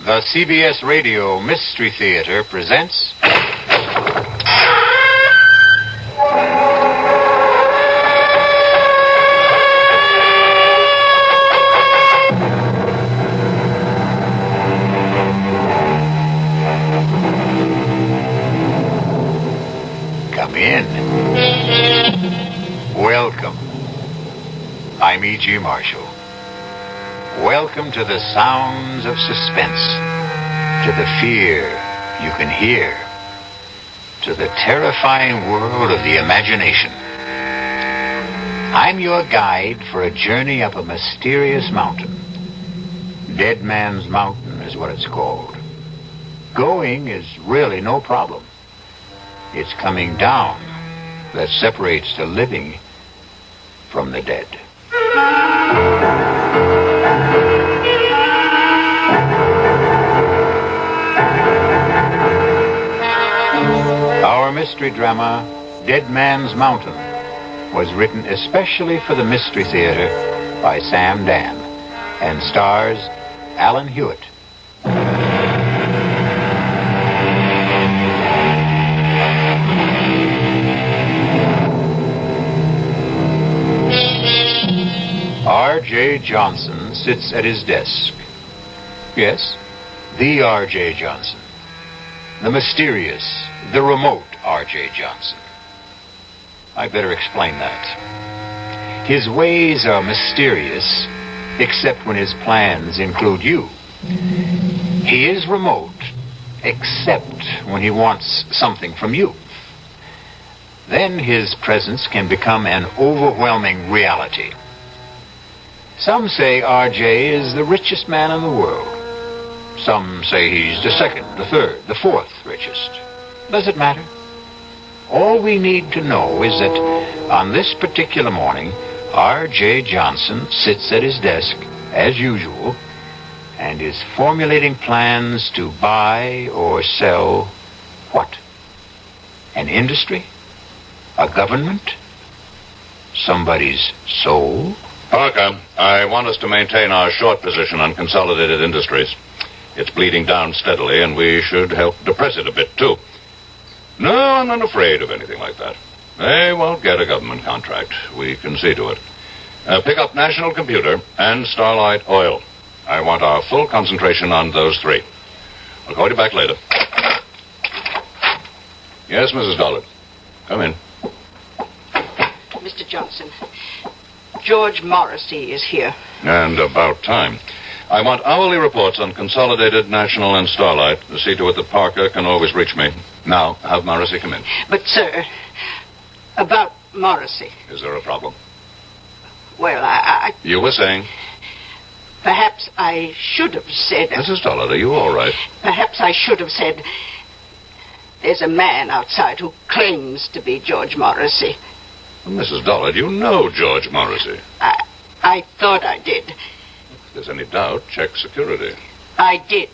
The CBS Radio Mystery Theater presents... Come in. Welcome. I'm E.G. Marshall. Welcome to the sounds of suspense, to the fear you can hear, to the terrifying world of the imagination. I'm your guide for a journey up a mysterious mountain. Dead Man's Mountain is what it's called. Going is really no problem. It's coming down that separates the living from the dead. Our mystery drama, Dead Man's Mountain, was written especially for the Mystery Theater by Sam Dan and stars Alan Hewitt. R.J. Johnson sits at his desk. Yes, the R.J. Johnson. The mysterious, the remote R.J. Johnson. I better explain that. His ways are mysterious, except when his plans include you. He is remote, except when he wants something from you. Then his presence can become an overwhelming reality. Some say R.J. is the richest man in the world. Some say he's the second, the third, the fourth richest. Does it matter? All we need to know is that on this particular morning, R.J. Johnson sits at his desk, as usual, and is formulating plans to buy or sell what? An industry? A government? Somebody's soul? Parker, I want us to maintain our short position on Consolidated Industries. It's bleeding down steadily, and we should help depress it a bit, too. No, I'm not afraid of anything like that. They won't get a government contract. We can see to it. Pick up National Computer and Starlight Oil. I want our full concentration on those three. I'll call you back later. Yes, Mrs. Dollard. Come in. Mr. Johnson, George Morrissey is here. And about time. I want hourly reports on Consolidated, National, and Starlight to see to it that Parker can always reach me. Now, have Morrissey come in. But, sir, about Morrissey. Is there a problem? Well, I... You were saying? Perhaps I should have said... Mrs. Dollard, are you all right? Perhaps I should have said... There's a man outside who claims to be George Morrissey. Mrs. Dollard, you know George Morrissey. I thought I did. If there's any doubt, check security. I did.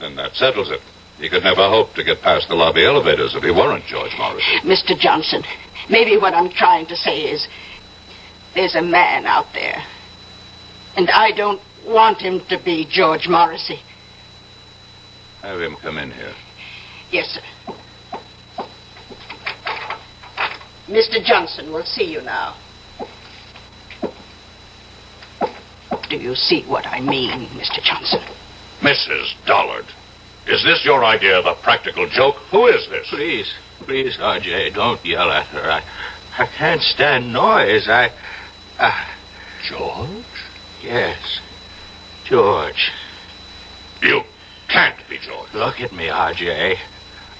Then that settles it. He could never hope to get past the lobby elevators if he weren't George Morrissey. Mr. Johnson, maybe what I'm trying to say is there's a man out there. And I don't want him to be George Morrissey. Have him come in here. Yes, sir. Mr. Johnson will see you now. Do you see what I mean, Mr. Johnson? Mrs. Dollard, is this your idea of a practical joke? Who is this? Please, R.J., don't yell at her. I can't stand noise. George? Yes, George. You can't be George. Look at me, R.J.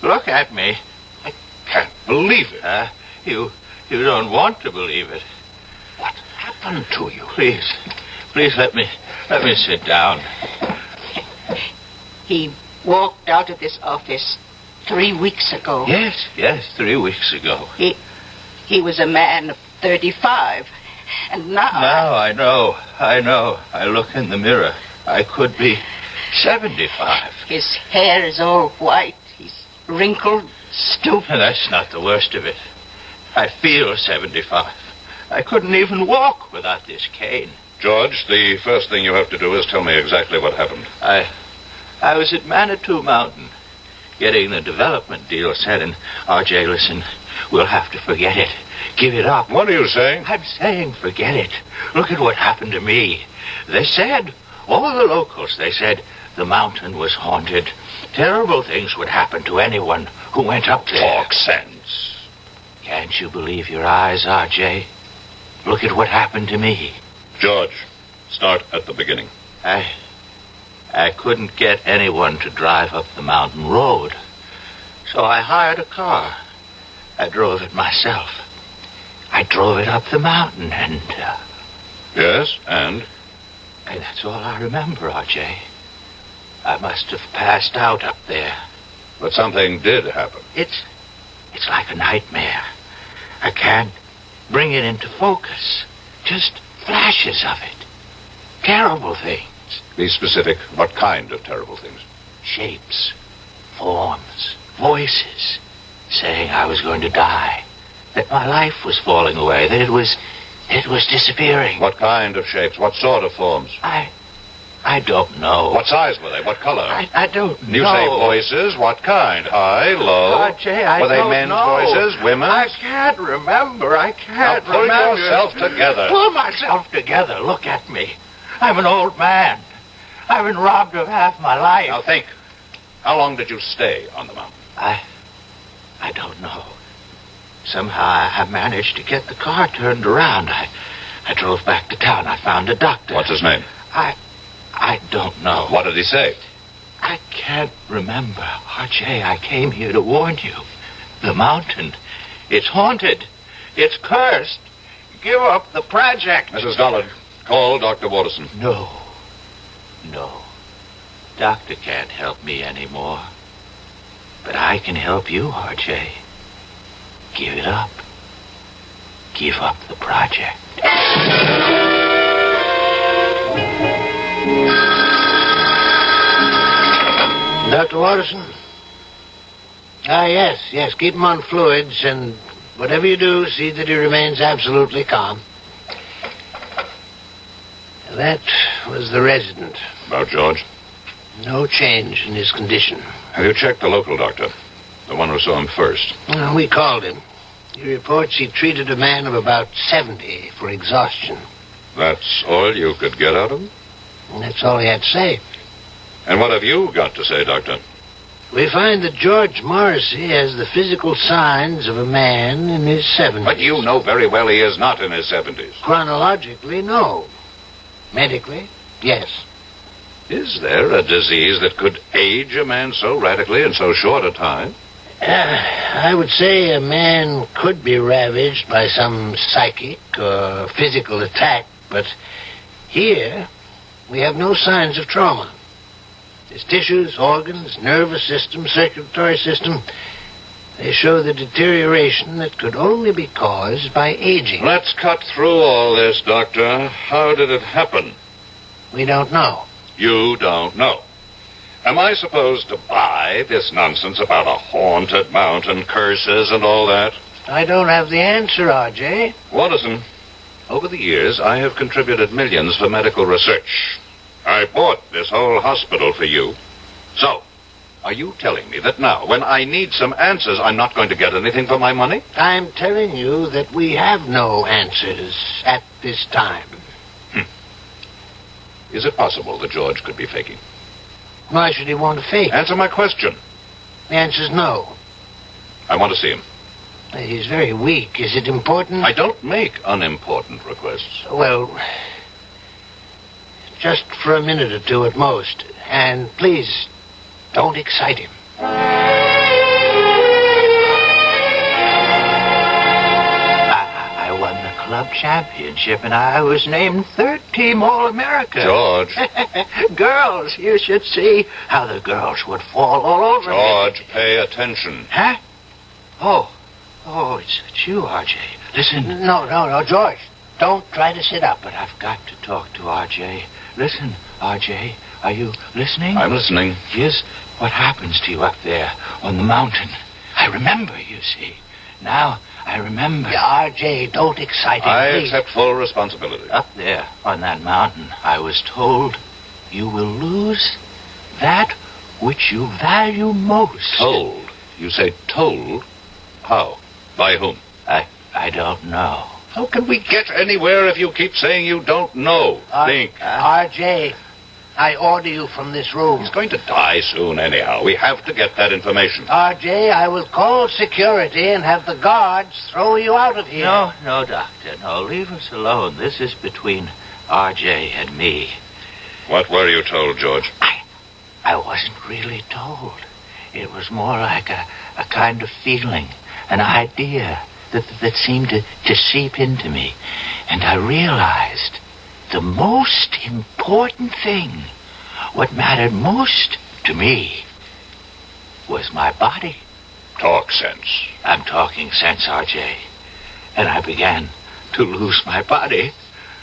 Look at me. I can't believe it. You don't want to believe it. What happened to you? Please let me sit down. He walked out of this office 3 weeks ago. Yes, 3 weeks ago. He was a man of 35. And now... Now I know. I look in the mirror. I could be 75. His hair is all white. He's wrinkled, stooped. That's not the worst of it. I feel 75. I couldn't even walk without this cane. George, the first thing you have to do is tell me exactly what happened. I was at Manitou Mountain, getting the development deal set, and R.J., listen, we'll have to forget it. Give it up. What are you saying? I'm saying forget it. Look at what happened to me. They said, all the locals, they said, the mountain was haunted. Terrible things would happen to anyone who went up there. Talk sense. Can't you believe your eyes, R.J.? Look at what happened to me. George, start at the beginning. I couldn't get anyone to drive up the mountain road, so I hired a car. I drove it myself. I drove it up the mountain, and... Yes, and? And that's all I remember, R.J. I must have passed out up there. But something did happen. It's like a nightmare. I can't bring it into focus. Just flashes of it. Terrible things. Be specific. What kind of terrible things? Shapes, forms, voices, saying I was going to die, that my life was falling away, that it was disappearing. What kind of shapes? What sort of forms? I don't know. What size were they? What color? I don't know. You say voices. What kind? High, low? R.J., I were they don't men's know. voices? Women's? I can't remember. I can't Now pull remember. yourself together. Pull myself together. Look at me. I'm an old man. I've been robbed of half my life. Now think. How long did you stay on the mountain? I don't know. Somehow I managed to get the car turned around. I drove back to town. I found a doctor. What's his name? I don't know. What did he say? I can't remember. R.J., I came here to warn you. The mountain, it's haunted. It's cursed. Give up the project. Mrs. Dollard, call Dr. Waterson. No. Doctor can't help me anymore. But I can help you, R.J. Give it up. Give up the project. Dr. Waterson? Yes. Keep him on fluids, and whatever you do, see that he remains absolutely calm. That was the resident. About George? No change in his condition. Have you checked the local doctor? The one who saw him first? Well, we called him. He reports he treated a man of about 70 for exhaustion. That's all you could get out of him? And that's all he had to say. And what have you got to say, Doctor? We find that George Morrissey has the physical signs of a man in his 70s. But you know very well he is not in his 70s. Chronologically, no. Medically, yes. Is there a disease that could age a man so radically in so short a time? I would say a man could be ravaged by some psychic or physical attack, but here we have no signs of trauma. His tissues, organs, nervous system, circulatory system, they show the deterioration that could only be caused by aging. Let's cut through all this, Doctor. How did it happen? We don't know. You don't know. Am I supposed to buy this nonsense about a haunted mountain, curses, and all that? I don't have the answer, R.J. Watterson, over the years, I have contributed millions for medical research. I bought this whole hospital for you. So, are you telling me that now, when I need some answers, I'm not going to get anything for my money? I'm telling you that we have no answers at this time. Is it possible that George could be faking? Why should he want to fake? Answer my question. The answer's no. I want to see him. He's very weak. Is it important? I don't make unimportant requests. Well, just for a minute or two at most. And please, don't excite him. I won the club championship, and I was named third team All-America. George. Girls, you should see how the girls would fall all over me. George, pay attention. Huh? Oh, it's you, R.J. Listen. No, George. Don't try to sit up. But I've got to talk to R.J. Listen, R.J., are you listening? I'm listening. Here's what happens to you up there on the mountain. I remember, you see. Now, I remember. R.J., don't excite him, I please. accept full responsibility. Up there on that mountain, I was told you will lose that which you value most. Told? You say told? How? By whom? I don't know. How can we get anywhere if you keep saying you don't know? Think. R.J., I order you from this room. He's going to die soon anyhow. We have to get that information. R.J., I will call security and have the guards throw you out of here. No, Doctor. No, leave us alone. This is between R.J. and me. What were you told, George? I wasn't really told. It was more like a kind of feeling, an idea that seemed to seep into me. And I realized the most important thing, what mattered most to me, was my body. Talk sense. I'm talking sense, R.J. And I began to lose my body.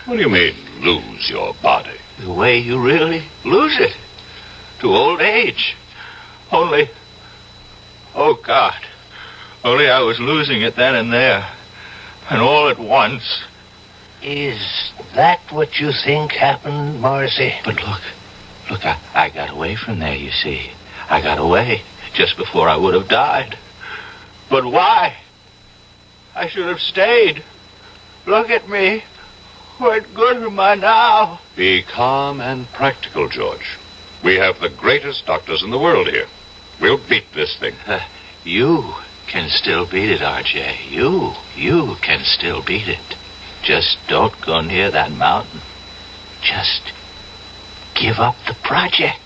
What do you mean, lose your body? The way you really lose it. To old age. Only, oh God, only I was losing it then and there. And all at once. Is that what you think happened, Morrissey? But look, I got away from there, you see. I got away just before I would have died. But why? I should have stayed. Look at me. What good am I now? Be calm and practical, George. We have the greatest doctors in the world here. We'll beat this thing. You can still beat it, R.J. You can still beat it. Just don't go near that mountain. Just give up the project.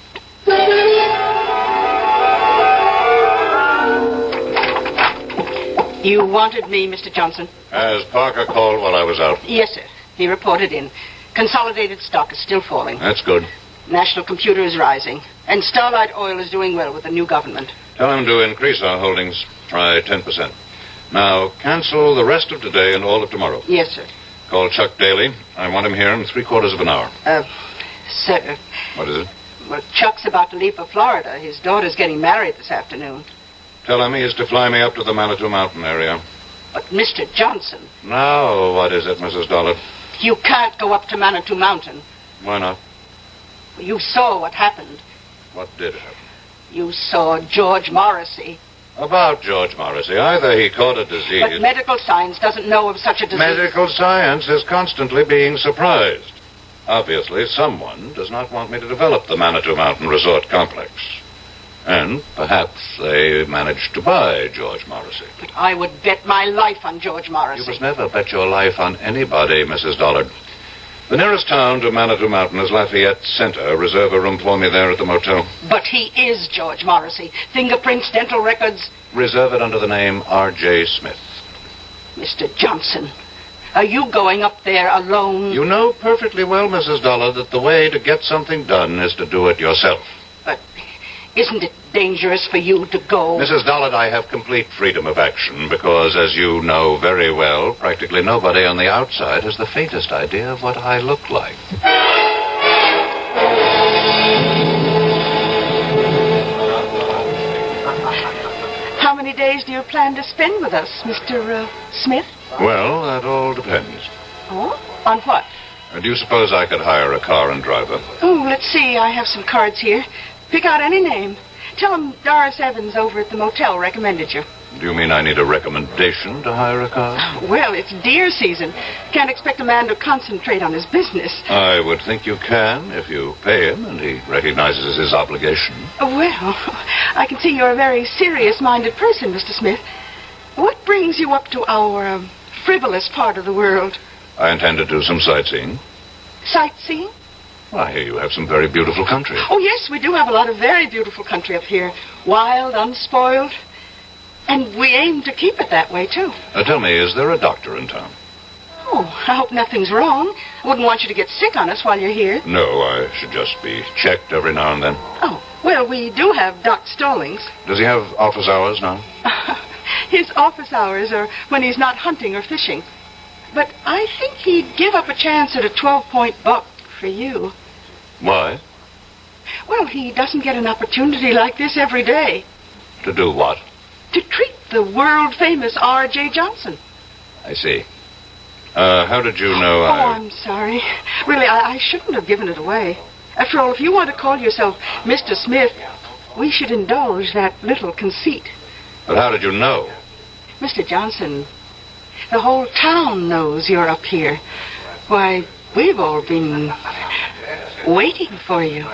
You wanted me, Mr. Johnson? Has Parker called while I was out? Yes, sir. He reported in. Consolidated stock is still falling. That's good. National Computer is rising. And Starlight Oil is doing well with the new government. Tell him to increase our holdings. Try 10%. Now, cancel the rest of today and all of tomorrow. Yes, sir. Call Chuck Daly. I want him here in 3/4 of an hour. Sir. What is it? Well, Chuck's about to leave for Florida. His daughter's getting married this afternoon. Tell him he is to fly me up to the Manitou Mountain area. But, Mr. Johnson... Now, what is it, Mrs. Dollard? You can't go up to Manitou Mountain. Why not? You saw what happened. What did happen? You saw George Morrissey. About George Morrissey. Either he caught a disease... But medical science doesn't know of such a disease. Medical science is constantly being surprised. Obviously, someone does not want me to develop the Manitou Mountain Resort Complex. And perhaps they managed to buy George Morrissey. But I would bet my life on George Morrissey. You must never bet your life on anybody, Mrs. Dollard. The nearest town to Manitou Mountain is Lafayette Center. Reserve a room for me there at the motel. But he is George Morrissey. Fingerprints, dental records. Reserve it under the name R.J. Smith. Mr. Johnson, are you going up there alone? You know perfectly well, Mrs. Dollard, that the way to get something done is to do it yourself. But isn't it dangerous for you to go? Mrs. Dollard, I have complete freedom of action because, as you know very well, practically nobody on the outside has the faintest idea of what I look like. How many days do you plan to spend with us, Mr. Smith? Well, that all depends. Oh? On what? Do you suppose I could hire a car and driver? Oh, let's see. I have some cards here. Pick out any name. Tell him Doris Evans over at the motel recommended you. Do you mean I need a recommendation to hire a car? Well, it's deer season. Can't expect a man to concentrate on his business. I would think you can if you pay him and he recognizes his obligation. Well, I can see you're a very serious-minded person, Mr. Smith. What brings you up to our frivolous part of the world? I intend to do some sightseeing. Sightseeing? I hear you have some very beautiful country. Oh, yes, we do have a lot of very beautiful country up here. Wild, unspoiled. And we aim to keep it that way, too. Tell me, is there a doctor in town? Oh, I hope nothing's wrong. I wouldn't want you to get sick on us while you're here. No, I should just be checked every now and then. Oh, well, we do have Doc Stallings. Does he have office hours now? His office hours are when he's not hunting or fishing. But I think he'd give up a chance at a 12-point buck for you. Why? Well, he doesn't get an opportunity like this every day. To do what? To treat the world-famous R.J. Johnson. I see. How did you know I'm sorry. Really, I shouldn't have given it away. After all, if you want to call yourself Mr. Smith, we should indulge that little conceit. But how did you know? Mr. Johnson, the whole town knows you're up here. Why, we've all been waiting for you.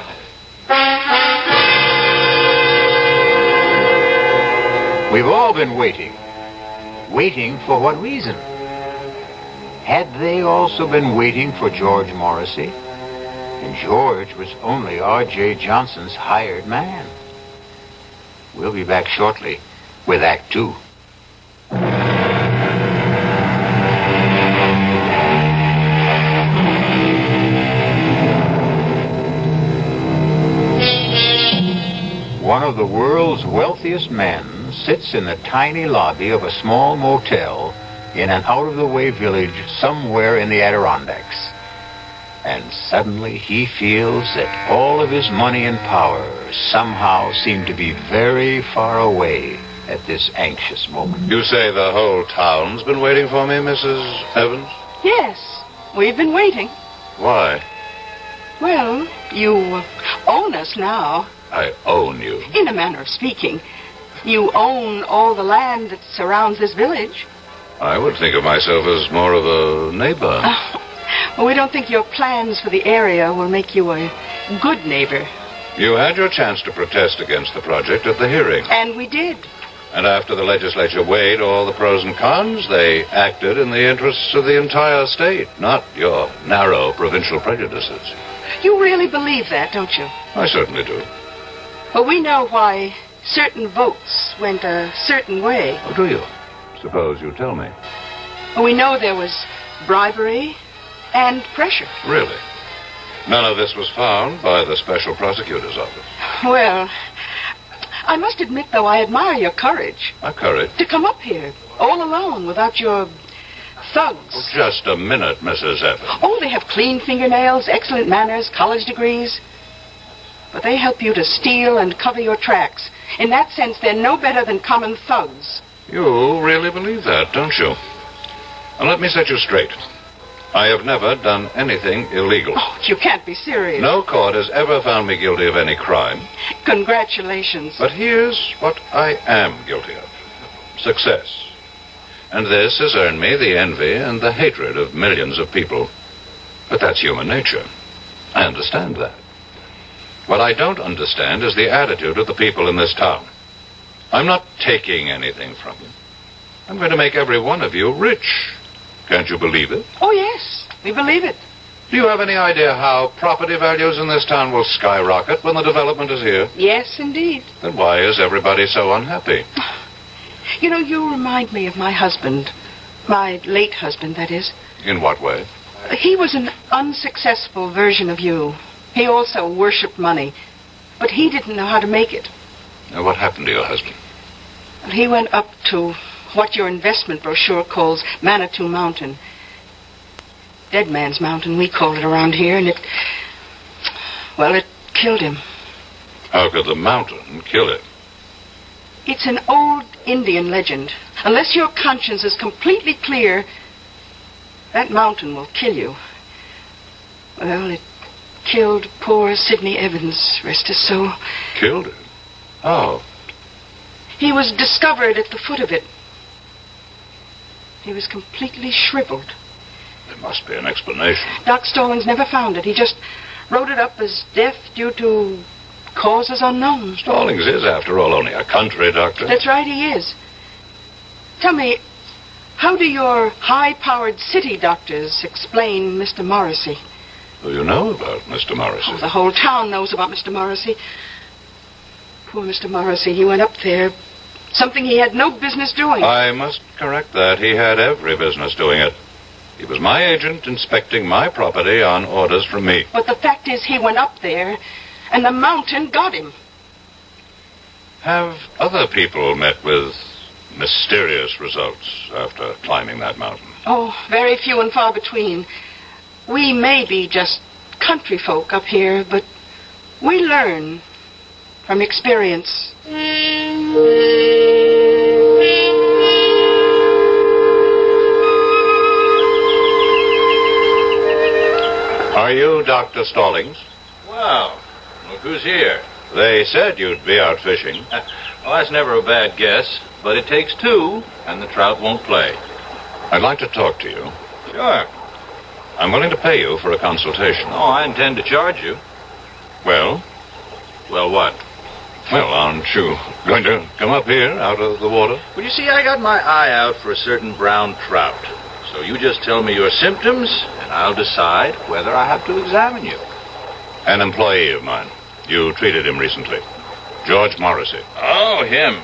We've all been waiting. Waiting for what reason? Had they also been waiting for George Morrissey? And George was only R.J. Johnson's hired man. We'll be back shortly with Act Two. One of the world's wealthiest men sits in the tiny lobby of a small motel in an out-of-the-way village somewhere in the Adirondacks. And suddenly he feels that all of his money and power somehow seem to be very far away at this anxious moment. You say the whole town's been waiting for me, Mrs. Evans? Yes, we've been waiting. Why? Well, you own us now. I own you. In a manner of speaking. You own all the land that surrounds this village. I would think of myself as more of a neighbor. Well, we don't think your plans for the area will make you a good neighbor. You had your chance to protest against the project at the hearing. And we did. And after the legislature weighed all the pros and cons, they acted in the interests of the entire state, not your narrow provincial prejudices. You really believe that, don't you? I certainly do. Well, we know why certain votes went a certain way. Oh, do you? Suppose you tell me. We know there was bribery and pressure. Really? None of this was found by the special prosecutor's office. Well, I must admit, though, I admire your courage. My courage? To come up here, all alone, without your thugs. Oh, just a minute, Mrs. Evans. Oh, they have clean fingernails, excellent manners, college degrees. But they help you to steal and cover your tracks. In that sense, they're no better than common thugs. You really believe that, don't you? Now, let me set you straight. I have never done anything illegal. Oh, you can't be serious. No court has ever found me guilty of any crime. Congratulations. But here's what I am guilty of. Success. And this has earned me the envy and the hatred of millions of people. But that's human nature. I understand that. What I don't understand is the attitude of the people in this town. I'm not taking anything from you. I'm going to make every one of you rich. Can't you believe it? Oh, yes, we believe it. Do you have any idea how property values in this town will skyrocket when the development is here? Yes, indeed. Then why is everybody so unhappy? You know, you remind me of my husband. My late husband, that is. In what way? He was an unsuccessful version of you. He also worshipped money, but he didn't know how to make it. Now, what happened to your husband? He went up to what your investment brochure calls Manitou Mountain. Dead Man's Mountain, we call it around here, and it killed him. How could the mountain kill him? It's an old Indian legend. Unless your conscience is completely clear, that mountain will kill you. Well, it killed poor Sidney Evans, rest his soul. Killed him? How? He was discovered at the foot of it. He was completely shriveled. There must be an explanation. Doc Stallings never found it. He just wrote it up as death due to causes unknown. Stallings is, after all, only a country doctor. That's right, he is. Tell me, how do your high-powered city doctors explain Mr. Morrissey? Do you know about Mr. Morrissey? Oh, the whole town knows about Mr. Morrissey. Poor Mr. Morrissey, he went up there. Something he had no business doing. I must correct that. He had every business doing it. He was my agent inspecting my property on orders from me. But the fact is, he went up there, and the mountain got him. Have other people met with mysterious results after climbing that mountain? Oh, very few and far between. We may be just country folk up here, but we learn from experience. Are you Dr. Stallings? Well, look who's here. They said you'd be out fishing. Well, that's never a bad guess, but it takes two, and the trout won't play. I'd like to talk to you. Sure. I'm willing to pay you for a consultation. Oh, I intend to charge you. Well? Well, what? Well, aren't you going to come up here out of the water? Well, you see, I got my eye out for a certain brown trout. So you just tell me your symptoms, and I'll decide whether I have to examine you. An employee of mine. You treated him recently. George Morrissey. Oh, him.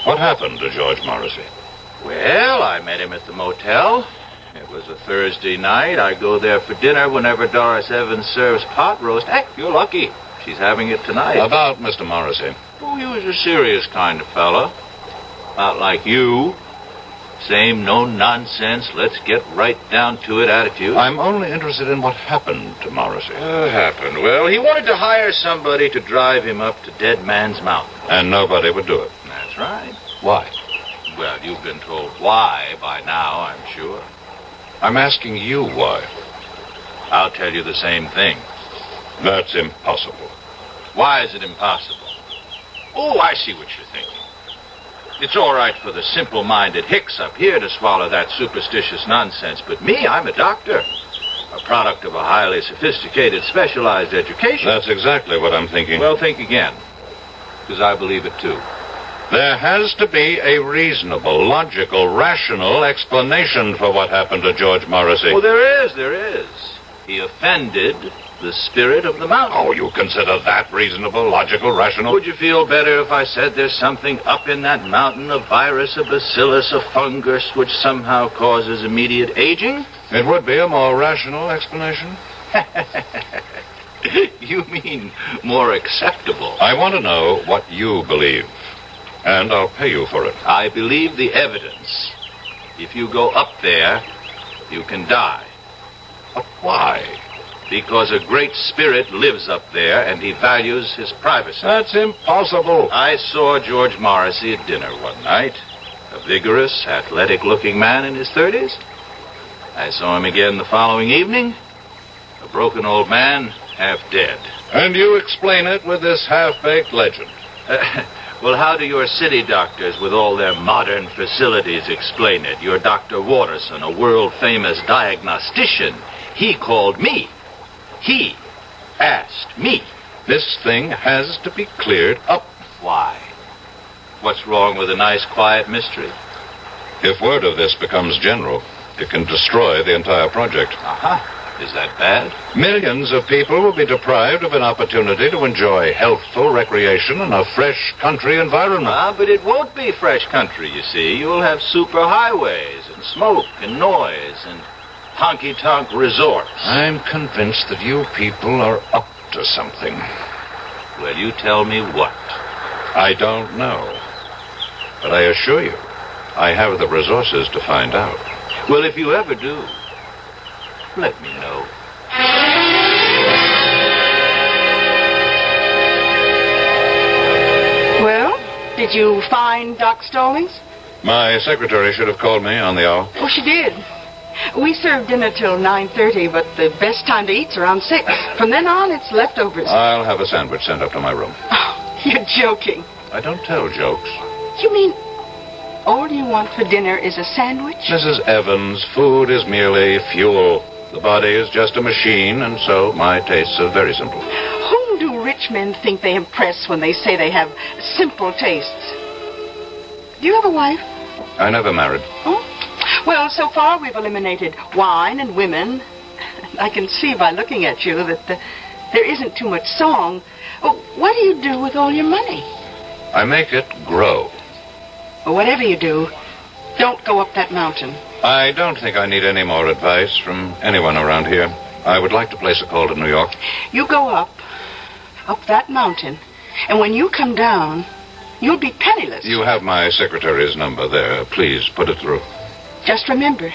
What happened to George Morrissey? Well, I met him at the motel. It was a Thursday night. I go there for dinner whenever Doris Evans serves pot roast. Hey, you're lucky. She's having it tonight. About Mr. Morrissey. Oh, he was a serious kind of fellow. Not like you. Same no-nonsense, let's get right down to it attitude. I'm only interested in what happened to Morrissey. Happened? Well, he wanted to hire somebody to drive him up to Dead Man's Mountain. And nobody would do it. That's right. Why? Well, you've been told why by now, I'm sure. I'm asking you why. I'll tell you the same thing. That's impossible. Why is it impossible? Oh, I see what you're thinking. It's all right for the simple-minded hicks up here to swallow that superstitious nonsense, but me, I'm a doctor. A product of a highly sophisticated, specialized education. That's exactly what I'm thinking. Well, think again, because I believe it too. There has to be a reasonable, logical, rational explanation for what happened to George Morrissey. Well, there is. He offended the spirit of the mountain. Oh, you consider that reasonable, logical, rational? Would you feel better if I said there's something up in that mountain, a virus, a bacillus, a fungus, which somehow causes immediate aging? It would be a more rational explanation. You mean more acceptable? I want to know what you believe, and I'll pay you for it. I believe the evidence. If you go up there, you can die. But why? Because a great spirit lives up there, and he values his privacy. That's impossible. I saw George Morrissey at dinner one night. A vigorous, athletic-looking man in his 30s. I saw him again the following evening. A broken old man, half dead. And you explain it with this half-baked legend. Well, how do your city doctors, with all their modern facilities, explain it? Your Dr. Watterson, a world-famous diagnostician, he called me. He asked me. This thing has to be cleared up. Why? What's wrong with a nice, quiet mystery? If word of this becomes general, it can destroy the entire project. Is that bad? Millions of people will be deprived of an opportunity to enjoy healthful recreation in a fresh country environment. But it won't be fresh country, you see. You'll have superhighways and smoke and noise and honky-tonk resorts. I'm convinced that you people are up to something. Well, you tell me what. I don't know. But I assure you, I have the resources to find out. Well, if you ever do, let me know. Well, did you find Doc Stallings? My secretary should have called me on the hour. Oh, she did. We serve dinner till 9:30, but the best time to eat's around 6. From then on, it's leftovers. I'll have a sandwich sent up to my room. Oh, you're joking. I don't tell jokes. You mean all you want for dinner is a sandwich? Mrs. Evans, food is merely fuel. The body is just a machine, and so my tastes are very simple. Whom do rich men think they impress when they say they have simple tastes? Do you have a wife? I never married. Oh? Well, so far we've eliminated wine and women. I can see by looking at you that there isn't too much song. Oh, what do you do with all your money? I make it grow. Well, whatever you do, don't go up that mountain. I don't think I need any more advice from anyone around here. I would like to place a call to New York. You go up that mountain, and when you come down, you'll be penniless. You have my secretary's number there. Please put it through. Just remember,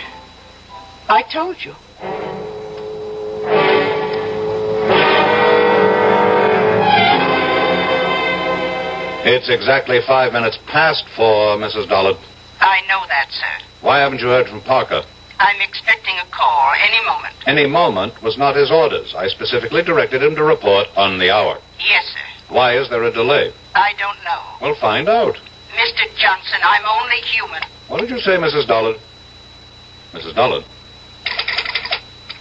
I told you. It's exactly 5 minutes past 4, Mrs. Dollard. I know that, sir. Why haven't you heard from Parker? I'm expecting a call any moment. Any moment was not his orders. I specifically directed him to report on the hour. Yes, sir. Why is there a delay? I don't know. Well, find out. Mr. Johnson, I'm only human. What did you say, Mrs. Dollard? Mrs. Dollard?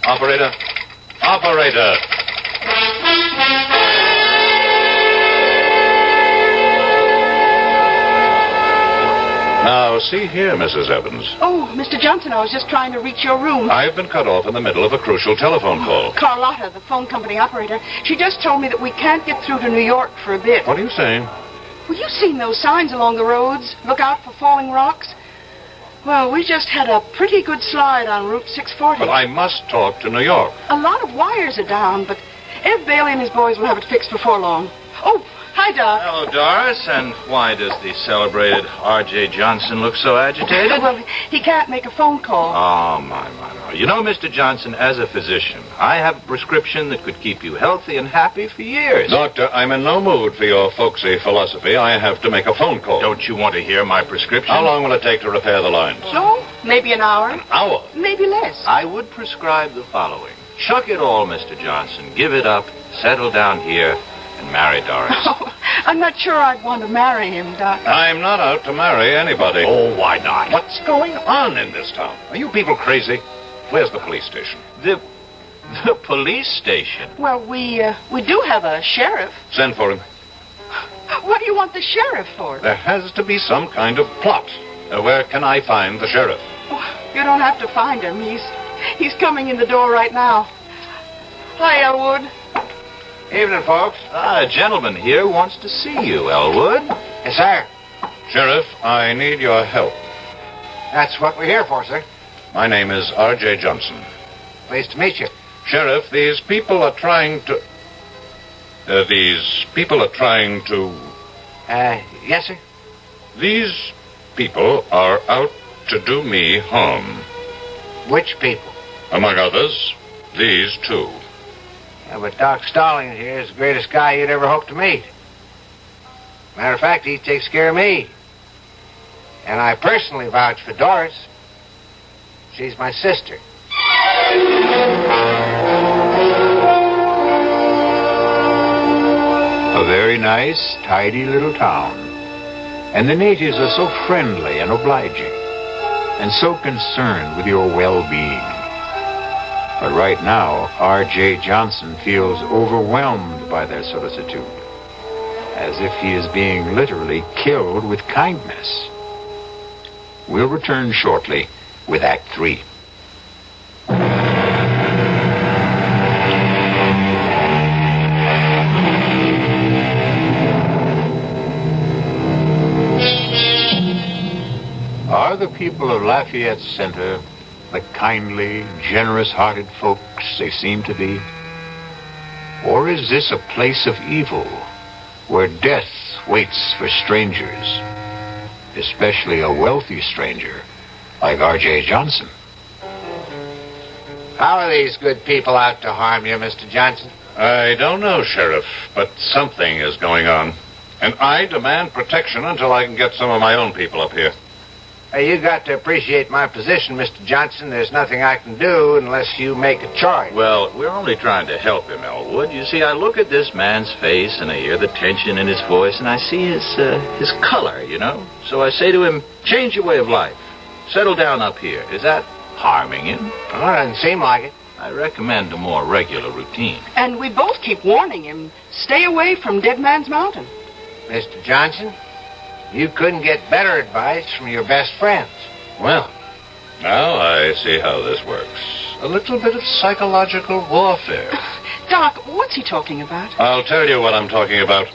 Operator? Operator! Now, see here, Mrs. Evans. Oh, Mr. Johnson, I was just trying to reach your room. I've been cut off in the middle of a crucial telephone call. Carlotta, the phone company operator, she just told me that we can't get through to New York for a bit. What are you saying? Well, you've seen those signs along the roads. Look out for falling rocks. Well, we just had a pretty good slide on Route 640. But I must talk to New York. A lot of wires are down, but Ed Bailey and his boys will have it fixed before long. Oh, hi, Doc. Hello, Doris. And why does the celebrated R.J. Johnson look so agitated? Well, he can't make a phone call. Oh, my. You know, Mr. Johnson, as a physician, I have a prescription that could keep you healthy and happy for years. Doctor, I'm in no mood for your folksy philosophy. I have to make a phone call. Don't you want to hear my prescription? How long will it take to repair the lines? No, maybe an hour. An hour? Maybe less. I would prescribe the following. Chuck it all, Mr. Johnson. Give it up, settle down here, and marry Doris. Oh, I'm not sure I'd want to marry him, Doc. I'm not out to marry anybody. Oh, why not? What's going on in this town? Are you people crazy? Where's the police station? The police station? Well, we do have a sheriff. Send for him. What do you want the sheriff for? There has to be some kind of plot. Where can I find the sheriff? Oh, you don't have to find him. He's coming in the door right now. Hi, Elwood. Evening, folks. A gentleman here wants to see you, Elwood. Yes, sir. Sheriff, I need your help. That's what we're here for, sir. My name is R.J. Johnson. Pleased to meet you. Sheriff, these people are trying to... Yes, sir? These people are out to do me harm. Which people? Among others, these two. Yeah, but Doc Stallings here is the greatest guy you'd ever hope to meet. Matter of fact, he takes care of me. And I personally vouch for Doris. She's my sister. A very nice, tidy little town. And the natives are so friendly and obliging, and so concerned with your well-being. But right now, R.J. Johnson feels overwhelmed by their solicitude, as if he is being literally killed with kindness. We'll return shortly with Act 3. Are the people of Lafayette Center the kindly, generous-hearted folks they seem to be? Or is this a place of evil where death waits for strangers, especially a wealthy stranger like R.J. Johnson? How are these good people out to harm you, Mr. Johnson? I don't know, Sheriff, but something is going on. And I demand protection until I can get some of my own people up here. You got to appreciate my position, Mr. Johnson. There's nothing I can do unless you make a choice. Well, we're only trying to help him, Elwood. You see, I look at this man's face, and I hear the tension in his voice, and I see his color, you know? So I say to him, change your way of life. Settle down up here. Is that harming him? Well, it doesn't seem like it. I recommend a more regular routine. And we both keep warning him, stay away from Dead Man's Mountain. Mr. Johnson, you couldn't get better advice from your best friends. Well, now I see how this works. A little bit of psychological warfare. Doc, what's he talking about? I'll tell you what I'm talking about.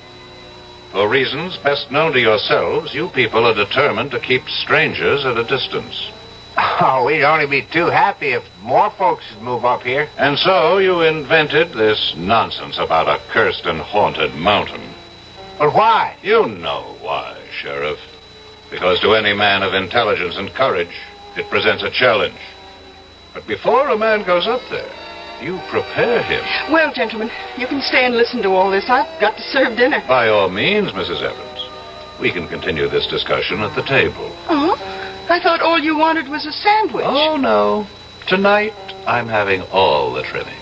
For reasons best known to yourselves, you people are determined to keep strangers at a distance. Oh, we'd only be too happy if more folks would move up here. And so you invented this nonsense about a cursed and haunted mountain. But why? You know why, Sheriff. Because to any man of intelligence and courage, it presents a challenge. But before a man goes up there, you prepare him. Well, gentlemen, you can stay and listen to all this. I've got to serve dinner. By all means, Mrs. Evans. We can continue this discussion at the table. Oh? I thought all you wanted was a sandwich. Oh, no. Tonight, I'm having all the trimmings.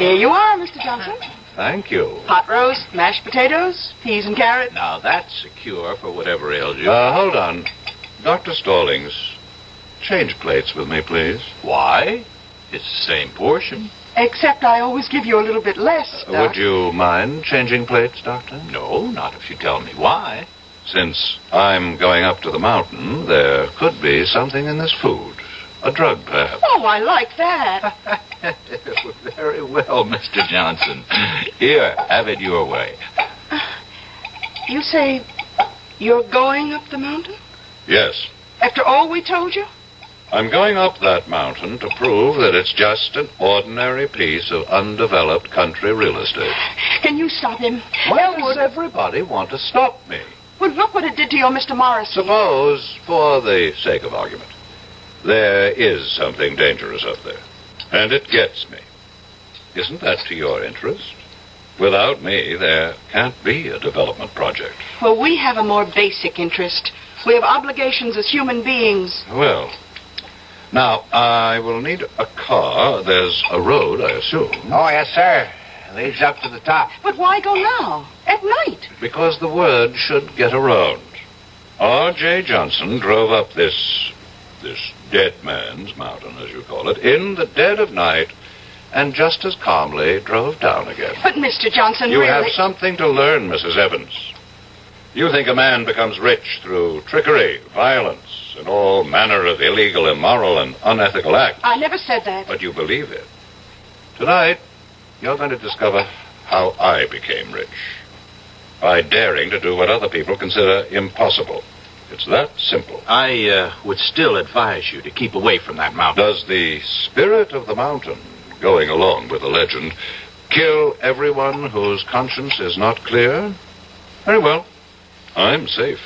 Here you are, Mr. Johnson. Thank you. Pot roast, mashed potatoes, peas and carrots. Now, that's a cure for whatever ails you. Hold on. Dr. Stallings, change plates with me, please. Why? It's the same portion. Except I always give you a little bit less, Doc. Would you mind changing plates, Doctor? No, not if you tell me why. Since I'm going up to the mountain, there could be something in this food. A drug, perhaps. Oh, I like that. Very well, Mr. Johnson. Here, have it your way. You say you're going up the mountain? Yes. After all we told you? I'm going up that mountain to prove that it's just an ordinary piece of undeveloped country real estate. Can you stop him? Why does everybody want to stop me? Well, look what it did to your Mr. Morrison. Suppose, for the sake of argument, there is something dangerous up there, and it gets me. Isn't that to your interest? Without me, there can't be a development project. Well, we have a more basic interest. We have obligations as human beings. Well, now, I will need a car. There's a road, I assume. Oh, yes, sir. Leads up to the top. But why go now? At night? Because the word should get around. R.J. Johnson drove up this dead man's mountain, as you call it, in the dead of night, and just as calmly drove down again. But, Mr. Johnson, You really... have something to learn, Mrs. Evans. You think a man becomes rich through trickery, violence, and all manner of illegal, immoral, and unethical acts. I never said that. But you believe it. Tonight, you're going to discover how I became rich. By daring to do what other people consider impossible. It's that simple. I would still advise you to keep away from that mountain. Does the spirit of the mountain, going along with the legend, kill everyone whose conscience is not clear? Very well. I'm safe.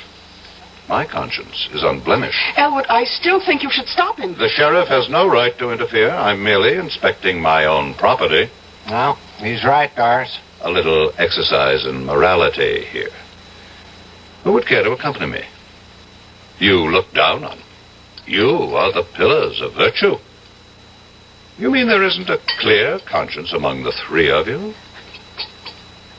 My conscience is unblemished. Elwood, I still think you should stop him. The sheriff has no right to interfere. I'm merely inspecting my own property. No, he's right, Doris. A little exercise in morality here. Who would care to accompany me? You look down on. You are the pillars of virtue. You mean there isn't a clear conscience among the three of you?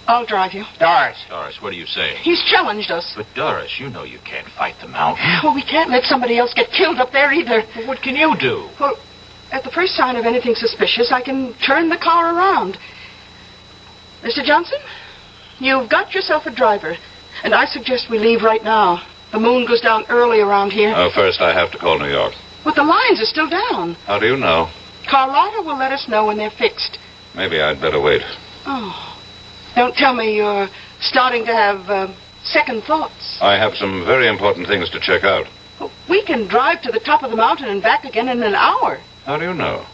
I'll drive you. Doris. Doris, what are you saying? He's challenged us. But, Doris, you know you can't fight the mountain. Well, we can't let somebody else get killed up there either. Well, what can you do? Well, at the first sign of anything suspicious, I can turn the car around. Mr. Johnson, you've got yourself a driver, and I suggest we leave right now. The moon goes down early around here. First I have to call New York. But the lines are still down. How do you know? Carlotta will let us know when they're fixed. Maybe I'd better wait. Oh, don't tell me you're starting to have second thoughts. I have some very important things to check out. Well, we can drive to the top of the mountain and back again in an hour. How do you know?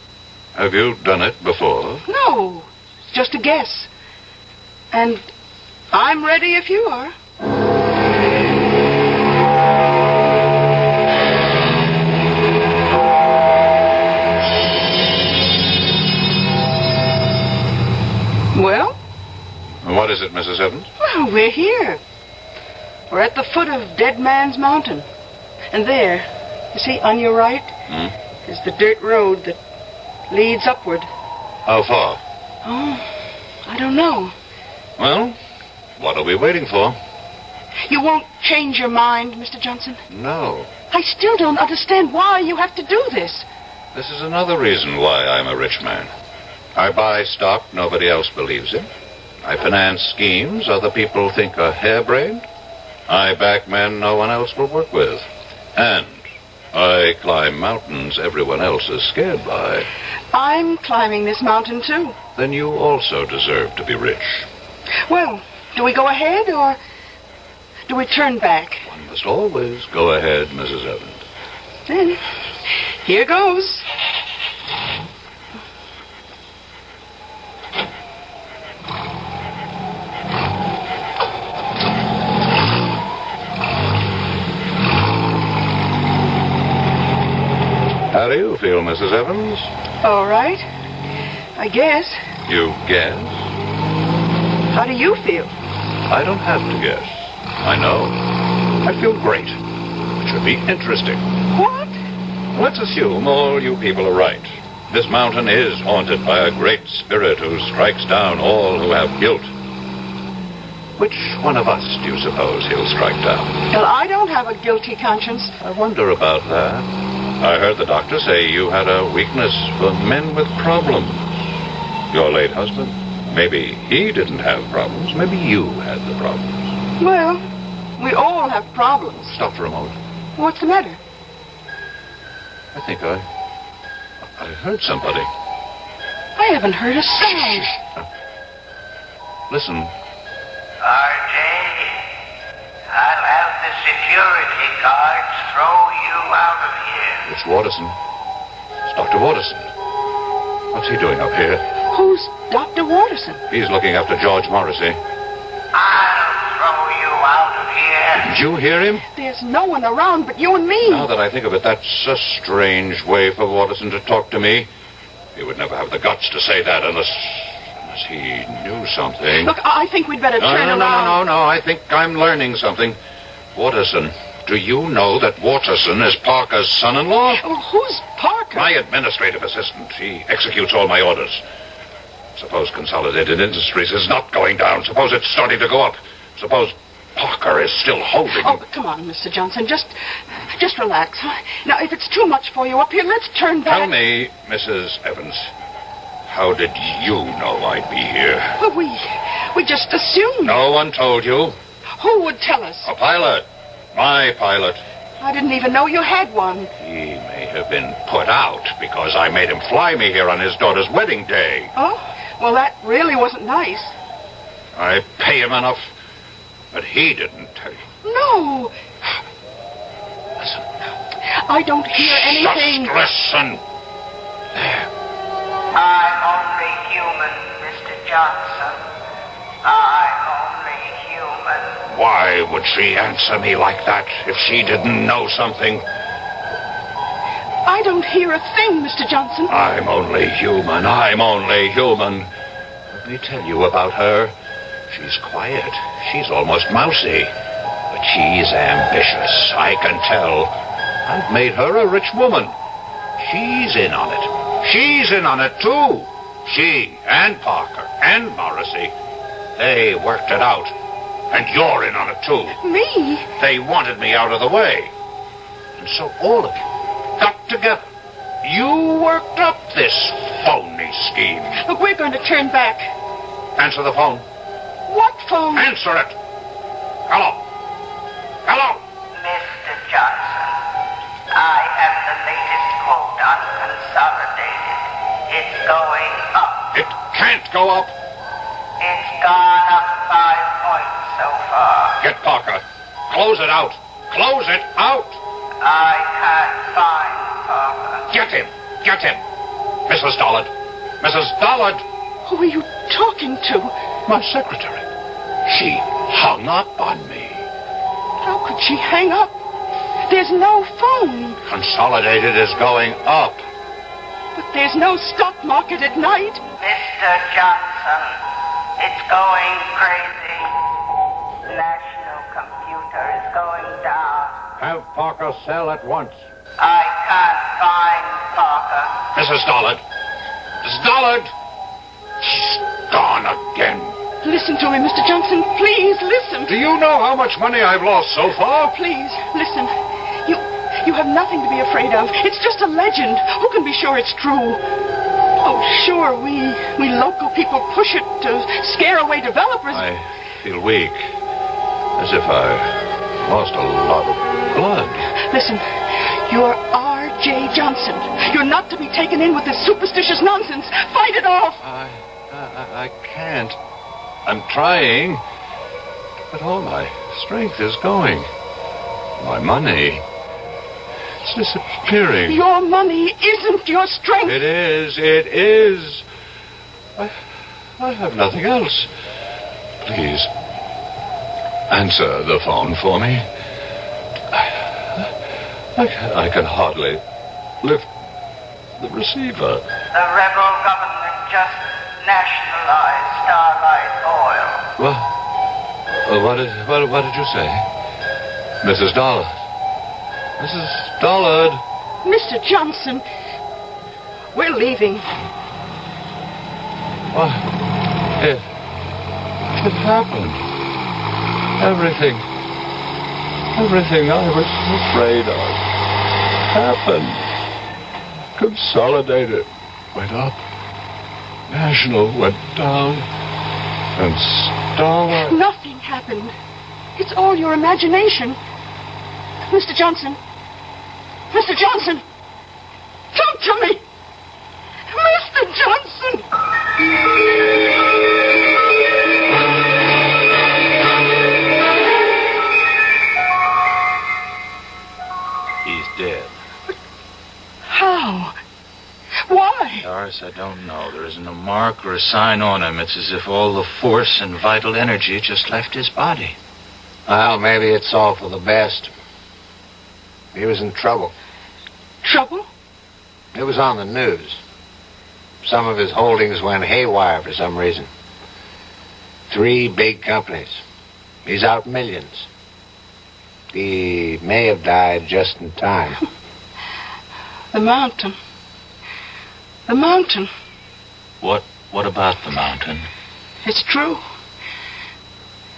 Have you done it before? No, it's just a guess. And I'm ready if you are. Well? What is it, Mrs. Evans? Well, we're here. We're at the foot of Dead Man's Mountain. And there, you see, on your right, is the dirt road that leads upward. How far? Oh, I don't know. Well, what are we waiting for? You won't change your mind, Mr. Johnson? No. I still don't understand why you have to do this. This is another reason why I'm a rich man. I buy stock nobody else believes in. I finance schemes other people think are harebrained. I back men no one else will work with. And I climb mountains everyone else is scared by. I'm climbing this mountain, too. Then you also deserve to be rich. Well, do we go ahead or do we turn back? One must always go ahead, Mrs. Evans. Then, here goes. How do you feel, Mrs. Evans? All right. I guess. You guess? How do you feel? I don't have to guess. I know. I feel great. It should be interesting. What? Let's assume all you people are right. This mountain is haunted by a great spirit who strikes down all who have guilt. Which one of us do you suppose he'll strike down? Well, I don't have a guilty conscience. I wonder about that. I heard the doctor say you had a weakness for men with problems. Your late husband, maybe he didn't have problems. Maybe you had the problems. Well, we all have problems. Stop for a moment. What's the matter? I think I heard somebody. I haven't heard a sound. Listen. RJ, I'll have the security guards throw you out of here. It's Watterson. It's Dr. Watterson. What's he doing up here? Who's Dr. Watterson? He's looking after George Morrissey. I'll throw you out of here. Did you hear him? There's no one around but you and me. Now that I think of it, that's a strange way for Watterson to talk to me. He would never have the guts to say that unless he knew something. Look, I think we'd better turn around. No. I think I'm learning something. Watterson, do you know that Watterson is Parker's son-in-law? Oh, who's Parker? My administrative assistant. He executes all my orders. Suppose Consolidated Industries is not going down. Suppose it's starting to go up. Suppose Parker is still holding. Oh, come on, Mr. Johnson. Just relax. Now, if it's too much for you up here, let's turn back. Tell me, Mrs. Evans, how did you know I'd be here? Well, we just assumed. No one told you. Who would tell us? A pilot. My pilot. I didn't even know you had one. He may have been put out because I made him fly me here on his daughter's wedding day. Oh? Well, that really wasn't nice. I pay him enough, but he didn't tell you. No. Listen. I don't hear anything. Just listen. There. I'm only human, Mr. Johnson. I'm only human. Why would she answer me like that if she didn't know something? I don't hear a thing, Mr. Johnson. I'm only human. I'm only human. Let me tell you about her. She's quiet. She's almost mousy. But she's ambitious. I can tell. I've made her a rich woman. She's in on it. She's in on it, too. She and Parker and Morrissey. They worked it out. And you're in on it, too. Me? They wanted me out of the way. And so all of you got together. You worked up this phony scheme. Look, we're going to turn back. Answer the phone. What phone? Answer it. Hello. Hello. Mr. Johnson, I have the latest quote on Consolidated. It's going up. It can't go up. It's gone up 5 points so far. Get Parker. Close it out. Close it out. I can't find Parker. Get him. Get him. Mrs. Dollard. Mrs. Dollard. Who are you talking to? My secretary. She hung up on me. How could she hang up? There's no phone. Consolidated is going up. But there's no stock market at night. Mr. Johnson, it's going crazy. National computer is going down. Have Parker sell at once. I can't find Parker. Mrs. Dollard. Mrs. Dollard. She's gone again. Listen to me, Mr. Johnson. Please, listen. Do you know how much money I've lost so far? Please, listen. You have nothing to be afraid of. It's just a legend. Who can be sure it's true? Oh, sure, we local people push it to scare away developers. I feel weak. As if I lost a lot of blood. Listen, you're R.J. Johnson. You're not to be taken in with this superstitious nonsense. Fight it off. I can't. I'm trying. But all my strength is going. My money. It's disappearing. Your money isn't your strength. It is. It is. I have nothing else. Please. Answer the phone for me. I can hardly lift the receiver. The rebel government just nationalized Starlight Oil. What did you say? Mrs. Dollard. Mrs. Dollard. Mr. Johnson, We're leaving. What? It happened. Everything I was afraid of happened. Consolidated went up. National went down. And Starlight... Nothing happened. It's all your imagination. Mr. Johnson. Mr. Johnson. Talk to me. Mr. Johnson. He's dead. But how? Why? Doris, I don't know. There isn't a mark or a sign on him. It's as if all the force and vital energy just left his body. Well, maybe it's all for the best. He was in trouble. Trouble? It was on the news. Some of his holdings went haywire for some reason. 3 big companies. He's out millions. He may have died just in time. The mountain. The mountain. What about the mountain? It's true.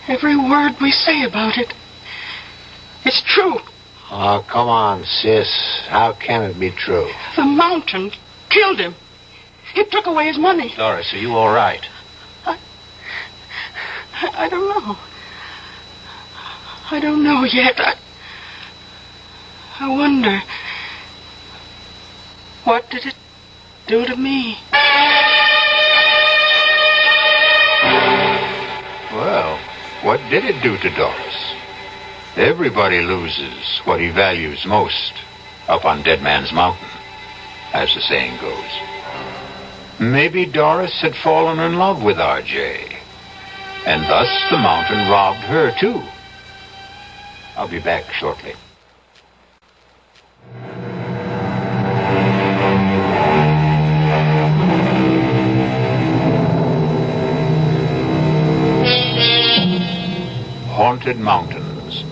Every word we say about it. It's true. Oh, come on, sis. How can it be true? The mountain killed him. It took away his money. Doris, are you all right? I don't know. I don't know yet. I wonder. What did it do to me? Well, what did it do to Doris? Everybody loses what he values most up on Dead Man's Mountain, as the saying goes. Maybe Doris had fallen in love with R.J., and thus the mountain robbed her, too. I'll be back shortly. Haunted mountains.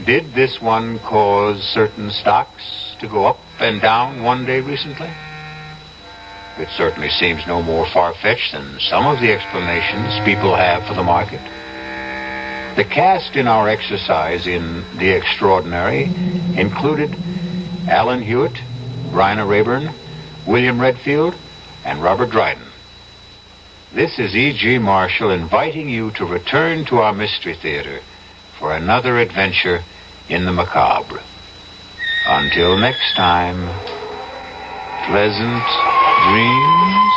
Did this one cause certain stocks to go up and down one day recently? It certainly seems no more far-fetched than some of the explanations people have for the market. The cast in our exercise in The Extraordinary included Alan Hewitt, Bryna Rayburn, William Redfield, and Robert Dryden. This is E.G. Marshall inviting you to return to our Mystery Theater for another adventure in the macabre. Until next time, pleasant dreams.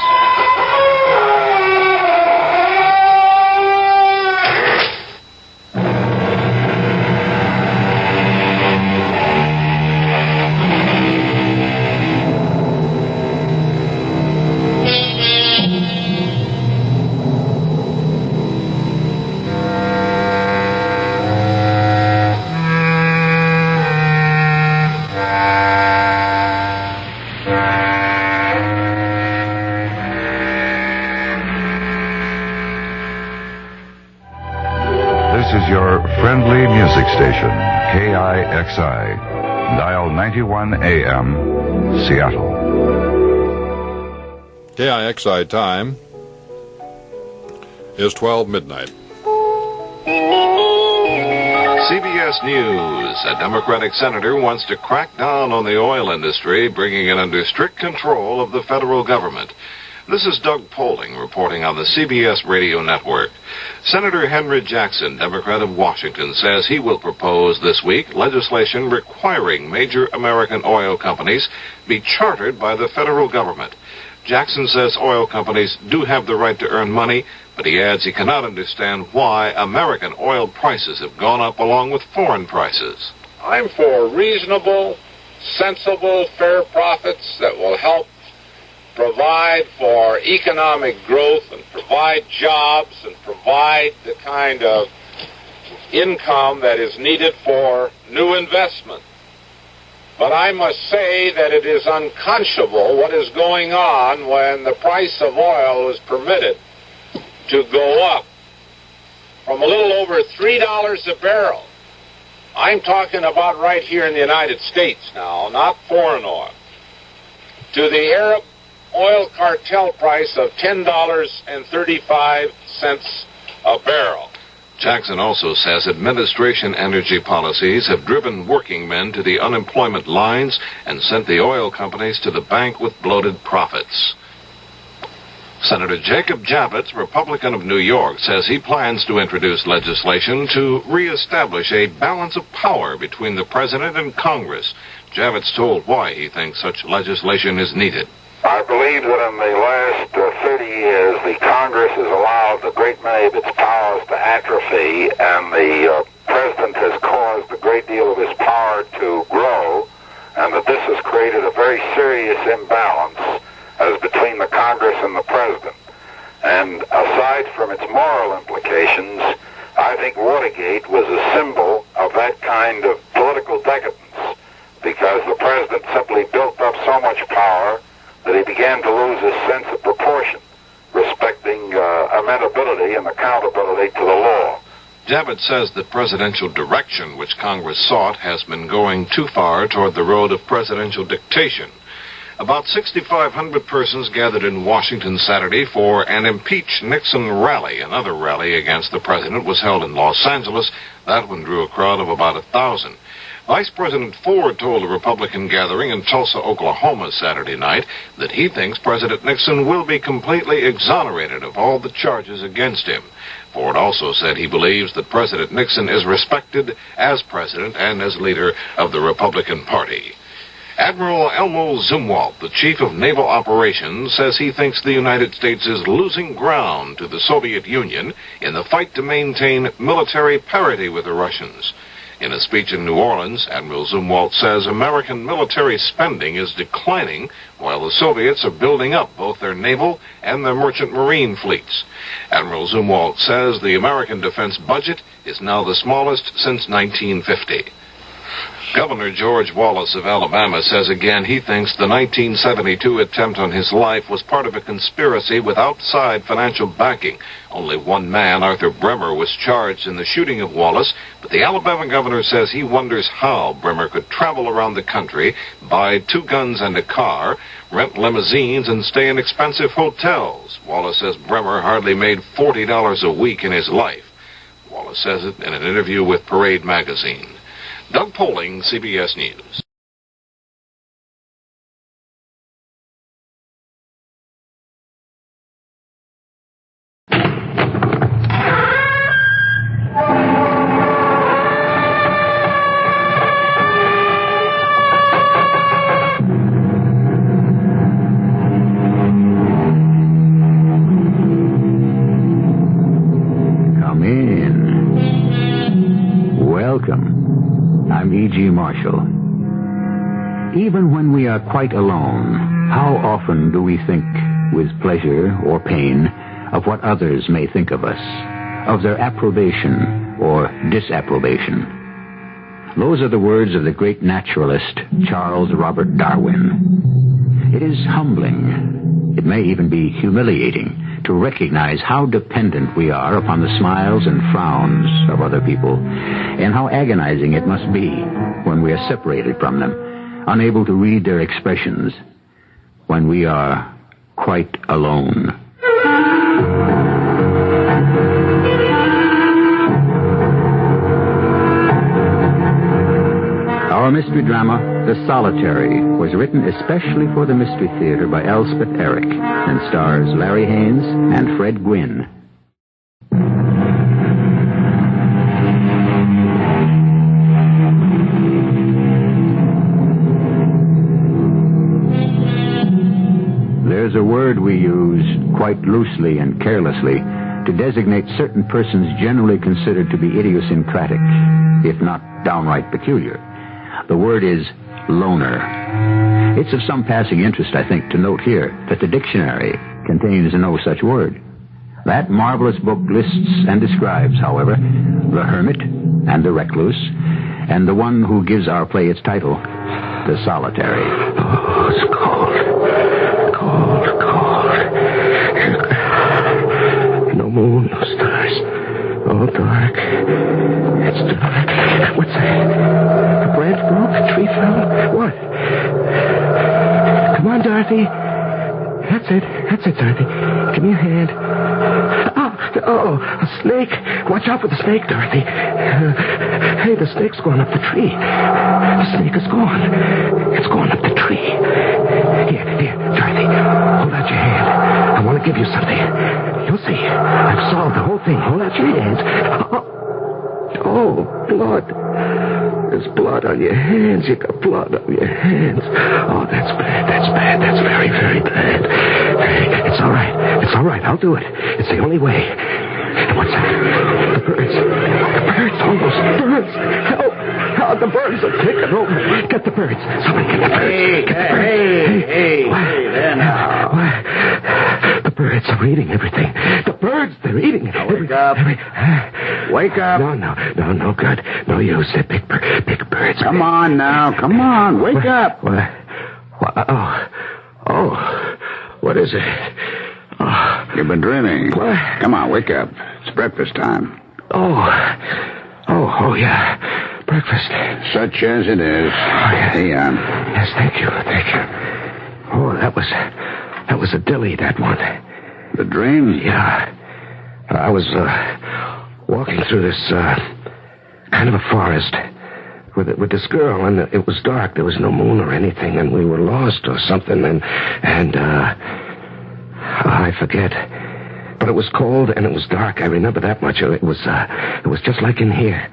This is your friendly music station, KIXI, dial 91 AM, Seattle. KIXI time is 12 midnight. CBS News. A Democratic senator wants to crack down on the oil industry, bringing it under strict control of the federal government. This is Doug Poling reporting on the CBS radio network. Senator Henry Jackson, Democrat of Washington, says he will propose this week legislation requiring major American oil companies be chartered by the federal government. Jackson says oil companies do have the right to earn money, but he adds he cannot understand why American oil prices have gone up along with foreign prices. I'm for reasonable, sensible, fair profits that will help provide for economic growth and provide jobs and provide the kind of income that is needed for new investment. But I must say that it is unconscionable what is going on when the price of oil is permitted to go up from a little over $3 a barrel. I'm talking about right here in the United States now, not foreign oil. to the Arab oil cartel price of $10.35 a barrel. Jackson also says administration energy policies have driven working men to the unemployment lines and sent the oil companies to the bank with bloated profits. Senator Jacob Javits, Republican of New York, says he plans to introduce legislation to reestablish a balance of power between the president and Congress. Javits told why he thinks such legislation is needed. I believe that in the last 30 years, the Congress has allowed a great many of its powers to atrophy, and the president has caused a great deal of his power to grow, and that this has created a very serious imbalance as between the Congress and the president. And aside from its moral implications, I think Watergate was a symbol of that kind of political decadence, because the president simply built up so much power that he began to lose his sense of proportion, respecting amenability and accountability to the law. Javits says that presidential direction, which Congress sought, has been going too far toward the road of presidential dictation. About 6,500 persons gathered in Washington Saturday for an Impeach Nixon rally. Another rally against the president was held in Los Angeles. That one drew a crowd of about 1,000. Vice President Ford told a Republican gathering in Tulsa, Oklahoma Saturday night that he thinks President Nixon will be completely exonerated of all the charges against him. Ford also said he believes that President Nixon is respected as president and as leader of the Republican Party. Admiral Elmo Zumwalt, the chief of naval operations, says he thinks the United States is losing ground to the Soviet Union in the fight to maintain military parity with the Russians. In a speech in New Orleans, Admiral Zumwalt says American military spending is declining while the Soviets are building up both their naval and their merchant marine fleets. Admiral Zumwalt says the American defense budget is now the smallest since 1950. Governor George Wallace of Alabama says again he thinks the 1972 attempt on his life was part of a conspiracy with outside financial backing. Only one man, Arthur Bremer, was charged in the shooting of Wallace, but the Alabama governor says he wonders how Bremer could travel around the country, buy 2 guns and a car, rent limousines, and stay in expensive hotels. Wallace says Bremer hardly made $40 a week in his life. Wallace says it in an interview with Parade magazine. Doug Poling, CBS News. Come in. Welcome. I'm E.G. Marshall. Even when we are quite alone, how often do we think, with pleasure or pain, of what others may think of us, of their approbation or disapprobation? Those are the words of the great naturalist, Charles Robert Darwin. It is humbling, it may even be humiliating, to recognize how dependent we are upon the smiles and frowns of other people, and how agonizing it must be when we are separated from them, unable to read their expressions, when we are quite alone. Our mystery drama, The Solitary, was written especially for the Mystery Theater by Elspeth Eric and stars Larry Haynes and Fred Gwynne. There's a word we use quite loosely and carelessly to designate certain persons generally considered to be idiosyncratic, if not downright peculiar. The word is loner. It's of some passing interest, I think, to note here that the dictionary contains no such word. That marvelous book lists and describes, however, the hermit and the recluse, and the one who gives our play its title, The Solitary. Oh, it's cold. No moon, no stars. All dark. It's dark. What's that? A branch broke? A tree fell? What? Come on, Dorothy. Dorothy. That's it, Dorothy. Give me your hand. Oh, a snake. Watch out for the snake, Dorothy. Hey, the snake's gone up the tree. The snake is gone. It's gone up the tree. Here, Dorothy. Hold out your hand. I want to give you something. You'll see. I've solved the whole thing. Hold out your hand. Oh, blood. There's blood on your hands. You got blood on your hands. Oh, that's bad. That's very, very bad. It's all right. I'll do it. It's the only way. What's that? The birds. All those birds. Help. Oh, the birds are taking over. Get the birds. Somebody get the birds. Hey, there now. The birds are eating everything. The birds, they're eating it. Wake up. Wake up. No good. No use. They're big birds. Come on now. Come on. Wake up. Oh. What is it? Oh. You've been dreaming. What? Come on, wake up. It's breakfast time. Oh, yeah. Breakfast. Such as it is. Oh, yes. Here. Yes, thank you. Oh, that was a dilly, that one. The dream? Yeah. I was walking through this kind of a forest with this girl, and it was dark. There was no moon or anything, and we were lost or something, and I forget. But it was cold and it was dark. I remember that much. It was just like in here.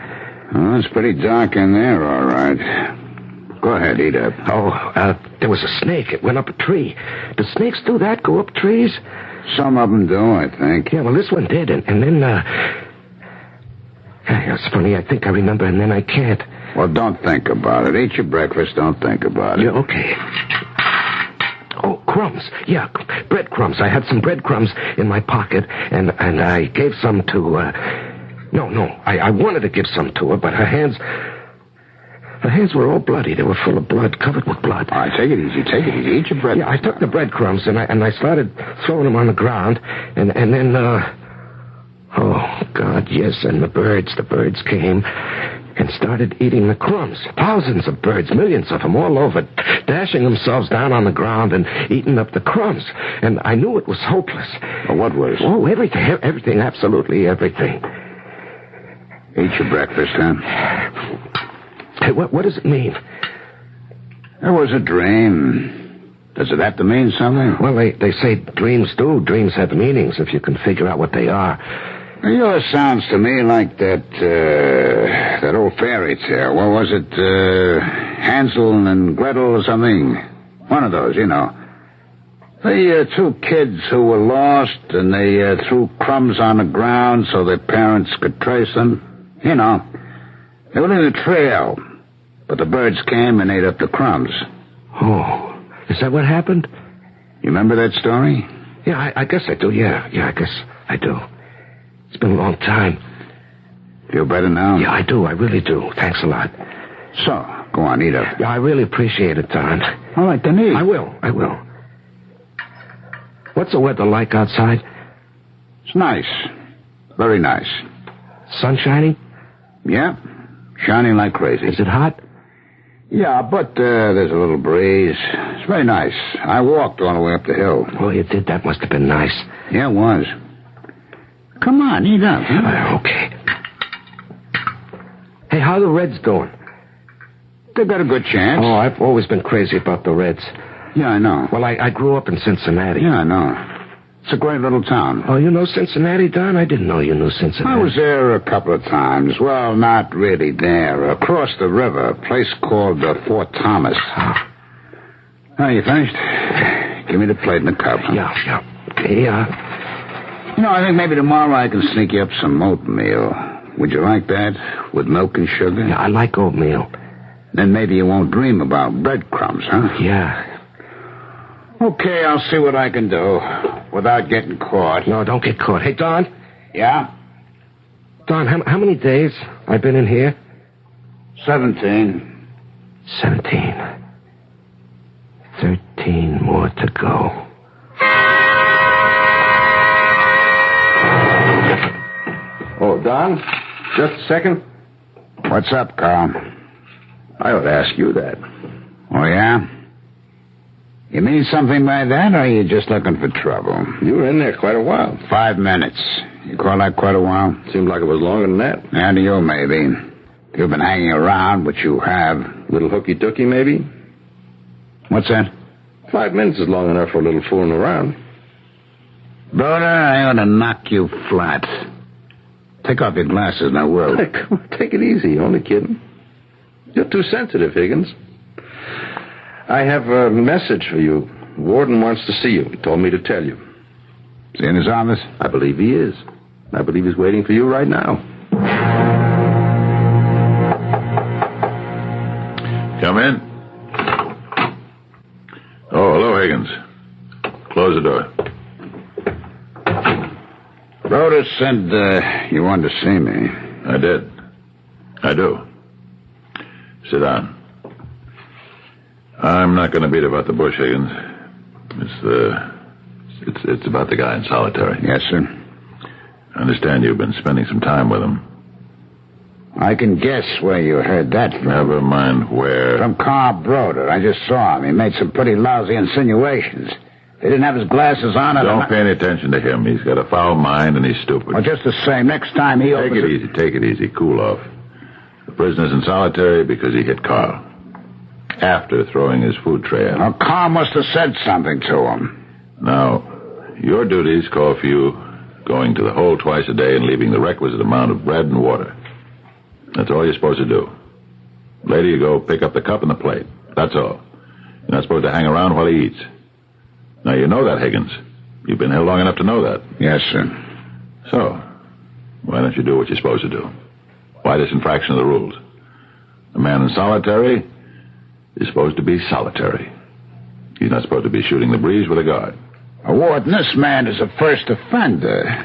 Oh, it's pretty dark in there, all right. Go ahead, eat up. There was a snake. It went up a tree. Do snakes do that? Go up trees? Some of them do, I think. Yeah, well, this one did, and then, it's funny, I think I remember, and then I can't. Well, don't think about it. Eat your breakfast, don't think about it. Yeah, okay. Oh, crumbs. Yeah, breadcrumbs. I had some breadcrumbs in my pocket, and I gave some to, I wanted to give some to her, but her hands were all bloody. They were full of blood, covered with blood. All right, take it easy. Eat your bread. Yeah, I took the breadcrumbs, and I started throwing them on the ground, and then, oh, God, yes, and the birds came and started eating the crumbs. Thousands of birds, millions of them all over, dashing themselves down on the ground and eating up the crumbs. And I knew it was hopeless. Well, what was? Oh, everything, absolutely everything. Eat your breakfast, huh? Hey, what does it mean? It was a dream. Does it have to mean something? Well, they say dreams do. Dreams have meanings if you can figure out what they are. Yours sounds to me like that old fairy tale. What was it? Hansel and Gretel or something? One of those, you know. The two kids who were lost, and they threw crumbs on the ground so their parents could trace them. You know, they were in a trail, but the birds came and ate up the crumbs. Oh, is that what happened? You remember that story? Yeah, I guess I do, yeah, I guess I do. It's been a long time. Feel better now? Yeah, I do. I really do. Thanks a lot. So, go on, eat up. Yeah, I really appreciate it, Don. All right, then eat. I will. What's the weather like outside? It's nice. Very nice. Sun shining? Yeah, shining like crazy. Is it hot? Yeah, but there's a little breeze. It's very nice. I walked all the way up the hill. Oh, you did? That must have been nice. Yeah, it was. Come on, eat up. Huh? Okay. Hey, how are the Reds doing? They've got a good chance. Oh, I've always been crazy about the Reds. Yeah, I know. Well, I grew up in Cincinnati. Yeah, I know. It's a great little town. Oh, you know Cincinnati, Don? I didn't know you knew Cincinnati. I was there a couple of times. Well, not really there. Across the river, a place called Fort Thomas. Oh. Oh, you finished? Give me the plate and the cup. Huh? Yeah. Okay, You know, I think maybe tomorrow I can sneak you up some oatmeal. Would you like that? With milk and sugar? Yeah, I like oatmeal. Then maybe you won't dream about breadcrumbs, huh? Yeah. Okay, I'll see what I can do without getting caught. No, don't get caught. Hey, Don? Yeah? Don, how many days I've been in here? 17. 17. 13 more to go. Oh, Don? Just a second. What's up, Carl? I ought to ask you that. Oh, yeah? You mean something by that, or are you just looking for trouble? You were in there quite a while. 5 minutes. You call that quite a while? Seemed like it was longer than that. And to you, maybe. You've been hanging around, which you have. Little hooky-tooky, maybe? What's that? 5 minutes is long enough for a little fooling around. Brother, I ought to knock you flat. Take off your glasses and I will. Come on, take it easy. Only kidding. You're too sensitive, Higgins. I have a message for you. Warden wants to see you. He told me to tell you. Is he in his office? I believe he is. I believe he's waiting for you right now. Come in. Oh, hello, Higgins. Close the door. Rhoda said you wanted to see me. I did. I do. Sit down. I'm not going to beat about the bush, Higgins. It's about the guy in solitary. Yes, sir. I understand you've been spending some time with him. I can guess where you heard that from. Never mind where. From Carl Broder. I just saw him. He made some pretty lousy insinuations. He didn't have his glasses on. Don't pay any attention to him. He's got a foul mind and he's stupid. Well, just the same. Next time he opens... Take it easy. Cool off. The prisoner's in solitary because he hit Carl. After throwing his food tray at him. Well, Carl must have said something to him. Now, your duties call for you going to the hole twice a day and leaving the requisite amount of bread and water. That's all you're supposed to do. Later you go pick up the cup and the plate. That's all. You're not supposed to hang around while he eats. Now, you know that, Higgins. You've been here long enough to know that. Yes, sir. So, why don't you do what you're supposed to do? Why this infraction of the rules? A man in solitary is supposed to be solitary. He's not supposed to be shooting the breeze with a guard. Warden, this man is a first offender.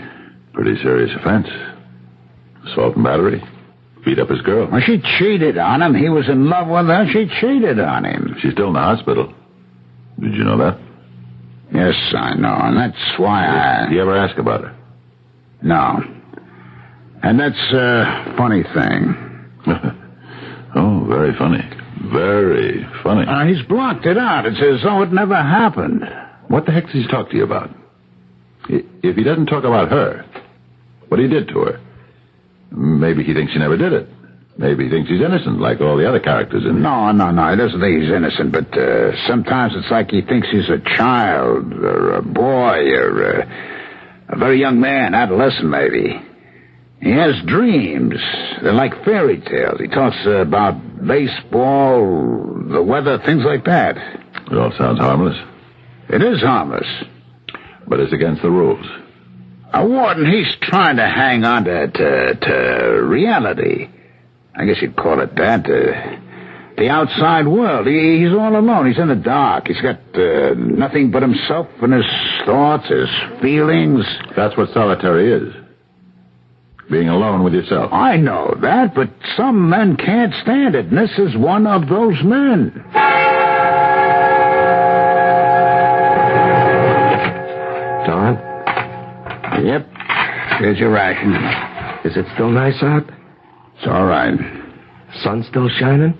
Pretty serious offense. Assault and battery. Beat up his girl. Well, she cheated on him. He was in love with her. She cheated on him. She's still in the hospital. Did you know that? Yes, I know, and that's why Did you ever ask about her? No. And that's a funny thing. Oh, very funny. Very funny. He's blocked it out. It's as though it never happened. What the heck does he talk to you about? If he doesn't talk about her, what he did to her, maybe he thinks she never did it. Maybe he thinks he's innocent, like all the other characters in it. No. He doesn't think he's innocent, but sometimes it's like he thinks he's a child, or a boy, or a very young man, adolescent maybe. He has dreams. They're like fairy tales. He talks about baseball, the weather, things like that. It all sounds harmless. It is harmless. But it's against the rules. Warden, he's trying to hang on to reality. I guess you'd call it that. The outside world. He's all alone. He's in the dark. He's got nothing but himself and his thoughts, his feelings. That's what solitary is. Being alone with yourself. I know that, but some men can't stand it, and this is one of those men. Don? Yep. Here's your ration. Is it still nice out? It's all right. Sun still shining?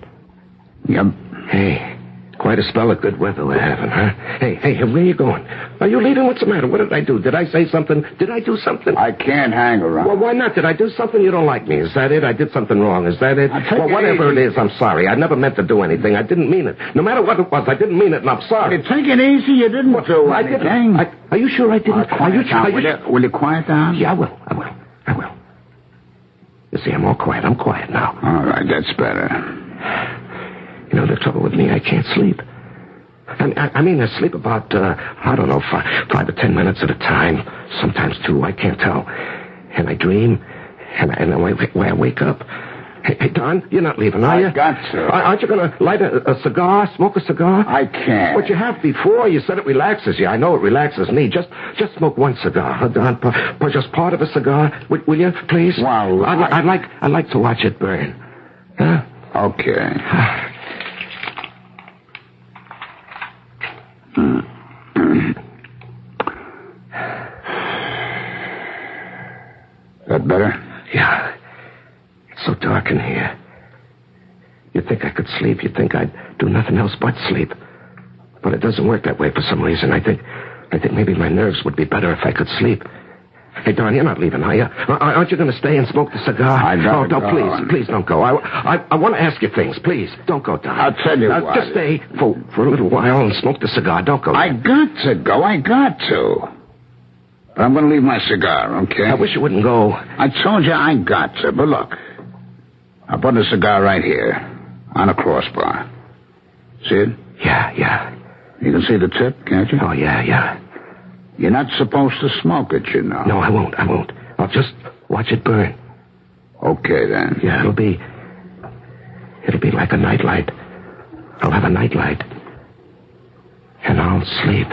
Yep. Hey, quite a spell of good weather we're having, huh? Hey, where are you going? Are you leaving? What's the matter? What did I do? Did I say something? Did I do something? I can't hang around. Well, why not? Did I do something? You don't like me. Is that it? I did something wrong. Is that it? Well, whatever it is, I'm sorry. I never meant to do anything. I didn't mean it. No matter what it was, I didn't mean it, and I'm sorry. Take it easy. You didn't do anything. Are you sure I didn't? Will you quiet down? Yeah, I will. You see, I'm all quiet. I'm quiet now. All right, that's better. You know, the trouble with me, I can't sleep. I mean, I sleep about, 5 or 10 minutes at a time. Sometimes 2, I can't tell. And I dream, and I wake up. Hey, Don, you're not leaving, are you? I got to. Aren't you going to light a cigar, smoke a cigar? I can't. But you have before. You said it relaxes you. I know it relaxes me. Just smoke one cigar, huh, Don? Just part of a cigar. Will you, please? Well, I'd like to watch it burn. Huh? Okay. That better? Yeah. It's so dark in here. You'd think I could sleep. You'd think I'd do nothing else but sleep. But it doesn't work that way for some reason. I think maybe my nerves would be better if I could sleep. Hey, Don, you're not leaving, are you? Aren't you going to stay and smoke the cigar? I gotta no, go. Please don't go. I want to ask you things. Please, don't go, Don. I'll tell you what. Just stay for a little while and smoke the cigar. Don't go. I got to go. I got to. But I'm going to leave my cigar, okay? I wish you wouldn't go. I told you I got to, but look. I put the cigar right here on a crossbar. See it? Yeah. You can see the tip, can't you? Oh, yeah. You're not supposed to smoke it, you know. No, I won't. I'll just watch it burn. Okay, then. Yeah, it'll be like a nightlight. I'll have a nightlight. And I'll sleep.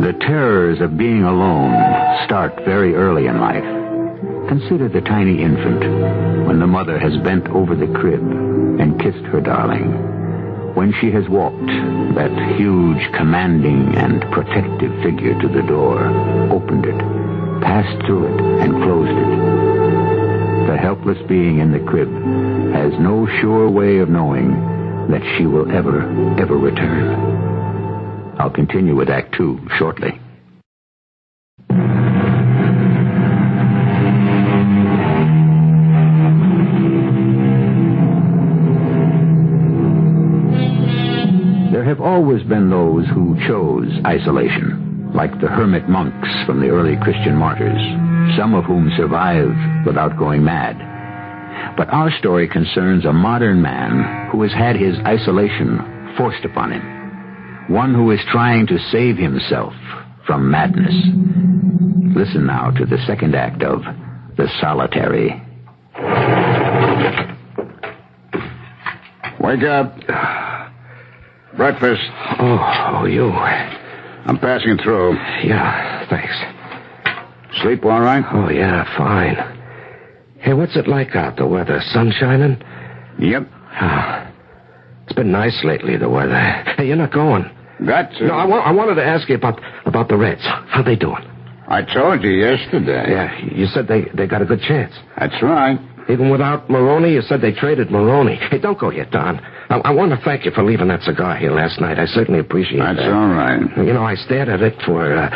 The terrors of being alone start very early in life. Consider the tiny infant when the mother has bent over the crib and kissed her darling. When she has walked that huge, commanding, and protective figure to the door, opened it, passed through it, and closed it. The helpless being in the crib has no sure way of knowing that she will ever return. I'll continue with Act 2 shortly. There have always been those who chose isolation, like the hermit monks from the early Christian martyrs, some of whom survived without going mad. But our story concerns a modern man who has had his isolation forced upon him, one who is trying to save himself from madness. Listen now to the second act of The Solitary. Wake up. Breakfast. Oh, you. I'm passing through. Yeah, thanks. Sleep all right? Oh, yeah, fine. Hey, what's it like out, the weather? Sun shining? Yep. It's been nice lately, the weather. Hey, you're not going. Got to. No, I wanted to ask you about the Reds. How they doing? I told you yesterday. Yeah, you said they got a good chance. That's right. Even without Maroney, you said they traded Maroney. Hey, don't go yet, Don. I want to thank you for leaving that cigar here last night. I certainly appreciate that. That's all right. You know, I stared at it for,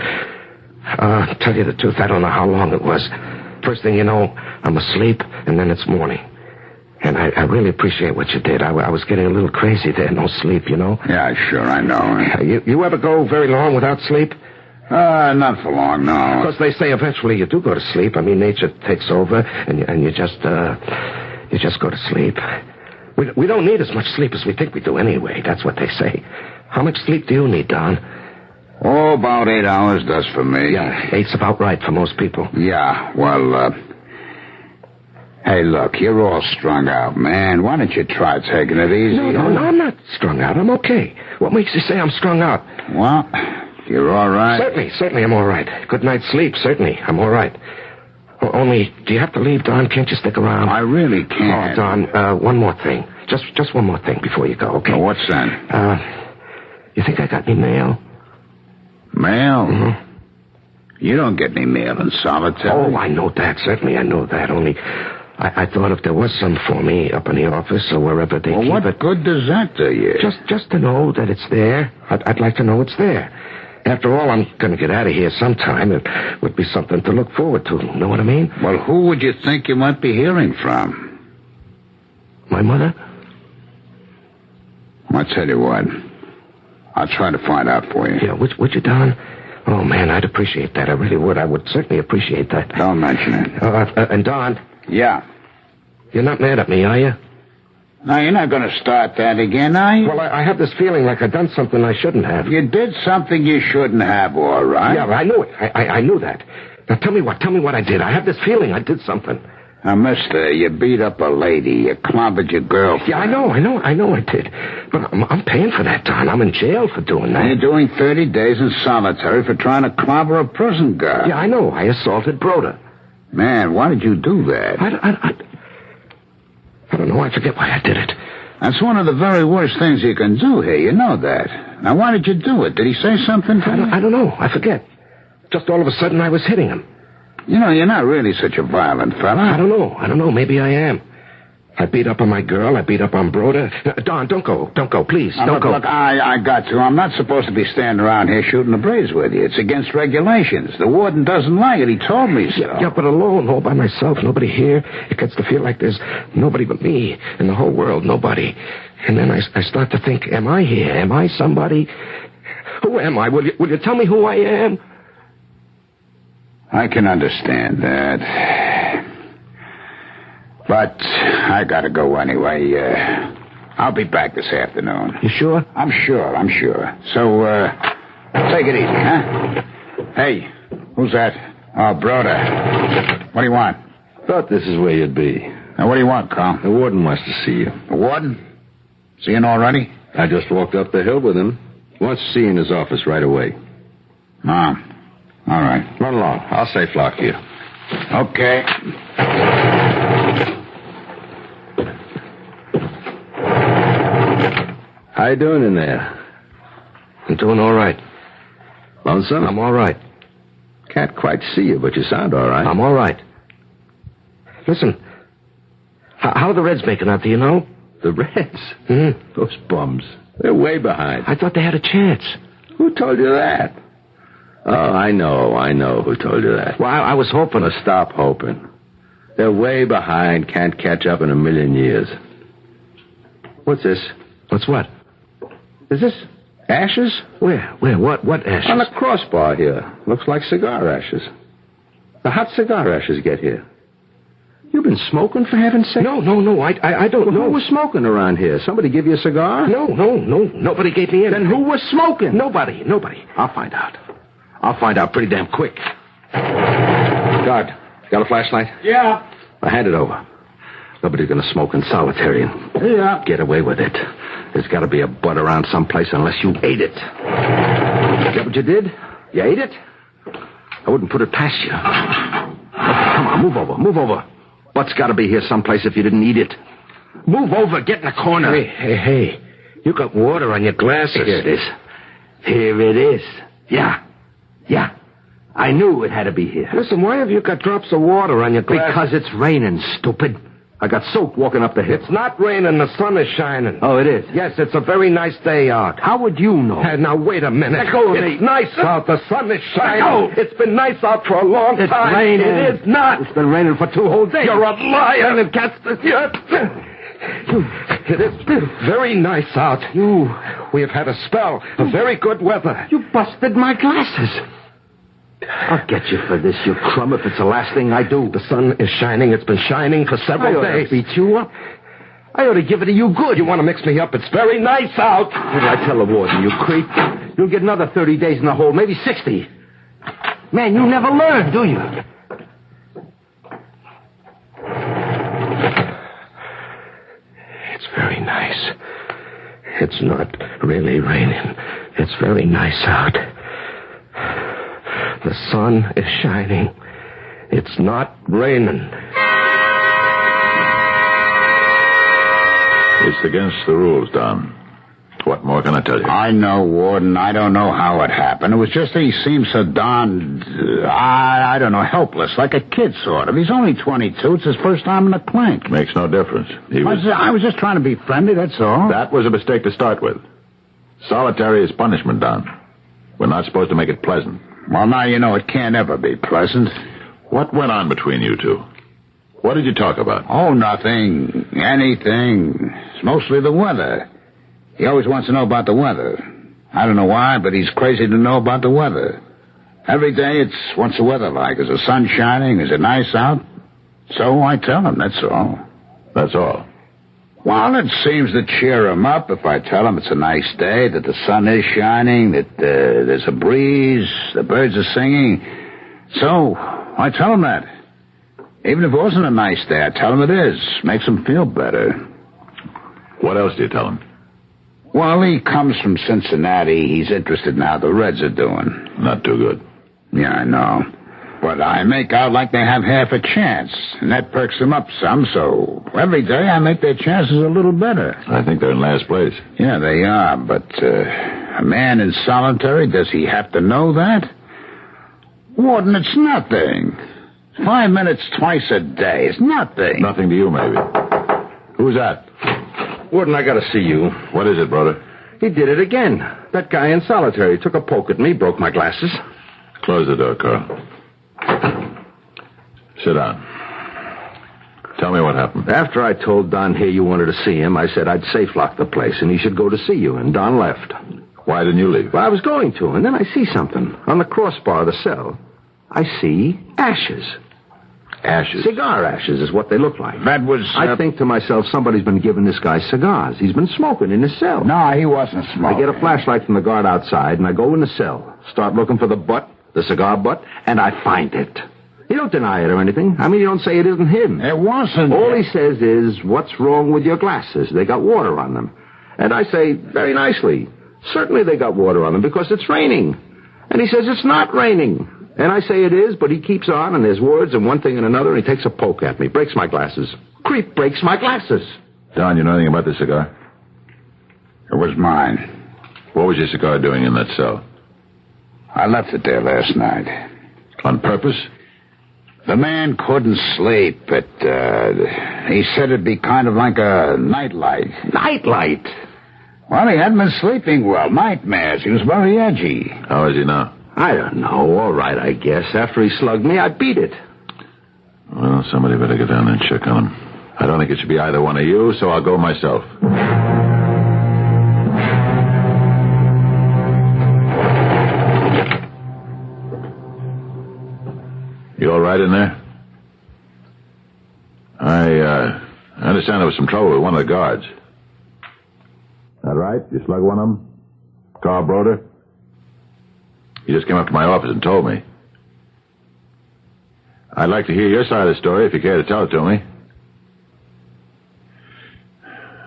tell you the truth, I don't know how long it was. First thing you know, I'm asleep, and then it's morning. And I really appreciate what you did. I was getting a little crazy there, no sleep, you know? Yeah, sure, I know. You ever go very long without sleep? Not for long, no. Because they say eventually you do go to sleep. I mean, nature takes over, and you just go to sleep. We don't need as much sleep as we think we do anyway. That's what they say. How much sleep do you need, Don? Oh, about 8 hours does for me. Yeah, 8's about right for most people. Yeah, well, hey, look, you're all strung out, man. Why don't you try taking it easy? No, I'm not strung out. I'm okay. What makes you say I'm strung out? Well, you're all right. Certainly I'm all right. Good night's sleep, certainly. I'm all right. Only, do you have to leave, Don? Can't you stick around? I really can't. Oh, Don, one more thing. Just one more thing before you go, okay? Oh, what's that? You think I got any mail? Mail? Mm-hmm. You don't get any mail in solitary. Oh, I know that. Certainly I know that. Only, I thought if there was some for me up in the office or wherever they keep what it... good does that do you? Just to know that it's there. I'd like to know it's there. After all, I'm going to get out of here sometime. It would be something to look forward to. Know what I mean? Well, who would you think you might be hearing from? My mother? I'll tell you what. I'll try to find out for you. Yeah, would you, Don? Oh, man, I'd appreciate that. I really would. I would certainly appreciate that. Don't mention it. And, Don? Yeah? You're not mad at me, are you? No, you're not going to start that again, are you? Well, I have this feeling like I've done something I shouldn't have. You did something you shouldn't have, all right? Yeah, I knew it. I knew that. Now, tell me what I did. I have this feeling I did something. Now, mister, you beat up a lady. You clobbered your girlfriend. Yeah, I know I did. But I'm paying for that, Don. I'm in jail for doing that. You're doing 30 days in solitary for trying to clobber a prison guard. Yeah, I know. I assaulted Broda. Man, why did you do that? I don't know. I forget why I did it. That's one of the very worst things you can do here. You know that. Now, why did you do it? Did he say something to you? I don't know. I forget. just all of a sudden I was hitting him. You know, you're not really such a violent fella. I don't know. Maybe I am. I beat up on my girl. I beat up on Broda. Don, don't go. Don't go, please. Don't go. Look, I got to. I'm not supposed to be standing around here shooting the breeze with you. It's against regulations. The warden doesn't like it. He told me so. Yeah, but alone, all by myself, nobody here. It gets to feel like there's nobody but me in the whole world, nobody. And then I start to think, am I here? Am I somebody? Who am I? Will you tell me who I am? I can understand that. But I gotta go anyway. I'll be back this afternoon. You sure? I'm sure. So, take it easy, huh? Hey, who's that? Oh, Broda. What do you want? Thought this is where you'd be. Now, what do you want, Carl? The warden wants to see you. The warden? Seeing already? I just walked up the hill with him. He wants to see you in his office right away. All right. Run along. I'll safe lock you. Okay. How you doing in there? I'm doing all right. Lonesome? I'm all right. Can't quite see you, but you sound all right. I'm all right. Listen, how are the Reds making out, do you know? The Reds? Mm-hmm. Those bums. They're way behind. I thought they had a chance. Who told you that? Oh, I know who told you that. Well, I was hoping to stop hoping. They're way behind, can't catch up in a million years. What's this? What's what? Is this ashes? Where? What ashes? On the crossbar here. Looks like cigar ashes. The hot cigar ashes get here. You've been smoking, for heaven's sake? No, I don't know. Who was smoking around here? Somebody give you a cigar? No, nobody gave me anything. Then who was smoking? Nobody. I'll find out pretty damn quick. Guard, got a flashlight? Yeah. I'll hand it over. Nobody's gonna smoke in solitary and get away with it. There's gotta be a butt around someplace unless you ate it. Is that what you did? You ate it? I wouldn't put it past you. Come on, move over. Butt's gotta be here someplace if you didn't eat it. Move over, get in the corner. Hey. You got water on your glasses. Here it is. Yeah. I knew it had to be here. Listen, why have you got drops of water on your glasses? Because it's raining, stupid. I got soaked walking up the hill. It's not raining. The sun is shining. Oh, it is? Yes, it's a very nice day out. How would you know? Now, wait a minute. Let go of me. It's nice out. The sun is shining. Let go. It's been nice out for a long time. It's raining. It is not. It's been raining for 2 whole days. You're a liar. And it is very nice out. We have had a spell of very good weather. You busted my glasses. I'll get you for this, you crumb, if it's the last thing I do. The sun is shining. It's been shining for several days. Beat you up. I ought to give it to you good. You want to mix me up? It's very nice out. What did I tell the warden, you creep? You'll get another 30 days in the hole, maybe 60. Man, you never learn, do you? It's very nice. It's not really raining. It's very nice out. The sun is shining. It's not raining. It's against the rules, Don. What more can I tell you? I know, Warden. I don't know how it happened. It was just that he seemed so darned, I don't know, helpless, like a kid, sort of. He's only 22. It's his first time in the clink. Makes no difference. I was just trying to be friendly, that's all. That was a mistake to start with. Solitary is punishment, Don. We're not supposed to make it pleasant. Well, now you know it can't ever be pleasant. What went on between you two? What did you talk about? Oh, nothing. Anything. It's mostly the weather. He always wants to know about the weather. I don't know why, but he's crazy to know about the weather. Every day it's, what's the weather like? Is the sun shining? Is it nice out? So I tell him, that's all. That's all? Well, it seems to cheer him up if I tell him it's a nice day, that the sun is shining, that there's a breeze, the birds are singing. So I tell him that. Even if it wasn't a nice day, I tell him it is. Makes him feel better. What else do you tell him? Well, he comes from Cincinnati. He's interested in how the Reds are doing. Not too good. Yeah, I know. But I make out like they have half a chance, and that perks them up some, so every day I make their chances a little better. I think they're in last place. Yeah, they are, but a man in solitary, does he have to know that? Warden, it's nothing. 5 minutes twice a day. It's nothing. Nothing to you, maybe. Who's that? Warden, I gotta see you. What is it, brother? He did it again. That guy in solitary took a poke at me, broke my glasses. Close the door, Carl. Sit down. Tell me what happened. After I told Don here you wanted to see him, I said I'd safe lock the place and he should go to see you, and Don left. Why didn't you leave? Well, I was going to, and then I see something. On the crossbar of the cell, I see ashes. Ashes? Cigar ashes is what they look like. That was... I think to myself, somebody's been giving this guy cigars. He's been smoking in his cell. No, he wasn't smoking. I get a flashlight from the guard outside, and I go in the cell, start looking for the butt, the cigar butt, and I find it. He don't deny it or anything. I mean, he don't say it isn't him. It wasn't. All he says is, what's wrong with your glasses? They got water on them. And I say, very nicely, certainly they got water on them because it's raining. And he says, it's not raining. And I say it is, but he keeps on, and there's words and one thing and another, and he takes a poke at me, breaks my glasses. Creep breaks my glasses. Don, you know anything about this cigar? It was mine. What was your cigar doing in that cell? I left it there last night. On purpose? The man couldn't sleep, but he said it'd be kind of like a nightlight. Nightlight? Well, he hadn't been sleeping well. Nightmares. He was very edgy. How is he now? I don't know. All right, I guess. After he slugged me, I beat it. Well, somebody better go down there and check on him. I don't think it should be either one of you, so I'll go myself. You all right in there? I understand there was some trouble with one of the guards. That right? You slugged one of them? Carl Broder? He just came up to my office and told me. I'd like to hear your side of the story if you care to tell it to me.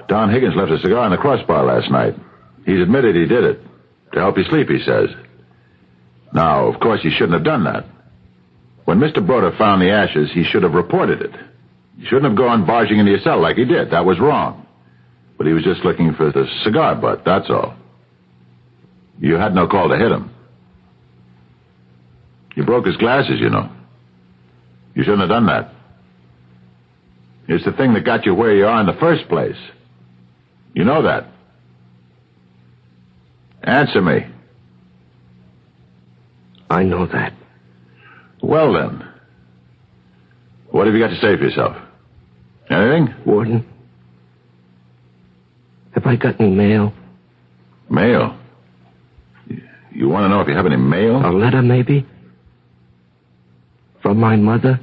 Don Higgins left a cigar in the crossbar last night. He's admitted he did it. To help you sleep, he says. Now, of course, he shouldn't have done that. When Mr. Broder found the ashes, he should have reported it. He shouldn't have gone barging into your cell like he did. That was wrong. But he was just looking for the cigar butt, that's all. You had no call to hit him. You broke his glasses, you know. You shouldn't have done that. It's the thing that got you where you are in the first place. You know that. Answer me. I know that. Well, then. What have you got to say for yourself? Anything? Warden, have I got any mail? Mail? You want to know if you have any mail? A letter, maybe? From my mother?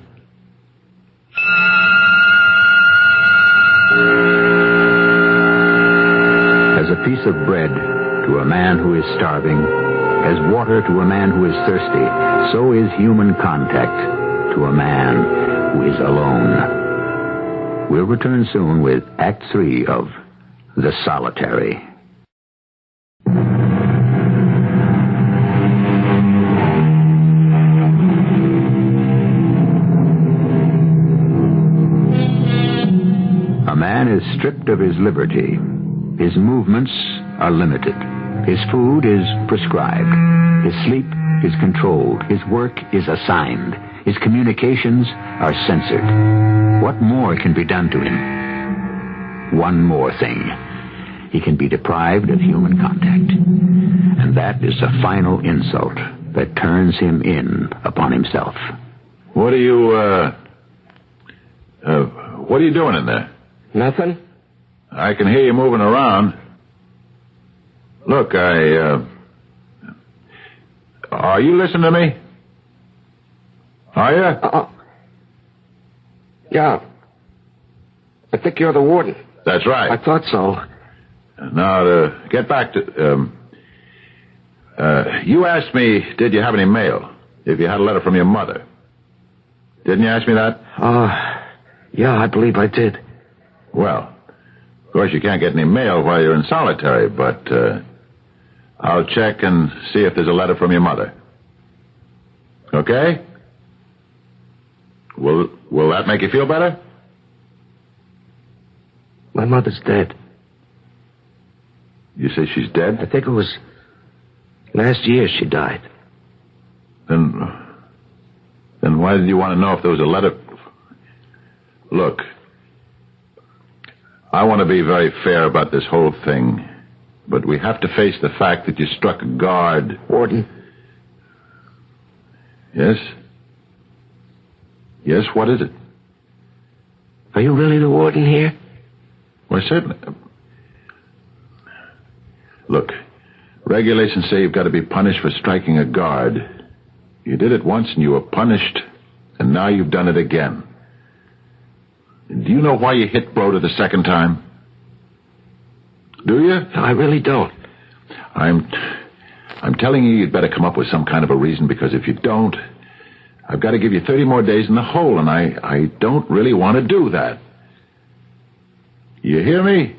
As a piece of bread to a man who is starving, as water to a man who is thirsty, so is human contact to a man who is alone. We'll return soon with Act 3 of The Solitary. A man is stripped of his liberty. His movements are limited. His food is prescribed. His sleep is controlled. His work is assigned. His communications are censored. What more can be done to him? One more thing. He can be deprived of human contact. And that is a final insult that turns him in upon himself. What are you doing in there? Nothing. I can hear you moving around. Look, are you listening to me? Are you? Yeah. I think you're the warden. That's right. I thought so. Now, to get back to... you asked me, did you have any mail? If you had a letter from your mother. Didn't you ask me that? Yeah, I believe I did. Well, of course you can't get any mail while you're in solitary, but I'll check and see if there's a letter from your mother. Okay? Will that make you feel better? My mother's dead. You say she's dead? I think it was last year she died. Then Then why did you want to know if there was a letter? Look, I want to be very fair about this whole thing, but we have to face the fact that you struck a guard. Warden. Yes? Yes, what is it? Are you really the warden here? Why, certainly. Look, regulations say you've got to be punished for striking a guard. You did it once and you were punished, and now you've done it again. Do you know why you hit Broder the second time? Do you? No, I really don't. I'm telling you you'd better come up with some kind of a reason, because if you don't, I've got to give you 30 more days in the hole, and I don't really want to do that. You hear me?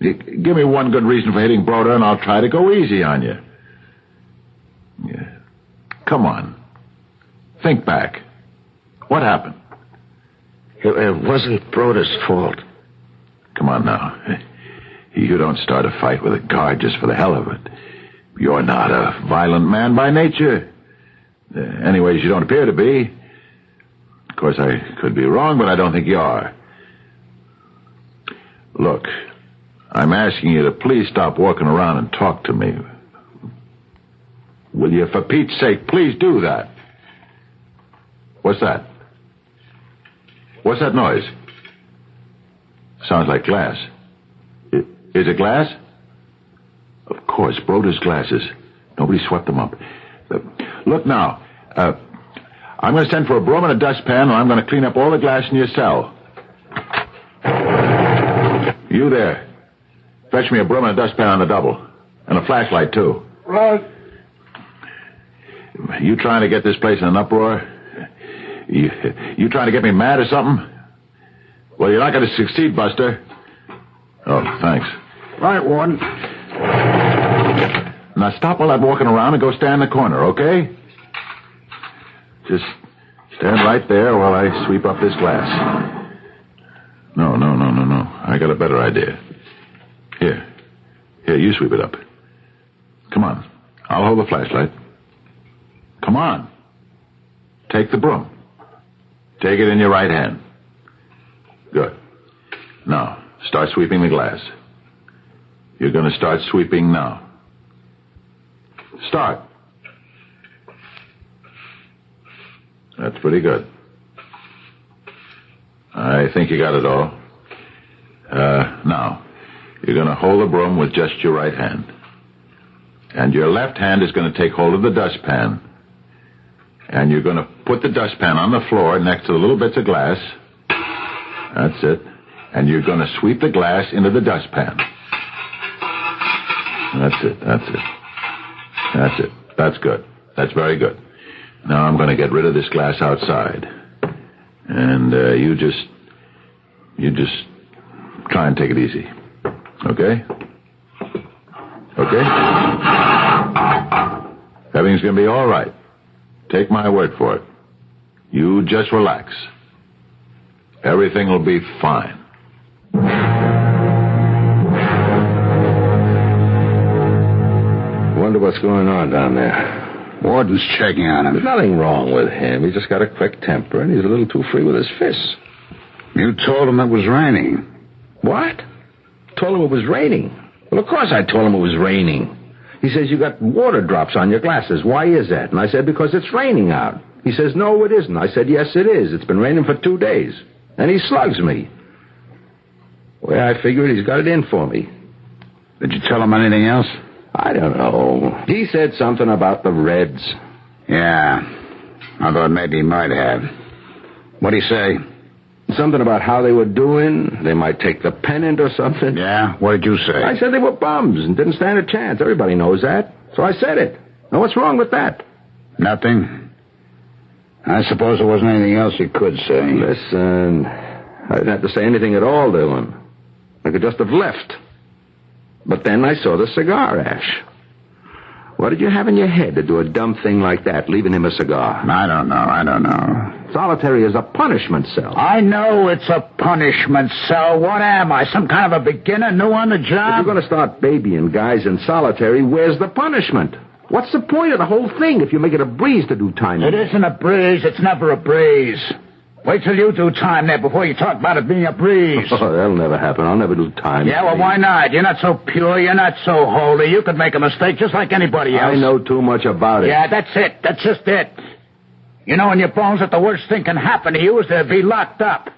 Give me one good reason for hitting Broder, and I'll try to go easy on you. Yeah. Come on. Think back. What happened? It wasn't Broder's fault. Come on now. You don't start a fight with a guard just for the hell of it. You're not a violent man by nature. Anyways, you don't appear to be. Of course, I could be wrong, but I don't think you are. Look, I'm asking you to please stop walking around and talk to me. Will you, for Pete's sake, please do that? What's that? What's that noise? Sounds like glass. Is it glass? Of course, Broder's glasses. Nobody swept them up. Look now. I'm going to send for a broom and a dustpan, and I'm going to clean up all the glass in your cell. You there. Fetch me a broom and a dustpan on the double. And a flashlight, too. Right. You trying to get this place in an uproar? You trying to get me mad or something? Well, you're not going to succeed, Buster. Oh, thanks. Right, Warden. Now stop all that walking around and go stand in the corner, okay? Just stand right there while I sweep up this glass. No. I got a better idea. Here, you sweep it up. Come on. I'll hold the flashlight. Come on. Take the broom. Take it in your right hand. Good. Now, start sweeping the glass. You're going to start sweeping now. Start. That's pretty good. I think you got it all. Now, you're going to hold the broom with just your right hand. And your left hand is going to take hold of the dustpan. And you're going to put the dustpan on the floor next to the little bits of glass. That's it. And you're going to sweep the glass into the dustpan. That's it. That's good. That's very good. Now I'm going to get rid of this glass outside. And you just try and take it easy. Okay? Okay? Everything's going to be all right. Take my word for it. You just relax. Everything will be fine. Wonder what's going on down there. Warden's checking on him. There's nothing wrong with him. He's just got a quick temper, and he's a little too free with his fists. You told him it was raining. What? Told him it was raining. Well, of course I told him it was raining. He says, you got water drops on your glasses. Why is that? And I said, because it's raining out. He says, no, it isn't. I said, yes, it is. It's been raining for 2 days. And he slugs me. Well, I figured he's got it in for me. Did you tell him anything else? I don't know. He said something about the Reds. Yeah. I thought maybe he might have. What'd he say? Something about how they were doing. They might take the pennant or something. Yeah? What did you say? I said they were bums and didn't stand a chance. Everybody knows that. So I said it. Now, what's wrong with that? Nothing. I suppose there wasn't anything else you could say. Listen, I didn't have to say anything at all to him. I could just have left. But then I saw the cigar ash. What did you have in your head to do a dumb thing like that, leaving him a cigar? I don't know. Solitary is a punishment cell. I know it's a punishment cell. What am I, some kind of a beginner, new on the job? If you're going to start babying guys in solitary, where's the punishment? What's the point of the whole thing if you make it a breeze to do time? It isn't a breeze. It's never a breeze. Wait till you do time there before you talk about it being a breeze. Oh, that'll never happen. I'll never do time. Yeah, well, why not? You're not so pure. You're not so holy. You could make a mistake just like anybody else. I know too much about it. Yeah, that's it. That's just it. You know in your bones that the worst thing can happen to you is to be locked up.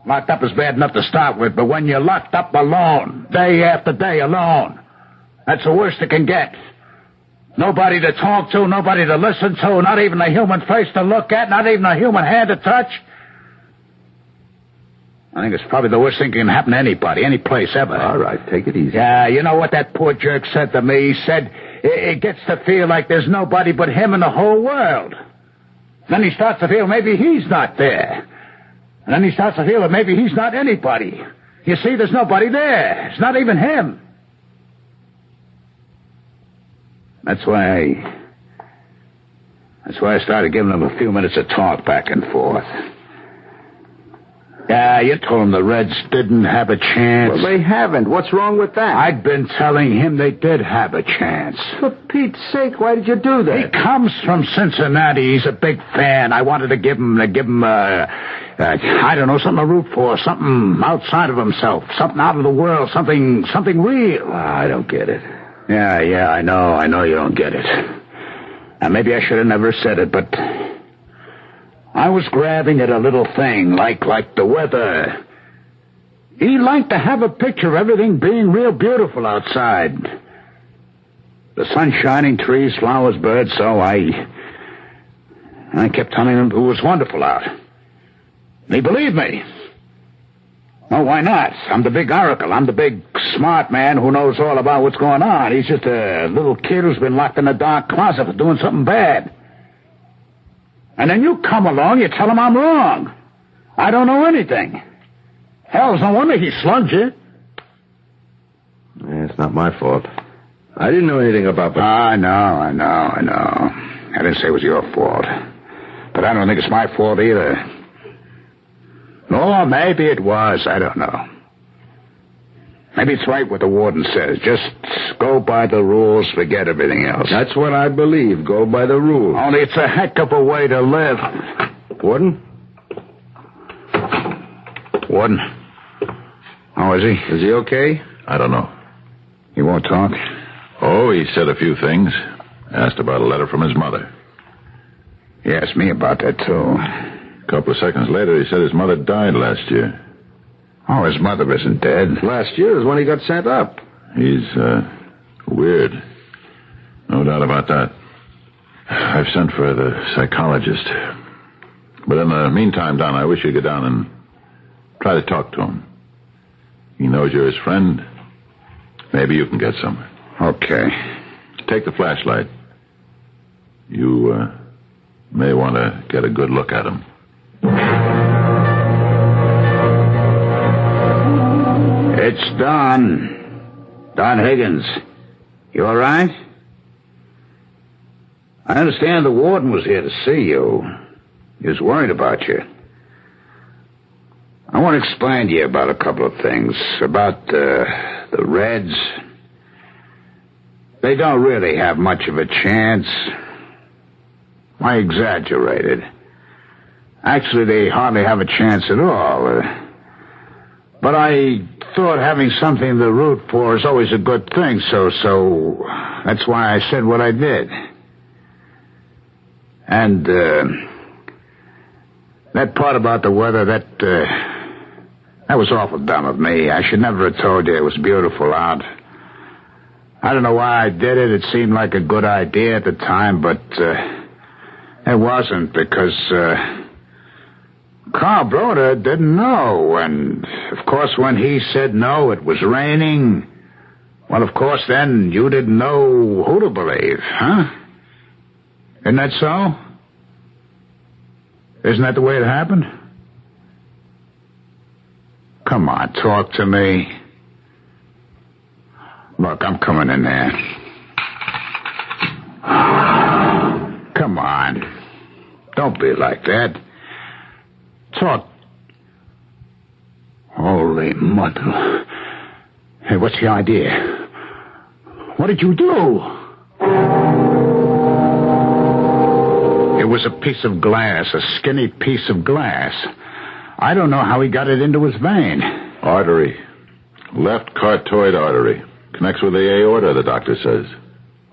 Locked up is bad enough to start with, but when you're locked up alone, day after day alone, that's the worst it can get. Nobody to talk to, nobody to listen to, not even a human face to look at, not even a human hand to touch. I think it's probably the worst thing that can happen to anybody, any place, ever. All right, take it easy. Yeah, you know what that poor jerk said to me? He said it gets to feel like there's nobody but him in the whole world. Then he starts to feel maybe he's not there. And then he starts to feel that maybe he's not anybody. You see, there's nobody there. It's not even him. That's why I started giving him a few minutes of talk back and forth. Yeah, you told him the Reds didn't have a chance. Well, they haven't. What's wrong with that? I'd been telling him they did have a chance. For Pete's sake, why did you do that? He comes from Cincinnati. He's a big fan. I wanted to give him I don't know, something to root for, something outside of himself, something out of the world, something real. I don't get it. Yeah, I know you don't get it. And maybe I should have never said it, but I was grabbing at a little thing, like the weather. He liked to have a picture of everything being real beautiful outside. The sun shining, trees, flowers, birds, so I kept telling him it was wonderful out. And he believed me. Well, why not? I'm the big oracle. I'm the big smart man who knows all about what's going on. He's just a little kid who's been locked in a dark closet for doing something bad. And then you come along, you tell him I'm wrong. I don't know anything. Hell, it's no wonder he slugged you. Yeah, it's not my fault. I didn't know anything about that. I know. I didn't say it was your fault. But I don't think it's my fault either. Or maybe it was. I don't know. Maybe it's right what the warden says. Just go by the rules, forget everything else. That's what I believe. Go by the rules. Only it's a heck of a way to live. Warden? Warden? How is he? Is he okay? I don't know. He won't talk? Oh, he said a few things. Asked about a letter from his mother. He asked me about that, too. A couple of seconds later, he said his mother died last year. Oh, his mother isn't dead. Last year is when he got sent up. He's, weird. No doubt about that. I've sent for the psychologist. But in the meantime, Don, I wish you'd go down and try to talk to him. He knows you're his friend. Maybe you can get somewhere. Okay. Take the flashlight. You, may want to get a good look at him. It's Don. Don Higgins. You all right? I understand the warden was here to see you. He was worried about you. I want to explain to you about a couple of things. About the Reds. They don't really have much of a chance. I exaggerated. Actually, they hardly have a chance at all. But I thought having something to root for is always a good thing, so that's why I said what I did. And that part about the weather, that was awful dumb of me. I should never have told you it was beautiful out. I don't know why I did it. It seemed like a good idea at the time, but it wasn't, because Carl Broder didn't know. And, of course, when he said no, it was raining. Well, of course, then you didn't know who to believe, huh? Isn't that so? Isn't that the way it happened? Come on, talk to me. Look, I'm coming in there. Come on. Don't be like that. Talk. Holy mother. Hey, what's the idea? What did you do? It was a piece of glass, a skinny piece of glass. I don't know how he got it into his vein. Artery. Left carotid artery. Connects with the aorta, the doctor says.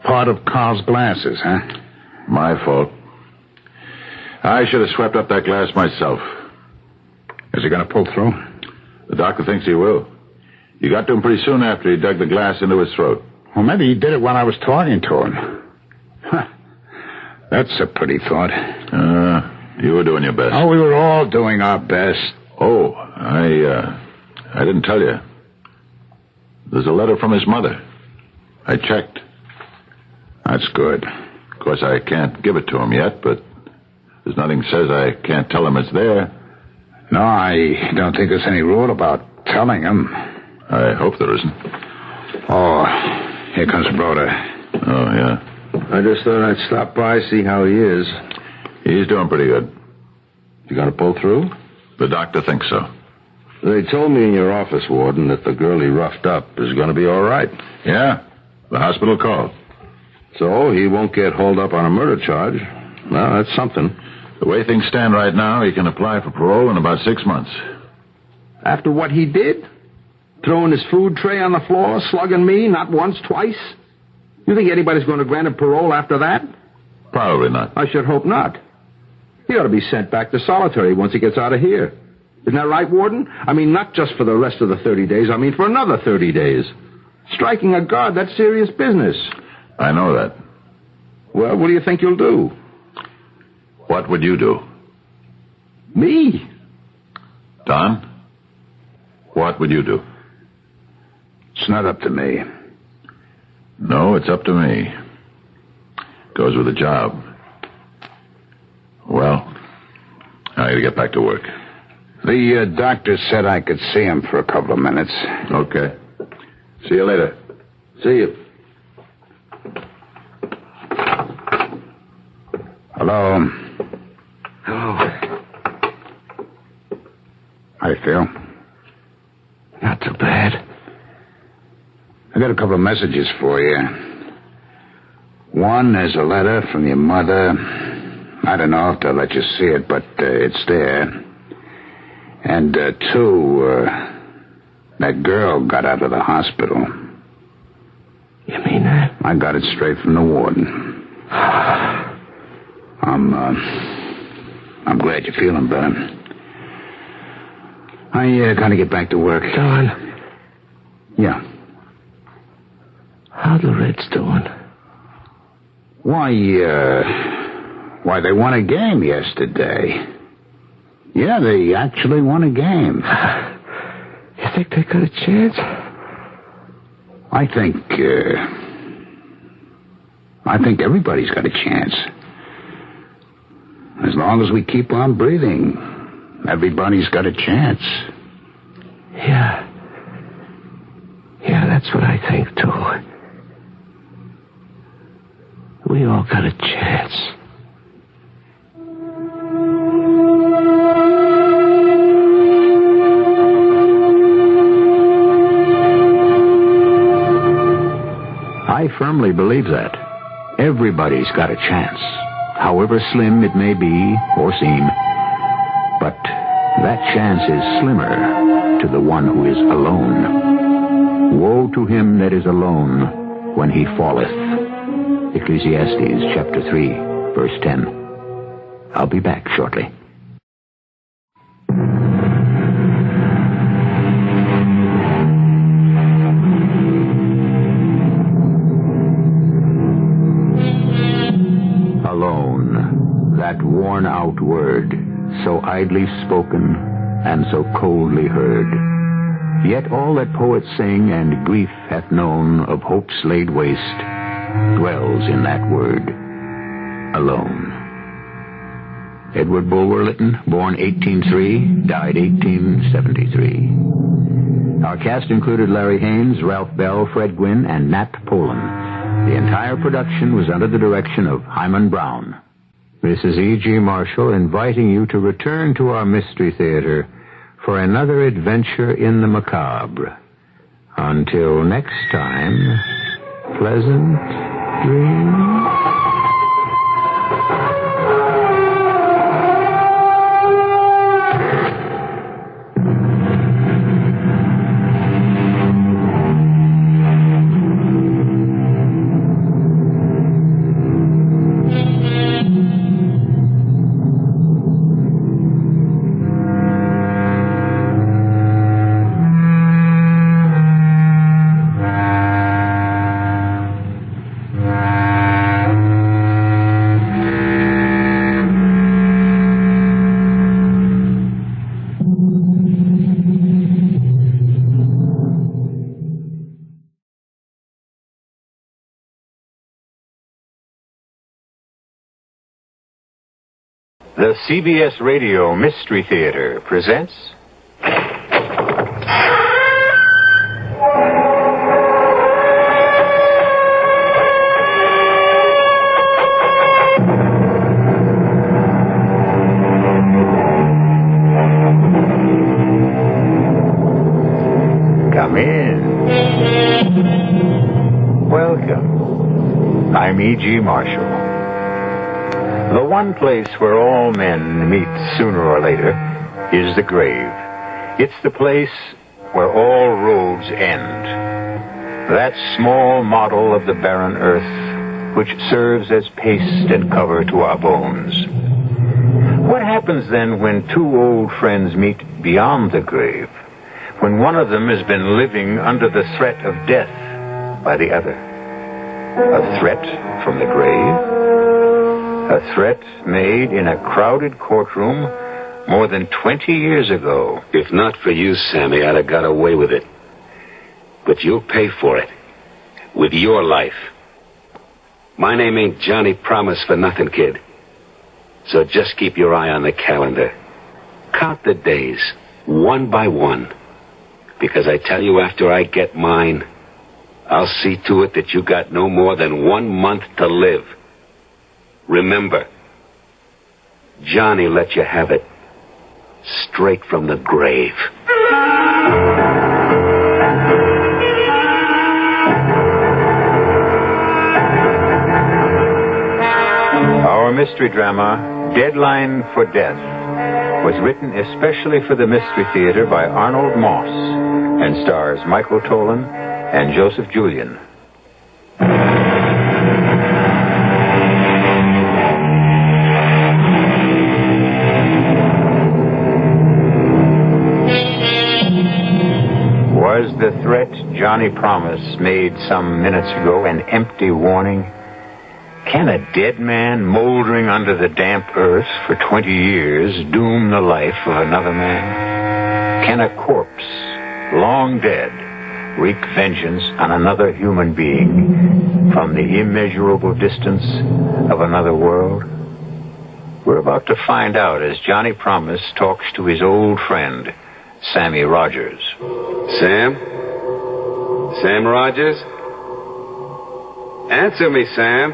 Part of Carl's glasses, huh? My fault. I should have swept up that glass myself. Is he going to pull through? The doctor thinks he will. You got to him pretty soon after he dug the glass into his throat. Well, maybe he did it when I was talking to him. Huh. That's a pretty thought. You were doing your best. Oh, we were all doing our best. Oh, I didn't tell you. There's a letter from his mother. I checked. That's good. Of course, I can't give it to him yet, but there's nothing says I can't tell him it's there. No, I don't think there's any rule about telling him. I hope there isn't. Oh, here comes Broder. Oh, yeah. I just thought I'd stop by, see how he is. He's doing pretty good. You gonna pull through? The doctor thinks so. They told me in your office, Warden, that the girl he roughed up is gonna be all right. Yeah? The hospital called. So he won't get hauled up on a murder charge. Well, that's something. The way things stand right now, he can apply for parole in about 6 months. After what he did? Throwing his food tray on the floor, slugging me, not once, twice? You think anybody's going to grant him parole after that? Probably not. I should hope not. He ought to be sent back to solitary once he gets out of here. Isn't that right, Warden? I mean, not just for the rest of the 30 days. I mean, for another 30 days. Striking a guard, that's serious business. I know that. Well, what do you think you'll do? What would you do? Me? Don? What would you do? It's not up to me. No, it's up to me. Goes with the job. Well, I gotta get back to work. The doctor said I could see him for a couple of minutes. Okay. See you later. See you. Hello. Hello. How you feel? Not too bad. I got a couple of messages for you. One is a letter from your mother. I don't know if they'll let you see it, but it's there. And two, that girl got out of the hospital. You mean that? I got it straight from the warden. I'm glad you're feeling better. I gotta get back to work. Don. Yeah. How the Reds doing? Why, they won a game yesterday. Yeah, they actually won a game. You think they got a chance? I think everybody's got a chance. As long as we keep on breathing, everybody's got a chance. Yeah. Yeah, that's what I think, too. We all got a chance. I firmly believe that. Everybody's got a chance, however slim it may be or seem. But that chance is slimmer to the one who is alone. Woe to him that is alone when he falleth. Ecclesiastes chapter 3, verse 10. I'll be back shortly. Alone, that worn-out word, so idly spoken and so coldly heard. Yet all that poets sing and grief hath known of hopes laid waste dwells in that word, alone. Edward Bulwer Lytton, born 1803, died 1873. Our cast included Larry Haynes, Ralph Bell, Fred Gwynn, and Nat Polen. The entire production was under the direction of Hyman Brown. This is E.G. Marshall inviting you to return to our Mystery Theater for another adventure in the macabre. Until next time, pleasant dream. The CBS Radio Mystery Theater presents... Come in. Welcome. I'm E.G. Marshall. The one place where all men meet sooner or later is the grave. It's the place where all roads end. That small model of the barren earth which serves as paste and cover to our bones. What happens then when two old friends meet beyond the grave? When one of them has been living under the threat of death by the other? A threat from the grave? A threat made in a crowded courtroom more than 20 years ago. If not for you, Sammy, I'd have got away with it. But you'll pay for it. With your life. My name ain't Johnny Promise for nothing, kid. So just keep your eye on the calendar. Count the days, one by one. Because I tell you, after I get mine, I'll see to it that you got no more than 1 month to live. Remember, Johnny let you have it straight from the grave. Our mystery drama, Deadline for Death, was written especially for the Mystery Theater by Arnold Moss and stars Michael Tolan and Joseph Julian. Was the threat Johnny Promise made some minutes ago an empty warning? Can a dead man moldering under the damp earth for 20 years doom the life of another man? Can a corpse, long dead, wreak vengeance on another human being from the immeasurable distance of another world? We're about to find out as Johnny Promise talks to his old friend, Sammy Rogers. Sam? Sam Rogers? Answer me, Sam.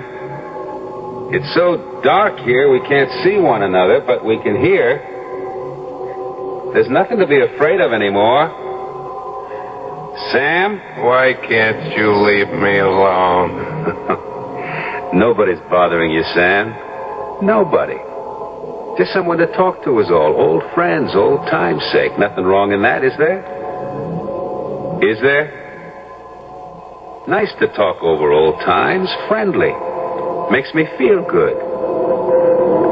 It's so dark here we can't see one another, but we can hear. There's nothing to be afraid of anymore. Sam? Why can't you leave me alone? Nobody's bothering you, Sam. Nobody. Just someone to talk to is all. Old friends, old time's sake. Nothing wrong in that, is there? Is there? Nice to talk over old times. Friendly. Makes me feel good.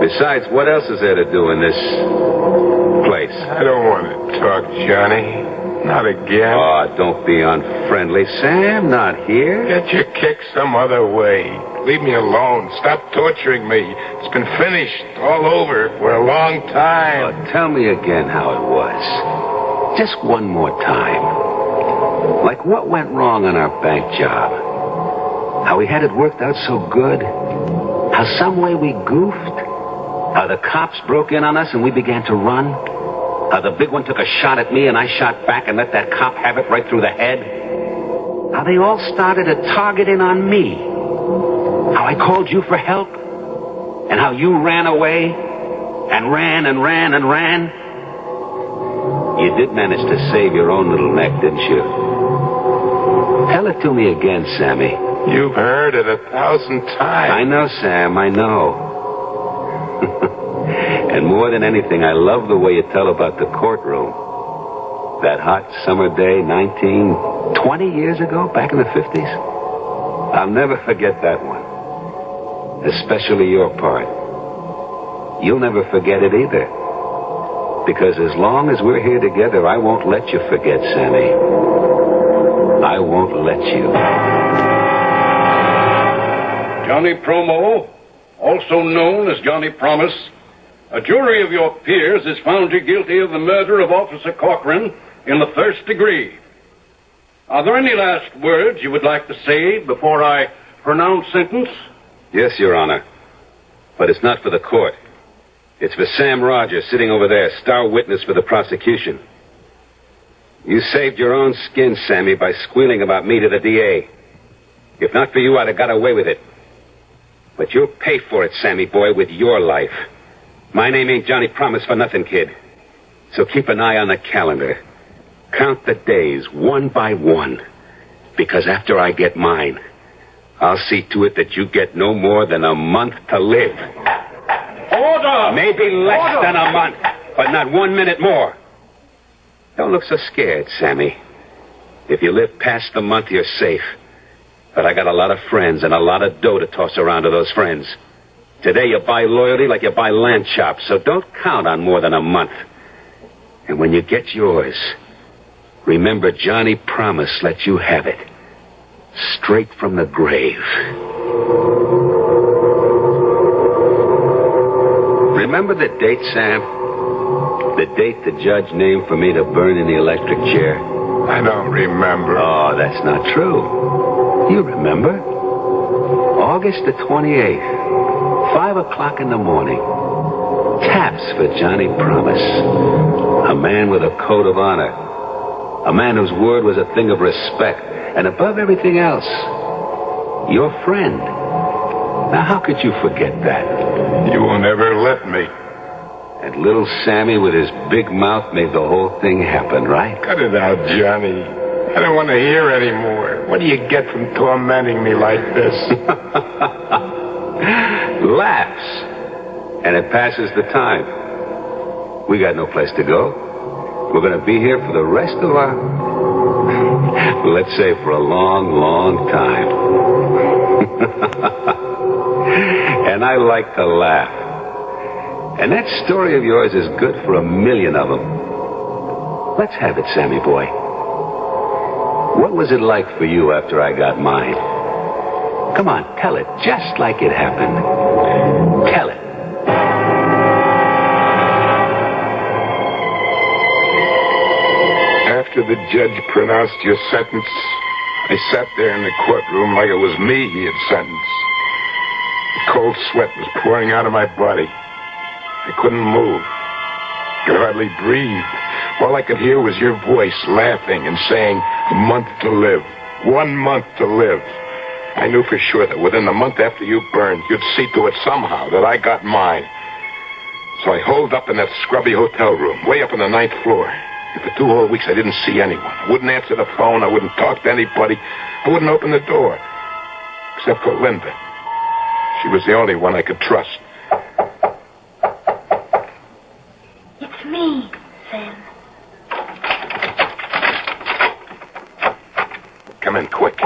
Besides, what else is there to do in this place? I don't want to talk, Johnny. Not again. Oh, don't be unfriendly. Sam, not here. Get your kick some other way. Leave me alone. Stop torturing me. It's been finished all over for a long time. Oh, tell me again how it was. Just one more time. Like what went wrong on our bank job? How we had it worked out so good? How some way we goofed? How the cops broke in on us and we began to run? How the big one took a shot at me and I shot back and let that cop have it right through the head? How they all started to target in on me? How I called you for help? And how you ran away? And ran and ran and ran? You did manage to save your own little neck, didn't you? Tell it to me again, Sammy. You've heard it 1,000 times. I know, Sam, I know. And more than anything, I love the way you tell about the courtroom. That hot summer day, 20 years ago, back in the 50s. I'll never forget that one. Especially your part. You'll never forget it either. Because as long as we're here together, I won't let you forget, Sammy. I won't let you. Johnny Promo, also known as Johnny Promise, a jury of your peers has found you guilty of the murder of Officer Corcoran in the first degree. Are there any last words you would like to say before I pronounce sentence? Yes, Your Honor. But it's not for the court. It's for Sam Rogers sitting over there, star witness for the prosecution. You saved your own skin, Sammy, by squealing about me to the DA. If not for you, I'd have got away with it. But you'll pay for it, Sammy boy, with your life. My name ain't Johnny Promise for nothing, kid. So keep an eye on the calendar. Count the days, one by one. Because after I get mine, I'll see to it that you get no more than a month to live. Order! Maybe less than a month, but not 1 minute more. Don't look so scared, Sammy. If you live past the month, you're safe. But I got a lot of friends and a lot of dough to toss around to those friends. Today you buy loyalty like you buy lamb chops, so don't count on more than a month. And when you get yours, remember Johnny Promise let you have it. Straight from the grave. Remember the date, Sam? The date the judge named for me to burn in the electric chair? I don't remember. Oh, that's not true. You remember? August the 28th. 5 o'clock in the morning. Taps for Johnny Promise. A man with a code of honor. A man whose word was a thing of respect. And above everything else, your friend. Now, how could you forget that? You will never let me. And little Sammy with his big mouth made the whole thing happen, right? Cut it out, Johnny. I don't want to hear anymore. What do you get from tormenting me like this? Laughs. And it passes the time. We got no place to go. We're going to be here for the rest of our... let's say for a long, long time. And I like to laugh. And that story of yours is good for 1,000,000 of them. Let's have it, Sammy boy. What was it like for you after I got mine? Come on, tell it just like it happened. Tell it. After the judge pronounced your sentence, I sat there in the courtroom like it was me he had sentenced. The cold sweat was pouring out of my body. I couldn't move. I could hardly breathe. All I could hear was your voice laughing and saying, "A month to live. 1 month to live." I knew for sure that within the month after you burned, you'd see to it somehow that I got mine. So I holed up in that scrubby hotel room, way up on the 9th floor. And for 2 whole weeks, I didn't see anyone. I wouldn't answer the phone. I wouldn't talk to anybody. I wouldn't open the door. Except for Linda. She was the only one I could trust. It's me, Sam. Come in quick.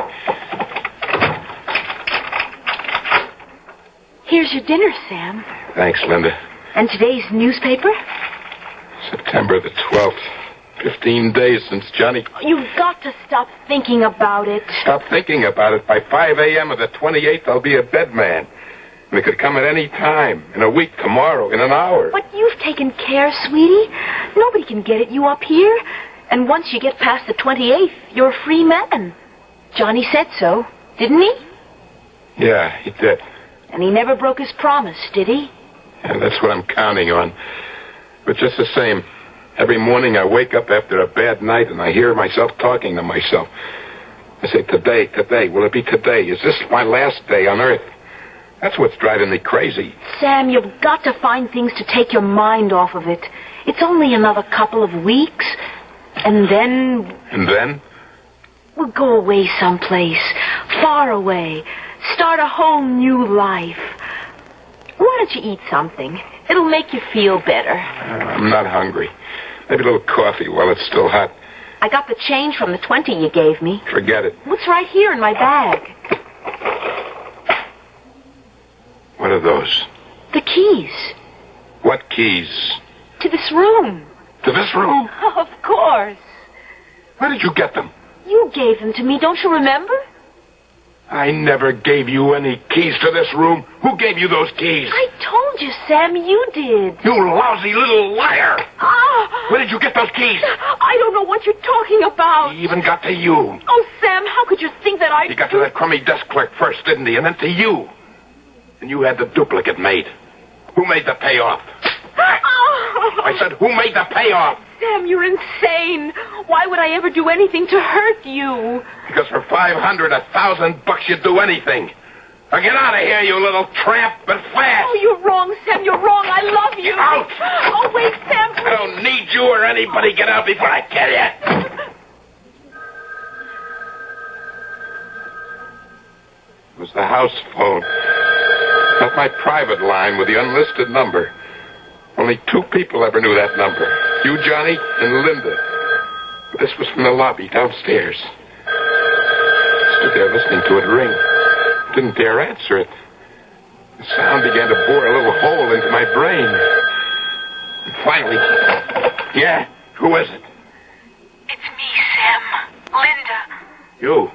Here's your dinner, Sam. Thanks, Linda. And today's newspaper? September the 12th. 15 days since Johnny... You've got to stop thinking about it. Stop thinking about it. By 5 a.m. of the 28th, I'll be a dead man. And it could come at any time. In a week, tomorrow, in an hour. But you've taken care, sweetie. Nobody can get at you up here. And once you get past the 28th, you're a free man. Johnny said so, didn't he? Yeah, he did. And he never broke his promise, did he? And that's what I'm counting on. But just the same, every morning I wake up after a bad night and I hear myself talking to myself. I say, today, will it be today? Is this my last day on Earth? That's what's driving me crazy. Sam, you've got to find things to take your mind off of it. It's only another couple of weeks. And then... And then? We'll go away someplace. far away, start a whole new life. Why don't you eat something? It'll make you feel better. I'm not hungry. Maybe a little coffee while it's still hot. I got the change from the 20 you gave me. Forget it. What's right here in my bag? What are those? The keys. What keys? To this room. To this room? Of course. Where did you get them? You gave them to me, don't you remember? I never gave you any keys to this room. Who gave you those keys? I told you, Sam, you did. You lousy little liar! Ah! Where did you get those keys? I don't know what you're talking about. He even got to you. Oh, Sam, how could you think that I... He got to that crummy desk clerk first, didn't he? And then to you. And you had the duplicate made. Who made the payoff? I said, who made the payoff? Sam, you're insane. Why would I ever do anything to hurt you? Because for $500, $1,000 you'd do anything. Now get out of here, you little tramp, but fast. Oh, you're wrong, Sam. You're wrong. I love you. Get out. Oh, wait, Sam. I don't need you or anybody. Get out before I kill you. It was the house phone. Not my private line with the unlisted number. Only 2 people ever knew that number. You, Johnny, and Linda. But this was from the lobby downstairs. Stood there listening to it ring. Didn't dare answer it. The sound began to bore a little hole into my brain. And finally... Yeah? Who is it? It's me, Sam. Linda. You?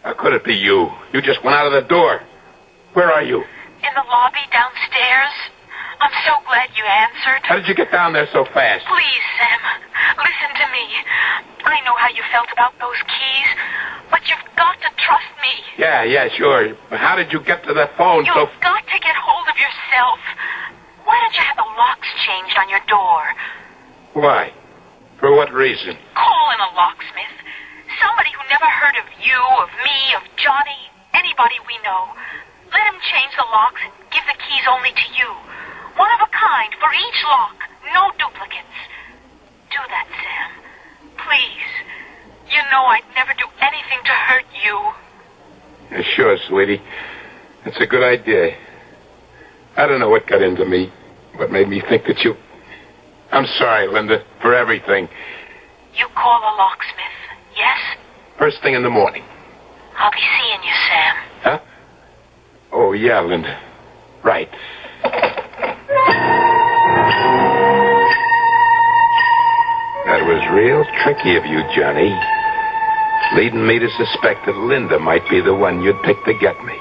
How could it be you? You just went out of the door. Where are you? In the lobby downstairs. I'm so glad you answered. How did you get down there so fast? Please, Sam, listen to me. I know how you felt about those keys, but you've got to trust me. Yeah, sure. But how did you get to the phone You've got to get hold of yourself. Why don't you have the locks changed on your door? Why? For what reason? Call in a locksmith. Somebody who never heard of you, of me, of Johnny, anybody we know. Let him change the locks and give the keys only to you. One of a kind for each lock. No duplicates. Do that, Sam. Please. You know I'd never do anything to hurt you. Yeah, sure, sweetie. That's a good idea. I don't know what got into me. What made me think that you... I'm sorry, Linda, for everything. You call a locksmith, yes? First thing in the morning. I'll be seeing you, Sam. Huh? Oh, yeah, Linda. Right. That was real tricky of you, Johnny. Leading me to suspect that Linda might be the one you'd pick to get me.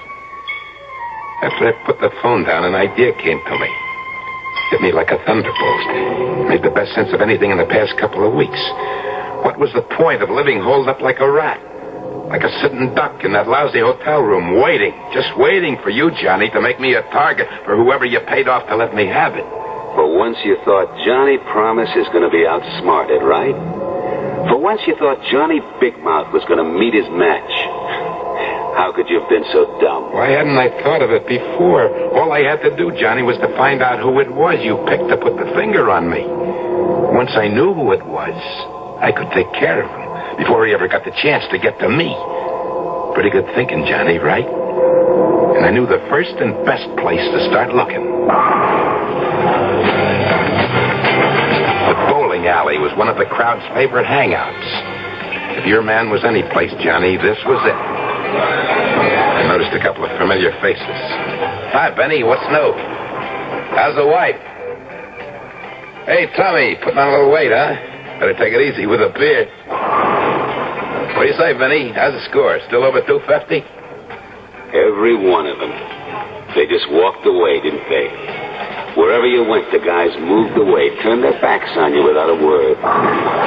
After I put the phone down, an idea came to me. Hit me like a thunderbolt. Made the best sense of anything in the past couple of weeks. What was the point of living holed up like a rat? Like a sitting duck in that lousy hotel room, waiting, just waiting for you, Johnny, to make me a target for whoever you paid off to let me have it. For once you thought Johnny Promise is going to be outsmarted, right? For once you thought Johnny Big Mouth was going to meet his match. How could you have been so dumb? Why hadn't I thought of it before? All I had to do, Johnny, was to find out who it was you picked to put the finger on me. Once I knew who it was, I could take care of him before he ever got the chance to get to me. Pretty good thinking, Johnny, right? And I knew the first and best place to start looking. The bowling alley was one of the crowd's favorite hangouts. If your man was any place, Johnny, this was it. I noticed a couple of familiar faces. Hi, Benny. What's new? How's the wife? Hey, Tommy. Putting on a little weight, huh? Better take it easy with a beard. What do you say, Benny? How's the score? Still over 250? Every one of them. They just walked away, didn't they? Wherever you went, the guys moved away, turned their backs on you without a word.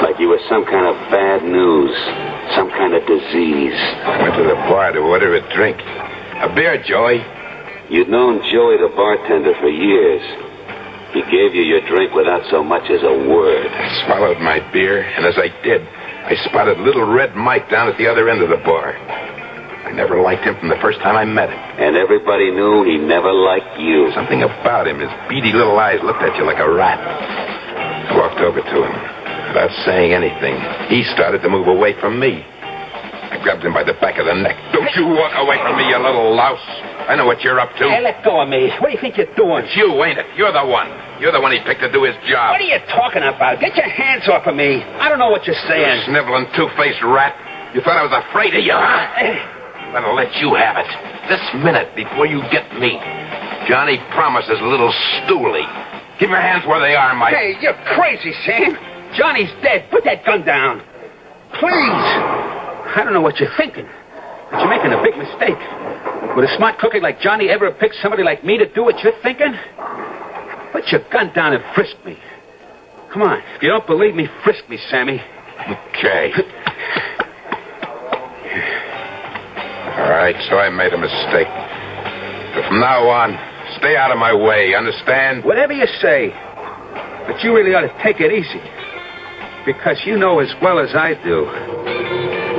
Like you were some kind of bad news, some kind of disease. Went to the bar to order a drink. A beer, Joey. You'd known Joey the bartender for years. He gave you your drink without so much as a word. I swallowed my beer, and as I did, I spotted Little Red Mike down at the other end of the bar. I never liked him from the first time I met him. And everybody knew he never liked you. Something about him, his beady little eyes looked at you like a rat. I walked over to him. Without saying anything, he started to move away from me. I grabbed him by the back of the neck. Don't you walk away from me, you little louse. I know what you're up to. Hey, let go of me. What do you think you're doing? It's you, ain't it? You're the one. You're the one he picked to do his job. What are you talking about? Get your hands off of me. I don't know what you're saying. You sniveling, two-faced rat. You thought I was afraid of you, huh? I'm gonna let you have it. This minute, before you get me. Johnny promises little Stooley. Keep your hands where they are, Mike. Hey, you're crazy, Sam. Johnny's dead. Put that gun down. Please. I don't know what you're thinking, but you're making a big mistake. Would a smart cookie like Johnny ever pick somebody like me to do what you're thinking? Put your gun down and frisk me. Come on. If you don't believe me, frisk me, Sammy. Okay. All right, so I made a mistake. But from now on, stay out of my way, understand? Whatever you say. But you really ought to take it easy. Because you know as well as I do,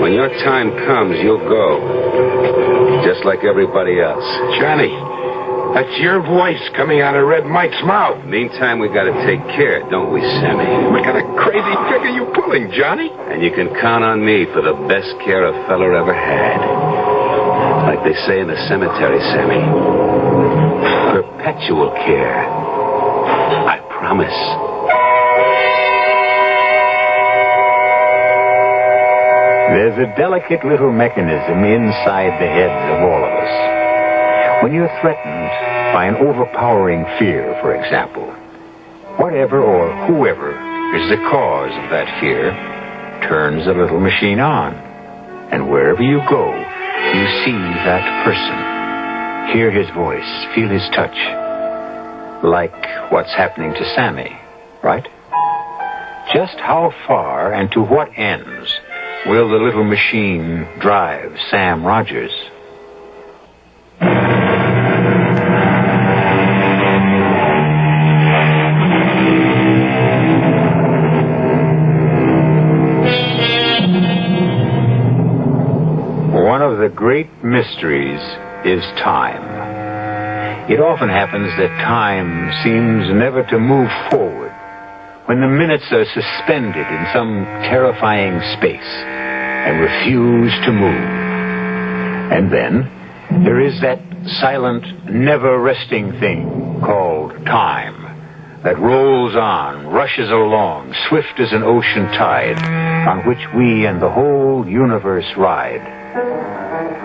when your time comes, you'll go. Just like everybody else. Johnny, that's your voice coming out of Red Mike's mouth. Meantime, we gotta take care, don't we, Sammy? What kind of crazy trick are you pulling, Johnny? And you can count on me for the best care a feller ever had. Like they say in the cemetery, Sammy. Perpetual care. I promise. There's a delicate little mechanism inside the heads of all of us. When you're threatened by an overpowering fear, for example, whatever or whoever is the cause of that fear turns the little machine on. And wherever you go, you see that person, hear his voice, feel his touch. Like what's happening to Sammy, right? Just how far and to what ends will the little machine drive Sam Rogers? One of the great mysteries is time. It often happens that time seems never to move forward, when the minutes are suspended in some terrifying space and refuse to move. And then there is that silent, never-resting thing called time that rolls on, rushes along, swift as an ocean tide, on which we and the whole universe ride.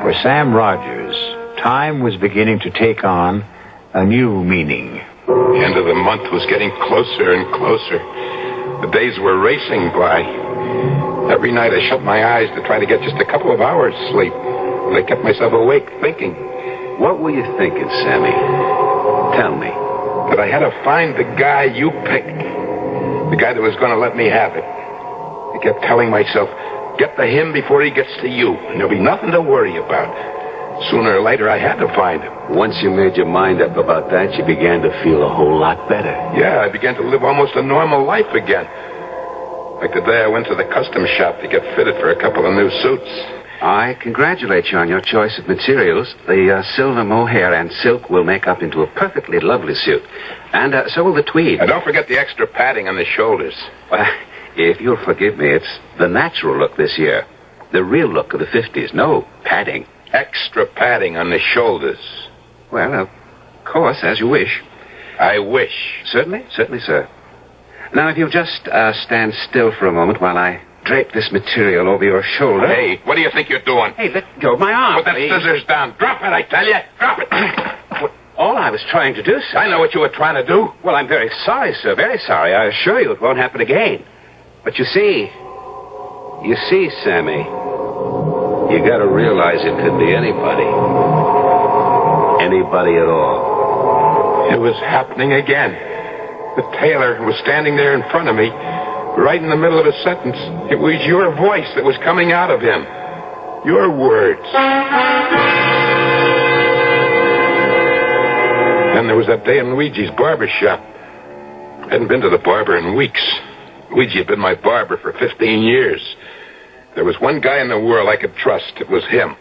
For Sam Rogers, time was beginning to take on a new meaning. The end of the month was getting closer and closer. The days were racing by. Every night I shut my eyes to try to get just a couple of hours sleep. But I kept myself awake thinking. What were you thinking, Sammy? Tell me. That I had to find the guy you picked. The guy that was going to let me have it. I kept telling myself, get to him before he gets to you, and there'll be nothing to worry about. Sooner or later, I had to find him. Once you made your mind up about that, you began to feel a whole lot better. Yeah, I began to live almost a normal life again. Like the day I went to the custom shop to get fitted for a couple of new suits. I congratulate you on your choice of materials. The silver mohair and silk will make up into a perfectly lovely suit. And so will the tweed. And don't forget the extra padding on the shoulders. Well, if you'll forgive me, it's the natural look this year. The real look of the 50s. No padding. Extra padding on the shoulders. Well, of course, as you wish. I wish. Certainly, sir. Now, if you'll just stand still for a moment while I drape this material over your shoulder. Hey, what do you think you're doing? Hey, let go of my arm, Put that scissors down. Drop it, I tell you. Drop it. All I was trying to do, sir. I know what you were trying to do. Well, I'm very sorry, sir. Very sorry. I assure you it won't happen again. But you see, Sammy, you gotta realize it could be anybody. Anybody at all. It was happening again. The tailor was standing there in front of me, right in the middle of a sentence. It was your voice that was coming out of him. Your words. Then there was that day in Luigi's barber shop. I hadn't been to the barber in weeks. Luigi had been my barber for 15 years. There was one guy in the world I could trust. It was him.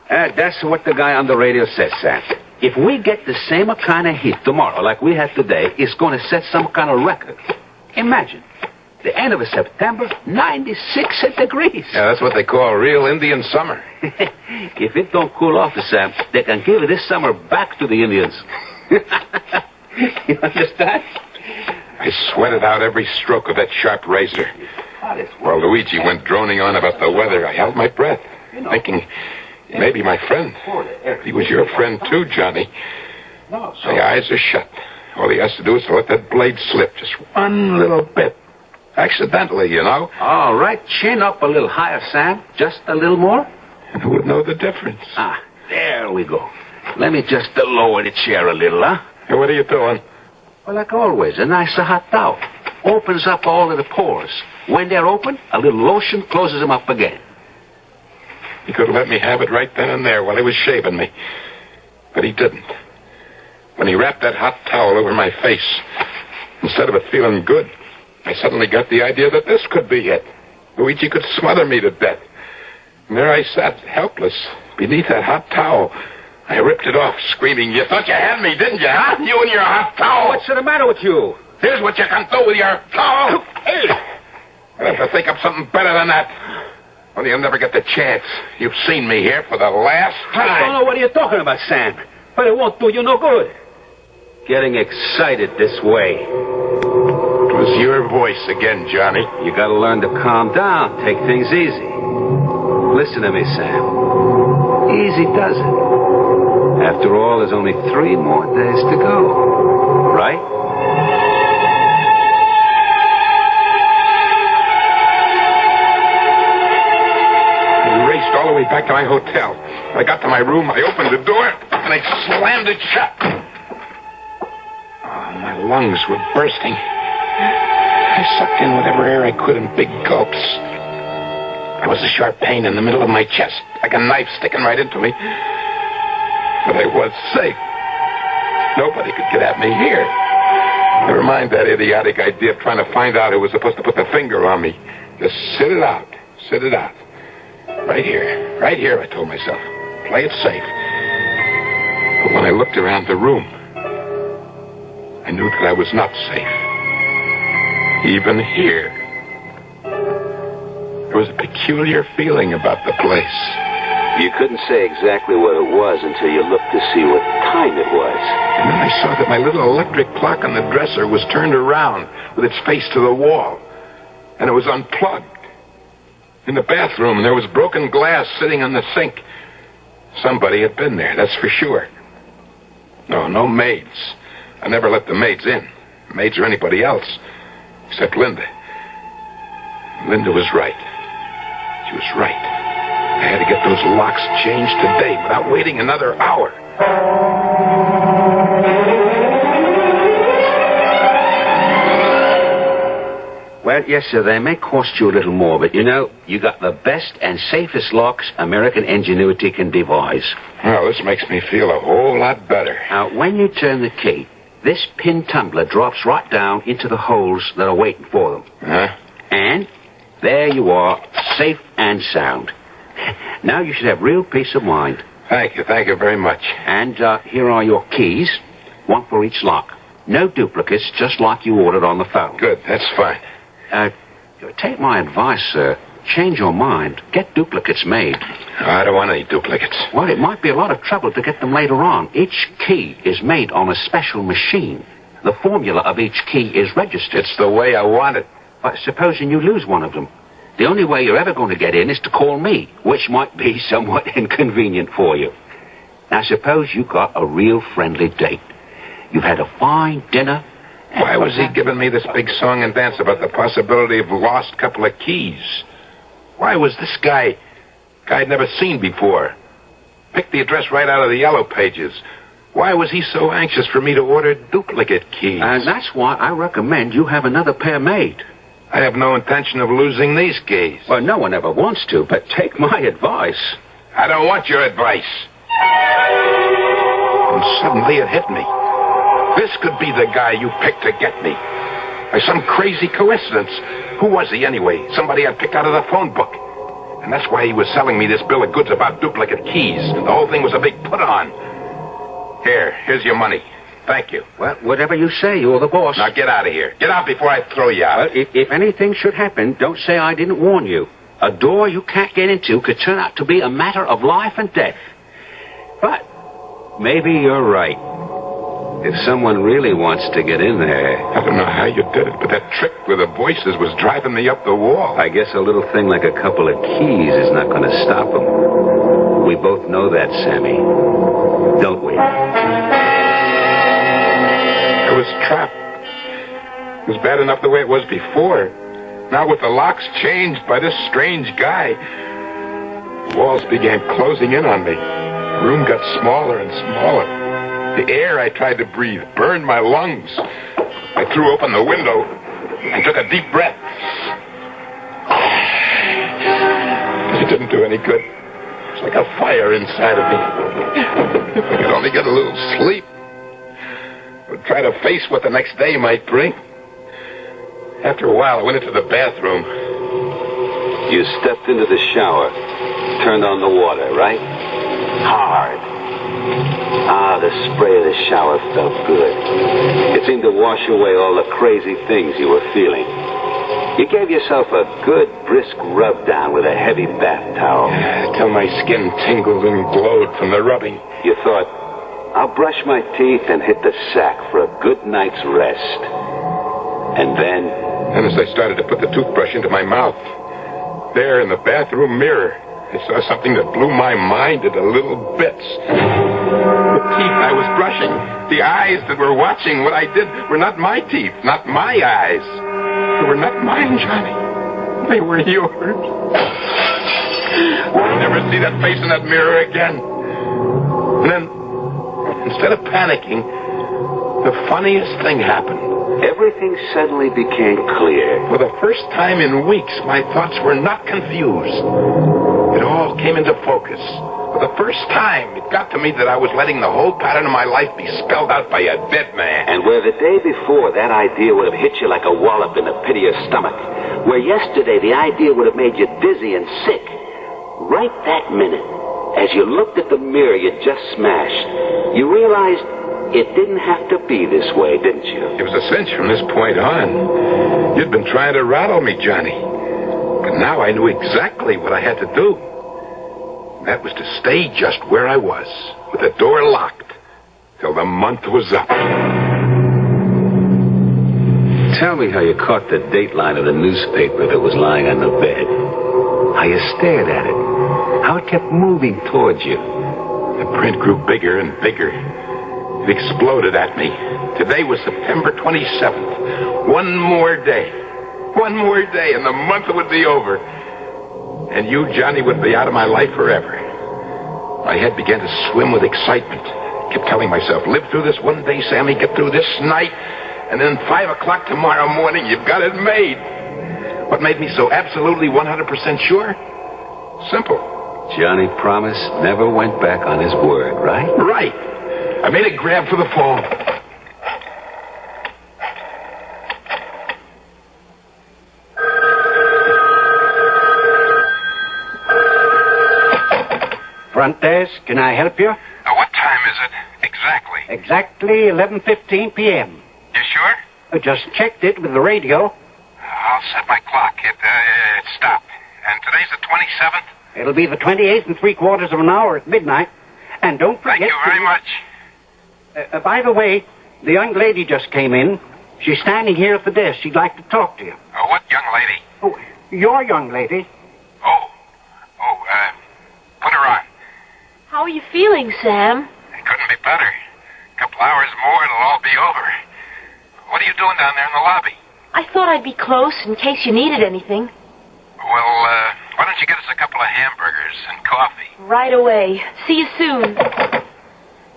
That's what the guy on the radio says, Sam. If we get the same kind of heat tomorrow like we had today, it's going to set some kind of record. Imagine. The end of September, 96 degrees. Yeah, that's what they call real Indian summer. If it don't cool off, Sam, they can give this summer back to the Indians. You understand? I sweated out every stroke of that sharp razor. While Luigi went droning on about the weather, I held my breath, thinking, maybe my friend. He was your friend too, Johnny. My eyes are shut. All he has to do is to let that blade slip just one little bit. Accidentally, you know. All right, chin up a little higher, Sam. Just a little more. And who would know the difference? Ah, there we go. Let me just lower the chair a little, huh? Hey, what are you doing? Well, like always, a nice hot towel. Opens up all of the pores. When they're open, a little lotion closes them up again. He could have let me have it right then and there while he was shaving me. But he didn't. When he wrapped that hot towel over my face, instead of it feeling good, I suddenly got the idea that this could be it. Luigi could smother me to death. And there I sat, helpless, beneath that hot towel. I ripped it off, screaming, "You thought you had me, didn't you, huh? You and your hot towel!" What's the matter with you? Here's what you can do with your towel! Hey! I'll have to think up something better than that. Well, you'll never get the chance. You've seen me here for the last time. I don't know what you're talking about, Sam. But it won't do you no good. Getting excited this way. It was your voice again, Johnny. You gotta learn to calm down. Take things easy. Listen to me, Sam. Easy does it. After all, there's only 3 more days to go. Right? I raced all the way back to my hotel. When I got to my room, I opened the door, and I slammed it shut. Oh, my lungs were bursting. I sucked in whatever air I could in big gulps. There was a sharp pain in the middle of my chest, like a knife sticking right into me. But I was safe. Nobody could get at me here. Never mind that idiotic idea of trying to find out who was supposed to put the finger on me. Just sit it out. Sit it out. Right here, I told myself. Play it safe. But when I looked around the room, I knew that I was not safe. Even here. There was a peculiar feeling about the place. You couldn't say exactly what it was until you looked to see what time it was. And then I saw that my little electric clock on the dresser was turned around with its face to the wall. And it was unplugged. In the bathroom, there was broken glass sitting on the sink. Somebody had been there, that's for sure. No maids. I never let the maids in. Maids or anybody else. Except Linda. Linda was right. She was right. I had to get those locks changed today without waiting another hour. Well, yes, sir, they may cost you a little more, but you know, you got the best and safest locks American ingenuity can devise. Well, this makes me feel a whole lot better. Now, when you turn the key, this pin tumbler drops right down into the holes that are waiting for them. Huh? And there you are, safe and sound. Now you should have real peace of mind. Thank you very much. And here are your keys, one for each lock. No duplicates, just like you ordered on the phone. Good, that's fine. Take my advice, sir. Change your mind. Get duplicates made. I don't want any duplicates. Well, it might be a lot of trouble to get them later on. Each key is made on a special machine. The formula of each key is registered. It's the way I want it. But supposing you lose one of them, the only way you're ever going to get in is to call me, which might be somewhat inconvenient for you. Now, suppose you got a real friendly date. You've had a fine dinner. Why was he giving me this big song and dance about the possibility of a lost couple of keys? Why was this guy I'd never seen before? Picked the address right out of the yellow pages. Why was he so anxious for me to order duplicate keys? And that's why I recommend you have another pair made. I have no intention of losing these keys. Well, no one ever wants to, but take my advice. I don't want your advice. And suddenly it hit me. This could be the guy you picked to get me. By some crazy coincidence. Who was he anyway? Somebody I'd picked out of the phone book. And that's why he was selling me this bill of goods about duplicate keys. The whole thing was a big put-on. Here's your money. Thank you. Well, whatever you say, you're the boss. Now get out of here. Get out before I throw you out. Well, if anything should happen, don't say I didn't warn you. A door you can't get into could turn out to be a matter of life and death. But maybe you're right. If someone really wants to get in there... I don't know how you did it, but that trick with the voices was driving me up the wall. I guess a little thing like a couple of keys is not going to stop them. We both know that, Sammy. Don't we? I was trapped. It was bad enough the way it was before. Now with the locks changed by this strange guy, the walls began closing in on me. The room got smaller and smaller. The air I tried to breathe burned my lungs. I threw open the window and took a deep breath. It didn't do any good. It's like a fire inside of me. If I could only get a little sleep, I would try to face what the next day might bring. After a while, I went into the bathroom. You stepped into the shower, turned on the water, right? Hard. Ah, the spray of the shower felt good. It seemed to wash away all the crazy things you were feeling. You gave yourself a good, brisk rub down with a heavy bath towel. Till my skin tingled and glowed from the rubbing. You thought, I'll brush my teeth and hit the sack for a good night's rest. And then... And as I started to put the toothbrush into my mouth, there in the bathroom mirror, I saw something that blew my mind into little bits. The teeth I was brushing, the eyes that were watching what I did were not my teeth, not my eyes. They were not mine, Johnny. They were yours. I'll never see that face in that mirror again. And then, instead of panicking, the funniest thing happened. Everything suddenly became clear. For the first time in weeks, my thoughts were not confused. It all came into focus. For the first time, it got to me that I was letting the whole pattern of my life be spelled out by a dead man. And where the day before that idea would have hit you like a wallop in the pit of your stomach, where yesterday the idea would have made you dizzy and sick, right that minute, as you looked at the mirror you just smashed, you realized it didn't have to be this way, didn't you? It was a cinch from this point on. You'd been trying to rattle me, Johnny. But now I knew exactly what I had to do. That was to stay just where I was, with the door locked, till the month was up. Tell me how you caught the dateline of the newspaper that was lying on the bed. How you stared at it. How it kept moving towards you. The print grew bigger and bigger. It exploded at me. Today was September 27th. One more day. One more day, and the month would be over. And you, Johnny, would be out of my life forever. My head began to swim with excitement. Kept telling myself, live through this one day, Sammy, get through this night, and then 5 o'clock tomorrow morning, you've got it made. What made me so absolutely 100% sure? Simple. Johnny Promise never went back on his word, right? Right. I made a grab for the phone. Front desk, can I help you? What time is it? Exactly. Exactly 11:15 p.m. You sure? I just checked it with the radio. I'll set my clock. It stopped. And today's the 27th? It'll be the 28th and 3/4 of an hour at midnight. And don't forget... Thank you very much. By the way, the young lady just came in. She's standing here at the desk. She'd like to talk to you. What young lady? Oh, your young lady. Put her on. How are you feeling, Sam? It couldn't be better. A couple hours more and it'll all be over. What are you doing down there in the lobby? I thought I'd be close in case you needed anything. Well, why don't you get us a couple of hamburgers and coffee? Right away. See you soon.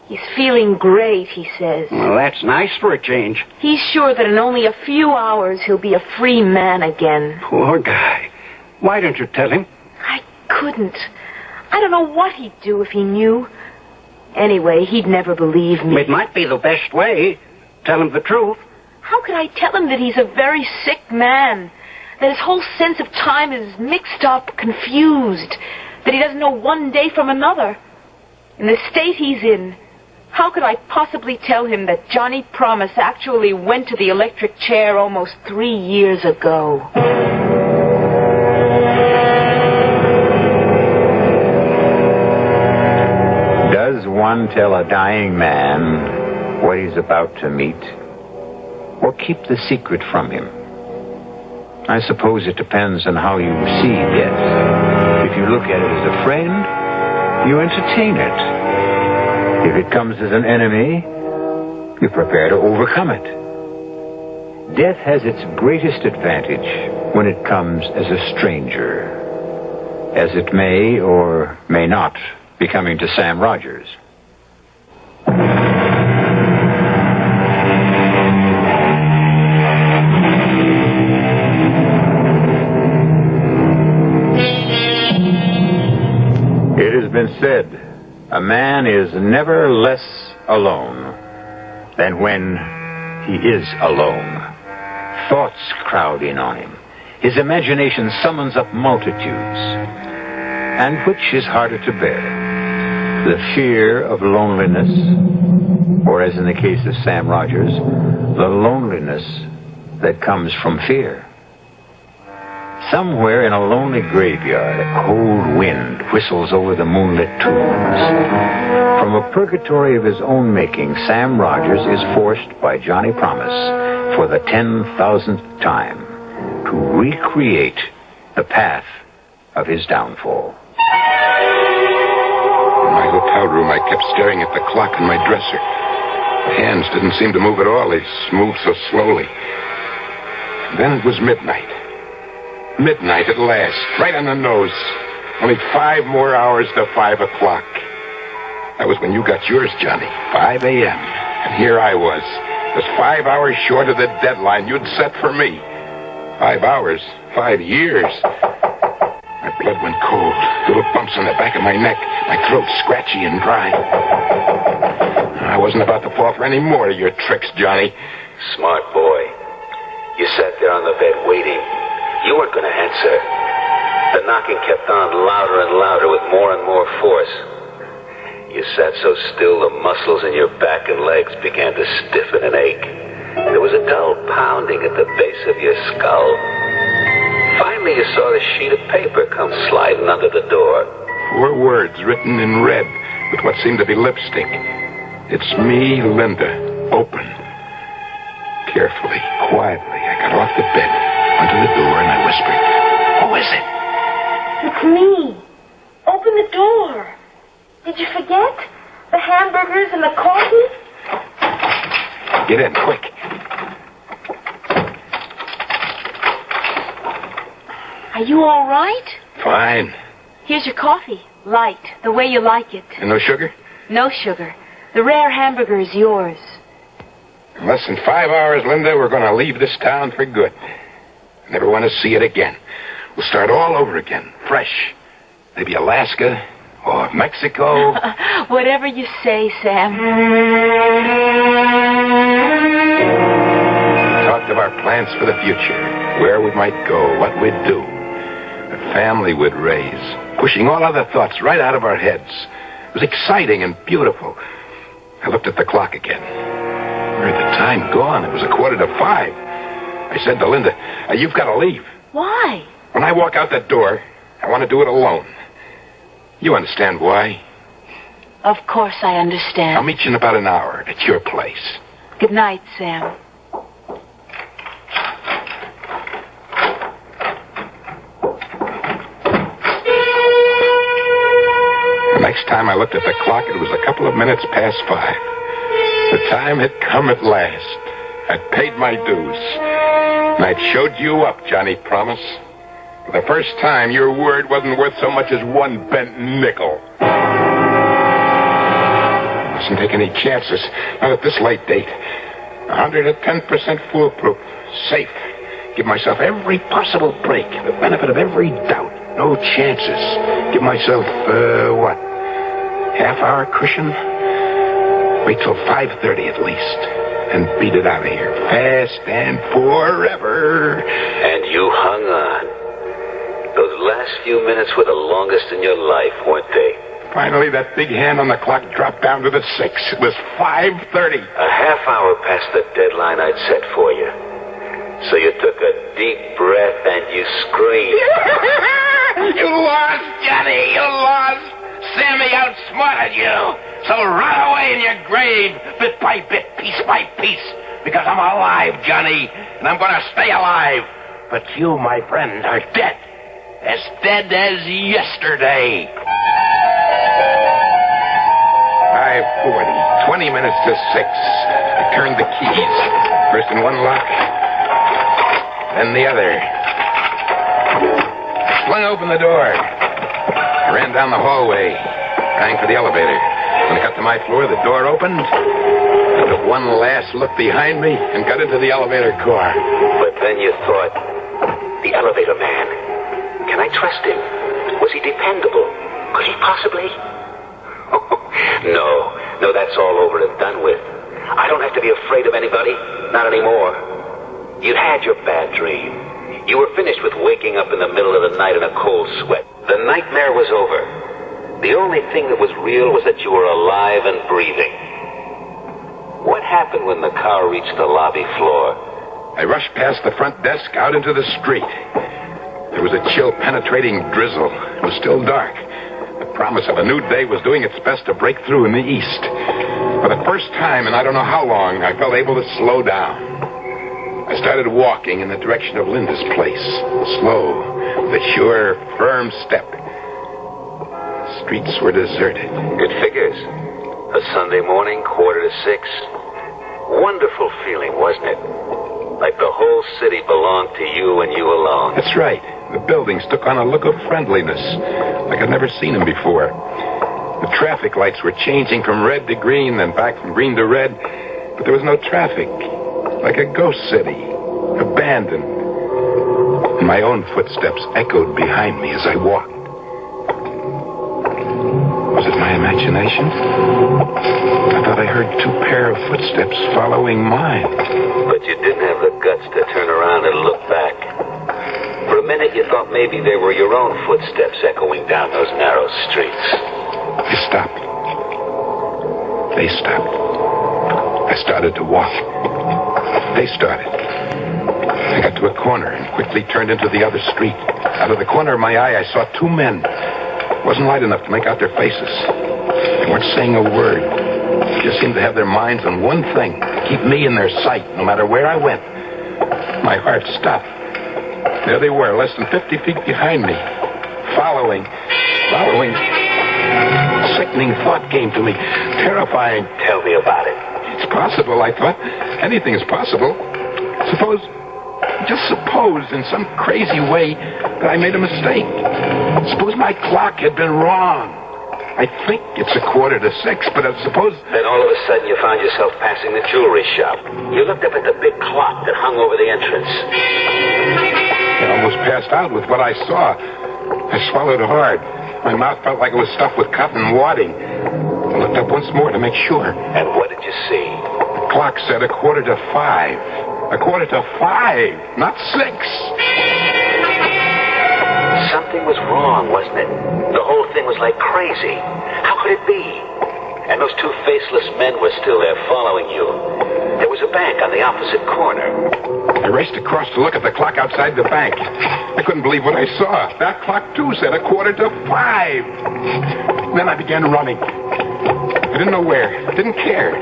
He's feeling great, he says. Well, that's nice for a change. He's sure that in only a few hours he'll be a free man again. Poor guy. Why don't you tell him? I couldn't. I don't know what he'd do if he knew. Anyway, he'd never believe me. It might be the best way. Tell him the truth. How could I tell him that he's a very sick man? That his whole sense of time is mixed up, confused. That he doesn't know one day from another. In the state he's in, How could I possibly tell him that Johnny Promise actually went to the electric chair almost 3 years ago? Does one tell a dying man what he's about to meet, or keep the secret from him? I suppose it depends on how you see death. If you look at it as a friend, you entertain it. If it comes as an enemy, you prepare to overcome it. Death has its greatest advantage when it comes as a stranger, as it may or may not be coming to Sam Rogers. It has been said, a man is never less alone than when he is alone. Thoughts crowd in on him. His imagination summons up multitudes. And which is harder to bear? The fear of loneliness, or as in the case of Sam Rogers, the loneliness that comes from fear. Somewhere in a lonely graveyard, a cold wind whistles over the moonlit tombs. From a purgatory of his own making, Sam Rogers is forced by Johnny Promise for the 10,000th time to recreate the path of his downfall. In my hotel room, I kept staring at the clock on my dresser. The hands didn't seem to move at all. They moved so slowly. And then it was midnight. Midnight at last, right on the nose. Only 5 more hours to 5 o'clock. That was when you got yours, Johnny. 5 a.m. And here I was, just 5 hours short of the deadline you'd set for me. 5 hours, 5 years. My blood went cold. Little bumps on the back of my neck. My throat scratchy and dry. I wasn't about to fall for any more of your tricks, Johnny. Smart boy. You sat there on the bed waiting. You weren't going to answer. The knocking kept on louder and louder with more and more force. You sat so still the muscles in your back and legs began to stiffen and ache. There was a dull pounding at the base of your skull. Finally you saw the sheet of paper come sliding under the door. 4 words written in red with what seemed to be lipstick. It's me, Linda. Open. Carefully, quietly, I got off the bed, went to the door, and I whispered, "Who is it?" It's me. Open the door. Did you forget? The hamburgers and the coffee? Get in, quick. Are you all right? Fine. Here's your coffee. Light, the way you like it. And no sugar? No sugar. The rare hamburger is yours. In less than 5 hours, Linda, we're going to leave this town for good. I never want to see it again. We'll start all over again, fresh. Maybe Alaska or Mexico. Whatever you say, Sam. We talked of our plans for the future, where we might go, what we'd do, the family we'd raise, pushing all other thoughts right out of our heads. It was exciting and beautiful. I looked at the clock again. Where had the time gone? It was 5:15. I said to Linda, "You've got to leave." Why? When I walk out that door, I want to do it alone. You understand why? Of course I understand. I'll meet you in about an hour at your place. Good night, Sam. The next time I looked at the clock, it was a couple of minutes past 5. The time had come at last. I'd paid my dues. And I'd showed you up, Johnny Promise. For the first time, your word wasn't worth so much as 1 bent nickel. Mustn't take any chances. Not at this late date. 110% foolproof. Safe. Give myself every possible break. The benefit of every doubt. No chances. Give myself, half-hour cushion? Wait till 5:30 at least. And beat it out of here. Fast and forever. And you hung on. Those last few minutes were the longest in your life, weren't they? Finally, that big hand on the clock dropped down to the 6. It was 5:30. A half hour past the deadline I'd set for you. So you took a deep breath and you screamed. You lost, Johnny. You lost. Sammy outsmarted you. So rot away in your grave, bit by bit, piece by piece. Because I'm alive, Johnny, and I'm going to stay alive. But you, my friend, are dead. As dead as yesterday. 5:40. 20 minutes to 6. I turned the keys. First in one lock, then the other. Flung open the door. I ran down the hallway, rang for the elevator. When I got to my floor, the door opened. I took one last look behind me and got into the elevator car. But then you thought, the elevator man, can I trust him? Was he dependable? Could he possibly? No, that's all over and done with. I don't have to be afraid of anybody, not anymore. You'd had your bad dream. You were finished with waking up in the middle of the night in a cold sweat. The nightmare was over. The only thing that was real was that you were alive and breathing. What happened when the car reached the lobby floor? I rushed past the front desk out into the street. There was a chill, penetrating drizzle. It was still dark. The promise of a new day was doing its best to break through in the east. For the first time in I don't know how long, I felt able to slow down. I started walking in the direction of Linda's place. Slow, with a sure, firm step. The streets were deserted. It figures. A Sunday morning, 5:45. Wonderful feeling, wasn't it? Like the whole city belonged to you and you alone. That's right. The buildings took on a look of friendliness, like I'd never seen them before. The traffic lights were changing from red to green, then back from green to red, but there was no traffic. Like a ghost city, abandoned. And my own footsteps echoed behind me as I walked. Was it my imagination? I thought I heard 2 pair of footsteps following mine. But you didn't have the guts to turn around and look back. For a minute, you thought maybe they were your own footsteps echoing down those narrow streets. I stopped. They stopped. I started to walk. They started. I got to a corner and quickly turned into the other street. Out of the corner of my eye, I saw 2 men. It wasn't light enough to make out their faces. They weren't saying a word. They just seemed to have their minds on one thing, to keep me in their sight, no matter where I went. My heart stopped. There they were, less than 50 feet behind me. Following. A sickening thought came to me. Terrifying. Tell me about it. It's possible, I thought. Anything is possible. Just suppose in some crazy way that I made a mistake. Suppose my clock had been wrong. I think it's 5:45, but I suppose... Then all of a sudden you found yourself passing the jewelry shop. You looked up at the big clock that hung over the entrance. I almost passed out with what I saw. I swallowed hard. My mouth felt like it was stuffed with cotton wadding. I looked up once more to make sure. And what did you see? The clock said 5:45. 5:45, not 6. Something was wrong, wasn't it? The whole thing was like crazy. How could it be? And those 2 faceless men were still there following you. There was a bank on the opposite corner. I raced across to look at the clock outside the bank. I couldn't believe what I saw. That clock, too, said 5:45. Then I began running. I didn't know where. Didn't care.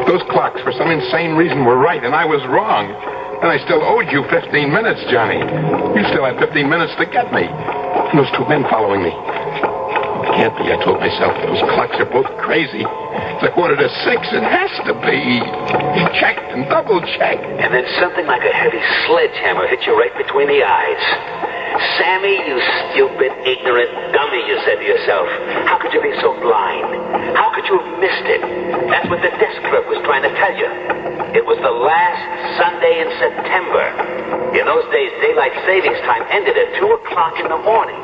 Those clocks, for some insane reason, were right, and I was wrong. And I still owed you 15 minutes, Johnny. You still had 15 minutes to get me. And those 2 men following me. It can't be, I told myself. Those clocks are both crazy. It's 5:45. It has to be. Checked and double-checked. And then something like a heavy sledgehammer hit you right between the eyes. Sammy, you stupid, ignorant dummy, you said to yourself. How could you be so blind? How could you have missed it? That's what the desk clerk was trying to tell you. It was the last Sunday in September. In those days, daylight savings time ended at 2 o'clock in the morning.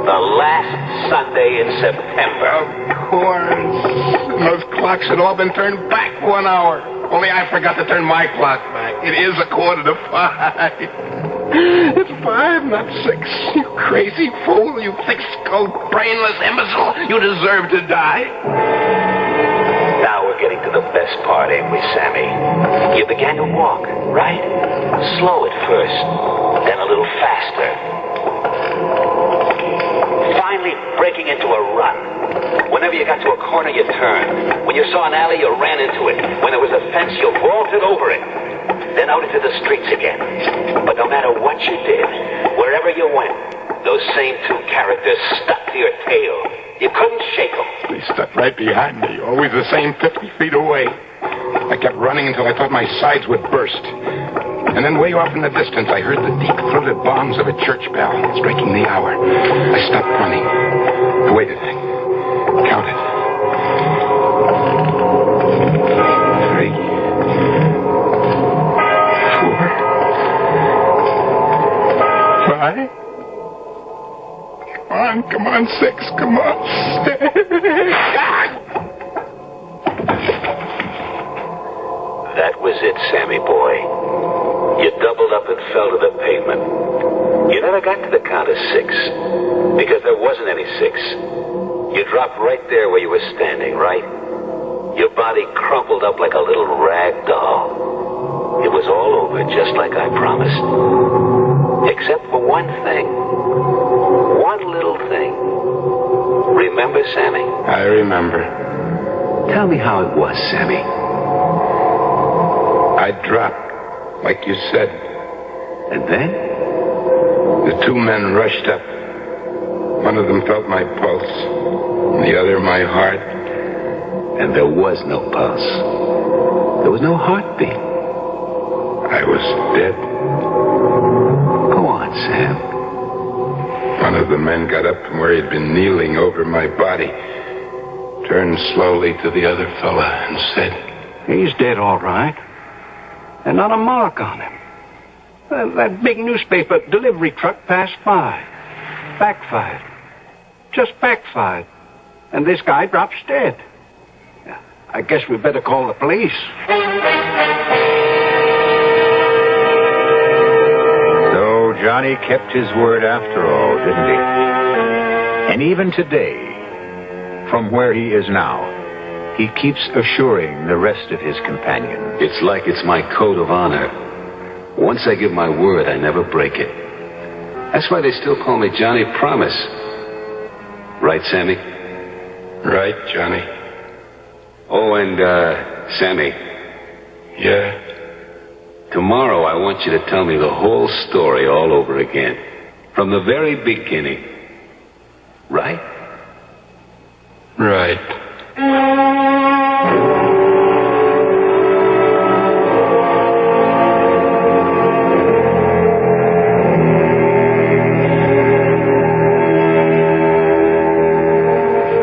The last Sunday in September. Of course. Those clocks had all been turned back 1 hour. Only I forgot to turn my clock back. It is 5:15. It's 5, not 6. You crazy fool. You thick-skulled, brainless imbecile. You deserve to die. Now we're getting to the best part, ain't we, Sammy? You began to walk, right? Slow at first, then a little faster. Finally breaking into a run. Whenever you got to a corner, you turned. When you saw an alley, you ran into it. When there was a fence, you vaulted over it. Then out into the streets again. But no matter what you did, wherever you went, those same two characters stuck to your tail. You couldn't shake them. They stuck right behind me, always the same 50 feet away. I kept running until I thought my sides would burst. And then way off in the distance, I heard the deep-throated bongs of a church bell striking the hour. I stopped running. I waited. I counted. 3, 4, 5. Come on, 6. Come on, 6. That was it, Sammy boy. You doubled up and fell to the pavement. You never got to the count of 6, because there wasn't any 6. You dropped right there where you were standing, right? Your body crumpled up like a little rag doll. It was all over, just like I promised. Except for one thing. One little thing. Remember, Sammy? I remember. Tell me how it was, Sammy. I dropped, like you said. And then? The two men rushed up. One of them felt my pulse, and the other my heart. And there was no pulse. There was no heartbeat. I was dead. Go on, Sam. One of the men got up from where he'd been kneeling over my body, turned slowly to the other fella, and said, "He's dead, all right. And not a mark on him. That big newspaper delivery truck passed by. Backfired. Just backfired. And this guy drops dead. I guess we better call the police." So Johnny kept his word after all, didn't he? And even today, from where he is now, he keeps assuring the rest of his companions. It's like it's my code of honor. Once I give my word, I never break it. That's why they still call me Johnny Promise. Right, Sammy? "Right, Johnny." Oh, and, Sammy. Yeah? Tomorrow I want you to tell me the whole story all over again. From the very beginning. Right? Right.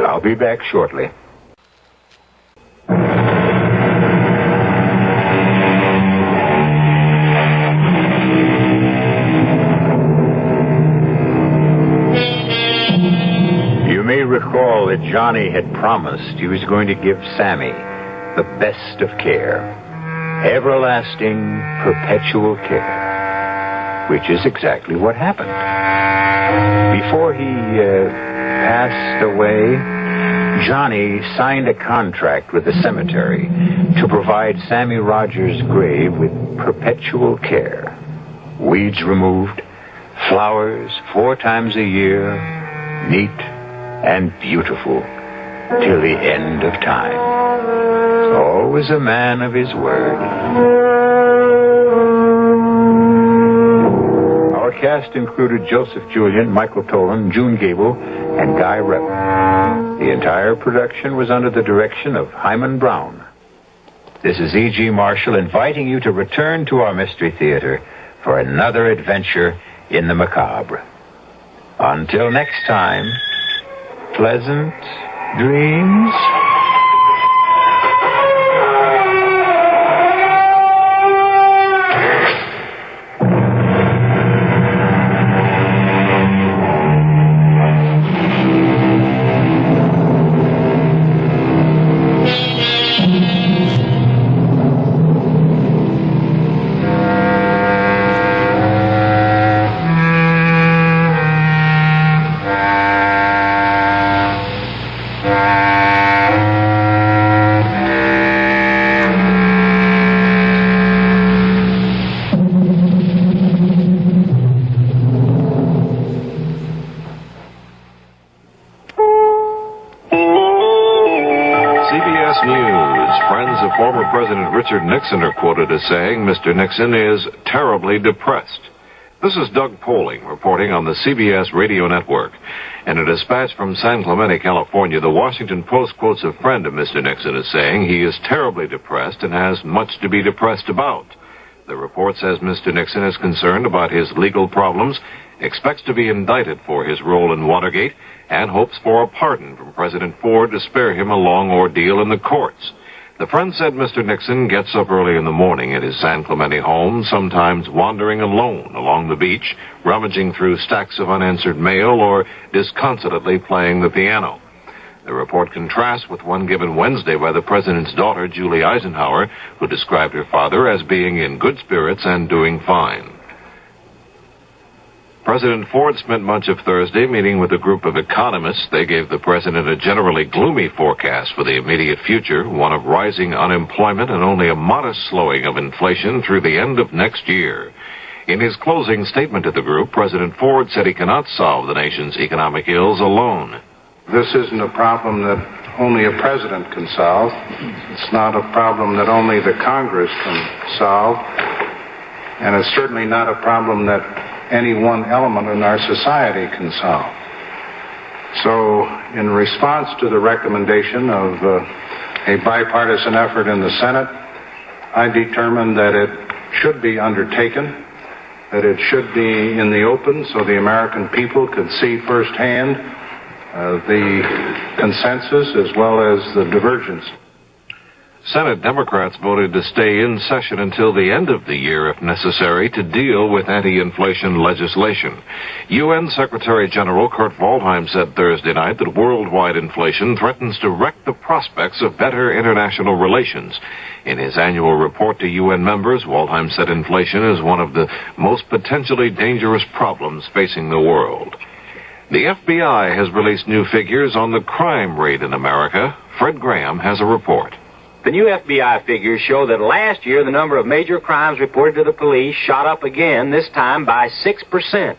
I'll be back shortly. You may recall that Johnny had promised he was going to give Sammy the best of care. Everlasting, perpetual care. Which is exactly what happened. Before he passed away, Johnny signed a contract with the cemetery to provide Sammy Rogers' grave with perpetual care. Weeds removed, flowers 4 times a year, neat and beautiful till the end of time. Always a man of his word. Our cast included Joseph Julian, Michael Tolan, June Gable, and Guy Rep. The entire production was under the direction of Hyman Brown. This is E.G. Marshall inviting you to return to our Mystery Theater for another adventure in the macabre. Until next time, pleasant dreams. President Richard Nixon are quoted as saying Mr. Nixon is terribly depressed. This is Doug Poling reporting on the CBS radio network. In a dispatch from San Clemente, California, the Washington Post quotes a friend of Mr. Nixon as saying he is terribly depressed and has much to be depressed about. The report says Mr. Nixon is concerned about his legal problems, expects to be indicted for his role in Watergate, and hopes for a pardon from President Ford to spare him a long ordeal in the courts. The friend said Mr. Nixon gets up early in the morning at his San Clemente home, sometimes wandering alone along the beach, rummaging through stacks of unanswered mail, or disconsolately playing the piano. The report contrasts with one given Wednesday by the president's daughter, Julie Eisenhower, who described her father as being in good spirits and doing fine. President Ford spent much of Thursday meeting with a group of economists. They gave the president a generally gloomy forecast for the immediate future, one of rising unemployment and only a modest slowing of inflation through the end of next year. In his closing statement to the group, President Ford said he cannot solve the nation's economic ills alone. This isn't a problem that only a president can solve. It's not a problem that only the Congress can solve. And it's certainly not a problem that any one element in our society can solve. So, in response to the recommendation of a bipartisan effort in the Senate, I determined that it should be undertaken, that it should be in the open so the American people could see firsthand the consensus as well as the divergence. Senate Democrats voted to stay in session until the end of the year, if necessary, to deal with anti-inflation legislation. UN Secretary General Kurt Waldheim said Thursday night that worldwide inflation threatens to wreck the prospects of better international relations. In his annual report to UN members, Waldheim said inflation is one of the most potentially dangerous problems facing the world. The FBI has released new figures on the crime rate in America. Fred Graham has a report. The new FBI figures show that last year the number of major crimes reported to the police shot up again, this time by 6%.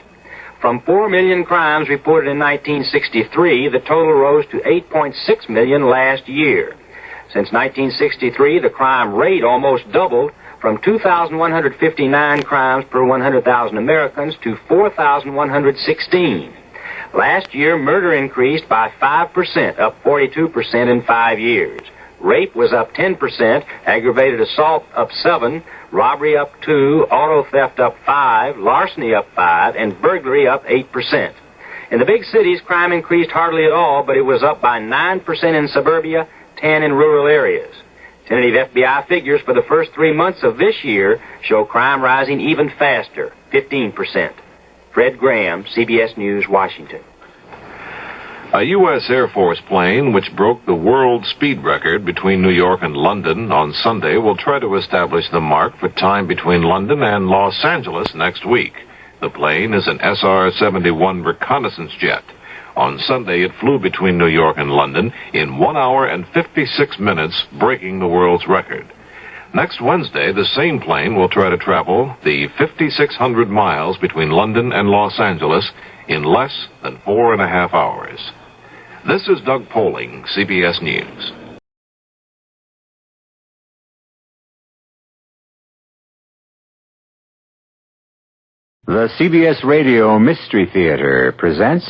From 4 million crimes reported in 1963, the total rose to 8.6 million last year. Since 1963, the crime rate almost doubled from 2,159 crimes per 100,000 Americans to 4,116. Last year, murder increased by 5%, up 42% in 5 years. Rape was up 10%, aggravated assault up 7%, robbery up 2%, auto theft up 5%, larceny up 5%, and burglary up 8%. In the big cities, crime increased hardly at all, but it was up by 9% in suburbia, 10% in rural areas. Tentative FBI figures for the first 3 months of this year show crime rising even faster, 15%. Fred Graham, CBS News, Washington. A U.S. Air Force plane, which broke the world speed record between New York and London on Sunday, will try to establish the mark for time between London and Los Angeles next week. The plane is an SR-71 reconnaissance jet. On Sunday, it flew between New York and London in 1 hour and 56 minutes, breaking the world's record. Next Wednesday, the same plane will try to travel the 5,600 miles between London and Los Angeles in less than 4.5 hours. This is Doug Poling, CBS News. The CBS Radio Mystery Theater presents...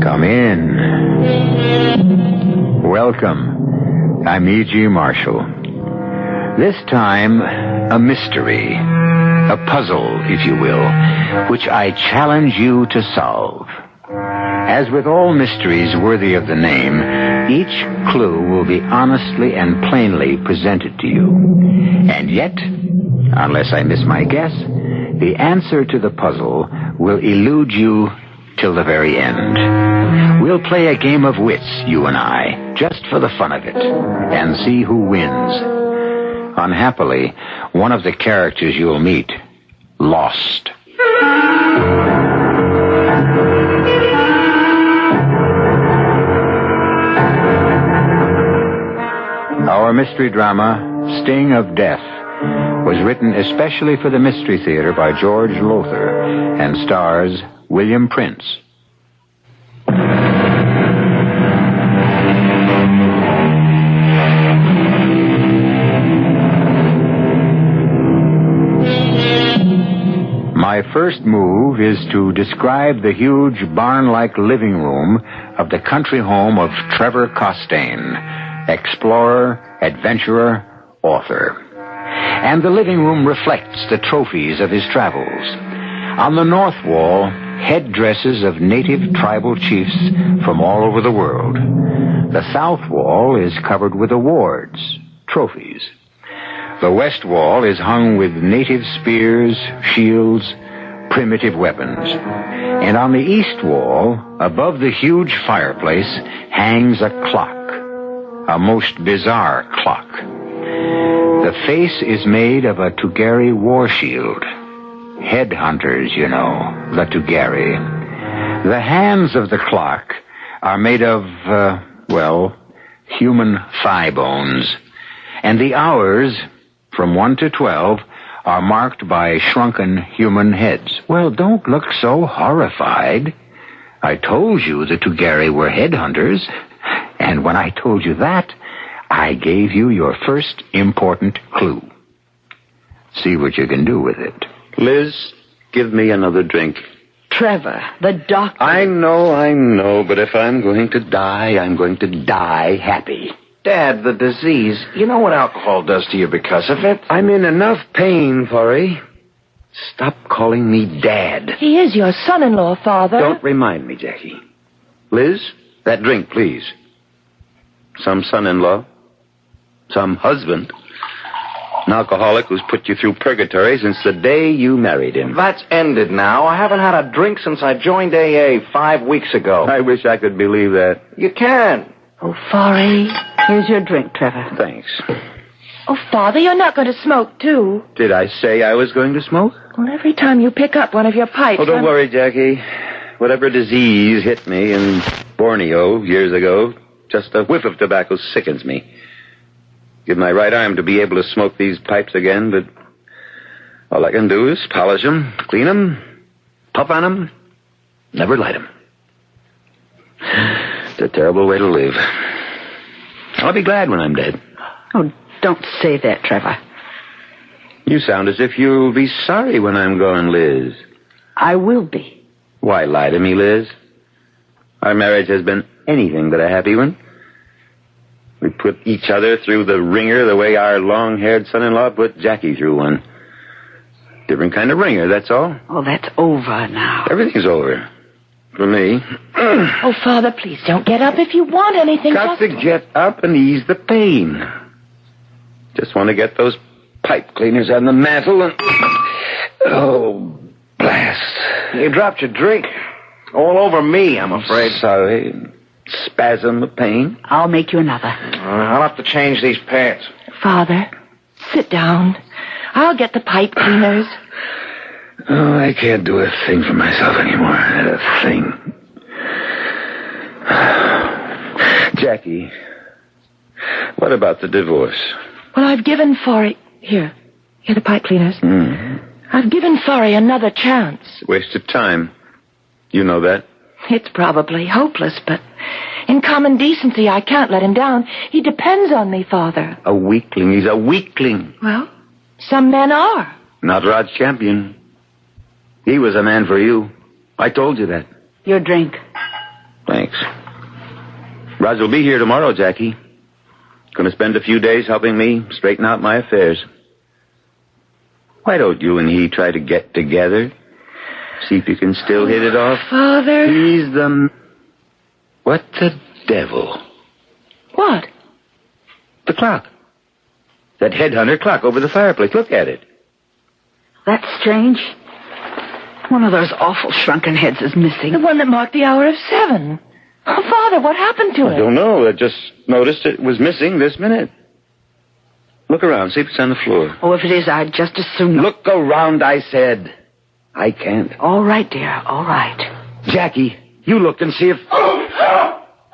Come in. Welcome. I'm E.G. Marshall. This time, a mystery. A puzzle, if you will, which I challenge you to solve. As with all mysteries worthy of the name, each clue will be honestly and plainly presented to you. And yet, unless I miss my guess, the answer to the puzzle will elude you till the very end. We'll play a game of wits, you and I, just for the fun of it, and see who wins. Unhappily, one of the characters you'll meet lost. Our Our mystery drama, Sting of Death, was written especially for the Mystery Theater by George Lothar and stars William Prince. My first move is to describe the huge barn-like living room of the country home of Trevor Costain, explorer, adventurer, author. And the living room reflects the trophies of his travels. On the north wall, headdresses of native tribal chiefs from all over the world. The south wall is covered with awards, trophies. The west wall is hung with native spears, shields, primitive weapons. And on the east wall, above the huge fireplace, hangs a clock. A most bizarre clock. The face is made of a Tugari war shield. Headhunters, you know, the Tugari. The hands of the clock are made of, human thigh bones. And the hours, from 1 to 12, are marked by shrunken human heads. Well, don't look so horrified. I told you the Tugari were headhunters, and when I told you that, I gave you your first important clue. See what you can do with it. Liz, give me another drink. Trevor, the doctor. I know, but if I'm going to die, I'm going to die happy. Dad, the disease. You know what alcohol does to you because of it? I'm in enough pain, Forey. Stop calling me Dad. He is your son-in-law, Father. Don't remind me, Jackie. Liz, that drink, please. Some son-in-law. Some husband. An alcoholic who's put you through purgatory since the day you married him. That's ended now. I haven't had a drink since I joined AA 5 weeks ago. I wish I could believe that. You can. Oh, Forey, here's your drink, Trevor. Thanks. Oh, Father, you're not going to smoke, too. Did I say I was going to smoke? Well, every time you pick up one of your pipes... Oh, don't worry, Jackie. Whatever disease hit me in Borneo years ago, just a whiff of tobacco sickens me. Give my right arm to be able to smoke these pipes again, but all I can do is polish them, clean them, puff on them, never light them. It's a terrible way to live. I'll be glad when I'm dead. Oh, don't say that, Trevor. You sound as if you'll be sorry when I'm gone, Liz. I will be. Why lie to me, Liz? Our marriage has been anything but a happy one. We put each other through the ringer the way our long-haired son-in-law put Jackie through one. Different kind of ringer, that's all. Oh, that's over now. Everything's over. For me. Oh, Father, please don't get up if you want anything. Got to get up and ease the pain. Just want to get those pipe cleaners on the mantel and... Oh, blast. You dropped your drink. All over me, I'm afraid. Sorry. Spasm of pain. I'll make you another. I'll have to change these pants. Father, sit down. I'll get the pipe cleaners. Oh, I can't do a thing for myself anymore. Not a thing. Jackie, what about the divorce? Well, I've given Forey... Here the pipe cleaners. I've given Forey another chance. Waste of time. You know that? It's probably hopeless, but in common decency, I can't let him down. He depends on me, Father. A weakling. He's a weakling. Well, some men are. Not Rod's champion. He was a man for you. I told you that. Your drink. Thanks. Rod will be here tomorrow, Jackie. Going to spend a few days helping me straighten out my affairs. Why don't you and he try to get together? See if you can still hit it off. Father. He's the... What the devil? What? The clock. That headhunter clock over the fireplace. Look at it. That's strange. One of those awful shrunken heads is missing. The one that marked the hour of 7. Oh, Father, what happened to it? I don't know. I just noticed it was missing this minute. Look around. See if it's on the floor. Oh, if it is, I'd just as soon... Look around, I said. I can't. All right, dear. All right. Jackie, you look and see if... Oh,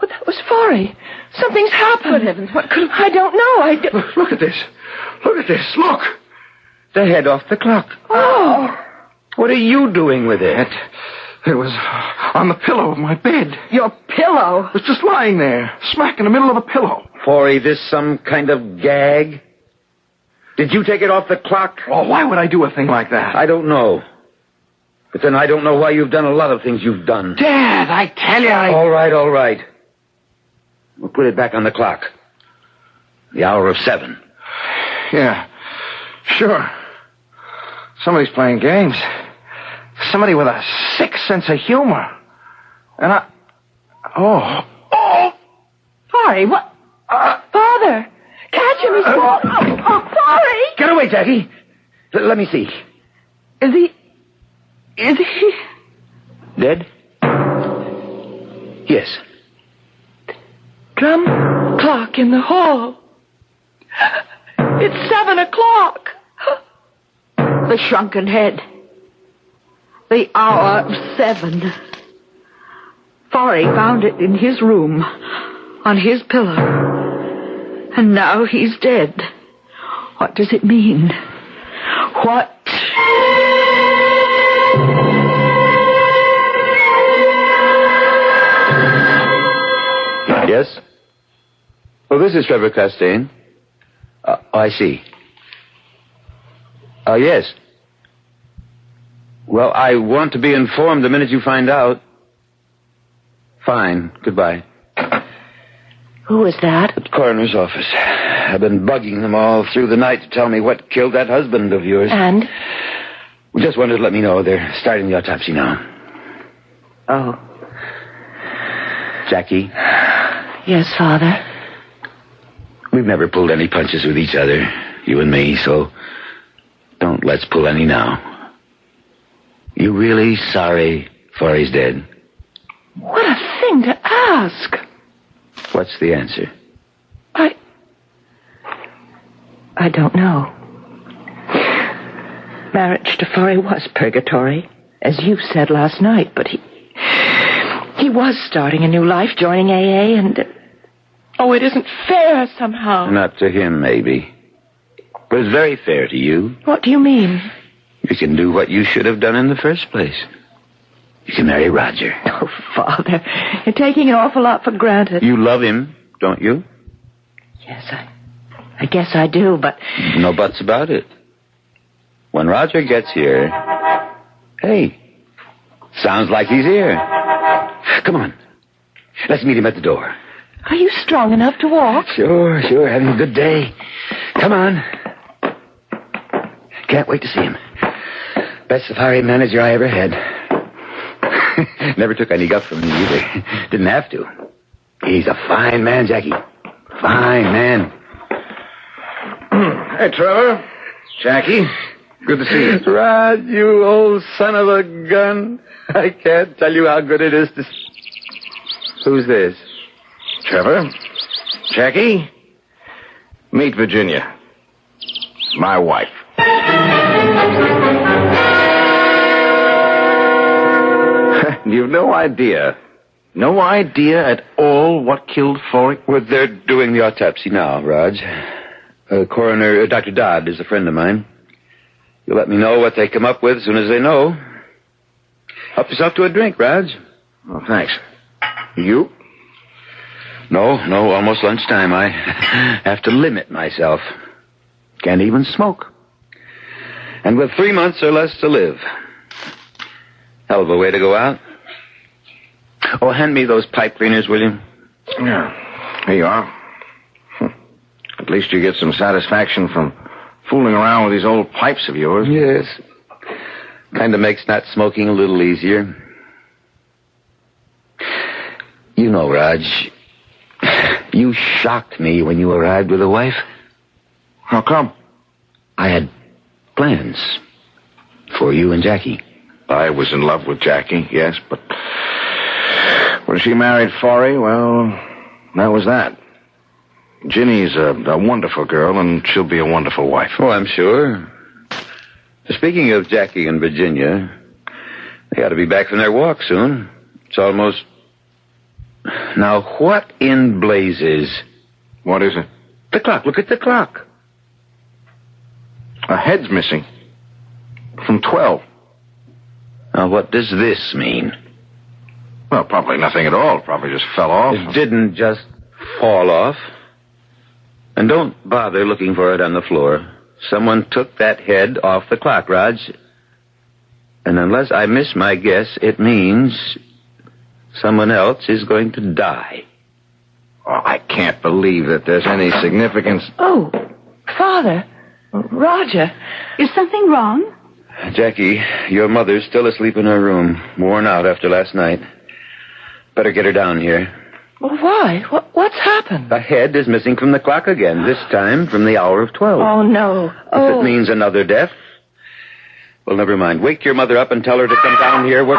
that was Forey. Something's happened. Good heavens, what could have... I don't know. Look at this. Look at this. Smoke. The head off the clock. Oh. What are you doing with it? It was on the pillow of my bed. Your pillow? It was just lying there, smack in the middle of a pillow. Forey, this some kind of gag? Did you take it off the clock? Oh, why would I do a thing like that? I don't know. But then I don't know why you've done a lot of things you've done. Dad, I tell you, All right. We'll put it back on the clock. The hour of 7. Yeah, sure. Somebody's playing games. Somebody with a sick sense of humor. And I... Oh! Forey, what? Father! Catch him, he's falling. Forey! Get away, Jackie. Let me see. Is he... Dead? Yes. Drum clock in the hall. It's 7 o'clock. The shrunken head. The hour of 7. Forey found it in his room, on his pillow. And now he's dead. What does it mean? What? Yes? Oh, this is Trevor Costain. I see. Yes. Well, I want to be informed the minute you find out. Fine. Goodbye. Who was that? The coroner's office. I've been bugging them all through the night to tell me what killed that husband of yours. And? We just wanted to let me know they're starting the autopsy now. Oh. Jackie? Yes, Father? We've never pulled any punches with each other, you and me, so don't let's pull any now. You really sorry Forey's dead? What a thing to ask. What's the answer? I don't know. Marriage to Forey was purgatory, as you said last night, but he was starting a new life, joining AA, and... it isn't fair somehow. Not to him, maybe. But it's very fair to you. What do you mean? You can do what you should have done in the first place. You can marry Roger. Oh, Father, you're taking an awful lot for granted. You love him, don't you? Yes, I guess I do, but... No buts about it. When Roger gets here... Hey, sounds like he's here. Come on. Let's meet him at the door. Are you strong enough to walk? Sure. Having a good day. Come on. Can't wait to see him. Best safari manager I ever had. Never took any guff from me either. Didn't have to. He's a fine man, Jackie. Fine man. Hey, Trevor. Jackie. Good to see you. Rod, you old son of a gun. I can't tell you how good it is to... Who's this? Trevor. Jackie. Meet Virginia. My wife. You've no idea. No idea at all what killed Forey? Well, they're doing the autopsy now, Raj. Coroner, Dr. Dodd is a friend of mine. You'll let me know what they come up with as soon as they know. Help yourself to a drink, Raj. Oh, thanks. You? No, almost lunchtime. I have to limit myself. Can't even smoke. And with 3 months or less to live. Hell of a way to go out. Oh, hand me those pipe cleaners, will you? Yeah, here you are. At least you get some satisfaction from fooling around with these old pipes of yours. Yes. Kind of makes not smoking a little easier. You know, Raj, you shocked me when you arrived with a wife. How come? I had plans for you and Jackie. I was in love with Jackie, yes, but when she married Forey, well, that was that. Ginny's a wonderful girl, and she'll be a wonderful wife. Oh, I'm sure. Speaking of Jackie and Virginia, they ought to be back from their walk soon. It's almost... Now, what in blazes? What is it? The clock. Look at the clock. A head's missing. From 12. Now, what does this mean? Well, probably nothing at all. Probably just fell off. It didn't just fall off. And don't bother looking for it on the floor. Someone took that head off the clock rods. And unless I miss my guess, it means someone else is going to die. Oh, I can't believe that there's any significance. Oh, Father. Roger. Is something wrong? Jackie, your mother's still asleep in her room, worn out after last night. Better get her down here. Well, why? What's happened? A head is missing from the clock again, this time from the hour of 12. Oh, no. If it means another death, well, never mind. Wake your mother up and tell her to come down here. Liz,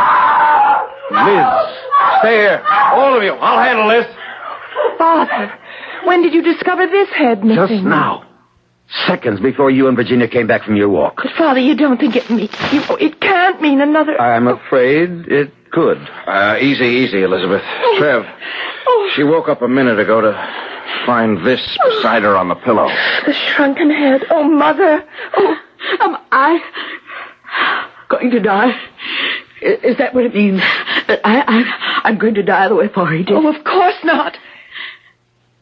stay here. All of you. I'll handle this. Father, when did you discover this head missing? Just now. Seconds before you and Virginia came back from your walk. But, Father, you don't think it means... It can't mean another... I'm afraid it could. Easy, Elizabeth. Trev, she woke up a minute ago to find this beside her on the pillow. The shrunken head. Oh, Mother. Oh, am I going to die? Is that what it means? That I'm going to die the way Forey did? Oh, of course not.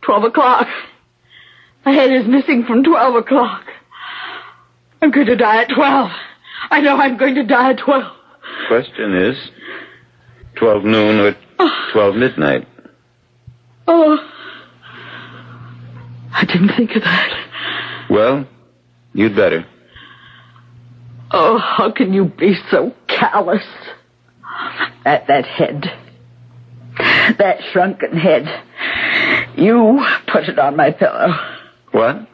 12 o'clock. My head is missing from 12 o'clock. I'm going to die at 12. I know I'm going to die at 12. Question is, 12 noon or 12 midnight? Oh, I didn't think of that. Well, you'd better. Oh, how can you be so callous? That head. That shrunken head. You put it on my pillow. What?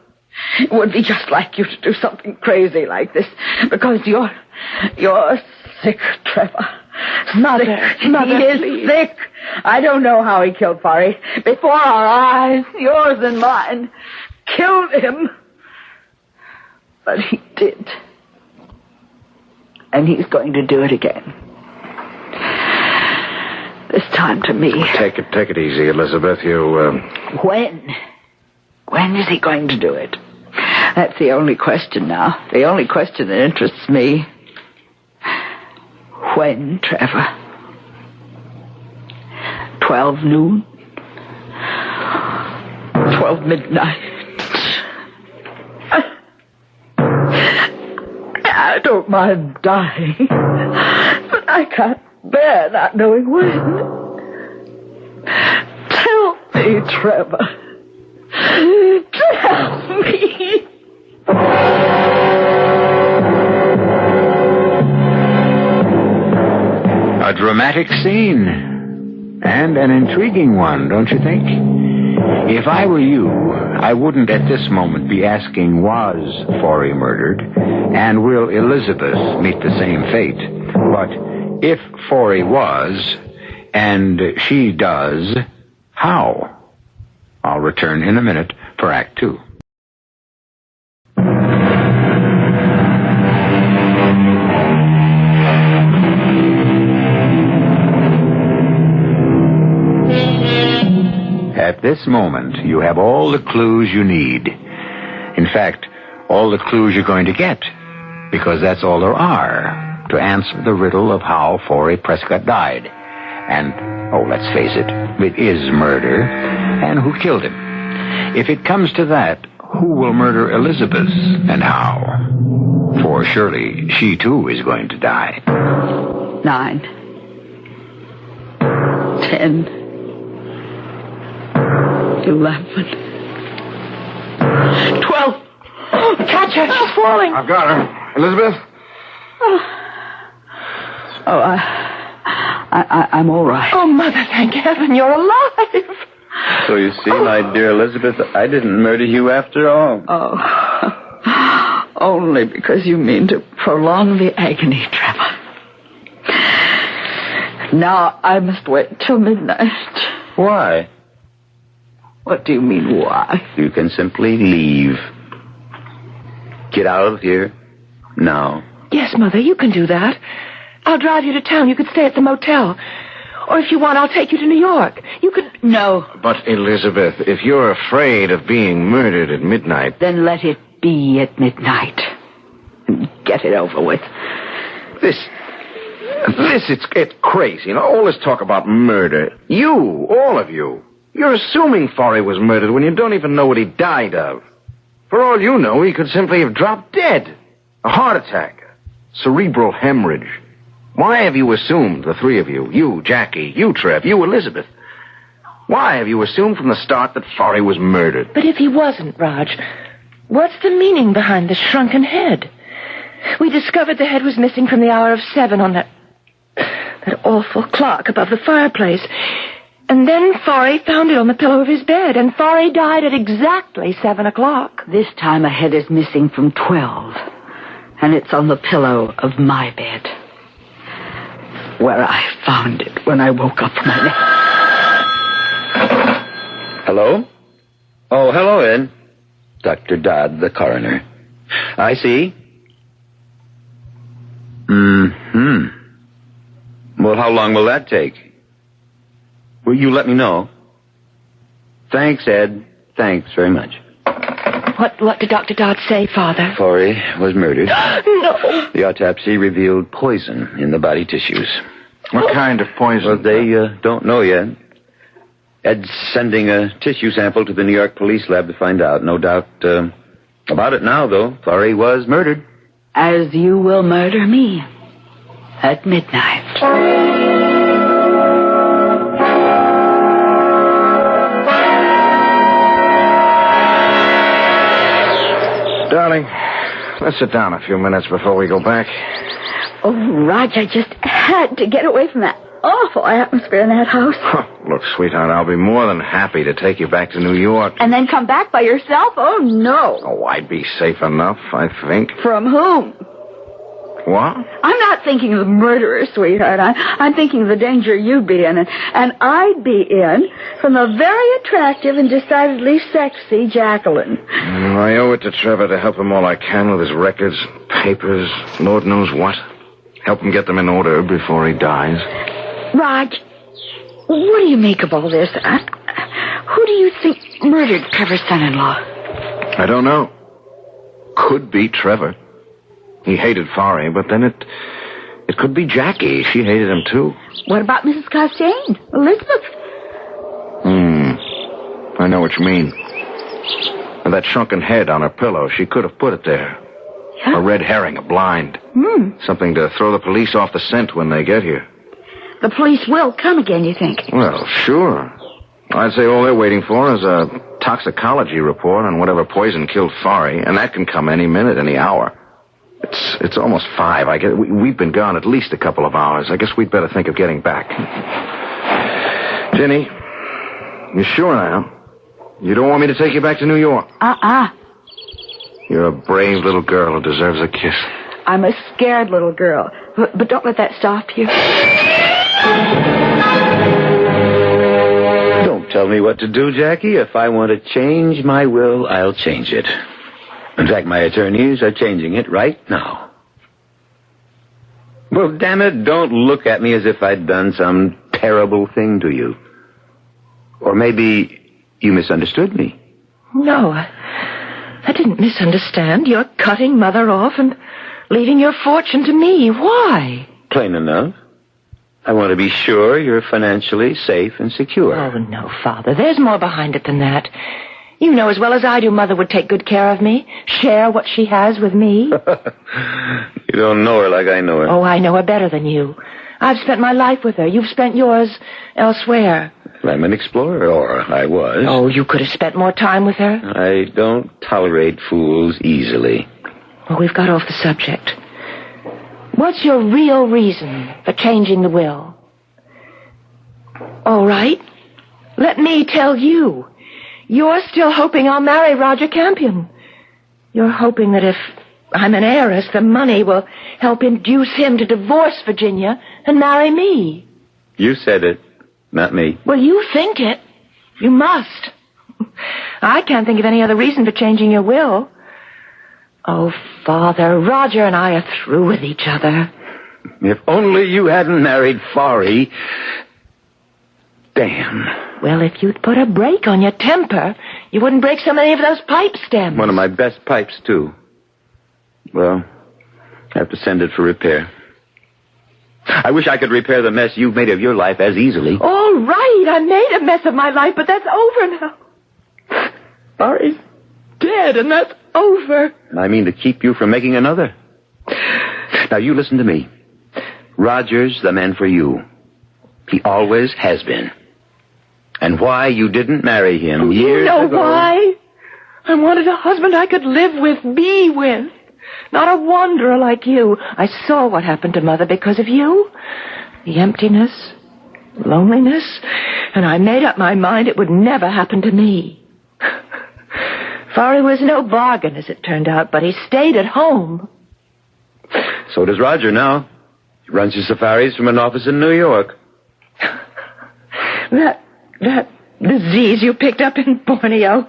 It would be just like you to do something crazy like this, because you're sick, Trevor. Mother, He is sick. I don't know how he killed Forey. Before our eyes, yours and mine, killed him. But he did. And he's going to do it again. This time to me. Take it easy, Elizabeth. When is he going to do it? That's the only question now. The only question that interests me. When, Trevor? 12 noon? 12 midnight? I don't mind dying, but I can't bear not knowing when. Tell me, Trevor. Tell me. A dramatic scene. And an intriguing one, don't you think? If I were you, I wouldn't at this moment be asking, was Forey murdered? And will Elizabeth meet the same fate? But if Forey was, and she does, how? I'll return in a minute for Act 2. At this moment, you have all the clues you need. In fact, all the clues you're going to get, because that's all there are to answer the riddle of how Forey Prescott died. And, let's face it is murder. And who killed him? If it comes to that, who will murder Elizabeth and how? For surely she too is going to die. 9, 10, 11, 12. Catch her. She's falling. I've got her. Elizabeth? I'm all right. Oh, Mother, thank heaven you're alive. So you see, my dear Elizabeth, I didn't murder you after all. Oh, only because you mean to prolong the agony, Trevor. Now I must wait till midnight. Why? What do you mean, why? You can simply leave. Get out of here now. Yes, Mother, you can do that. I'll drive you to town. You could stay at the motel. Or if you want, I'll take you to New York. You could... No. But, Elizabeth, if you're afraid of being murdered at midnight... Then let it be at midnight. Get it over with. It's crazy. All this talk about murder. You, all of you, you're assuming Forey was murdered when you don't even know what he died of. For all you know, he could simply have dropped dead. A heart attack. Cerebral hemorrhage. Why have you assumed, the three of you, Jackie, you, Trev, you, Elizabeth, why have you assumed from the start that Forey was murdered? But if he wasn't, Raj, what's the meaning behind the shrunken head? We discovered the head was missing from the hour of 7 on that awful clock above the fireplace. And then Forey found it on the pillow of his bed, and Forey died at exactly 7 o'clock. This time a head is missing from 12, and it's on the pillow of my bed, where I found it when I woke up from my nap. Hello? Oh, hello, Ed. Dr. Dodd, the coroner. I see. Well, how long will that take? Will you let me know? Thanks, Ed. Thanks very much. What did Dr. Dodd say, Father? Forey was murdered. No! The autopsy revealed poison in the body tissues. What kind of poison? Well, they don't know yet. Ed's sending a tissue sample to the New York police lab to find out. No doubt about it now, though. Forey was murdered. As you will murder me at midnight. Darling, let's sit down a few minutes before we go back. Oh, Raj, I just had to get away from that awful atmosphere in that house. Look, sweetheart, I'll be more than happy to take you back to New York. And then come back by yourself? Oh, no. Oh, I'd be safe enough, I think. From whom? What? I'm not thinking of the murderer, sweetheart. I'm thinking of the danger you'd be in, and I'd be in from the very attractive and decidedly sexy Jacqueline. I owe it to Trevor to help him all I can with his records, papers, Lord knows what. Help him get them in order before he dies. Raj, what do you make of all this? Who do you think murdered Trevor's son-in-law? I don't know. Could be Trevor. He hated Forey, but then it could be Jackie. She hated him, too. What about Mrs. Costain? Elizabeth? I know what you mean. And that shrunken head on her pillow, she could have put it there. Yeah. A red herring, a blind. Something to throw the police off the scent when they get here. The police will come again, you think? Well, sure. I'd say all they're waiting for is a toxicology report on whatever poison killed Forey, and that can come any minute, any hour. It's almost 5. I guess we've been gone at least a couple of hours. I guess we'd better think of getting back. Jenny, you sure now? You don't want me to take you back to New York? You're a brave little girl who deserves a kiss. I'm a scared little girl, but don't let that stop you. Don't tell me what to do, Jackie. If I want to change my will, I'll change it. In fact, my attorneys are changing it right now. Well, damn it, don't look at me as if I'd done some terrible thing to you. Or maybe you misunderstood me. No, I didn't misunderstand. You're cutting Mother off and leaving your fortune to me. Why? Plain enough. I want to be sure you're financially safe and secure. Oh, no, Father. There's more behind it than that. You know as well as I do Mother would take good care of me, share what she has with me. You don't know her like I know her. Oh, I know her better than you. I've spent my life with her. You've spent yours elsewhere. I'm an explorer, or I was. Oh, you could have spent more time with her. I don't tolerate fools easily. Well, we've got off the subject. What's your real reason for changing the will? All right. Let me tell you. You're still hoping I'll marry Roger Campion. You're hoping that if I'm an heiress, the money will help induce him to divorce Virginia and marry me. You said it, not me. Well, you think it. You must. I can't think of any other reason for changing your will. Oh, Father, Roger and I are through with each other. If only you hadn't married Forey. damn. Well, if you'd put a brake on your temper, you wouldn't break so many of those pipe stems. One of my best pipes, too. Well, I have to send it for repair. I wish I could repair the mess you've made of your life as easily. All right, I made a mess of my life, but that's over now. Barry's dead, and that's over. I mean to keep you from making another. Now, you listen to me. Roger's the man for you. He always has been. And why you didn't marry him years ago... You know why? I wanted a husband I could live with, be with. Not a wanderer like you. I saw what happened to Mother because of you. The emptiness, loneliness, and I made up my mind it would never happen to me. Farley was no bargain, as it turned out, but he stayed at home. So does Roger now. He runs his safaris from an office in New York. That disease you picked up in Borneo,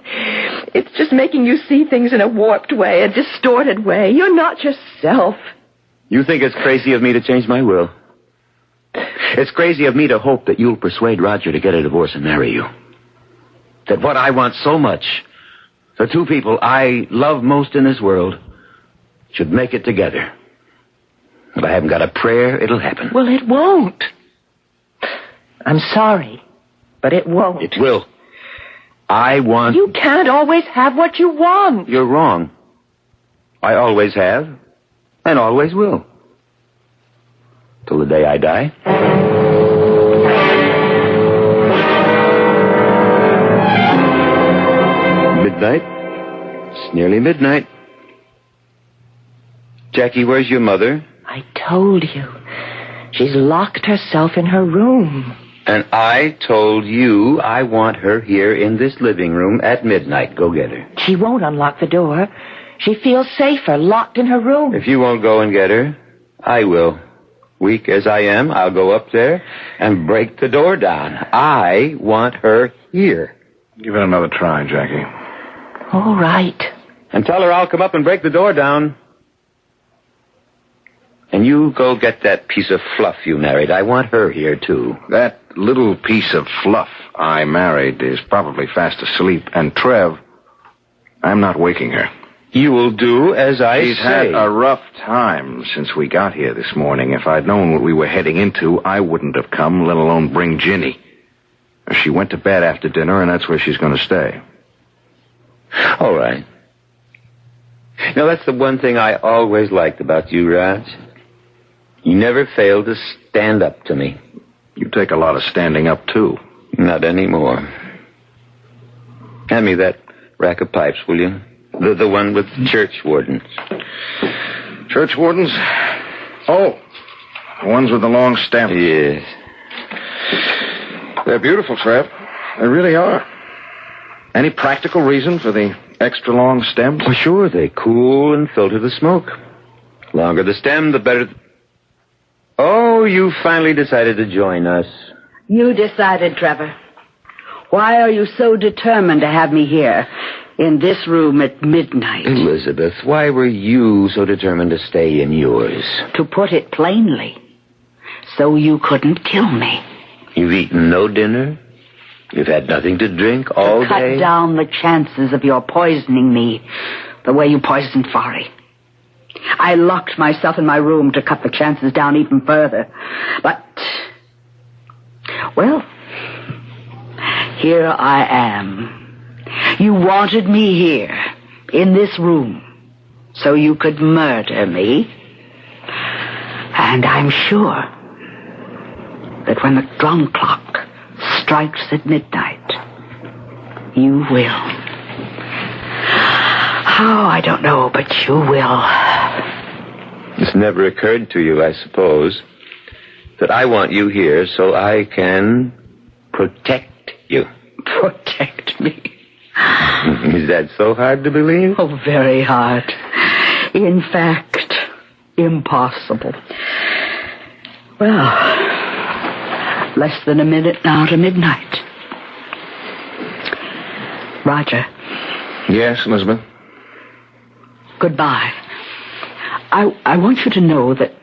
it's just making you see things in a warped way, a distorted way. You're not yourself. You think it's crazy of me to change my will? It's crazy of me to hope that you'll persuade Roger to get a divorce and marry you. That what I want so much, the two people I love most in this world, should make it together. If I haven't got a prayer, it'll happen. Well, it won't. I'm sorry, but it won't. It will. I want... You can't always have what you want. You're wrong. I always have, and always will. Till the day I die. Midnight. It's nearly midnight. Jackie, where's your mother? I told you. She's locked herself in her room. And I told you I want her here in this living room at midnight. Go get her. She won't unlock the door. She feels safer locked in her room. If you won't go and get her, I will. Weak as I am, I'll go up there and break the door down. I want her here. Give it another try, Jackie. All right. And tell her I'll come up and break the door down. And you go get that piece of fluff you married. I want her here, too. That little piece of fluff I married is probably fast asleep. And Trev, I'm not waking her. You will do as I say. She's had a rough time since we got here this morning. If I'd known what we were heading into, I wouldn't have come, let alone bring Ginny. She went to bed after dinner, and that's where she's going to stay. All right. Now, that's the one thing I always liked about you, Raj. You never failed to stand up to me. You take a lot of standing up, too. Not anymore. Hand me that rack of pipes, will you? The one with church wardens. Church wardens? Oh, the ones with the long stem. Yes. They're beautiful, Trev. They really are. Any practical reason for the extra long stems? Oh, sure. They cool and filter the smoke. The longer the stem, the better... Oh, you finally decided to join us. You decided, Trevor. Why are you so determined to have me here, in this room at midnight? Elizabeth, why were you so determined to stay in yours? To put it plainly, so you couldn't kill me. You've eaten no dinner? You've had nothing to drink all day? To cut down the chances of your poisoning me, the way you poisoned Fari. I locked myself in my room to cut the chances down even further. But, well, here I am. You wanted me here, in this room, so you could murder me. And I'm sure that when the drum clock strikes at midnight, you will. How, I don't know, but you will. It's never occurred to you, I suppose, that I want you here so I can protect you. Protect me? Is that so hard to believe? Oh, very hard. In fact, impossible. Well, less than a minute now to midnight. Roger. Yes, Elizabeth? Goodbye. I want you to know that,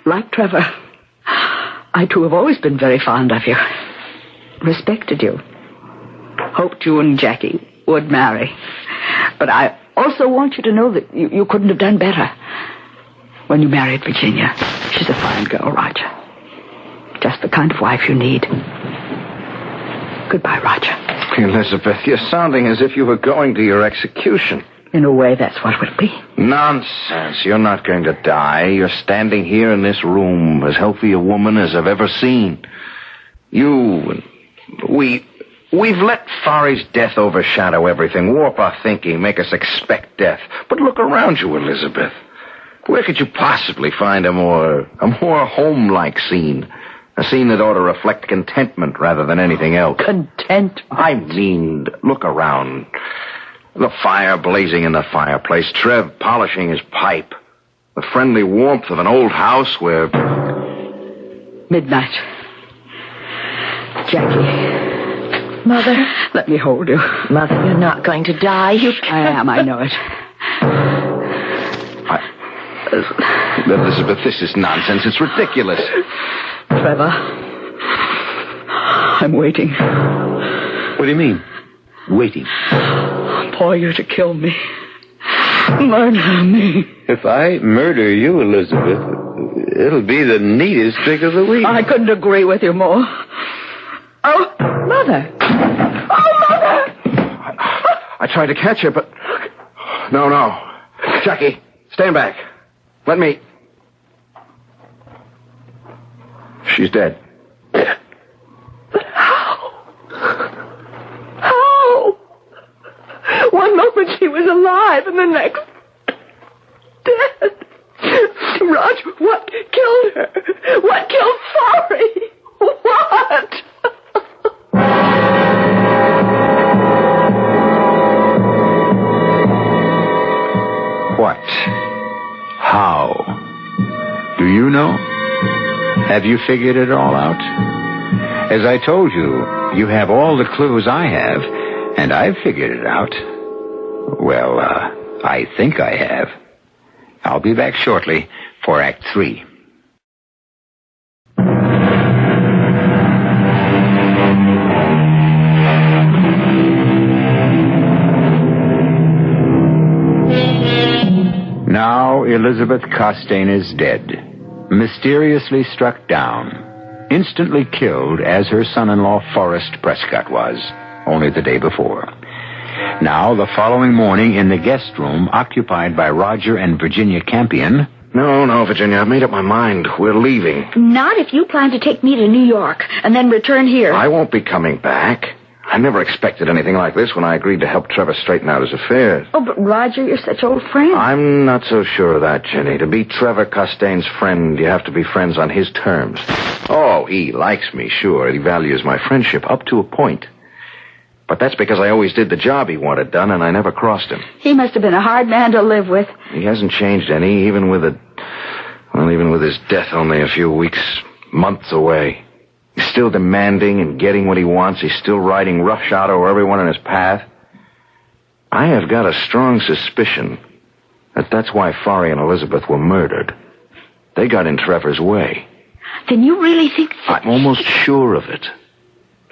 like Trevor, I too have always been very fond of you. respected you. Hoped you and Jackie would marry. But I also want you to know that you couldn't have done better when you married Virginia. She's a fine girl, Roger. Just the kind of wife you need. Goodbye, Roger. Elizabeth, you're sounding as if you were going to your execution. In a way, that's what it will be. Nonsense. You're not going to die. You're standing here in this room, as healthy a woman as I've ever seen. We've let Fari's death overshadow everything, warp our thinking, make us expect death. But look around you, Elizabeth. Where could you possibly find a more home-like scene? A scene that ought to reflect contentment rather than anything else. Content? I mean, look around. The fire blazing in the fireplace, Trev polishing his pipe, the friendly warmth of an old house where... Midnight. Jackie. Mother. Let me hold you. Mother, you're not going to die. I am, I know it. Elizabeth, this is nonsense. It's ridiculous. Trevor. I'm waiting. What do you mean? Waiting? For you to kill me. Murder me. If I murder you, Elizabeth, it'll be the neatest trick of the week. I couldn't agree with you more. Oh, Mother. Oh, Mother! I tried to catch her, but... No. Jackie, stand back. Let me... She's dead. But how? How? One moment she was alive and the next... dead. Roger, what killed her? What killed Fari? What? What? How? Do you know? Have you figured it all out? As I told you, you have all the clues I have, and I've figured it out. Well, I think I have. I'll be back shortly for Act 3. Now Elizabeth Costain is dead. Mysteriously struck down, instantly killed as her son-in-law Forrest Prescott was, only the day before. Now, the following morning in the guest room occupied by Roger and Virginia Campion... No, Virginia, I've made up my mind. We're leaving. Not if you plan to take me to New York and then return here. I won't be coming back. I never expected anything like this when I agreed to help Trevor straighten out his affairs. Oh, but Roger, you're such old friends. I'm not so sure of that, Jenny. To be Trevor Costain's friend, you have to be friends on his terms. Oh, he likes me, sure. He values my friendship up to a point. But that's because I always did the job he wanted done, and I never crossed him. He must have been a hard man to live with. He hasn't changed any, even with his death only a few weeks, months away. He's still demanding and getting what he wants. He's still riding roughshod over everyone in his path. I have got a strong suspicion that that's why Fari and Elizabeth were murdered. They got in Trevor's way. Then you really think... I'm almost sure of it.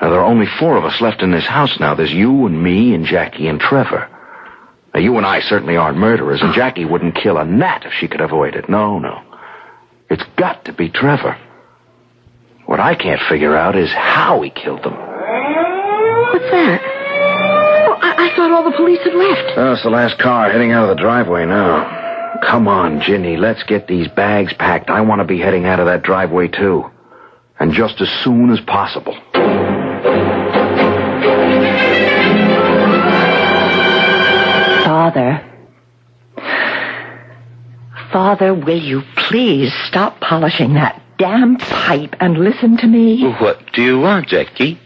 Now, there are only 4 of us left in this house now. There's you and me and Jackie and Trevor. Now, you and I certainly aren't murderers, and Jackie wouldn't kill a gnat if she could avoid it. No. It's got to be Trevor. What I can't figure out is how he killed them. What's that? Oh, I thought all the police had left. Oh, it's the last car heading out of the driveway now. Come on, Ginny, let's get these bags packed. I want to be heading out of that driveway, too. And just as soon as possible. Father, will you please stop polishing that damn pipe and listen to me? What do you want, Jackie?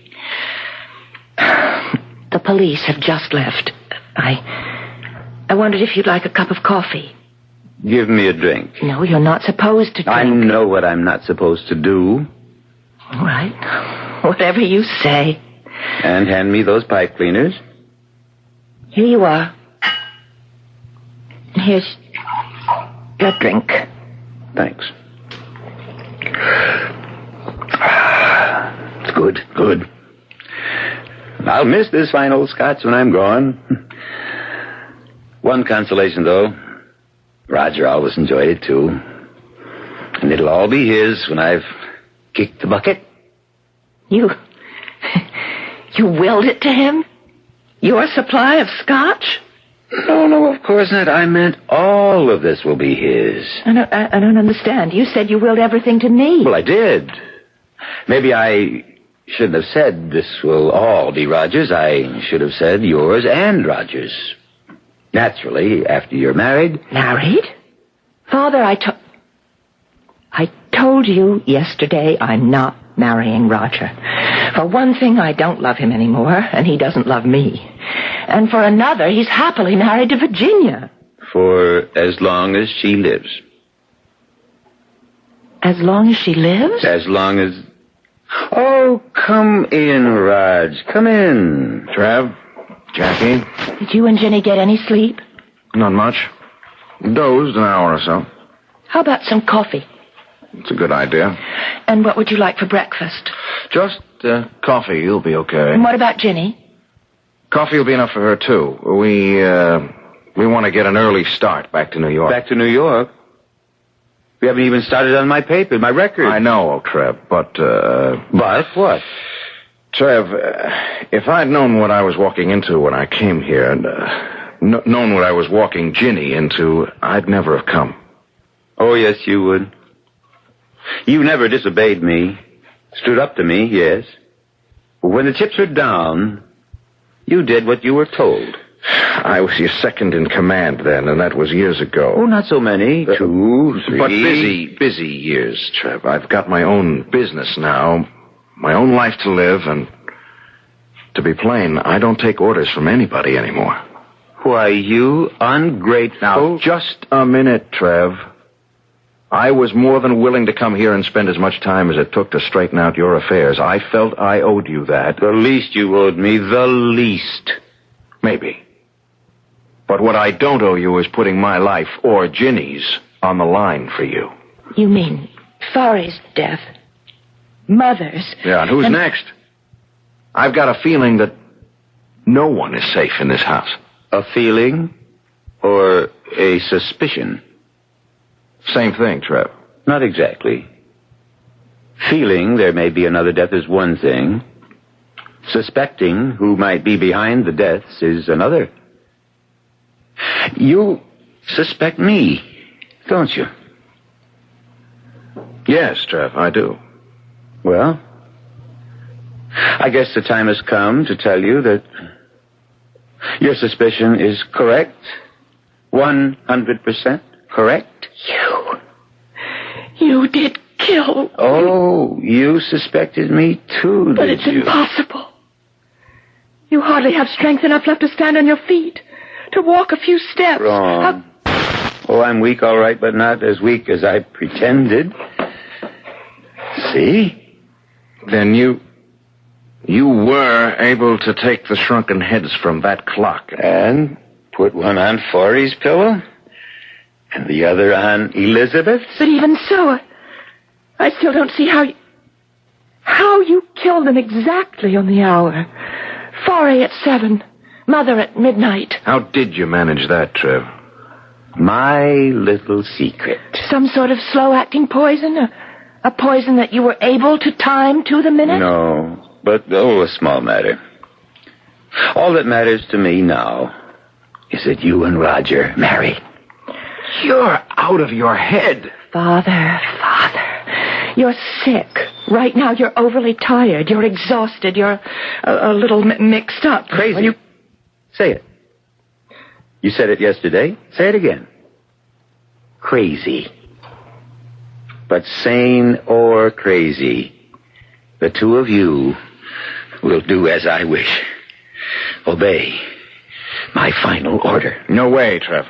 The police have just left. I wondered if you'd like a cup of coffee. Give me a drink. No, you're not supposed to drink. I know what I'm not supposed to do. All right. Whatever you say. And hand me those pipe cleaners. Here you are. Here's your drink. Thanks. It's good. I'll miss this fine old Scotch when I'm gone. One consolation, though. Roger always enjoyed it, too. And it'll all be his when I've kicked the bucket. You willed it to him? Your supply of Scotch? No, of course not. I meant all of this will be his. I don't understand. You said you willed everything to me. Well, I did. Maybe I shouldn't have said this will all be Roger's. I should have said yours and Roger's. Naturally, after you're married. Married? Father, I told you yesterday I'm not marrying Roger. For one thing, I don't love him anymore, and he doesn't love me. And for another, he's happily married to Virginia. For as long as she lives. As long as she lives? As long as... Oh, come in, Raj. Come in. Trev, Jackie. Did you and Jenny get any sleep? Not much. Dozed an hour or so. How about some coffee? It's a good idea. And what would you like for breakfast? Just coffee. You'll be okay. And what about Jenny? Coffee will be enough for her, too. We want to get an early start back to New York. Back to New York? We haven't even started on my paper, my record. I know, Trev, but... But what? Trev, if I'd known what I was walking into when I came here, and known what I was walking Ginny into, I'd never have come. Oh, yes, you would. You never disobeyed me. Stood up to me, yes. But when the chips were down, you did what you were told. I was your second in command then, and that was years ago. Oh, not so many. 2, 3... But busy years, Trev. I've got my own business now, my own life to live, and to be plain, I don't take orders from anybody anymore. Why, you ungrateful... Now, just a minute, Trev. I was more than willing to come here and spend as much time as it took to straighten out your affairs. I felt I owed you that. The least you owed me, the least. Maybe. But what I don't owe you is putting my life, or Ginny's, on the line for you. You mean Fari's death? Mother's? Yeah, and who's next? I've got a feeling that no one is safe in this house. A feeling? Or a suspicion? Same thing, Trev. Not exactly. Feeling there may be another death is one thing. Suspecting who might be behind the deaths is another. You suspect me, don't you? Yes, Trev, I do. Well, I guess the time has come to tell you that your suspicion is correct. 100% correct. You did kill. Oh, you suspected me too, but did it's you? Impossible. You hardly have strength enough left to stand on your feet, to walk a few steps. Wrong. Oh, I'm weak, all right, but not as weak as I pretended. See? Then you were able to take the shrunken heads from that clock. And put one on Forey's pillow? And the other on Elizabeth's? But even so, I still don't see how you killed them exactly on the hour. Forey at 7, Mother at midnight. How did you manage that, Trev? My little secret. Some sort of slow-acting poison? A poison that you were able to time to the minute? No, but a small matter. All that matters to me now is that you and Roger marry. You're out of your head. Father. You're sick. Right now you're overly tired. You're exhausted. You're a little mixed up. Crazy. Say it. You said it yesterday. Say it again. Crazy. But sane or crazy, the two of you will do as I wish. Obey my final order. No way, Trev.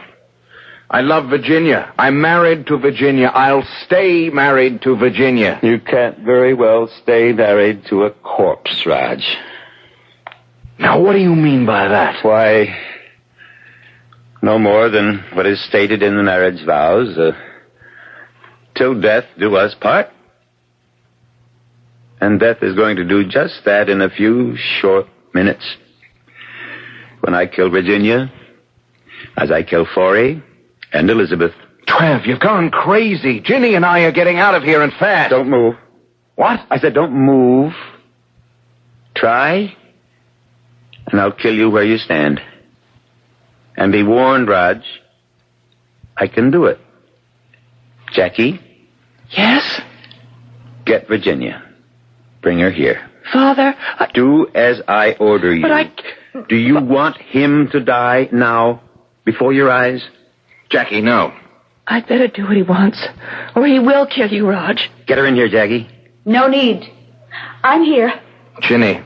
I love Virginia. I'm married to Virginia. I'll stay married to Virginia. You can't very well stay married to a corpse, Raj. Now, what do you mean by that? Why, no more than what is stated in the marriage vows. Till death do us part. And death is going to do just that in a few short minutes. When I kill Virginia, as I kill Forey and Elizabeth. Trev, you've gone crazy. Ginny and I are getting out of here and fast. Don't move. What? I said don't move. Try, and I'll kill you where you stand. And be warned, Raj, I can do it. Jackie? Yes? Get Virginia. Bring her here. Father, Do as I order you. But Do you want him to die now, before your eyes? Jackie, no. I'd better do what he wants, or he will kill you, Raj. Get her in here, Jackie. No need. I'm here. Ginny.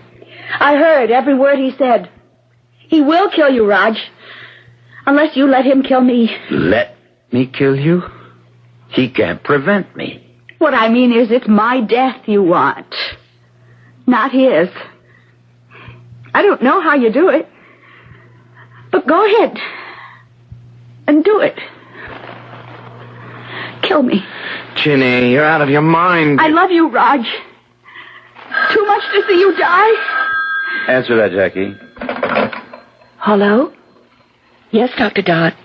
I heard every word he said. He will kill you, Raj. Unless you let him kill me. Let me kill you? He can't prevent me. What I mean is it's my death you want. Not his. I don't know how you do it. But go ahead. And do it. Kill me. Ginny, you're out of your mind. I love you, Raj. Too much to see you die. Answer that, Jackie. Hello? Yes, Dr. Dodd.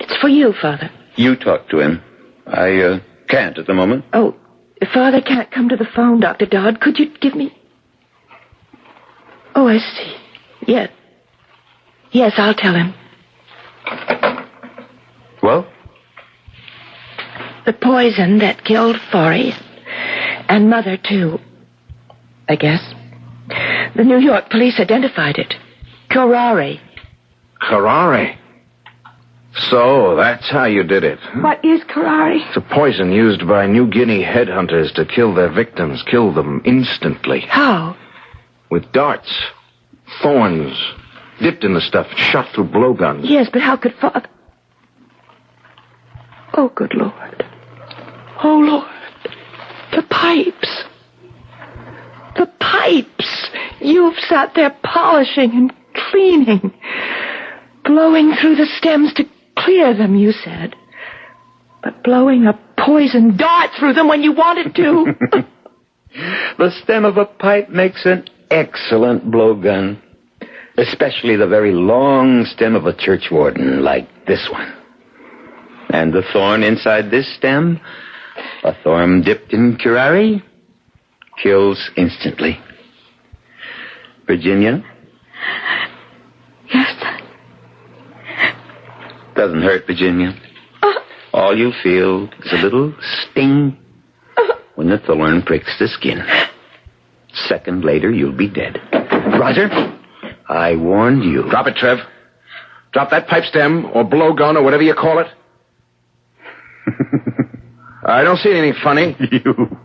It's for you, Father. You talk to him. I can't at the moment. Oh, if Father can't come to the phone, Dr. Dodd, could you give me... Oh, I see. Yes. Yes, I'll tell him. Well? The poison that killed Forey. And Mother, too. I guess. The New York police identified it. Curare. Curare? So, that's how you did it. What is curare? It's a poison used by New Guinea headhunters to kill their victims. Kill them instantly. How? With darts. Thorns. Dipped in the stuff. Shot through blowguns. Yes, but how could Father... Oh, good Lord. Oh, Lord. The pipes. The pipes. You've sat there polishing and cleaning. Blowing through the stems to clear them, you said. But blowing a poison dart through them when you wanted to. The stem of a pipe makes an excellent blowgun. Especially the very long stem of a churchwarden, like this one. And the thorn inside this stem, a thorn dipped in curare, kills instantly. Virginia? Yes. Doesn't hurt, Virginia. All you feel is a little sting when the thorn pricks the skin. Second later, you'll be dead. Roger, I warned you. Drop it, Trev. Drop that pipe stem, or blowgun, or whatever you call it. I don't see anything funny. You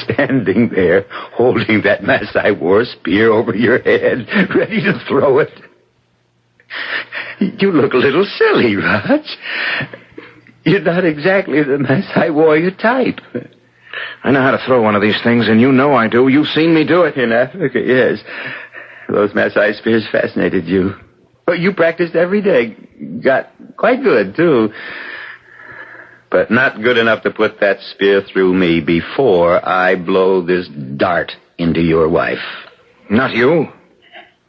standing there, holding that Masai war spear over your head, ready to throw it. You look a little silly, Raj. You're not exactly the Masai warrior type. I know how to throw one of these things, and you know I do. You've seen me do it. In Africa, yes. Those Masai spears fascinated you. But you practiced every day. Got quite good, too. But not good enough to put that spear through me before I blow this dart into your wife. Not you.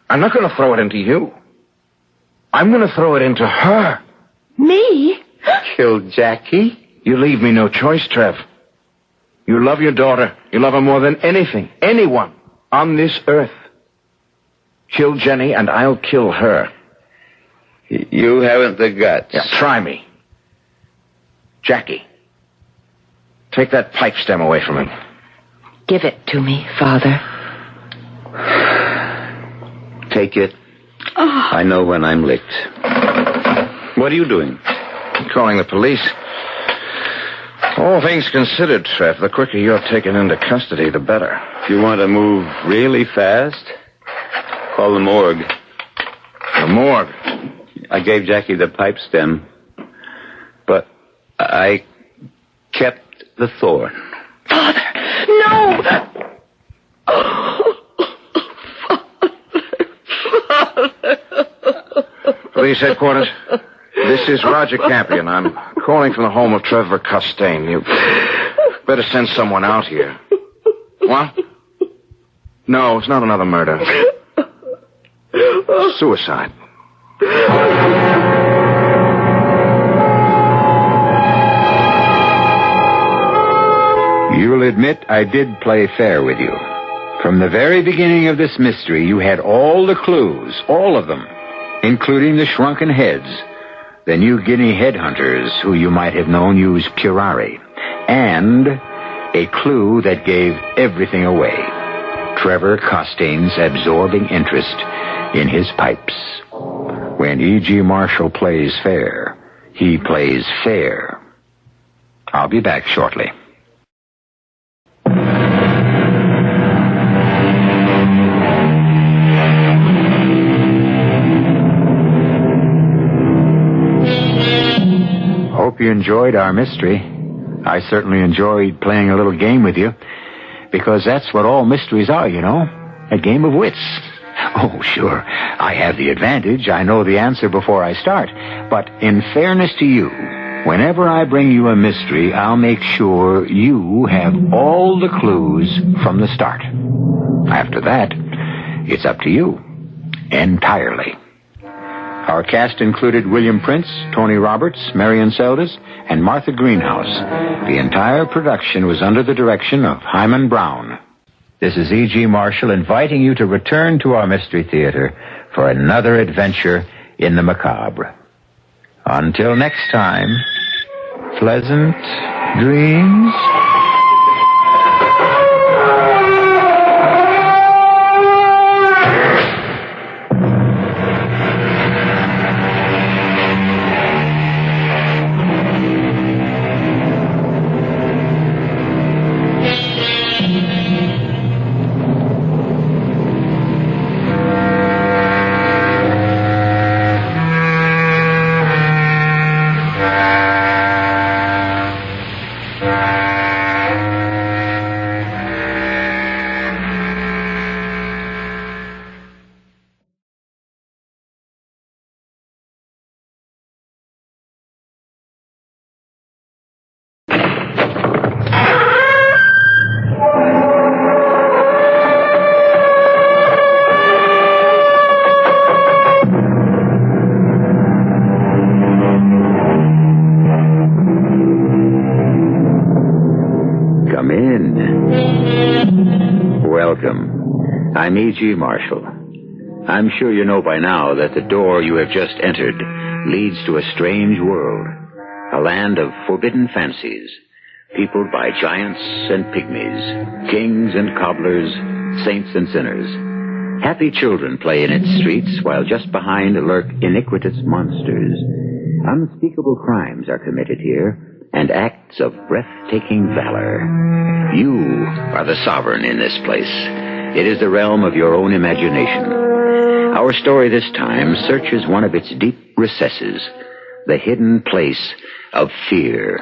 I'm not going to throw it into you. I'm going to throw it into her. Me? Kill Jackie? You leave me no choice, Trev. You love your daughter. You love her more than anything, anyone on this earth. Kill Jenny, and I'll kill her. You haven't the guts. Yeah, try me. Jackie, take that pipe stem away from him. Give it to me, Father. Take it. I know when I'm licked. What are you doing? Calling the police. All things considered, Trev, the quicker you're taken into custody, the better. If you want to move really fast, call the morgue. The morgue? I gave Jackie the pipe stem, but I kept the thorn. Father, no! Police headquarters. This is Roger Campion. I'm calling from the home of Trevor Costain. You better send someone out here. What? No, it's not another murder. Suicide. You'll admit I did play fair with you. From the very beginning of this mystery, you had all the clues, all of them, including the shrunken heads, the New Guinea headhunters who you might have known used curare, and a clue that gave everything away. Trevor Costain's absorbing interest in his pipes. When E.G. Marshall plays fair, he plays fair. I'll be back shortly. Hope you enjoyed our mystery. I certainly enjoyed playing a little game with you, because that's what all mysteries are, you know, a game of wits. Oh, sure, I have the advantage. I know the answer before I start. But in fairness to you, whenever I bring you a mystery, I'll make sure you have all the clues from the start. After that, it's up to you, entirely. Our cast included William Prince, Tony Roberts, Marion Seldes, and Martha Greenhouse. The entire production was under the direction of Hyman Brown. This is E.G. Marshall inviting you to return to our Mystery Theater for another adventure in the macabre. Until next time, pleasant dreams. I'm E.G. Marshall. I'm sure you know by now that the door you have just entered leads to a strange world, a land of forbidden fancies, peopled by giants and pygmies, kings and cobblers, saints and sinners. Happy children play in its streets, while just behind lurk iniquitous monsters. Unspeakable crimes are committed here, and acts of breathtaking valor. You are the sovereign in this place. It is the realm of your own imagination. Our story this time searches one of its deep recesses, the hidden place of fear.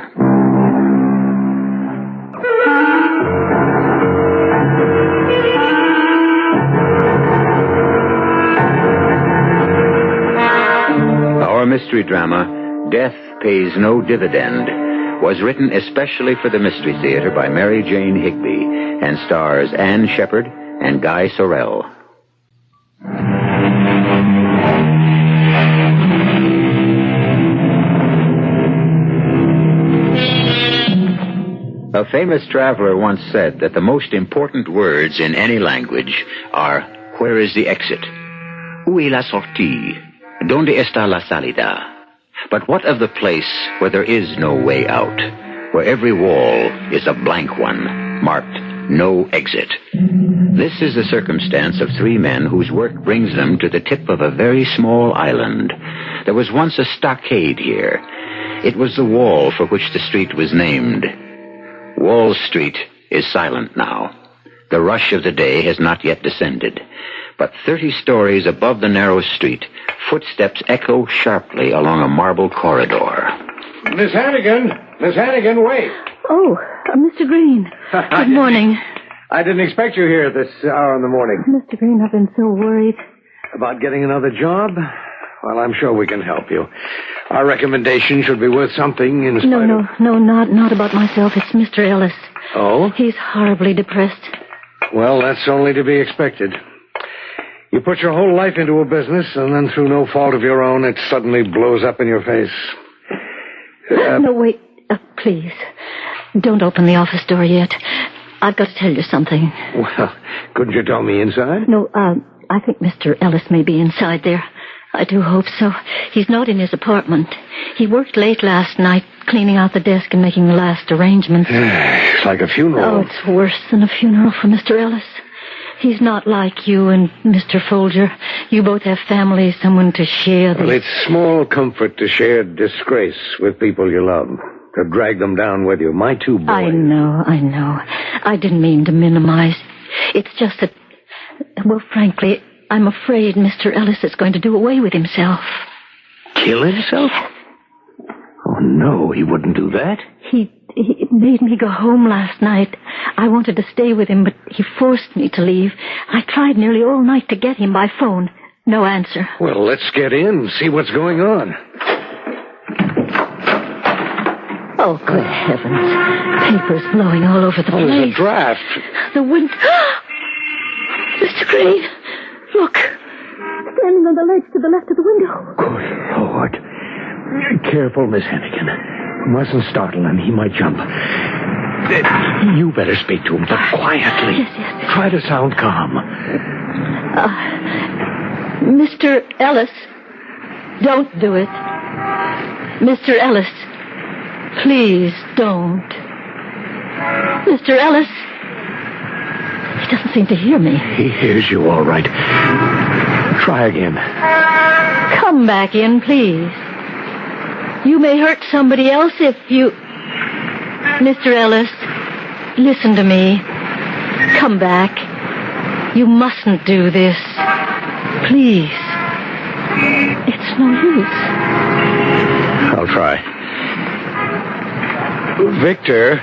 Our mystery drama, Death Pays No Dividend, was written especially for the Mystery Theater by Mary Jane Higby and stars Anne Shepard and Guy Sorrell. A famous traveler once said that the most important words in any language are, where is the exit? Où est la sortie? Donde está la salida? But what of the place where there is no way out, where every wall is a blank one, marked no exit? This is the circumstance of three men whose work brings them to the tip of a very small island. There was once a stockade here. It was the wall for which the street was named. Wall Street is silent now. The rush of the day has not yet descended. But 30 stories above the narrow street, footsteps echo sharply along a marble corridor. Miss Hannigan! Miss Hannigan, wait! Oh, Mr. Green. Good morning. I didn't expect you here this hour in the morning. Mr. Green, I've been so worried. About getting another job? Well, I'm sure we can help you. Our recommendation should be worth something in spite of... No, not about myself. It's Mr. Ellis. Oh? He's horribly depressed. Well, that's only to be expected. You put your whole life into a business, and then through no fault of your own, it suddenly blows up in your face. No, wait. Please. Don't open the office door yet. I've got to tell you something. Well, couldn't you tell me inside? No, I think Mr. Ellis may be inside there. I do hope so. He's not in his apartment. He worked late last night, cleaning out the desk and making the last arrangements. It's like a funeral. Oh, it's worse than a funeral for Mr. Ellis. He's not like you and Mr. Folger. You both have families, someone to share the... Well, it's small comfort to share disgrace with people you love. To drag them down with you. My two boys. I know. I didn't mean to minimize. It's just that... Well, frankly, I'm afraid Mr. Ellis is going to do away with himself. Kill himself? Oh, no, he wouldn't do that. He made me go home last night. I wanted to stay with him, but he forced me to leave. I tried nearly all night to get him by phone. No answer. Well, let's get in and see what's going on. Oh, good heavens. Papers blowing all over the place. There's a draft. The wind... Mr. Green, look. Standing on the ledge to the left of the window. Good Lord. Careful, Miss Hennigan. Mustn't startle him. He might jump. You better speak to him, but quietly. Yes. Try to sound calm. Mr. Ellis, don't do it. Mr. Ellis, please don't. Mr. Ellis. He doesn't seem to hear me. He hears you all right. Try again. Come back in, please. You may hurt somebody else if you... Mr. Ellis, listen to me. Come back. You mustn't do this. Please. It's no use. I'll try. Victor,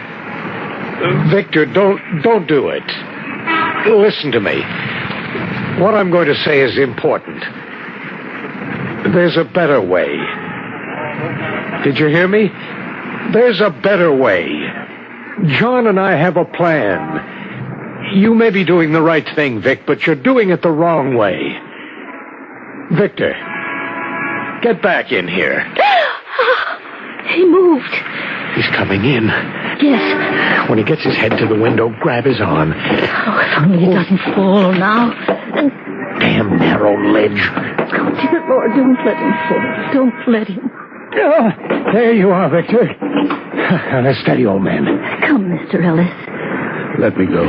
don't do it. Listen to me. What I'm going to say is important. There's a better way. Did you hear me? There's a better way. John and I have a plan. You may be doing the right thing, Vic, but you're doing it the wrong way. Victor, get back in here. He moved. He's coming in. Yes. When he gets his head to the window, grab his arm. Oh, if only he doesn't fall now. And... Damn narrow ledge. Oh, dear Lord, don't let him fall. Don't let him. Oh, there you are, Victor. Now, steady, old man. Come, Mr. Ellis. Let me go.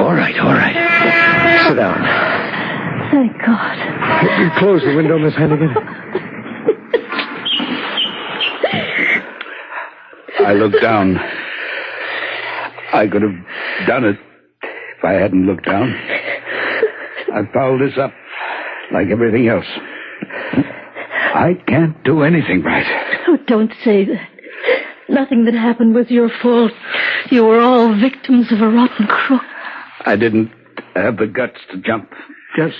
All right. Sit down. Thank God. You close the window, Miss Hennigan. I looked down. I could have done it if I hadn't looked down. I fouled this up like everything else. I can't do anything right. Oh, don't say that. Nothing that happened was your fault. You were all victims of a rotten crook. I didn't have the guts to jump. Just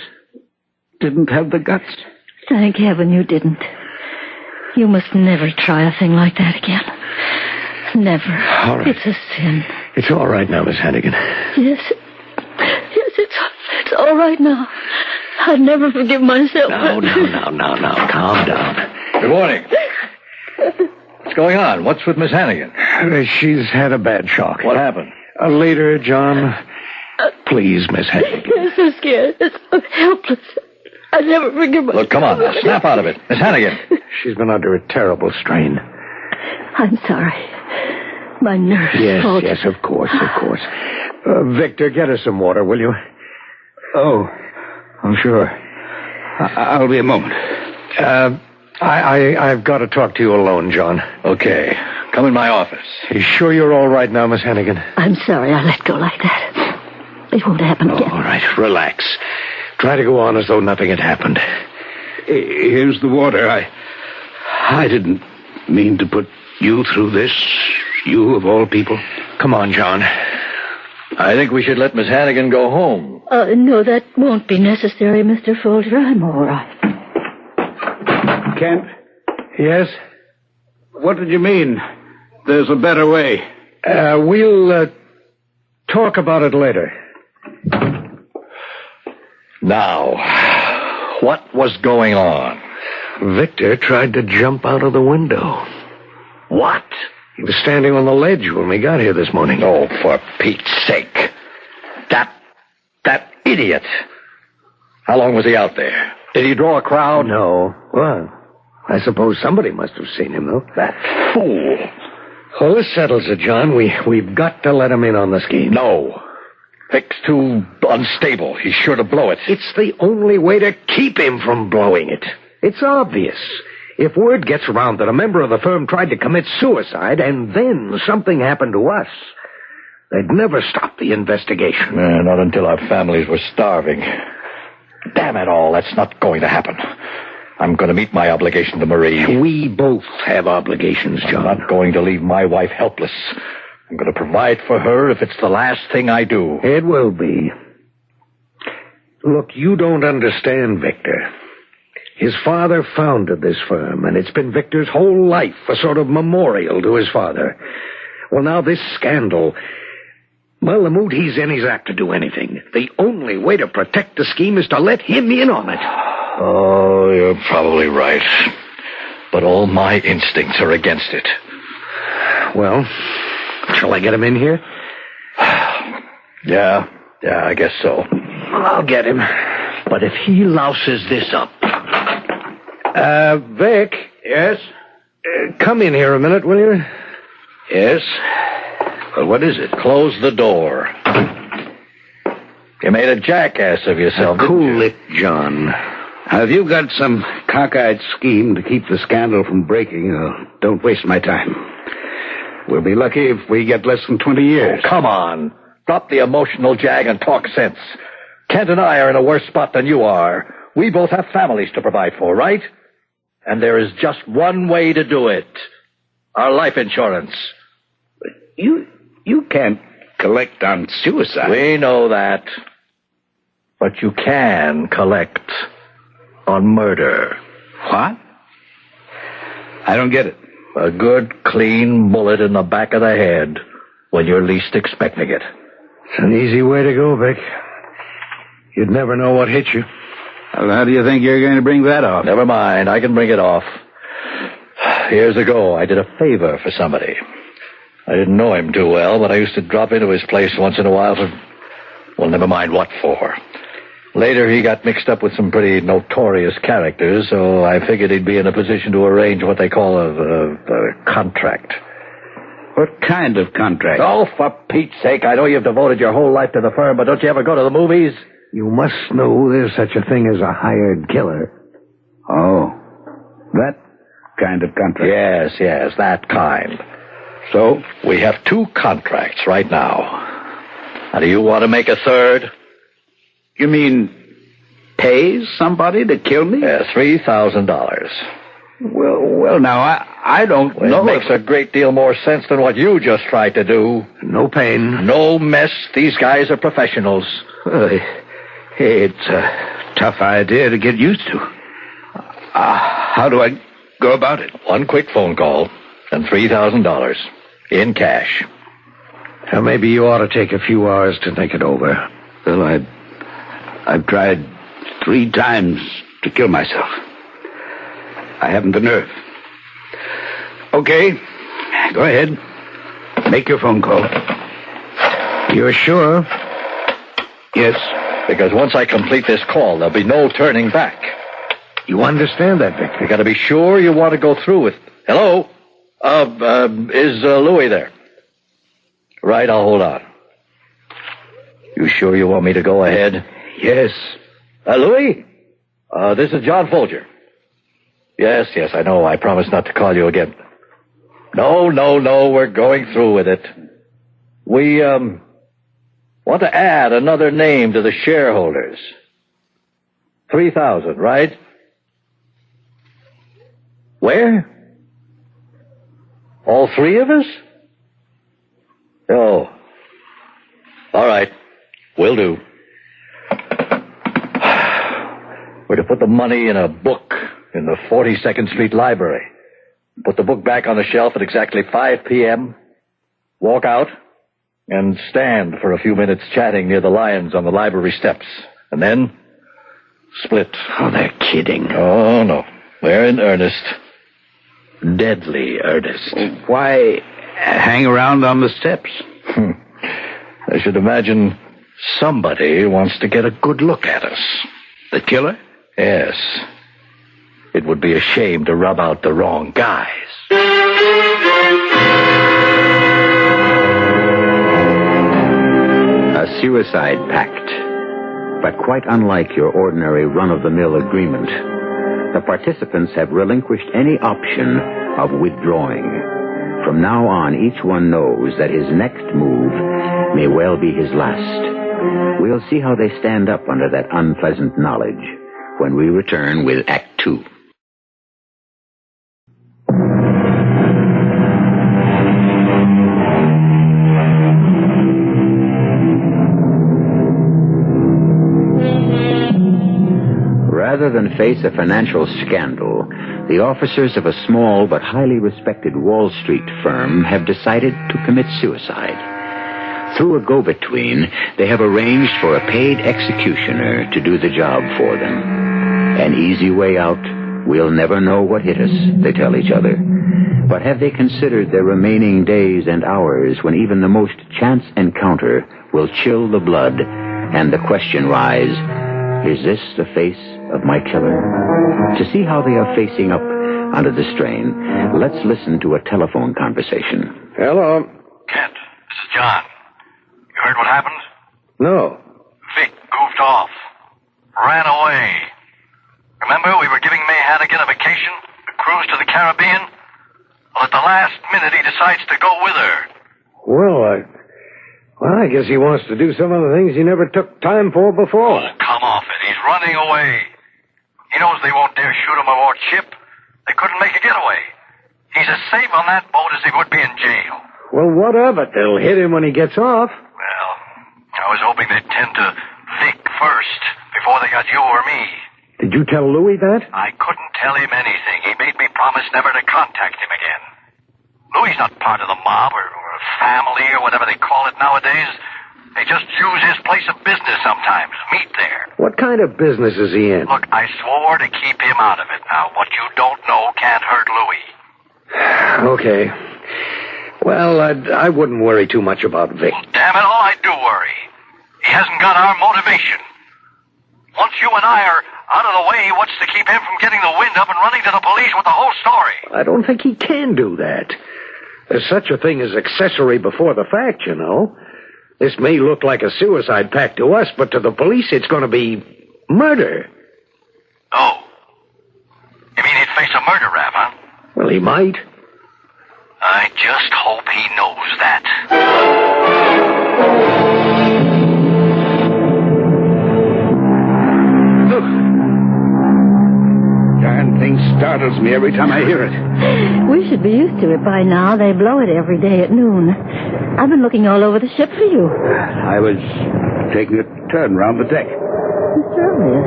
didn't have the guts. Thank heaven you didn't. You must never try a thing like that again. Never. All right. It's a sin. It's all right now, Miss Hannigan. Yes, it's all right now. I'd never forgive myself. No. Calm down. Good morning. What's going on? What's with Miss Hannigan? She's had a bad shock. What happened? Later, John. Please, Miss Hannigan. I'm so scared. I'm helpless. I'd never forgive myself. Look, come on now. Snap out of it. Miss Hannigan. She's been under a terrible strain. I'm sorry. My nerves. Yes, of course. Victor, get her some water, will you? Oh, sure. I'll be a moment. I've got to talk to you alone, John. Okay. Come in my office. You sure you're all right now, Miss Hannigan? I'm sorry I let go like that. It won't happen again. All right, relax. Try to go on as though nothing had happened. Here's the water. I didn't mean to put you through this. You, of all people. Come on, John. I think we should let Miss Hannigan go home. No, that won't be necessary, Mr. Folger. I'm all right. Kent? Yes? What did you mean? There's a better way. We'll talk about it later. Now, what was going on? Victor tried to jump out of the window. What? He was standing on the ledge when we got here this morning. Oh, for Pete's sake. That idiot. How long was he out there? Did he draw a crowd? No. Well, I suppose somebody must have seen him, though. That fool. Well, this settles it, John. We've got to let him in on the scheme. No. Vic's too unstable. He's sure to blow it. It's the only way to keep him from blowing it. It's obvious. If word gets around that a member of the firm tried to commit suicide and then something happened to us, they'd never stop the investigation. Not until our families were starving. Damn it all, that's not going to happen. I'm going to meet my obligation to Marie. We both have obligations, John. I'm not going to leave my wife helpless. I'm going to provide for her if it's the last thing I do. It will be. Look, you don't understand, Victor. His father founded this firm, and it's been Victor's whole life a sort of memorial to his father. Well, now this scandal... Well, the mood he's in, he's apt to do anything. The only way to protect the scheme is to let him in on it. Oh, you're probably right. But all my instincts are against it. Well, shall I get him in here? Yeah, I guess so. I'll get him. But if he louses this up... Vic? Yes? Come in here a minute, will you? Yes? Well, what is it? Close the door. You made a jackass of yourself, didn't you? Cool it, John. Have you got some cockeyed scheme to keep the scandal from breaking? Don't waste my time. We'll be lucky if we get less than 20 years. Oh, come on. Drop the emotional jag and talk sense. Kent and I are in a worse spot than you are. We both have families to provide for, right? And there is just one way to do it. Our life insurance. You can't collect on suicide. We know that. But you can collect on murder. What? I don't get it. A good, clean bullet in the back of the head when you're least expecting it. It's an easy way to go, Vic. You'd never know what hit you. Well, how do you think you're going to bring that off? Never mind. I can bring it off. Years ago, I did a favor for somebody. I didn't know him too well, but I used to drop into his place once in a while for, well, never mind what for. Later, he got mixed up with some pretty notorious characters, so I figured he'd be in a position to arrange what they call a contract. What kind of contract? Oh, for Pete's sake, I know you've devoted your whole life to the firm, but don't you ever go to the movies? You must know there's such a thing as a hired killer. Oh, that kind of contract. Yes, that kind. So, we have 2 contracts right now. Now, do you want to make a third? You mean pay somebody to kill me? Yeah, $3,000. Well, now, I don't know. It makes a great deal more sense than what you just tried to do. No pain. No mess. These guys are professionals. It's a tough idea to get used to. How do I go about it? 1 quick phone call and $3,000 in cash. Now, maybe you ought to take a few hours to think it over. Well, I've tried 3 times to kill myself. I haven't the nerve. Okay, go ahead. Make your phone call. You're sure? Yes. Because once I complete this call, there'll be no turning back. You understand that, Victor? You gotta be sure you want to go through with... Hello? Is Louis there? Right, I'll hold on. You sure you want me to go ahead? Yes. Louis? This is John Folger. Yes, I know. I promised not to call you again. No, we're going through with it. We, want to add another name to the shareholders. 3,000, right? Where? All 3 of us? Oh. All right. Will do. We're to put the money in a book in the 42nd Street Library. Put the book back on the shelf at exactly 5 p.m., walk out, and stand for a few minutes chatting near the lions on the library steps. And then Split. Oh, they're kidding. Oh, no. They're in earnest. Deadly earnest. Why hang around on the steps? I should imagine somebody wants to get a good look at us. The killer? Yes. It would be a shame to rub out the wrong guys. A suicide pact, but quite unlike your ordinary run-of-the-mill agreement. The participants have relinquished any option of withdrawing. From now on, each one knows that his next move may well be his last. We'll see how they stand up under that unpleasant knowledge when we return with Act 2. Rather than face a financial scandal, the officers of a small but highly respected Wall Street firm have decided to commit suicide. Through a go-between, they have arranged for a paid executioner to do the job for them. An easy way out. We'll never know what hit us, they tell each other. But have they considered their remaining days and hours when even the most chance encounter will chill the blood and the question rise, is this the face of my killer? To see how they are facing up under the strain, let's listen to a telephone conversation. Hello. Kent, this is John. You heard what happened? No. Vic goofed off. Ran away. Remember, we were giving May Hannigan a vacation? A cruise to the Caribbean? Well, at the last minute, he decides to go with her. Well, I guess he wants to do some of the things he never took time for before. Oh, come off it. He's running away. He knows they won't dare shoot him aboard ship. They couldn't make a getaway. He's as safe on that boat as he would be in jail. Well, what of it? They'll hit him when he gets off. Well, I was hoping they'd tend to Vic first, before they got you or me. Did you tell Louis that? I couldn't tell him anything. He made me promise never to contact him again. Louis's not part of the mob or family or whatever they call it nowadays. They just use his place of business sometimes. Meet there. What kind of business is he in? Look, I swore to keep him out of it. Now, what you don't know can't hurt Louis. Okay. Well, I wouldn't worry too much about Vic. Well, damn it all, I do worry. He hasn't got our motivation. Once you and I are out of the way, what's to keep him from getting the wind up and running to the police with the whole story? I don't think he can do that. There's such a thing as accessory before the fact, you know. This may look like a suicide pact to us, but to the police it's going to be murder. Oh. You mean he'd face a murder rap, huh? Well, he might. I just hope he knows that. Darn thing startles me every time I hear it. We should be used to it by now. They blow it every day at noon. I've been looking all over the ship for you. I was taking a turn round the deck. Mr. Elliot,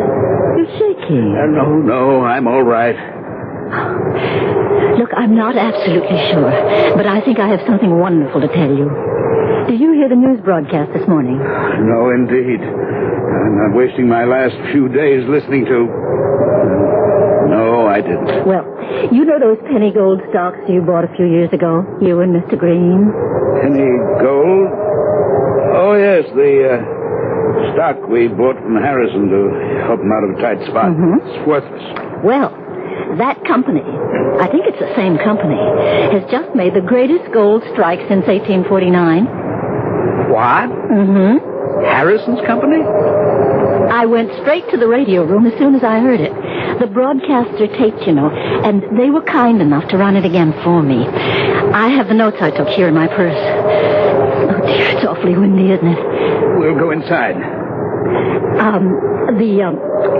you're shaking. No, I'm all right. Look, I'm not absolutely sure, but I think I have something wonderful to tell you. Did you hear the news broadcast this morning? No, indeed. I'm not wasting my last few days listening to... No, I didn't. Well, you know those penny gold stocks you bought a few years ago, you and Mr. Green? Penny gold? Oh, yes, the stock we bought from Harrison to help him out of a tight spot. Mm-hmm. It's worthless. Well, that company, I think it's the same company, has just made the greatest gold strike since 1849. What? Mm-hmm. Harrison's company? I went straight to the radio room as soon as I heard it. The broadcaster taped, you know, and they were kind enough to run it again for me. I have the notes I took here in my purse. Oh, dear, it's awfully windy, isn't it? We'll go inside. The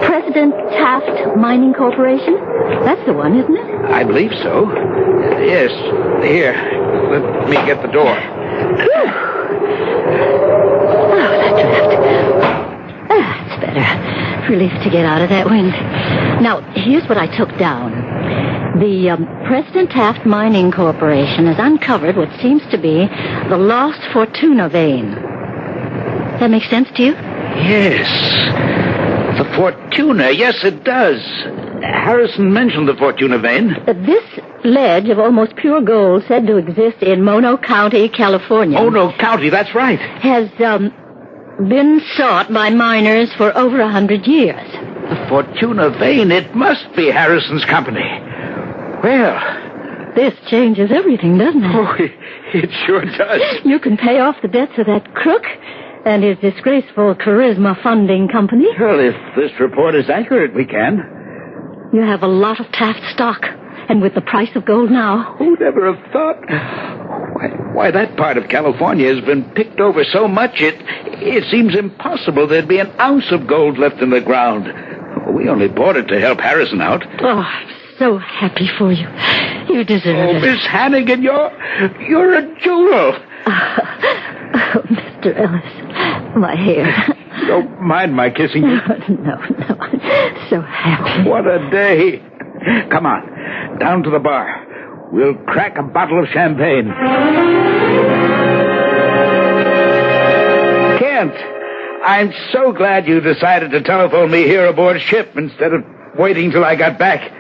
President Taft Mining Corporation? That's the one, isn't it? I believe so. Yes. Here, let me get the door. That's better. Relief to get out of that wind. Now, here's what I took down. The President Taft Mining Corporation has uncovered what seems to be the lost Fortuna vein. That makes sense to you? Yes. The Fortuna, yes, it does. Harrison mentioned the Fortuna vein. This ledge of almost pure gold said to exist in Mono County, California. Mono County, that's right. Has, been sought by miners for over 100 years. The Fortuna vein, it must be Harrison's company. Well... This changes everything, doesn't it? Oh, it sure does. You can pay off the debts of that crook and his disgraceful Charisma Funding Company. Well, if this report is accurate, we can. You have a lot of Taft stock, and with the price of gold now... Who'd ever have thought... Why, that part of California has been picked over so much, it seems impossible there'd be an ounce of gold left in the ground. We only bought it to help Harrison out. Oh, I'm so happy for you. You deserve it. Oh, Miss Hannigan, you're a jewel. Oh, Mr. Ellis, my hair. Don't mind my kissing you. No, I'm so happy. What a day. Come on, down to the bar. We'll crack a bottle of champagne. Kent, I'm so glad you decided to telephone me here aboard ship instead of waiting till I got back.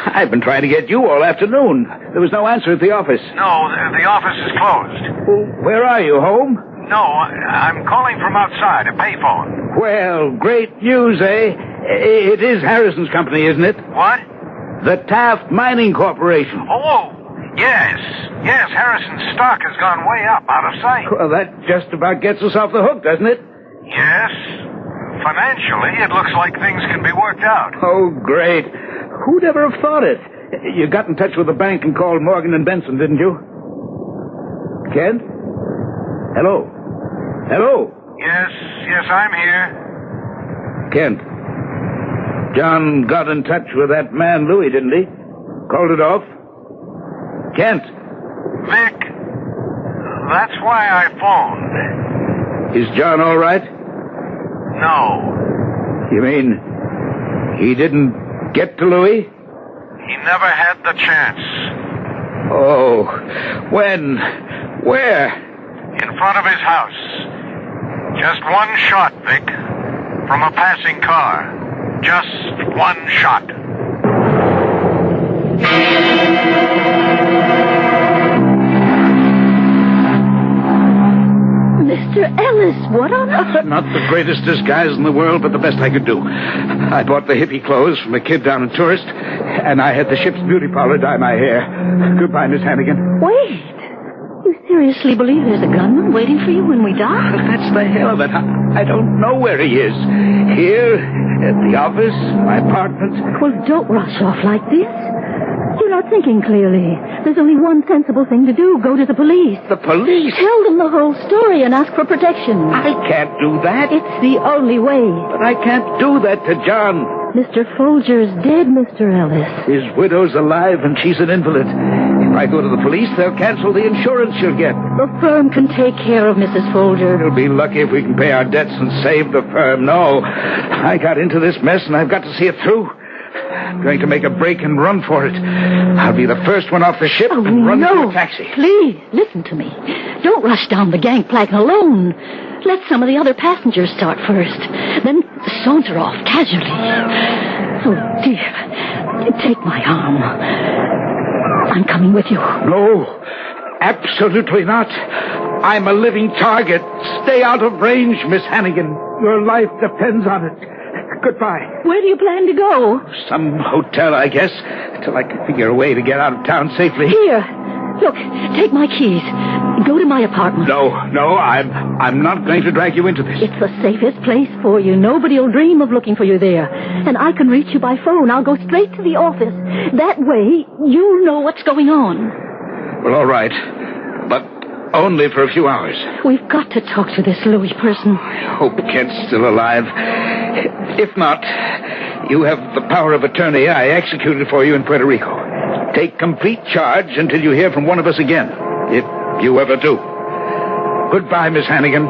I've been trying to get you all afternoon. There was no answer at the office. No, the office is closed. Well, where are you, home? No, I'm calling from outside, a payphone. Well, great news, eh? It is Harrison's company, isn't it? What? The Taft Mining Corporation. Oh, yes. Yes, Harrison's stock has gone way up, out of sight. Well, that just about gets us off the hook, doesn't it? Yes. Financially, it looks like things can be worked out. Oh, great. Who'd ever have thought it? You got in touch with the bank and called Morgan and Benson, didn't you? Kent? Hello? Hello? Yes, I'm here. Kent, John got in touch with that man, Louis, didn't he? Called it off? Kent? Vic, that's why I phoned. Is John all right? No. You mean he didn't get to Louis? He never had the chance. Oh, when? Where? In front of his house. Just one shot, Vic. From a passing car. Just one shot. Mr. Ellis, what on earth? Not the greatest disguise in the world, but the best I could do. I bought the hippie clothes from a kid down in Tourist, and I had the ship's beauty parlor dye my hair. Goodbye, Miss Hannigan. Wait. You seriously believe there's a gunman waiting for you when we dock? That's the hell of it. I don't know where he is. Here, at the office, my apartment. Well, don't rush off like this. You're not thinking clearly. There's only one sensible thing to do. Go to the police. The police? Tell them the whole story and ask for protection. I can't do that. It's the only way. But I can't do that to John. Mr. Folger's dead, Mr. Ellis. His widow's alive and she's an invalid. If I go to the police, they'll cancel the insurance she'll get. The firm can take care of Mrs. Folger. We'll be lucky if we can pay our debts and save the firm. No, I got into this mess and I've got to see it through. I'm going to make a break and run for it. I'll be the first one off the ship and run into a taxi. Please, listen to me. Don't rush down the gangplank alone. Let some of the other passengers start first. Then saunter off casually. Oh, dear. Take my arm. I'm coming with you. No, absolutely not. I'm a living target. Stay out of range, Miss Hannigan. Your life depends on it. Goodbye. Where do you plan to go? Some hotel, I guess, till I can figure a way to get out of town safely. Here. Look, take my keys. Go to my apartment. No, I'm not going to drag you into this. It's the safest place for you. Nobody will dream of looking for you there. And I can reach you by phone. I'll go straight to the office. That way, you'll know what's going on. Well, all right. But only for a few hours. We've got to talk to this Louis person. I hope Kent's still alive. If not, you have the power of attorney I executed for you in Puerto Rico. Take complete charge until you hear from one of us again, if you ever do. Goodbye, Miss Hannigan.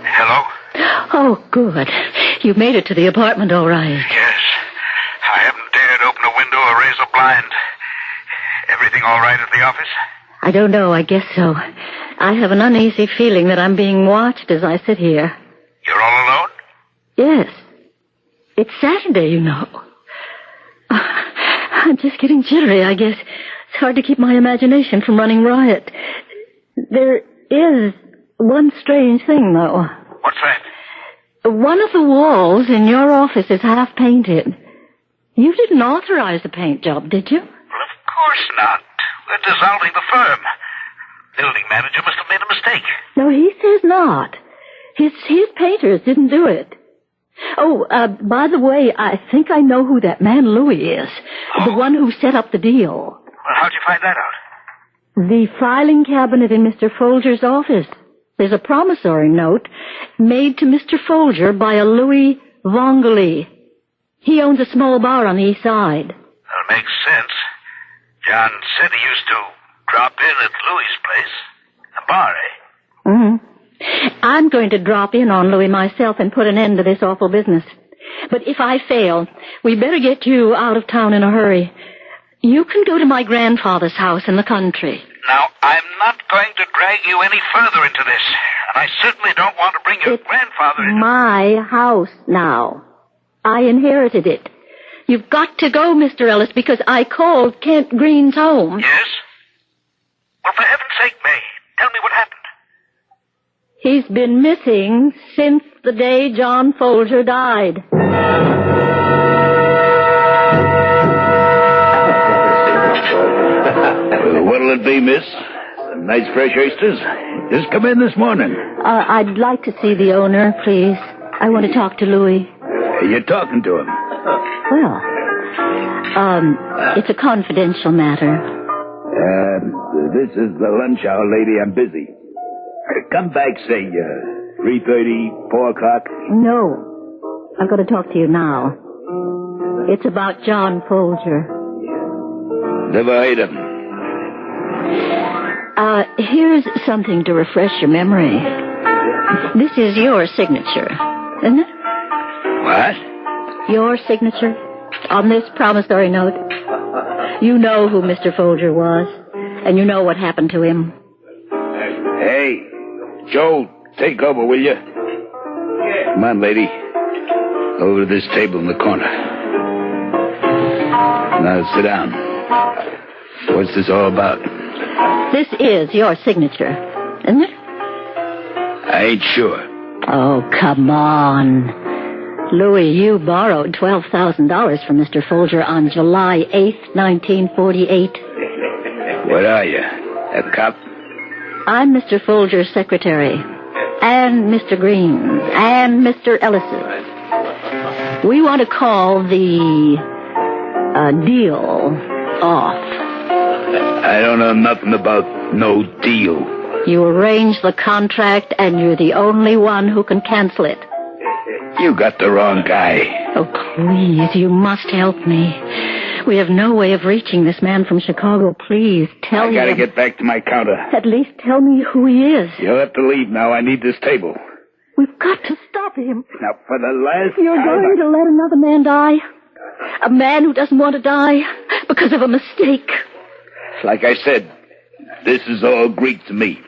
Hello? Oh, good. You've made it to the apartment all right. Yes. I haven't dared open a window or raise a blind. all right at the office? I don't know. I guess so. I have an uneasy feeling that I'm being watched as I sit here. You're all alone? Yes. It's Saturday, you know. I'm just getting jittery, I guess. It's hard to keep my imagination from running riot. There is one strange thing, though. What's that? One of the walls in your office is half painted. You didn't authorize the paint job, did you? Well, of course not. We're dissolving the firm. Building manager must have made a mistake. No, he says not. His painters didn't do it. Oh, by the way, I think I know who that man Louis is. The one who set up the deal. Well, how'd you find that out? The filing cabinet in Mr. Folger's office. There's a promissory note made to Mr. Folger by a Louis Vongoli. He owns a small bar on the east side. That makes sense. John said he used to drop in at Louis's place. A bar, eh? Mm-hmm. I'm going to drop in on Louis myself and put an end to this awful business. But if I fail, we better get you out of town in a hurry. You can go to my grandfather's house in the country. Now, I'm not going to drag you any further into this. And I certainly don't want to bring your grandfather into... My house now. I inherited it. You've got to go, Mr. Ellis, because I called Kent Green's home. Yes? Well, for heaven's sake, May, tell me what happened. He's been missing since the day John Folger died. What'll it be, miss? Some nice fresh oysters? Just come in this morning. I'd like to see the owner, please. I want to talk to Louis. You're talking to him? Well, it's a confidential matter. This is the lunch hour, lady. I'm busy. Come back, say, 3:30, 4 o'clock. No. I've got to talk to you now. It's about John Folger. Never heard of him. Here's something to refresh your memory. This is your signature, isn't it? What? Your signature on this promissory note. You know who Mr. Folger was, and you know what happened to him. Hey, Joe, take over, will you? Come on, lady. Over to this table in the corner. Now sit down. What's this all about? This is your signature, isn't it? I ain't sure. Oh, come on. Louis, you borrowed $12,000 from Mr. Folger on July 8th, 1948. What are you, a cop? I'm Mr. Folger's secretary, and Mr. Green's, and Mr. Ellis's. We want to call the deal off. I don't know nothing about no deal. You arranged the contract, and you're the only one who can cancel it. You got the wrong guy. Oh, please, you must help me. We have no way of reaching this man from Chicago. Please, tell me. I gotta get back to my counter. At least tell me who he is. You'll have to leave now. I need this table. We've got to stop him. Now, for the last You're time... going to let another man die? A man who doesn't want to die because of a mistake. Like I said, this is all Greek to me.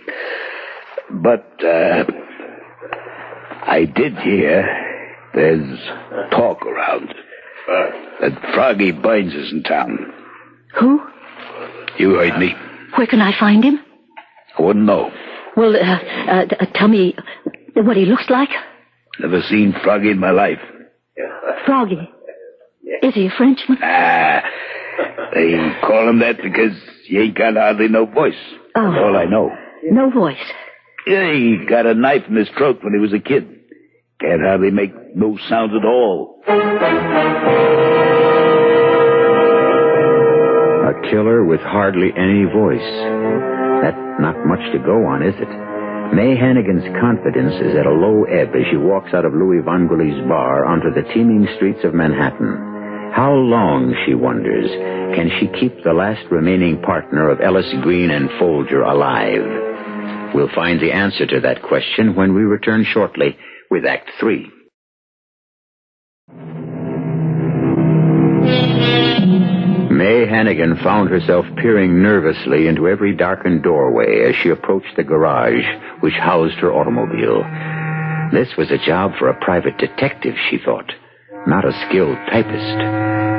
But, I did hear there's talk around that Froggy Bynes is in town. Who? You heard me. Where can I find him? I wouldn't know. Well, tell me what he looks like. Never seen Froggy in my life. Froggy? Is he a Frenchman? They call him that because he ain't got hardly no voice. Oh. That's all I know. No voice. Yeah, he got a knife in his throat when he was a kid. Can't hardly make no sound at all. A killer with hardly any voice. That's not much to go on, is it? May Hannigan's confidence is at a low ebb as she walks out of Louis Vongoli's bar onto the teeming streets of Manhattan. How long, she wonders, can she keep the last remaining partner of Ellis Green and Folger alive? We'll find the answer to that question when we return shortly with Act 3. May Hannigan found herself peering nervously into every darkened doorway as she approached the garage which housed her automobile. This was a job for a private detective, she thought, not a skilled typist.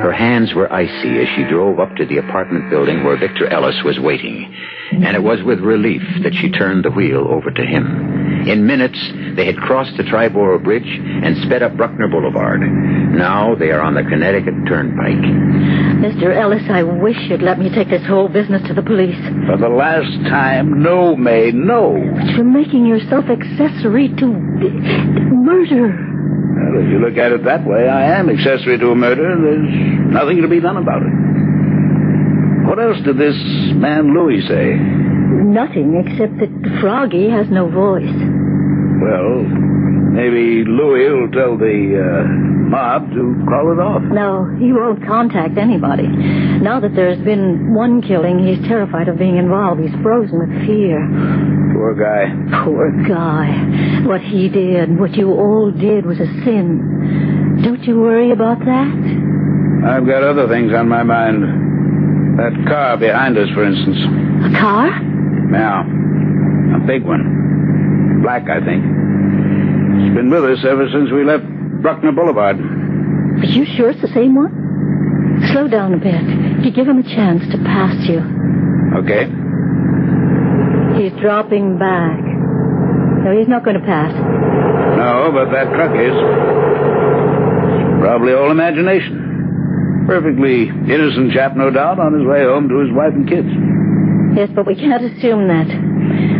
Her hands were icy as she drove up to the apartment building where Victor Ellis was waiting, and it was with relief that she turned the wheel over to him. In minutes, they had crossed the Triborough Bridge and sped up Bruckner Boulevard. Now they are on the Connecticut Turnpike. Mr. Ellis, I wish you'd let me take this whole business to the police. For the last time, no, May, no. But you're making yourself accessory to murder. Well, if you look at it that way, I am accessory to a murder. There's nothing to be done about it. What else did this man Louis say? Nothing, except that Froggy has no voice. Well, maybe Louis will tell the mob to call it off. No, he won't contact anybody. Now that there's been one killing, he's terrified of being involved. He's frozen with fear. Poor guy. Poor guy. What he did, what you all did, was a sin. Don't you worry about that? I've got other things on my mind. That car behind us, for instance. A car? Yeah. A big one. Black, I think. It's been with us ever since we left Bruckner Boulevard. Are you sure it's the same one? Slow down a bit. You give him a chance to pass you. Okay. He's dropping back. No, he's not going to pass. No, but that truck is. Probably all imagination. Perfectly innocent chap, no doubt, on his way home to his wife and kids. Yes, but we can't assume that.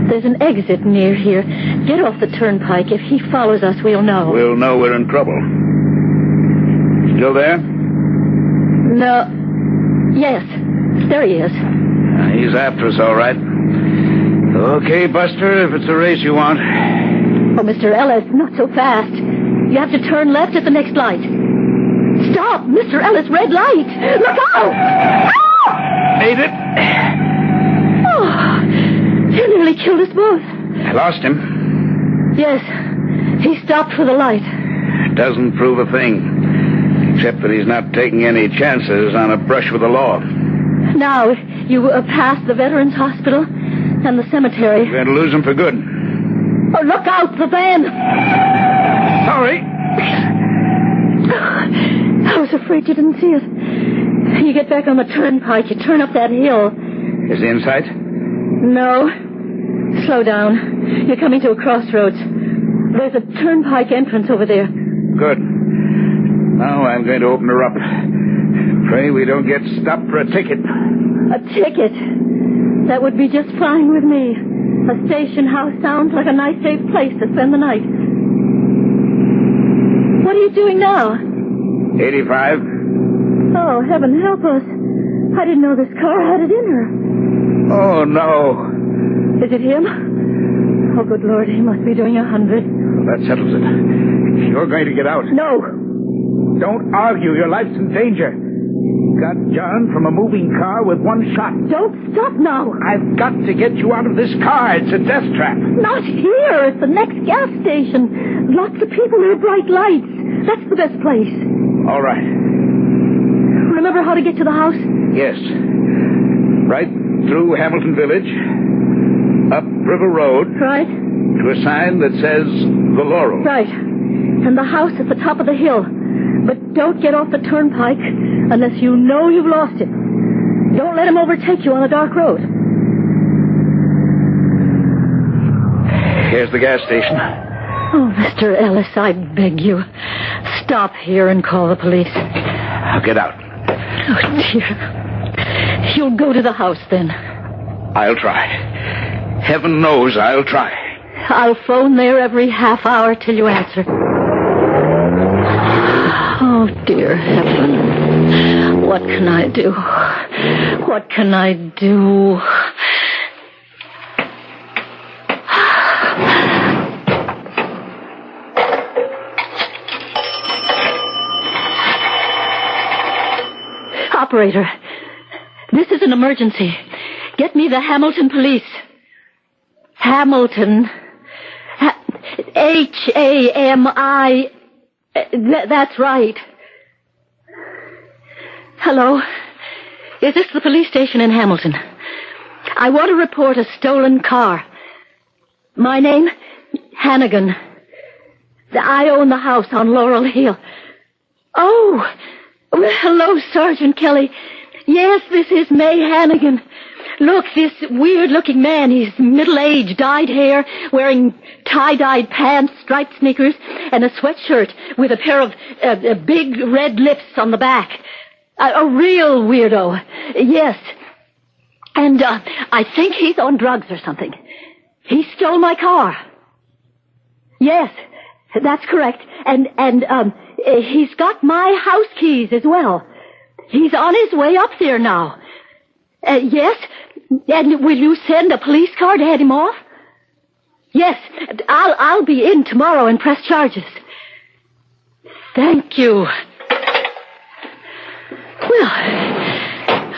There's an exit near here. Get off the turnpike. If he follows us, we'll know. We'll know we're in trouble. Still there? No. Yes. There he is. He's after us, all right. Okay, Buster, if it's a race you want. Oh, Mr. Ellis, not so fast. You have to turn left at the next light. Stop! Mr. Ellis, red light! Look out! Ah! Made it. Oh, you nearly killed us both. I lost him. Yes, he stopped for the light. Doesn't prove a thing, except that he's not taking any chances on a brush with the law. Now, you pass the Veterans Hospital and the cemetery. You're going to lose him for good. Oh, look out, the van! Sorry. I was afraid you didn't see it. You get back on the turnpike, you turn up that hill. Is he in sight? No. Slow down. You're coming to a crossroads. There's a turnpike entrance over there. Good. Now I'm going to open her up. Pray we don't get stopped for a ticket. A ticket? That would be just fine with me. A station house sounds like a nice, safe place to spend the night. What are you doing now? 85. Oh, heaven help us. I didn't know this car had it in her. Oh, no. Is it him? Oh, good Lord, he must be doing 100. Well, that settles it. You're going to get out. No. Don't argue. Your life's in danger. Got John from a moving car with one shot. Don't stop now. I've got to get you out of this car. It's a death trap. Not here. It's the next gas station. Lots of people near bright lights. That's the best place. All right. Remember how to get to the house? Yes. Right through Hamilton Village, up River Road. Right. To a sign that says The Laurel. Right. And the house at the top of the hill. But don't get off the turnpike unless you know you've lost it. Don't let him overtake you on a dark road. Here's the gas station. Oh, Mr. Ellis, I beg you. Stop here and call the police. I'll get out. Oh, dear. You'll go to the house, then. I'll try. Heaven knows I'll try. I'll phone there every half hour till you answer. Oh, dear heaven. What can I do? What can I do? Operator, this is an emergency. Get me the Hamilton police. Hamilton. H-A-M-I. That's right. Hello. Is this the police station in Hamilton? I want to report a stolen car. My name, Hannigan. I own the house on Laurel Hill. Oh, well, hello, Sergeant Kelly. Yes, this is May Hannigan. Look, this weird-looking man, he's middle-aged, dyed hair, wearing tie-dyed pants, striped sneakers, and a sweatshirt with a pair of big red lips on the back. A real weirdo. Yes. And I think he's on drugs or something. He stole my car. Yes, that's correct. And he's got my house keys as well. He's on his way up there now. Yes? And will you send a police car to head him off? Yes, I'll be in tomorrow and press charges. Thank you.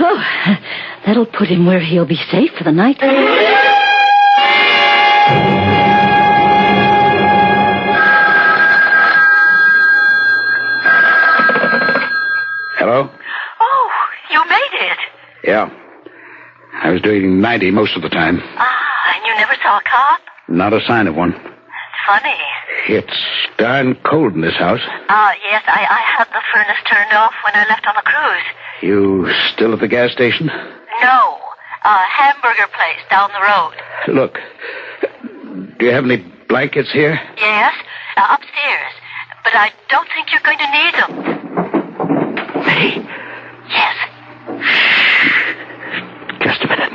Well, that'll put him where he'll be safe for the night. Hello? Oh, you made it. Yeah. I was doing 90 most of the time. And you never saw a cop? Not a sign of one. Funny. It's darn cold in this house. Yes, I had the furnace turned off when I left on the cruise. You still at the gas station? No, a hamburger place down the road. Look, do you have any blankets here? Yes, upstairs. But I don't think you're going to need them. Hey. Yes. Just a minute.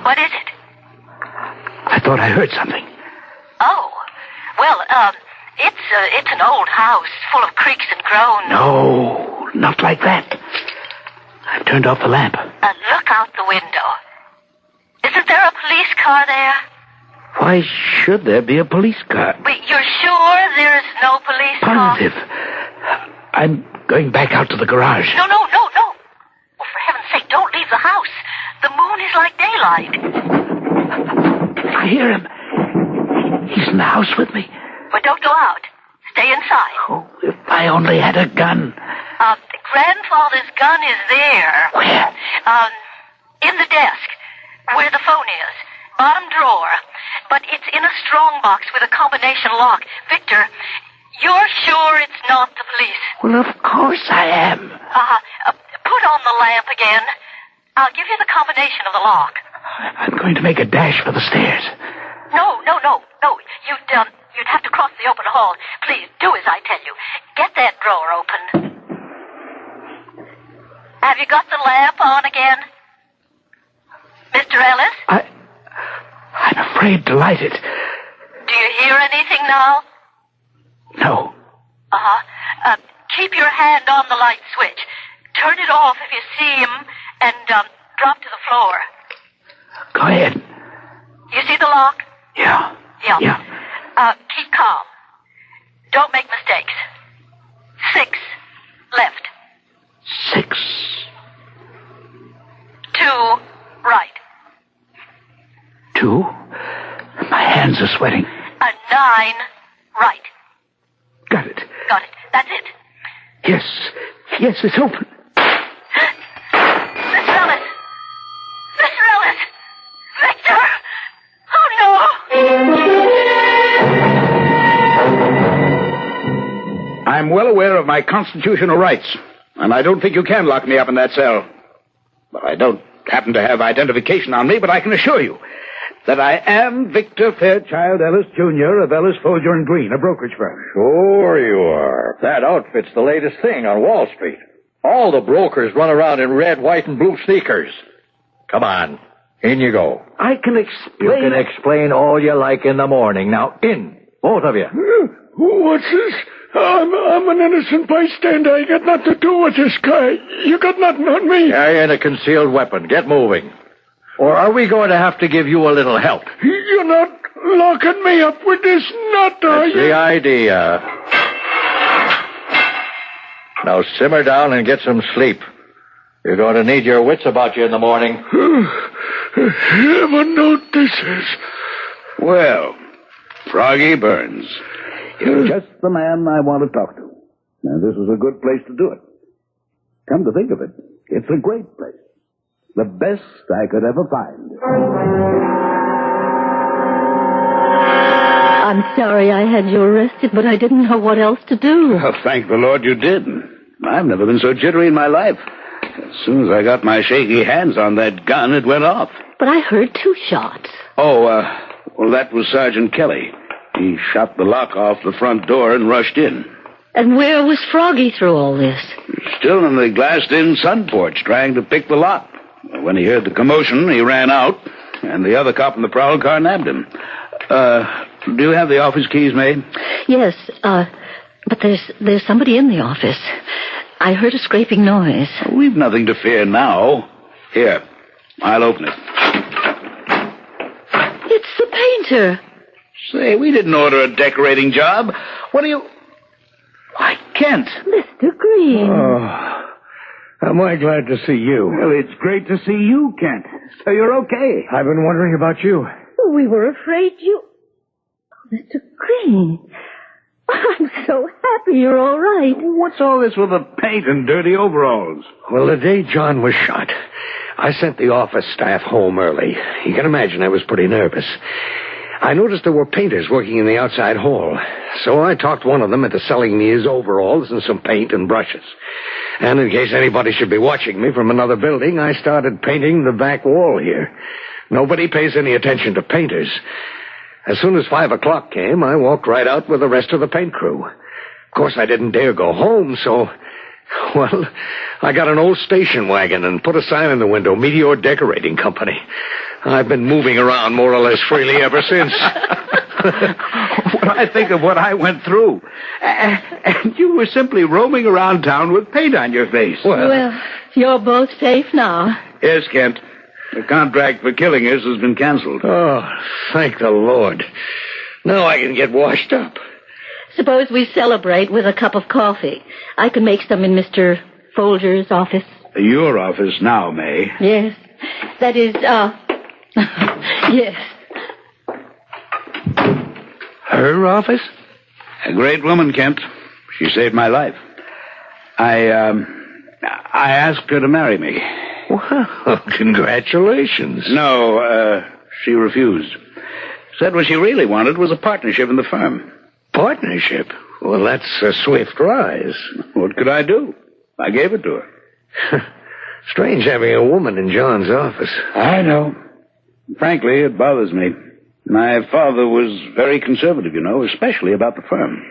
What is it? I thought I heard something. Oh, well, it's an old house full of creaks and groans. No, not like that. I've turned off the lamp. Look out the window. Isn't there a police car there? Why should there be a police car? Wait, you're sure there's no police car? Positive. I'm going back out to the garage. No. Oh, for heaven's sake, don't leave the house. The moon is like daylight. I hear him. He's in the house with me. But don't go out. Stay inside. Oh, if I only had a gun. Grandfather's gun is there. Where? In the desk, where the phone is. Bottom drawer. But it's in a strong box with a combination lock. Victor, you're sure it's not the police? Well, of course I am. Put on the lamp again. I'll give you the combination of the lock. I'm going to make a dash for the stairs. No. You'd have to cross the open hall. Please, do as I tell you. Get that drawer open. Have you got the lamp on again? Mr. Ellis? I'm afraid to light it. Do you hear anything now? No. Keep your hand on the light switch. Turn it off if you see him and drop to the floor. Go ahead. You see the lock? Yeah. Keep calm. Don't make mistakes. 6 left. 6. 2 right. 2? My hands are sweating. 9 right. Got it. That's it. Yes, it's open. Mr. Ellis! Victor! Oh, no! I'm well aware of my constitutional rights, and I don't think you can lock me up in that cell. Well, I don't happen to have identification on me, but I can assure you that I am Victor Fairchild Ellis, Jr. of Ellis, Folger & Green, a brokerage firm. Sure you are. That outfit's the latest thing on Wall Street. All the brokers run around in red, white, and blue sneakers. Come on. In you go. I can explain... You can explain all you like in the morning. Now, in. Both of you. What's this? I'm an innocent bystander. I got nothing to do with this guy. You got nothing on me. Carrying a concealed weapon. Get moving. Or are we going to have to give you a little help? You're not locking me up with this nut, are you? That's the idea. Now simmer down and get some sleep. You're going to need your wits about you in the morning. Heaven notices. Well, Froggy Burns, you're just the man I want to talk to. And this is a good place to do it. Come to think of it, It's a great place. The best I could ever find. I'm sorry I had you arrested, but I didn't know what else to do. Well, thank the Lord you did. I've never been so jittery in my life. As soon as I got my shaky hands on that gun, it went off. But I heard 2 shots. Oh, well, that was Sergeant Kelly. He shot the lock off the front door and rushed in. And where was Froggy through all this? Still in the glassed-in sun porch, trying to pick the lock. When he heard the commotion, he ran out, and the other cop in the prowl car nabbed him. Do you have the office keys, May? Yes, but there's somebody in the office. I heard a scraping noise. We've nothing to fear now. Here, I'll open it. It's the painter. Say, we didn't order a decorating job. What are you... Why, Kent. Mr. Green. Oh, am I glad to see you. Well, it's great to see you, Kent. So you're okay. I've been wondering about you. We were afraid you... Mr. Green. I'm so happy you're all right. What's all this with the paint and dirty overalls? Well, the day John was shot, I sent the office staff home early. You can imagine I was pretty nervous. I noticed there were painters working in the outside hall, so I talked one of them into selling me his overalls and some paint and brushes. And in case anybody should be watching me from another building, I started painting the back wall here. Nobody pays any attention to painters. As soon as 5 o'clock came, I walked right out with the rest of the paint crew. Of course, I didn't dare go home, so... Well, I got an old station wagon and put a sign in the window, Meteor Decorating Company. I've been moving around more or less freely ever since. When I think of what I went through. And you were simply roaming around town with paint on your face. Well, you're both safe now. Yes, Kent. The contract for killing us has been canceled. Oh, thank the Lord. Now I can get washed up. Suppose we celebrate with a cup of coffee. I can make some in Mr. Folger's office. Your office now, May. Yes. That is, yes. Her office? A great woman, Kent. She saved my life. I asked her to marry me. Well, congratulations. No, she refused. Said what she really wanted was a partnership in the firm. Partnership? Well, that's a swift rise. What could I do? I gave it to her. Strange having a woman in John's office. I know. Frankly, it bothers me. My father was very conservative, you know, especially about the firm.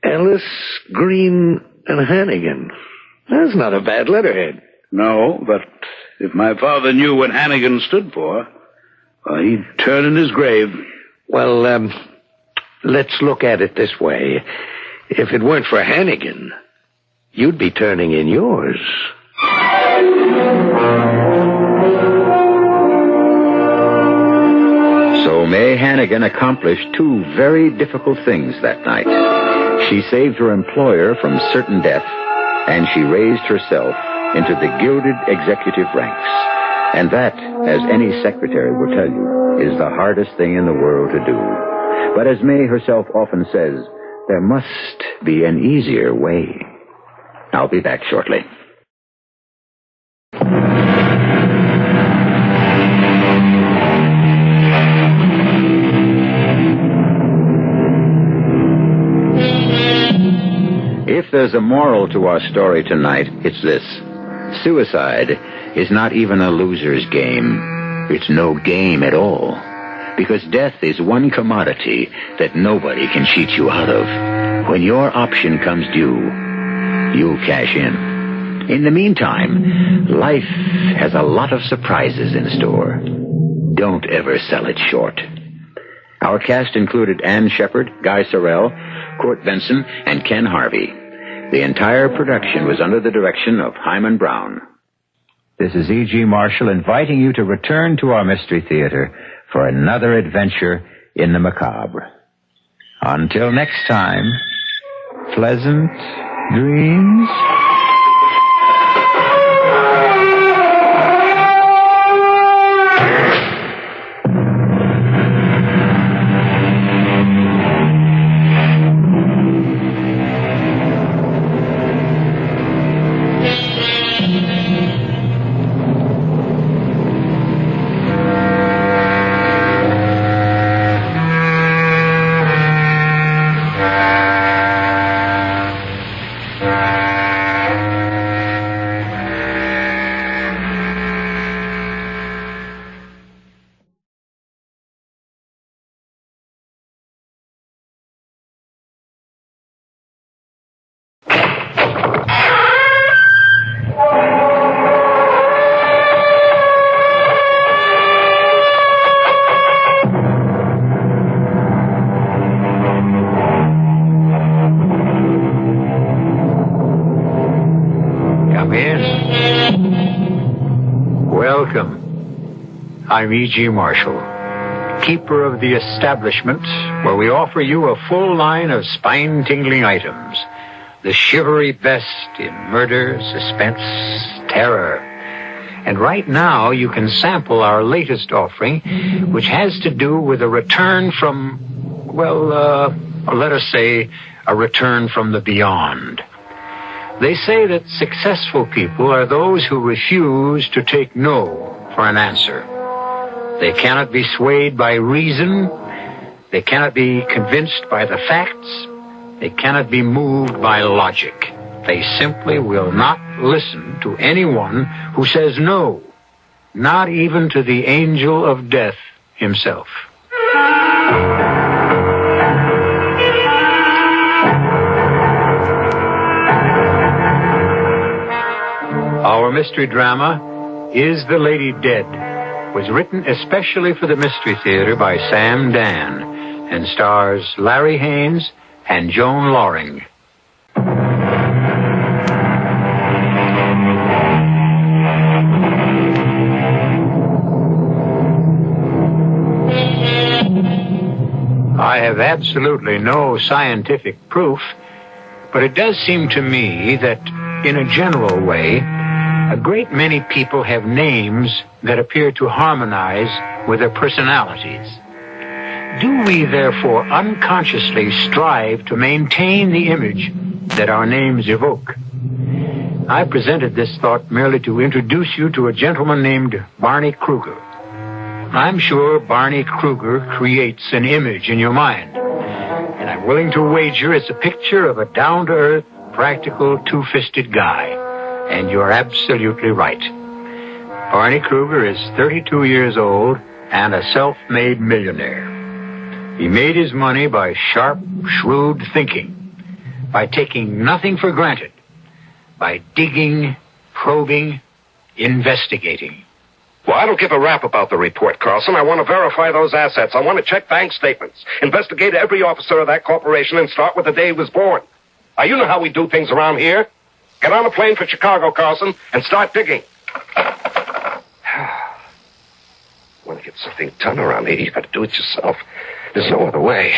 Ellis, Green, and Hannigan. That's not a bad letterhead. No, but if my father knew what Hannigan stood for, he'd turn in his grave. Well, let's look at it this way. If it weren't for Hannigan, you'd be turning in yours. So May Hannigan accomplished 2 very difficult things that night. She saved her employer from certain death, and she raised herself into the gilded executive ranks. And that, as any secretary will tell you, is the hardest thing in the world to do. But as May herself often says, there must be an easier way. I'll be back shortly. If there's a moral to our story tonight, it's this. Suicide is not even a loser's game. It's no game at all. Because death is one commodity that nobody can cheat you out of. When your option comes due, you'll cash in. In the meantime, life has a lot of surprises in store. Don't ever sell it short. Our cast included Ann Shepard, Guy Sorrell, Court Benson, and Ken Harvey. The entire production was under the direction of Hyman Brown. This is E.G. Marshall inviting you to return to our Mystery Theater for another adventure in the macabre. Until next time, pleasant dreams. Welcome. I'm E.G. Marshall, keeper of the establishment where we offer you a full line of spine-tingling items. The shivery best in murder, suspense, terror. And right now you can sample our latest offering, which has to do with a return from, well, let us say, a return from the beyond. They say that successful people are those who refuse to take no for an answer. They cannot be swayed by reason. They cannot be convinced by the facts. They cannot be moved by logic. They simply will not listen to anyone who says no, not even to the angel of death himself. Our mystery drama, Is the Lady Dead?, was written especially for the Mystery Theater by Sam Dan and stars Larry Haynes and Joan Loring. I have absolutely no scientific proof, but it does seem to me that, in a general way, a great many people have names that appear to harmonize with their personalities. Do we, therefore, unconsciously strive to maintain the image that our names evoke? I presented this thought merely to introduce you to a gentleman named Barney Kruger. I'm sure Barney Kruger creates an image in your mind, and I'm willing to wager it's a picture of a down-to-earth, practical, two-fisted guy. And you're absolutely right. Barney Kruger is 32 years old and a self-made millionaire. He made his money by sharp, shrewd thinking, by taking nothing for granted, by digging, probing, investigating. Well, I don't give a rap about the report, Carlson. I want to verify those assets. I want to check bank statements, investigate every officer of that corporation, and start with the day he was born. Now, you know how we do things around here. Get on a plane for Chicago, Carlson, and start digging. Want to get something done around here, you got to do it yourself. There's no other way.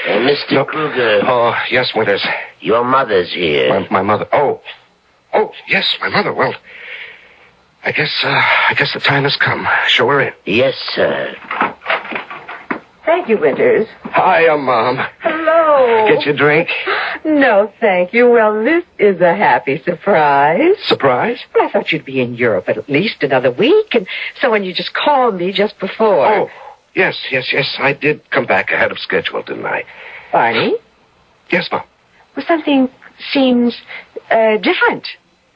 Mr. Kruger. Oh, yes, Winters. Your mother's here. My mother. Oh, yes, my mother. Well, I guess the time has come. Show her in. Yes, sir. Thank you, Winters. Hi, Mom. Hello. Get your drink? No, thank you. Well, this is a happy surprise. Surprise? Well, I thought you'd be in Europe at least another week, and so when you just called me just before. Oh, yes. I did come back ahead of schedule, didn't I? Barney? Yes, Mom. Well, something seems different.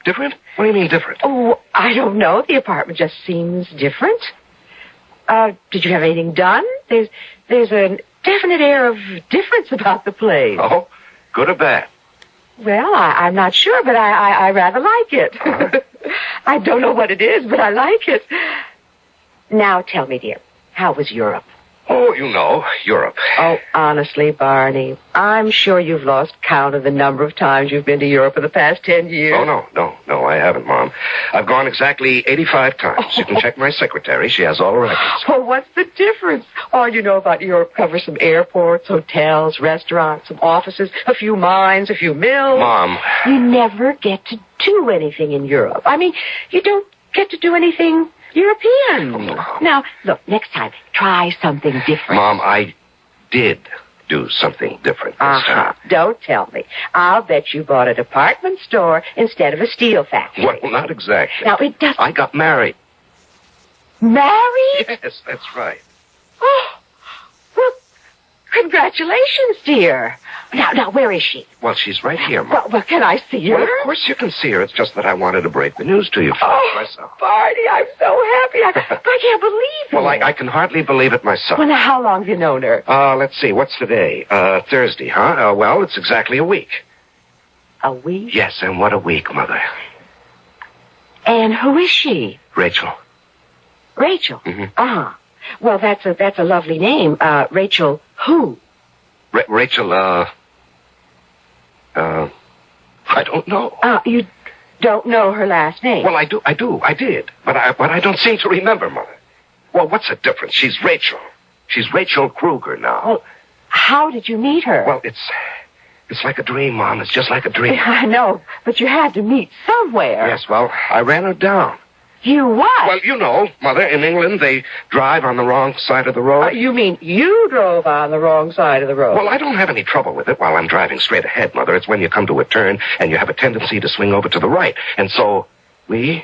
Different? What do you mean different? Oh, I don't know. The apartment just seems different. Did you have anything done? There's a definite air of difference about the place. Oh, good or bad? Well, I'm not sure, but I rather like it. I don't know what it is, but I like it. Now tell me, dear, how was Europe? Oh, you know, Europe. Oh, honestly, Barney, I'm sure you've lost count of the number of times you've been to Europe in the past 10 years. Oh, no, I haven't, Mom. I've gone exactly 85 times. You can check my secretary. She has all the records. Well, what's the difference? All you know about Europe covers some airports, hotels, restaurants, some offices, a few mines, a few mills. Mom. You never get to do anything in Europe. I mean, you don't get to do anything European. Oh. Now, look, next time, try something different. Mom, I did do something different this time. Don't tell me. I'll bet you bought a department store instead of a steel factory. Well, not exactly. Now, it doesn't... I got married. Married? Yes, that's right. Oh, well, Congratulations, dear. Now, where is she? Well, she's right here, Mom. Well, can I see her? Well, of course you can see her. It's just that I wanted to break the news to you first myself. Barney, I'm so happy. I can't believe it. Well, I can hardly believe it myself. Well, now, how long have you known her? Let's see. What's today? Thursday, huh? Well, it's exactly a week. A week? Yes, and what a week, Mother. And who is she? Rachel. Rachel? Mm-hmm. Uh-huh. Well, that's a lovely name. Rachel who? Rachel, I don't know. You don't know her last name? Well, I did. But I don't seem to remember, Mother. Well, what's the difference? She's Rachel. She's Rachel Kruger now. Well, how did you meet her? Well, it's like a dream, Mom. It's just like a dream. I know, but you had to meet somewhere. Yes, well, I ran her down. You what? Well, you know, Mother, in England, they drive on the wrong side of the road. You mean you drove on the wrong side of the road? Well, I don't have any trouble with it while I'm driving straight ahead, Mother. It's when you come to a turn and you have a tendency to swing over to the right. And so we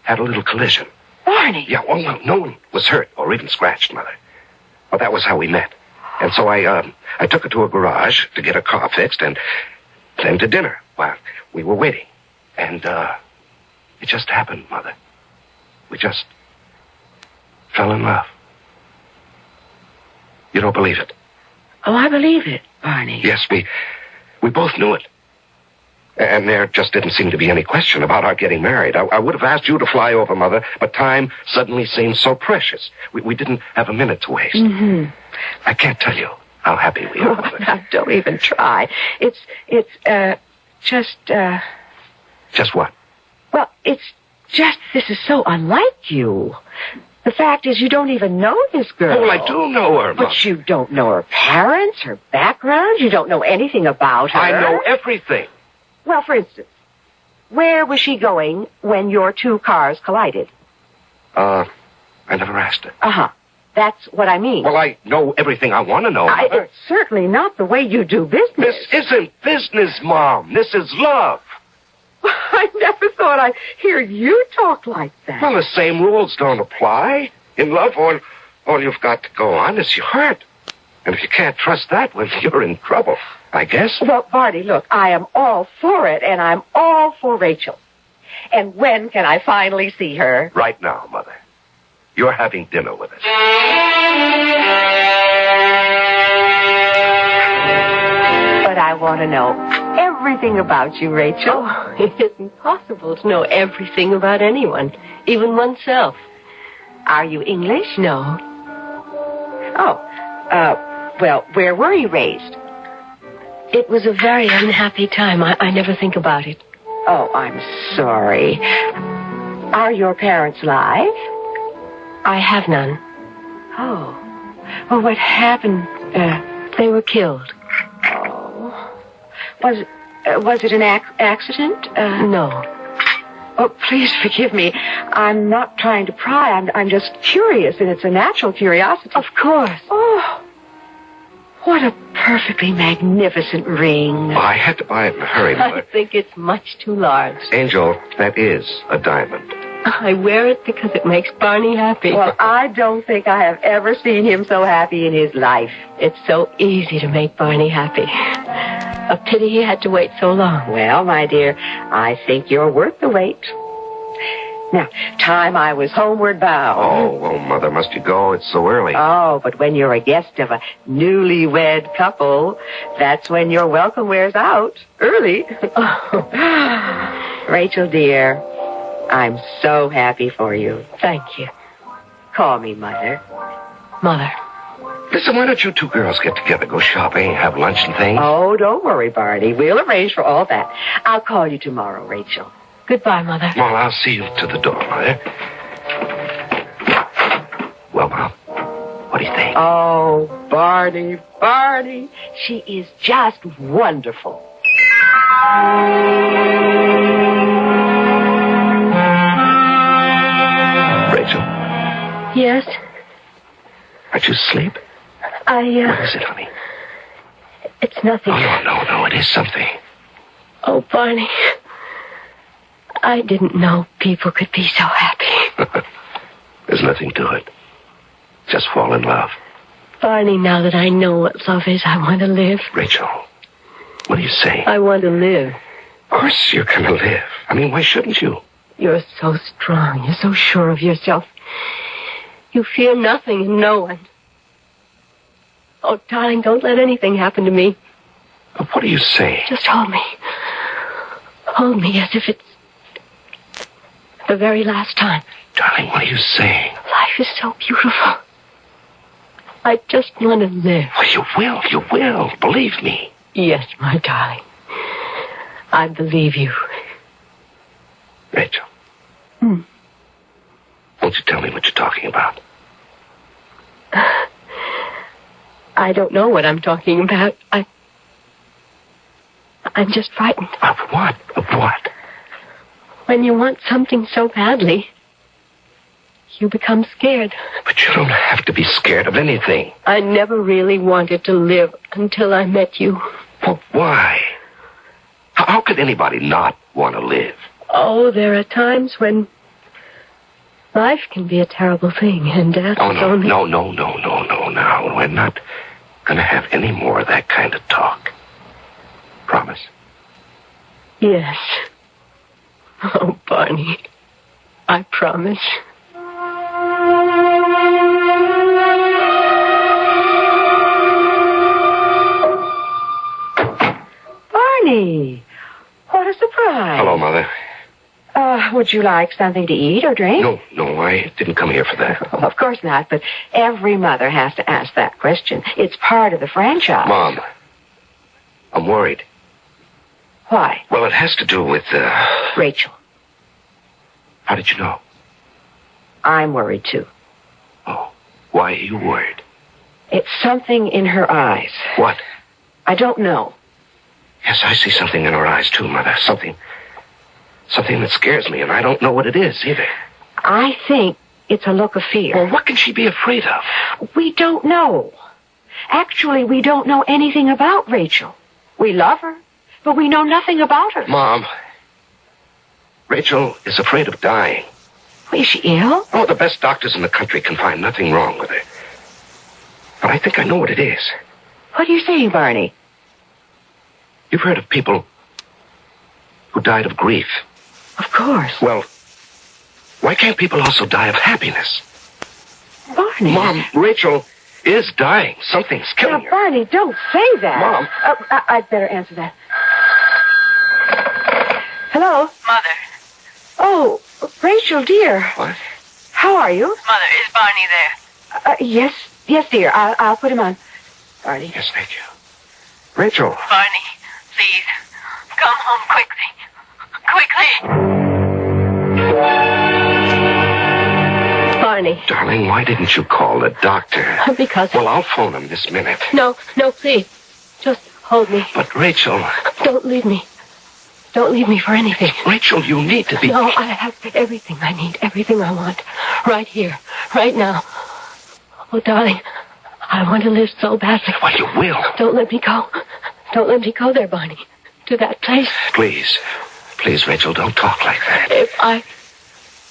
had a little collision. Barney! Yeah, well, no one was hurt or even scratched, Mother. Well, that was how we met. And so I took her to a garage to get her car fixed and then to dinner while we were waiting. And, it just happened, Mother. We just fell in love. You don't believe it? Oh, I believe it, Barney. Yes, we both knew it. And there just didn't seem to be any question about our getting married. I would have asked you to fly over, Mother, but time suddenly seemed so precious. We didn't have a minute to waste. Mm-hmm. I can't tell you how happy we are, Mother. Now, don't even try. It's just... Just what? Well, it's just, this is so unlike you. The fact is, you don't even know this girl. Oh, well, I do know her, Mother. But you don't know her parents, her background. You don't know anything about her. I know everything. Well, for instance, where was she going when your two cars collided? I never asked her. Uh-huh. That's what I mean. Well, I know everything I want to know, Mother. It's certainly not the way you do business. This isn't business, Mom. This is love. I never thought I'd hear you talk like that. Well, the same rules don't apply. In love, all you've got to go on is your heart. And if you can't trust that, well, you're in trouble, I guess. Well, Barney, look, I am all for it, and I'm all for Rachel. And when can I finally see her? Right now, Mother. You're having dinner with us. But I want to know everything about you, Rachel. Oh, it isn't possible to know everything about anyone, even oneself. Are you English? No. Oh, well, where were you raised? It was a very unhappy time. I never think about it. Oh, I'm sorry. Are your parents alive? I have none. Oh. Well, what happened? They were killed. Oh. Was it an accident? No. Oh, please forgive me. I'm not trying to pry. I'm just curious, and it's a natural curiosity. Of course. Oh. What a perfectly magnificent ring. Oh, I had to buy it in a hurry, Mother. I think it's much too large. Angel, that is a diamond. I wear it because it makes Barney happy. Well, I don't think I have ever seen him so happy in his life. It's so easy to make Barney happy. A pity he had to wait so long. Well, my dear, I think you're worth the wait. Now, time I was homeward bound. Oh, well, Mother, must you go? It's so early. Oh, but when you're a guest of a newlywed couple, that's when your welcome wears out. Early. Rachel, dear, I'm so happy for you. Thank you. Call me Mother. Mother. Listen, why don't you two girls get together, go shopping, have lunch and things? Oh, don't worry, Barney. We'll arrange for all that. I'll call you tomorrow, Rachel. Goodbye, Mother. Well, I'll see you to the door, Mother. Well, Mom, what do you think? Oh, Barney. She is just wonderful. Rachel? Yes? Aren't you asleep? What is it, honey? It's nothing. Oh, no, it is something. Oh, Barney. I didn't know people could be so happy. There's nothing to it. Just fall in love. Barney, now that I know what love is, I want to live. Rachel, what are you saying? I want to live. Of course you're going to live. I mean, why shouldn't you? You're so strong. You're so sure of yourself. You fear nothing and no one. Oh, darling, don't let anything happen to me. What are you saying? Just hold me. Hold me as if it's the very last time. Darling, what are you saying? Life is so beautiful. I just want to live. Well, you will. Believe me. Yes, my darling. I believe you. Rachel. Won't you tell me what you're talking about? I don't know what I'm talking about. I'm just frightened. Of what? Of what? When you want something so badly, you become scared. But you don't have to be scared of anything. I never really wanted to live until I met you. Well, why? How could anybody not want to live? Oh, there are times when life can be a terrible thing, and death is only... No. Now, we're not going to have any more of that kind of talk. Promise? Yes. Oh, Barney, I promise. Barney, what a surprise. Hello, Mother. Would you like something to eat or drink? No, I didn't come here for that. Well, of course not, but every mother has to ask that question. It's part of the franchise. Mom, I'm worried. Why? Well, it has to do with, Rachel. How did you know? I'm worried, too. Oh, why are you worried? It's something in her eyes. What? I don't know. Yes, I see something in her eyes, too, Mother. Something that scares me, and I don't know what it is, either. I think it's a look of fear. Well, what can she be afraid of? We don't know. Actually, we don't know anything about Rachel. We love her, but we know nothing about her. Mom, Rachel is afraid of dying. Is she ill? Oh, the best doctors in the country can find nothing wrong with her. But I think I know what it is. What are you saying, Barney? You've heard of people who died of grief. Of course. Well, why can't people also die of happiness? Barney. Mom, Rachel is dying. Something's killing her. Barney, don't say that. Mom. I'd better answer that. Hello? Mother. Oh, Rachel, dear. What? How are you? Mother, is Barney there? Yes, dear. I'll put him on. Barney. Yes, thank you. Rachel. Barney, please, come home quickly. Barney. Darling, why didn't you call the doctor? Because... Well, I'll phone him this minute. No, please. Just hold me. But, Rachel... Don't leave me. Don't leave me for anything. Rachel, you need to be... No, I have everything I need, everything I want. Right here, right now. Oh, darling, I want to live so badly. Well, you will. Don't let me go. Don't let me go there, Barney. To that place. Please, Rachel, don't talk like that. If I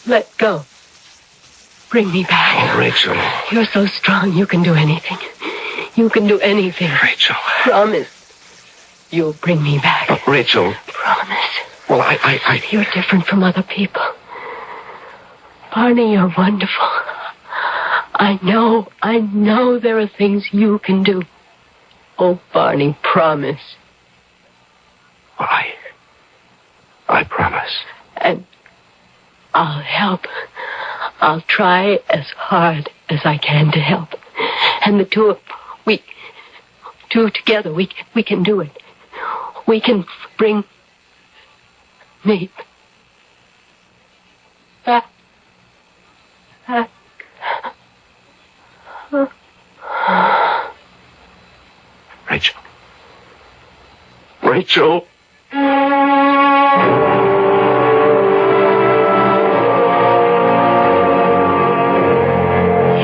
let go, bring me back. Oh, Rachel. You're so strong, you can do anything. You can do anything. Rachel. Promise. You'll bring me back. But, Rachel. Promise. Well, I... You're different from other people. Barney, you're wonderful. I know there are things you can do. Oh, Barney, promise. Well, I promise. And I'll help. I'll try as hard as I can to help. And the two together, we can do it. We can bring me back. Rachel.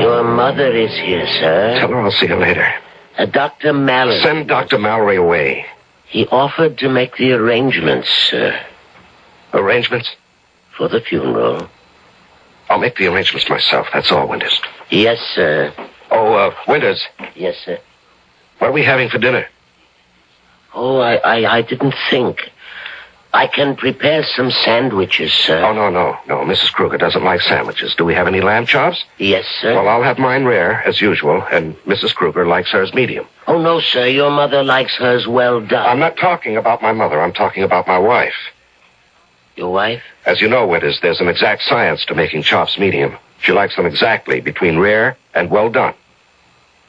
Your mother is here, sir. Tell her I'll see her later. Dr. Mallory. Send Dr. Mallory away. He offered to make the arrangements, sir. Arrangements? For the funeral. I'll make the arrangements myself. That's all, Winters. Yes, sir. Oh, Winters. Yes, sir. What are we having for dinner? Oh, I didn't think. I can prepare some sandwiches, sir. Oh, no. Mrs. Kruger doesn't like sandwiches. Do we have any lamb chops? Yes, sir. Well, I'll have mine rare, as usual, and Mrs. Kruger likes hers medium. Oh, no, sir. Your mother likes hers well done. I'm not talking about my mother. I'm talking about my wife. Your wife? As you know, Winters, there's an exact science to making chops medium. She likes them exactly between rare and well done.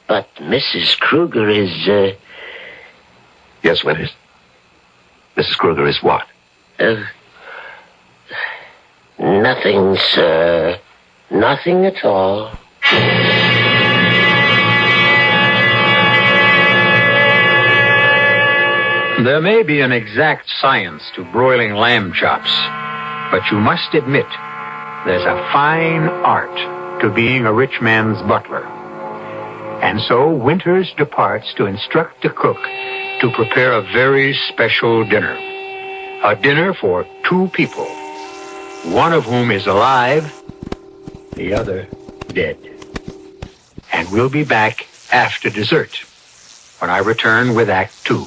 But Mrs. Kruger is, Yes, Winters. Mrs. Kruger is what? Nothing, sir. Nothing at all. There may be an exact science to broiling lamb chops, but you must admit there's a fine art to being a rich man's butler. And so Winters departs to instruct the cook to prepare a very special dinner. A dinner for 2 people, one of whom is alive, the other dead. And we'll be back after dessert, when I return with Act 2.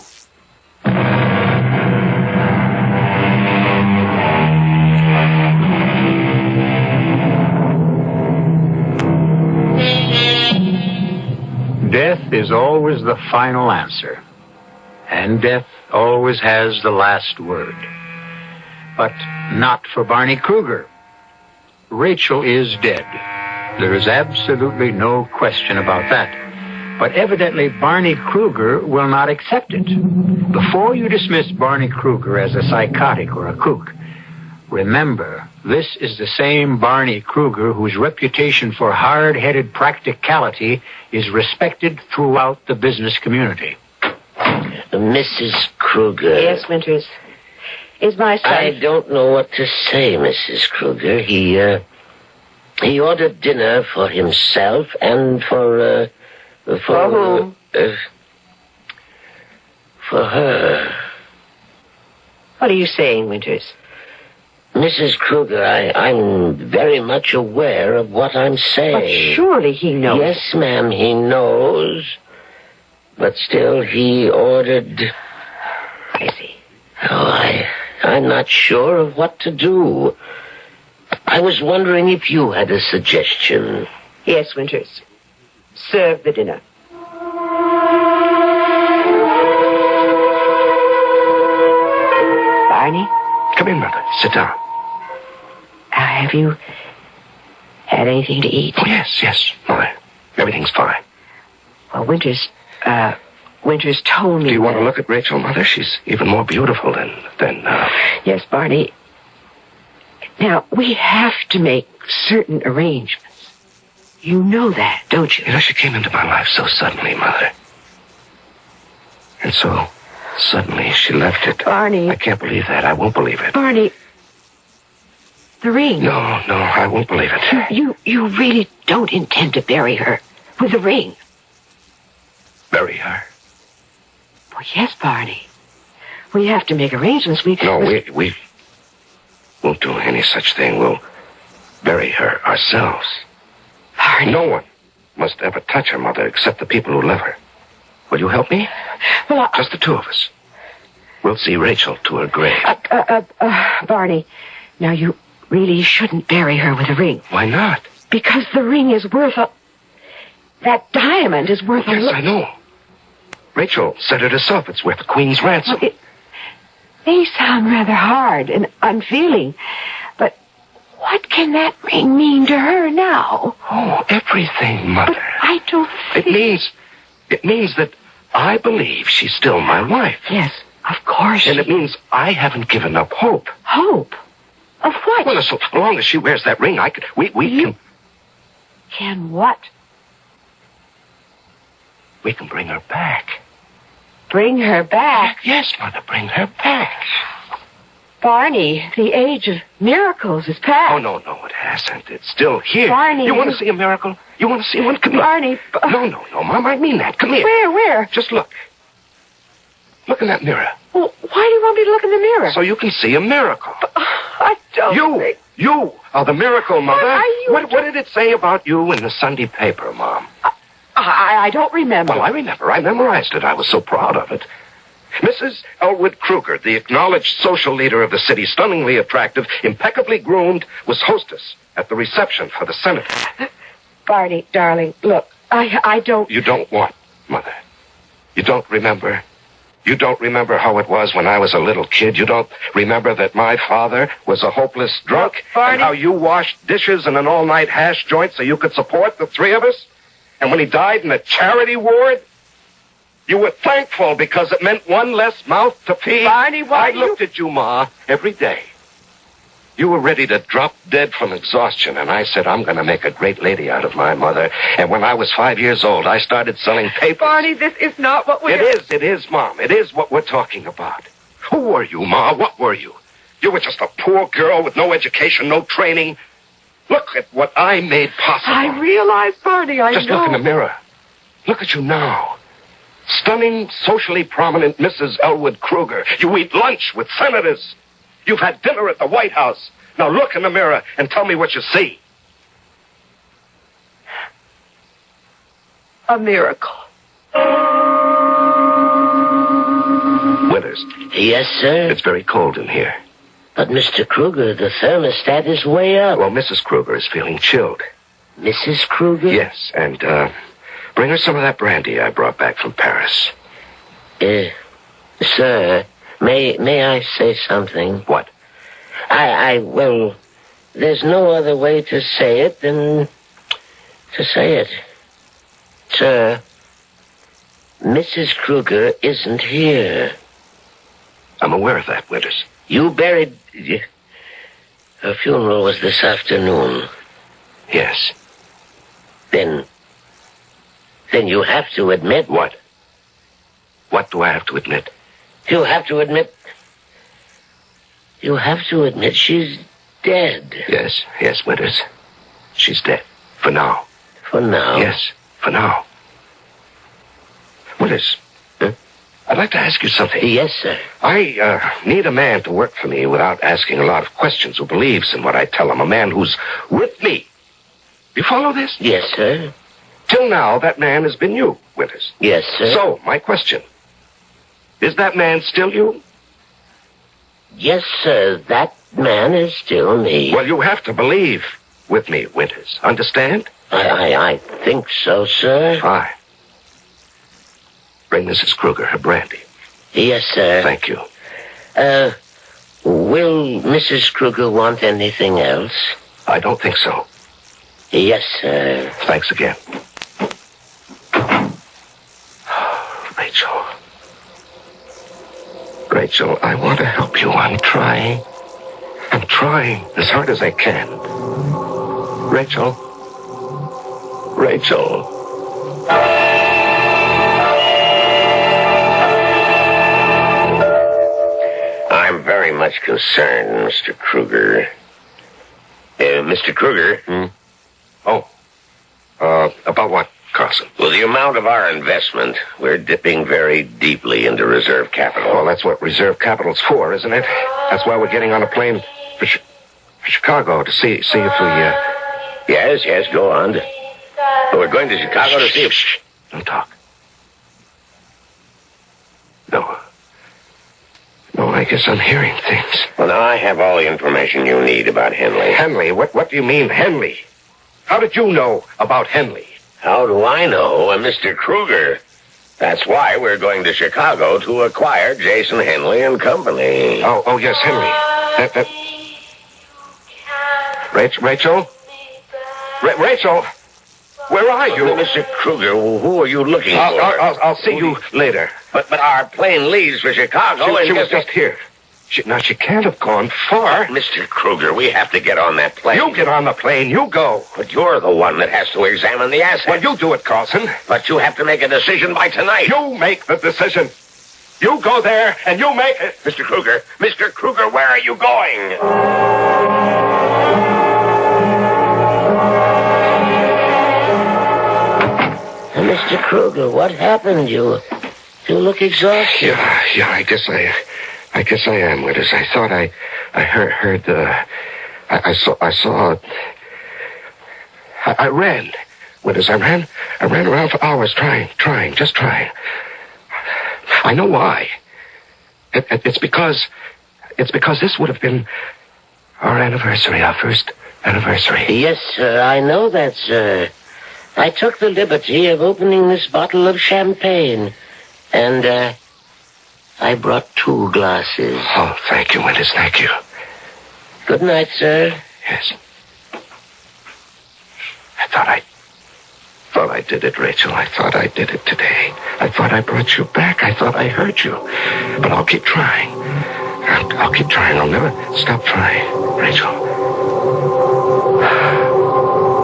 Death is always the final answer, and death always has the last word. But not for Barney Kruger. Rachel is dead. There is absolutely no question about that. But evidently Barney Kruger will not accept it. Before you dismiss Barney Kruger as a psychotic or a kook, remember, this is the same Barney Kruger whose reputation for hard-headed practicality is respected throughout the business community. Mrs. Kruger. Yes, Winters. Is my son... I don't know what to say, Mrs. Kruger. He ordered dinner for himself and for whom? For her. What are you saying, Winters? Mrs. Kruger, I'm very much aware of what I'm saying. But surely he knows. Yes, ma'am, he knows. But still, he ordered... I see. Oh, I'm not sure of what to do. I was wondering if you had a suggestion. Yes, Winters. Serve the dinner. Barney? Come in, Mother. Sit down. Have you had anything to eat? Oh, yes, Mother. Everything's fine. Well, Winters told me... Do you want to look at Rachel, Mother? She's even more beautiful than... Yes, Barney. Now, we have to make certain arrangements. You know that, don't you? You know, she came into my life so suddenly, Mother. And so, suddenly, she left it. Barney... I can't believe that. I won't believe it. Barney... The ring. No, I won't believe it. You really don't intend to bury her with the ring? Bury her? Well, yes, Barney. We have to make arrangements. We won't do any such thing. We'll bury her ourselves. Barney. No one must ever touch her, Mother, except the people who love her. Will you help me? Well, just the 2 of us. We'll see Rachel to her grave. Barney, now you really shouldn't bury her with a ring. Why not? Because the ring is worth that diamond is worth Yes, I know. Rachel said it herself. It's worth the Queen's ransom. Well, it may sound rather hard and unfeeling, but what can that ring mean to her now? Oh, everything, Mother. But I don't think... It means that I believe she's still my wife. Yes, of course. And it means I haven't given up hope. Hope? Of what? Well, as long as she wears that ring, we can... Can what? We can bring her back. Bring her back? Yes, Mother, bring her back. Barney, the age of miracles is past. Oh, no, it hasn't. It's still here. Barney. You want to see a miracle? You want to see one? Come here. Barney. No, Mom, I mean that. Come here. Where? Just look. Look in that mirror. Well, why do you want me to look in the mirror? So you can see a miracle. I don't You are the miracle, Mother. Are you... What did it say about you in the Sunday paper, Mom? I don't remember. Well, I remember. I memorized it. I was so proud of it. Mrs. Elwood Kruger, the acknowledged social leader of the city, stunningly attractive, impeccably groomed, was hostess at the reception for the senator. Barney, darling, look, I don't... You don't what, Mother? You don't remember? You don't remember how it was when I was a little kid? You don't remember that my father was a hopeless drunk? Look, Barney... And how you washed dishes in an all-night hash joint so you could support the three of us? And when he died in a charity ward, you were thankful because it meant one less mouth to feed. Barney, why I looked at you, Ma, every day. You were ready to drop dead from exhaustion, and I said, I'm going to make a great lady out of my mother. And when I was 5 years old, I started selling papers. Barney, this is not what we're... It is, Mom. It is what we're talking about. Who were you, Ma? What were you? You were just a poor girl with no education, no training. Look at what I made possible. I realize, Barney, I Just know. look in the mirror. Look at you now. Stunning, socially prominent Mrs. Elwood Kruger. You eat lunch with senators. You've had dinner at the White House. Now look in the mirror and tell me what you see. A miracle. Winters. Yes, sir? It's very cold in here. But, Mr. Kruger, the thermostat is way up. Well, Mrs. Kruger is feeling chilled. Mrs. Kruger? Yes, and, bring her some of that brandy I brought back from Paris. Sir, may I say something? What? Well, there's no other way to say it than to say it. Sir, Mrs. Kruger isn't here. I'm aware of that, Winters. You buried... Her funeral was this afternoon. Yes. Then you have to admit... What? What do I have to admit? You have to admit she's dead. Yes, Winters. She's dead. For now. For now? Yes, for now. Winters, I'd like to ask you something. Yes, sir. I need a man to work for me without asking a lot of questions, who believes in what I tell him. A man who's with me. You follow this? Yes, sir. Till now, that man has been you, Winters. Yes, sir. So, my question. Is that man still you? Yes, sir. That man is still me. Well, you have to believe with me, Winters. Understand? I think so, sir. Fine. Bring Mrs. Kruger her brandy. Yes, sir. Thank you. Will Mrs. Kruger want anything else? I don't think so. Yes, sir. Thanks again. Rachel, I want to help you. I'm trying as hard as I can. Rachel. I'm very much concerned, Mr. Kruger. Mr. Kruger? About what, Carlson? Well, the amount of our investment, we're dipping very deeply into reserve capital. Well, that's what reserve capital's for, isn't it? That's why we're getting on a plane for Chicago to see if we, Yes, go on. We're going to Chicago to see if... Don't talk. No, I guess I'm hearing things. Well, now I have all the information you need about Henley. Henley? What do you mean, Henley? How did you know about Henley? How do I know? Mr. Kruger. That's why we're going to Chicago to acquire Jason Henley and Company. Oh, yes, Henley. Rachel? Rachel? Where are you? Mr. Kruger, who are you looking for? I'll see you later. But our plane leaves for Chicago. She was just here. She can't have gone far. Mr. Kruger, we have to get on that plane. You get on the plane. You go. But you're the one that has to examine the assets. Well, you do it, Carlson. But you have to make a decision by tonight. You make the decision. You go there, and you make it. Mr. Kruger, where are you going? Mr. Kruger, what happened? You look exhausted. Yeah, I guess I am, Winters. I thought I I ran Winters, I ran around for hours trying. I know why. It's because this would have been our anniversary, our first anniversary. Yes, sir, I know that, sir. I took the liberty of opening this bottle of champagne, and, I brought 2 glasses. Oh, thank you, Winters, thank you. Good night, sir. Yes. I thought I did it, Rachel. I thought I did it today. I thought I brought you back. I thought I hurt you. But I'll keep trying. I'll keep trying. I'll never stop trying. Rachel.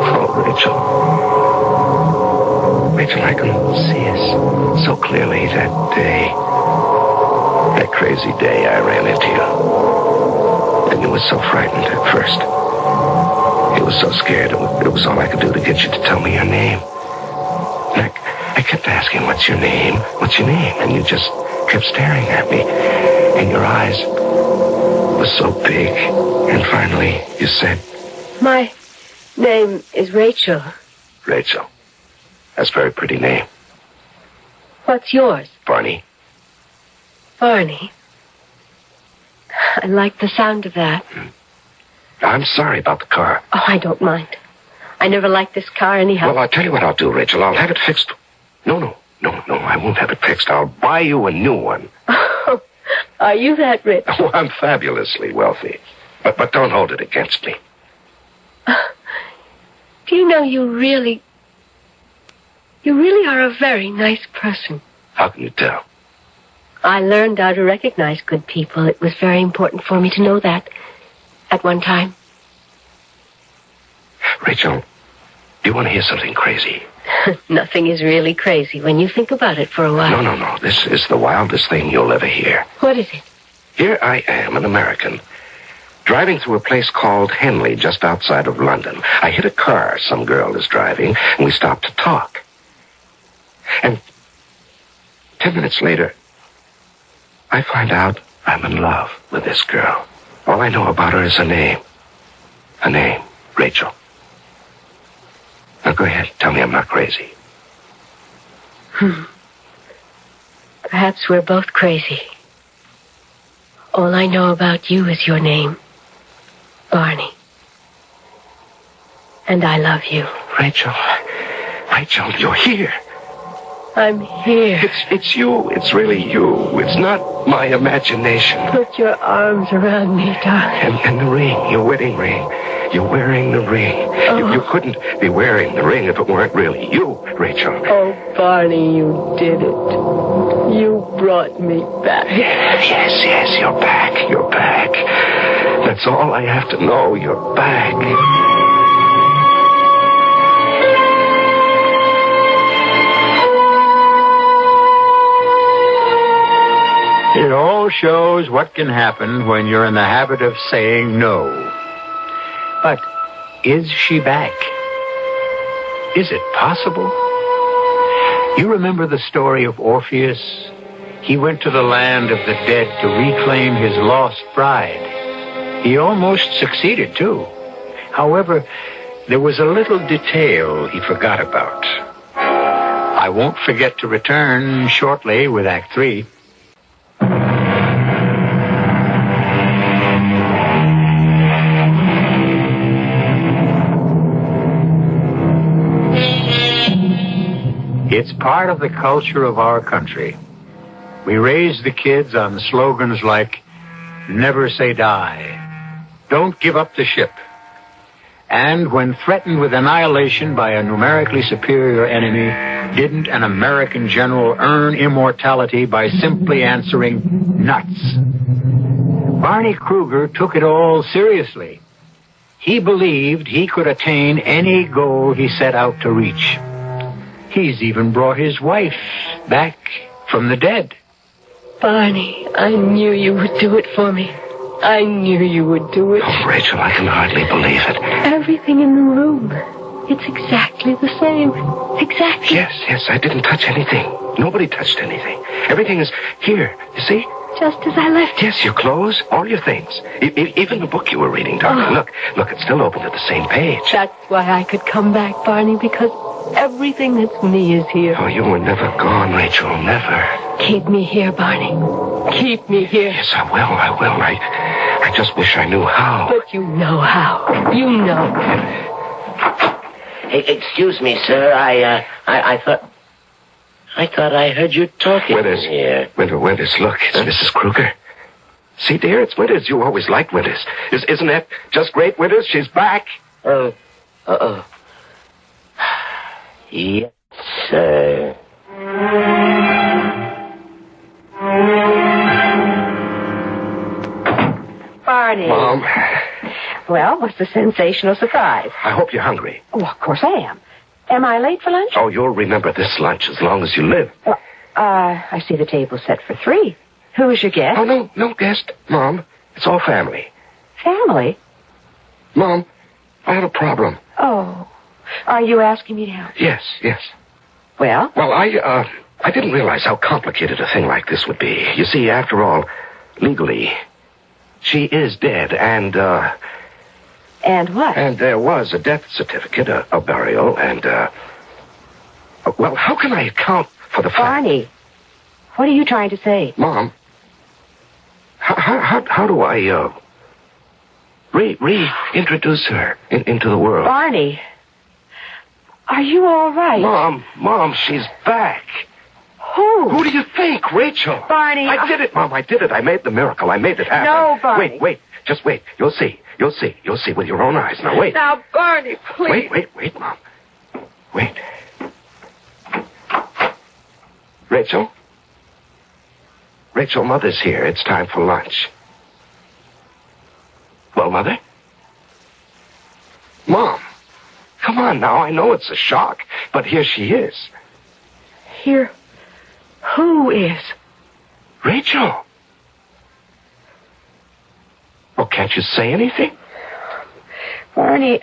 Oh, Rachel. Rachel, I can see us so clearly that day. That crazy day I ran into you. And you were so frightened at first. You were so scared. It was all I could do to get you to tell me your name. And I kept asking, what's your name? What's your name? And you just kept staring at me. And your eyes were so big. And finally, you said... My name is Rachel. Rachel. That's a very pretty name. What's yours? Barney. Barney. I like the sound of that. I'm sorry about the car. Oh, I don't mind. I never liked this car anyhow. Well, I'll tell you what I'll do, Rachel. I'll have it fixed. No, I won't have it fixed. I'll buy you a new one. Oh, are you that rich? Oh, I'm fabulously wealthy. But don't hold it against me. Do you know you really are a very nice person. How can you tell? I learned how to recognize good people. It was very important for me to know that at one time. Rachel, do you want to hear something crazy? Nothing is really crazy when you think about it for a while. No. This is the wildest thing you'll ever hear. What is it? Here I am, an American, driving through a place called Henley, just outside of London. I hit a car some girl is driving, and we stopped to talk. And 10 minutes later, I find out I'm in love with this girl. All I know about her is her name. Her name, Rachel. Now go ahead, tell me I'm not crazy. Perhaps we're both crazy. All I know about you is your name, Barney. And I love you. Rachel, you're here. I'm here. It's you. It's really you. It's not my imagination. Put your arms around me, darling. And the ring, your wedding ring. You're wearing the ring. Oh. You couldn't be wearing the ring if it weren't really you, Rachel. Oh, Barney, you did it. You brought me back. Yes, you're back. You're back. That's all I have to know. You're back. It all shows what can happen when you're in the habit of saying no. But is she back? Is it possible? You remember the story of Orpheus? He went to the land of the dead to reclaim his lost bride. He almost succeeded, too. However, there was a little detail he forgot about. I won't forget to return shortly with Act 3. It's part of the culture of our country. We raise the kids on slogans like, never say die, don't give up the ship. And when threatened with annihilation by a numerically superior enemy, didn't an American general earn immortality by simply answering nuts? Barney Kruger took it all seriously. He believed he could attain any goal he set out to reach. He's even brought his wife back from the dead. Barney, I knew you would do it for me. I knew you would do it. Oh, Rachel, I can hardly believe it. Everything in the room. It's exactly the same. Exactly. Yes, I didn't touch anything. Nobody touched anything. Everything is here. You see? just as I left it. Yes, your clothes, all your things. Even the book you were reading, darling. Look, it's still open at the same page. That's why I could come back, Barney, because everything that's me is here. Oh, you were never gone, Rachel, never. Keep me here, Barney. Keep me here. Yes, I will. I just wish I knew how. But you know how. You know. Hey, excuse me, sir. I thought I heard you talking here. Winters, look, it's Mrs. Kruger. See, dear, it's Winters. You always liked Winters. Isn't that just great, Winters? She's back. Yes, sir. Barney. Mom. Well, what's the sensational surprise? I hope you're hungry. Oh, of course I am. Am I late for lunch? Oh, you'll remember this lunch as long as you live. I see the table set for 3. Who is your guest? Oh, no guest, Mom. It's all family. Family? Mom, I have a problem. Oh. Are you asking me to help? Yes. Well? Well, I didn't realize how complicated a thing like this would be. You see, after all, legally, she is dead, and And what? And there was a death certificate, a burial, and, well, how can I account for the fact... Barney, what are you trying to say? Mom, how do I, reintroduce her into the world? Barney, are you all right? Mom, she's back. Who? Who do you think? Rachel. Barney. I did it, Mom. I did it. I made the miracle. I made it happen. No, Barney. Wait. Just wait. You'll see. You'll see with your own eyes. Now, wait. Now, Barney, please. Wait, Mom. Wait. Rachel? Rachel, Mother's here. It's time for lunch. Well, Mother? Mom, come on now. I know it's a shock, but here she is. Here? Who is? Rachel. Oh, can't you say anything? Barney.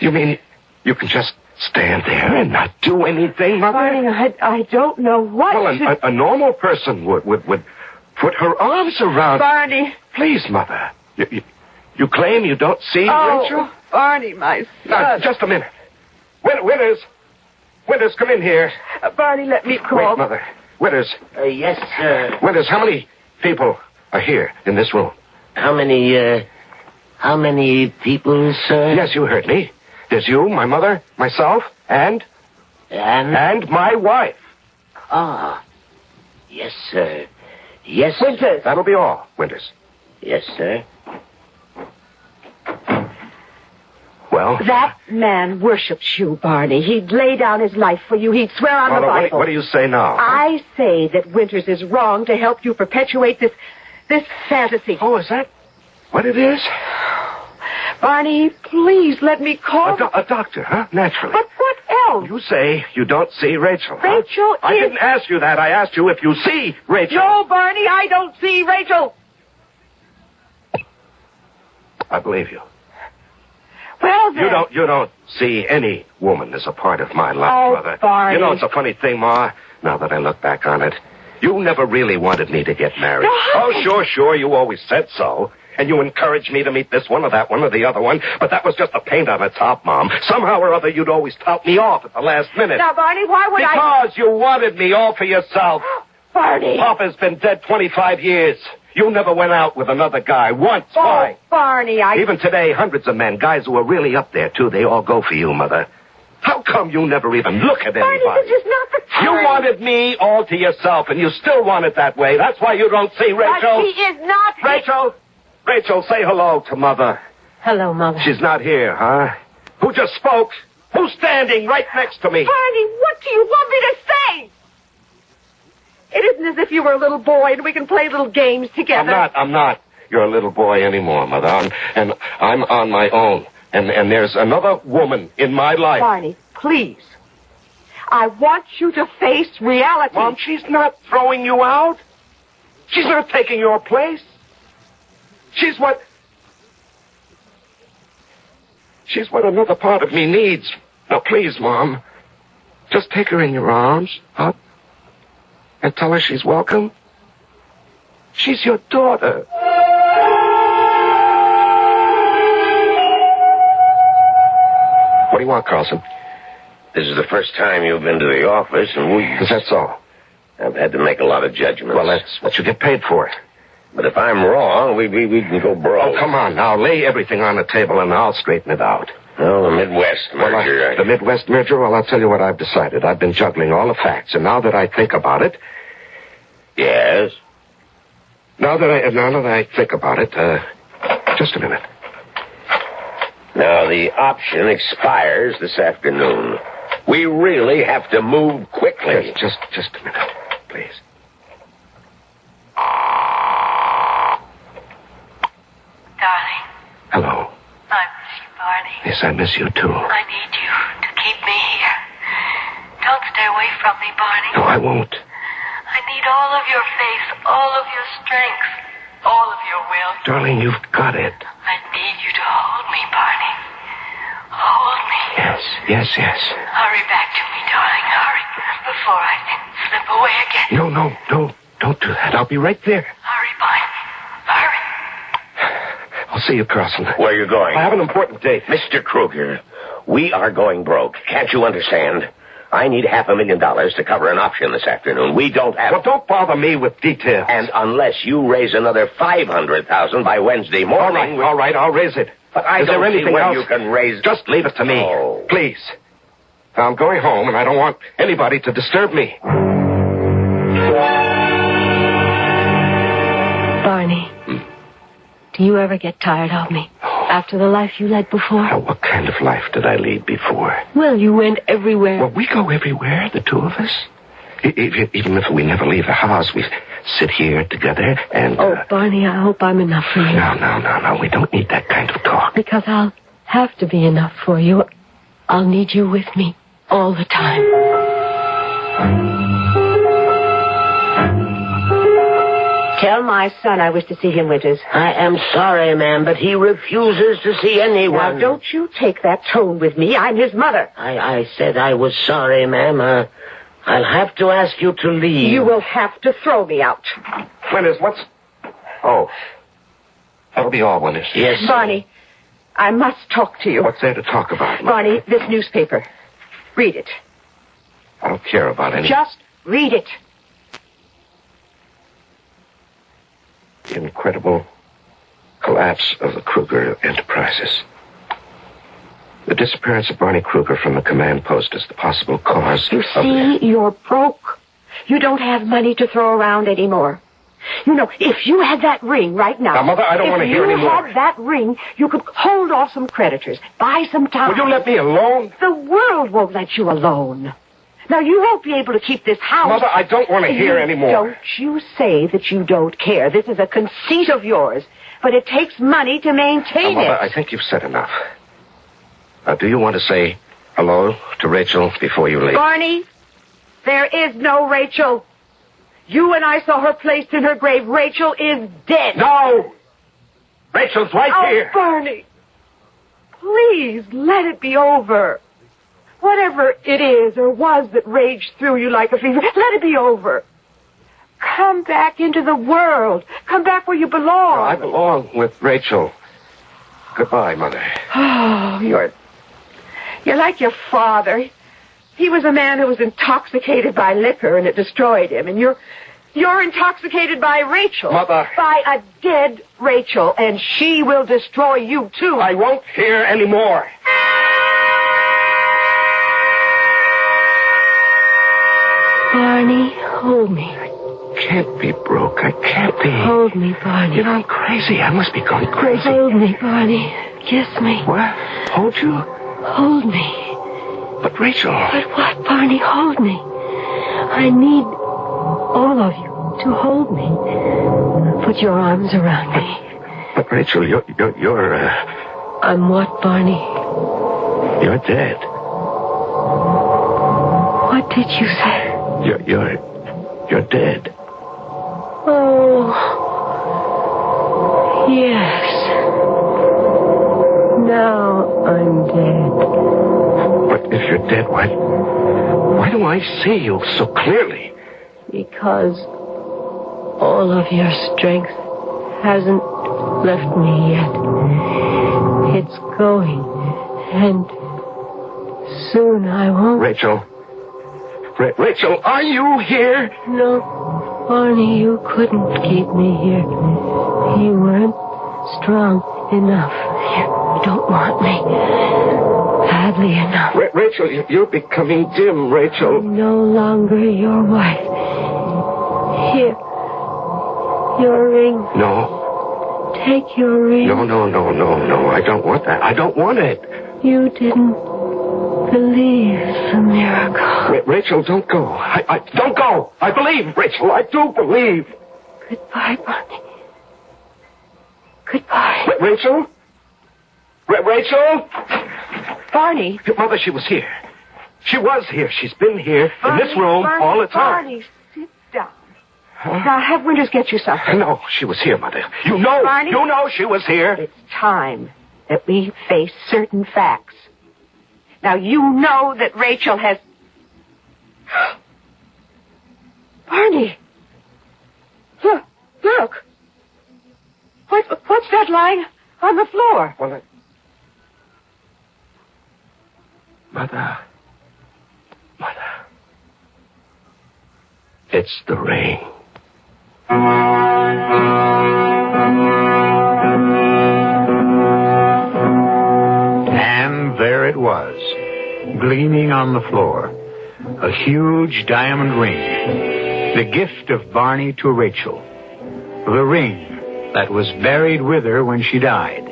You mean you can just stand there and not do anything, Mother? Barney, I don't know what Well, a normal person would put her arms around... Barney. Please, Mother. You claim you don't see Rachel? Barney, my son. Now, just a minute. Winters, come in here. Barney, let me call. Wait, Mother. Winters. Yes, sir. Winters, how many people are here in this room? How many people, sir? Yes, you heard me. There's you, my mother, myself, and my wife. Ah. Yes, sir. Yes, Winters. That'll be all, Winters. Yes, sir. Well? That man worships you, Barney. He'd lay down his life for you. He'd swear on the Bible. What do you say now? I say that Winters is wrong to help you perpetuate this fantasy. Oh, is that what it is? Barney, please let me call... A doctor, huh? Naturally. But what else? You say you don't see Rachel. Rachel I didn't ask you that. I asked you if you see Rachel. No, Barney, I don't see Rachel. I believe you. Well, then... You don't see any woman as a part of my life, Oh, Mother. Barney. You know, it's a funny thing, Ma, now that I look back on it. You never really wanted me to get married. Oh, sure, you always said so. And you encouraged me to meet this one or that one or the other one, but that was just the paint on the top, Mom. Somehow or other, you'd always tout me off at the last minute. Now, Barney, why would Because you wanted me all for yourself. Barney. Papa's been dead 25 years. You never went out with another guy once. Why? Barney, Even today, hundreds of men, guys who are really up there, too, they all go for you, Mother. How come you never even look at anybody? Barney, this is not the time. You wanted me all to yourself, and you still want it that way. That's why you don't see Rachel. But he is not... Rachel, say hello to Mother. Hello, Mother. She's not here, huh? Who just spoke? Who's standing right next to me? Barney, what do you want me to say? It isn't as if you were a little boy and we can play little games together. I'm not your little boy anymore, Mother. I'm on my own. And there's another woman in my life. Barney, please. I want you to face reality. Mom, she's not throwing you out. She's not taking your place. She's what another part of me needs. Now, please, Mom, just take her in your arms, huh? And tell her she's welcome. She's your daughter. What do you want, Carlson? This is the first time you've been to the office in weeks. Is that so? I've had to make a lot of judgments. Well, that's what you get paid for it. But if I'm wrong, we can go broke. Oh, come on now. Lay everything on the table and I'll straighten it out. Oh, the Midwest merger. The Midwest merger? Well, I'll tell you what I've decided. I've been juggling all the facts, and now that I think about it... Yes? Now that I think about it, just a minute. Now, the option expires this afternoon. We really have to move quickly. Yes, just a minute, please. Darling. Hello. I miss you, Barney. Yes, I miss you, too. I need you to keep me here. Don't stay away from me, Barney. No, I won't. I need all of your faith, all of your strength, all of your will. Darling, you've got it. I need you to hold me, Barney. Hold me. Yes. Hurry back to me, darling. Hurry, before I slip away again. No. Don't do that. I'll be right there. Hurry, Barney. Hurry. I'll see you, Carlson. Where are you going? I have an important date. Mr. Kruger, we are going broke. Can't you understand? I need $500,000 to cover an option this afternoon. We don't have... Well, don't bother me with details. And unless you raise another $500,000 by Wednesday morning... All right, I'll raise it. But I Is don't there see anything when else? You can raise... Just leave it to me. Oh. Please. I'm going home, and I don't want anybody to disturb me. Barney, do you ever get tired of me? After the life you led before? Now, what kind of life did I lead before? Well, you went everywhere. Well, we go everywhere, the two of us. Even if we never leave the house, we sit here together and... Oh, Barney, I hope I'm enough for you. No. We don't need that kind of talk. Because I'll have to be enough for you. I'll need you with me all the time. Tell my son I wish to see him, Winters. I am sorry, ma'am, but he refuses to see anyone. Now, don't you take that tone with me. I'm his mother. I said I was sorry, ma'am. I'll have to ask you to leave. You will have to throw me out. Winters, what's... Oh. That'll be all, Winters. Yes. Barney, I must talk to you. What's there to talk about? Barney, this newspaper. Read it. I don't care about any... Just read it. The incredible collapse of the Kruger Enterprises. The disappearance of Barney Kruger from the command post is the possible cause You see, you're broke. You don't have money to throw around anymore. You know, if you had that ring right now... Now, Mother, I don't want to hear any more. If you had that ring, you could hold off some creditors, buy some time. Will you let me alone? The world won't let you alone. Now, you won't be able to keep this house. Mother, I don't want to hear any more. Don't you say that you don't care. This is a conceit of yours. But it takes money to maintain Mother, it. I think you've said enough. Do you want to say hello to Rachel before you leave? Barney, there is no Rachel. You and I saw her placed in her grave. Rachel is dead. No! Rachel's right here. Oh, Barney, please let it be over. Whatever it is or was that raged through you like a fever, let it be over. Come back into the world. Come back where you belong. No, I belong with Rachel. Goodbye, Mother. Oh, you're like your father. He was a man who was intoxicated by liquor and it destroyed him. And you're intoxicated by Rachel. Mother. By a dead Rachel. And she will destroy you, too. I won't hear any more. Barney, hold me. I can't be broke. I can't be. Hold me, Barney. You know, I'm crazy. I must be going crazy. Hold me, Barney. Kiss me. What? Hold you? Hold me. But Rachel... But what, Barney? Hold me. I need all of you to hold me. Put your arms around me. But Rachel, you're I'm what, Barney? You're dead. What did you say? You're dead. Oh, yes. Now I'm dead. But if you're dead, why do I see you so clearly? Because All of your strength hasn't left me yet. It's going, and soon I won't. Rachel. Rachel, are you here? No, Barney, you couldn't keep me here. You weren't strong enough. You don't want me badly enough. Rachel, you're becoming dim, Rachel. I'm no longer your wife. Here, your ring. No. Take your ring. No. I don't want that. I don't want it. You didn't believe the miracle. Rachel, don't go. I don't go. I believe, Rachel. I do believe. Goodbye, Barney. Goodbye. Rachel? Rachel? Barney. Your mother, she was here. She was here. She's been here Barney, in this room Barney, all the time. Barney, sit down. Now, have Winters get you something. No, she was here, Mother. You know she was here. It's time that we face certain facts. Now, you know that Rachel has... Barney! Look. What's that lying on the floor? Well, Mother. It's the ring. And there it was, gleaming on the floor, a huge diamond ring, the gift of Barney to Rachel, the ring that was buried with her when she died.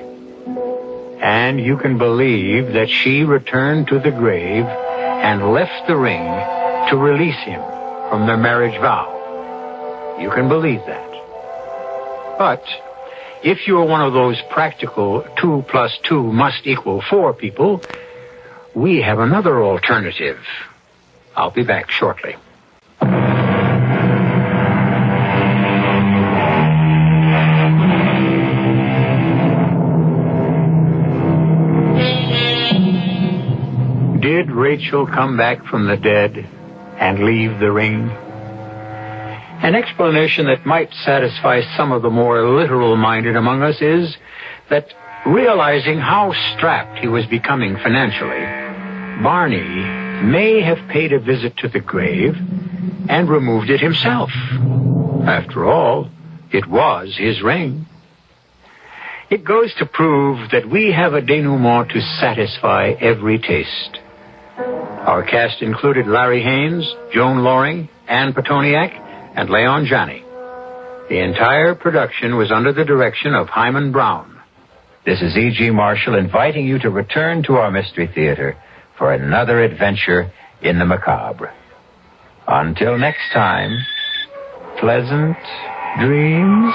And you can believe that she returned to the grave and left the ring to release him from their marriage vow. You can believe that. But if you're one of those practical 2 + 2 must equal 4 people, we have another alternative. I'll be back shortly. Did Rachel come back from the dead and leave the ring? An explanation that might satisfy some of the more literal-minded among us is that, realizing how strapped he was becoming financially, Barney may have paid a visit to the grave and removed it himself. After all, it was his ring. It goes to prove that we have a denouement to satisfy every taste. Our cast included Larry Haynes, Joan Loring, Ann Petoniak, and Leon Janney. The entire production was under the direction of Hyman Brown. This is E.G. Marshall inviting you to return to our Mystery Theater for another adventure in the macabre. Until next time, pleasant dreams.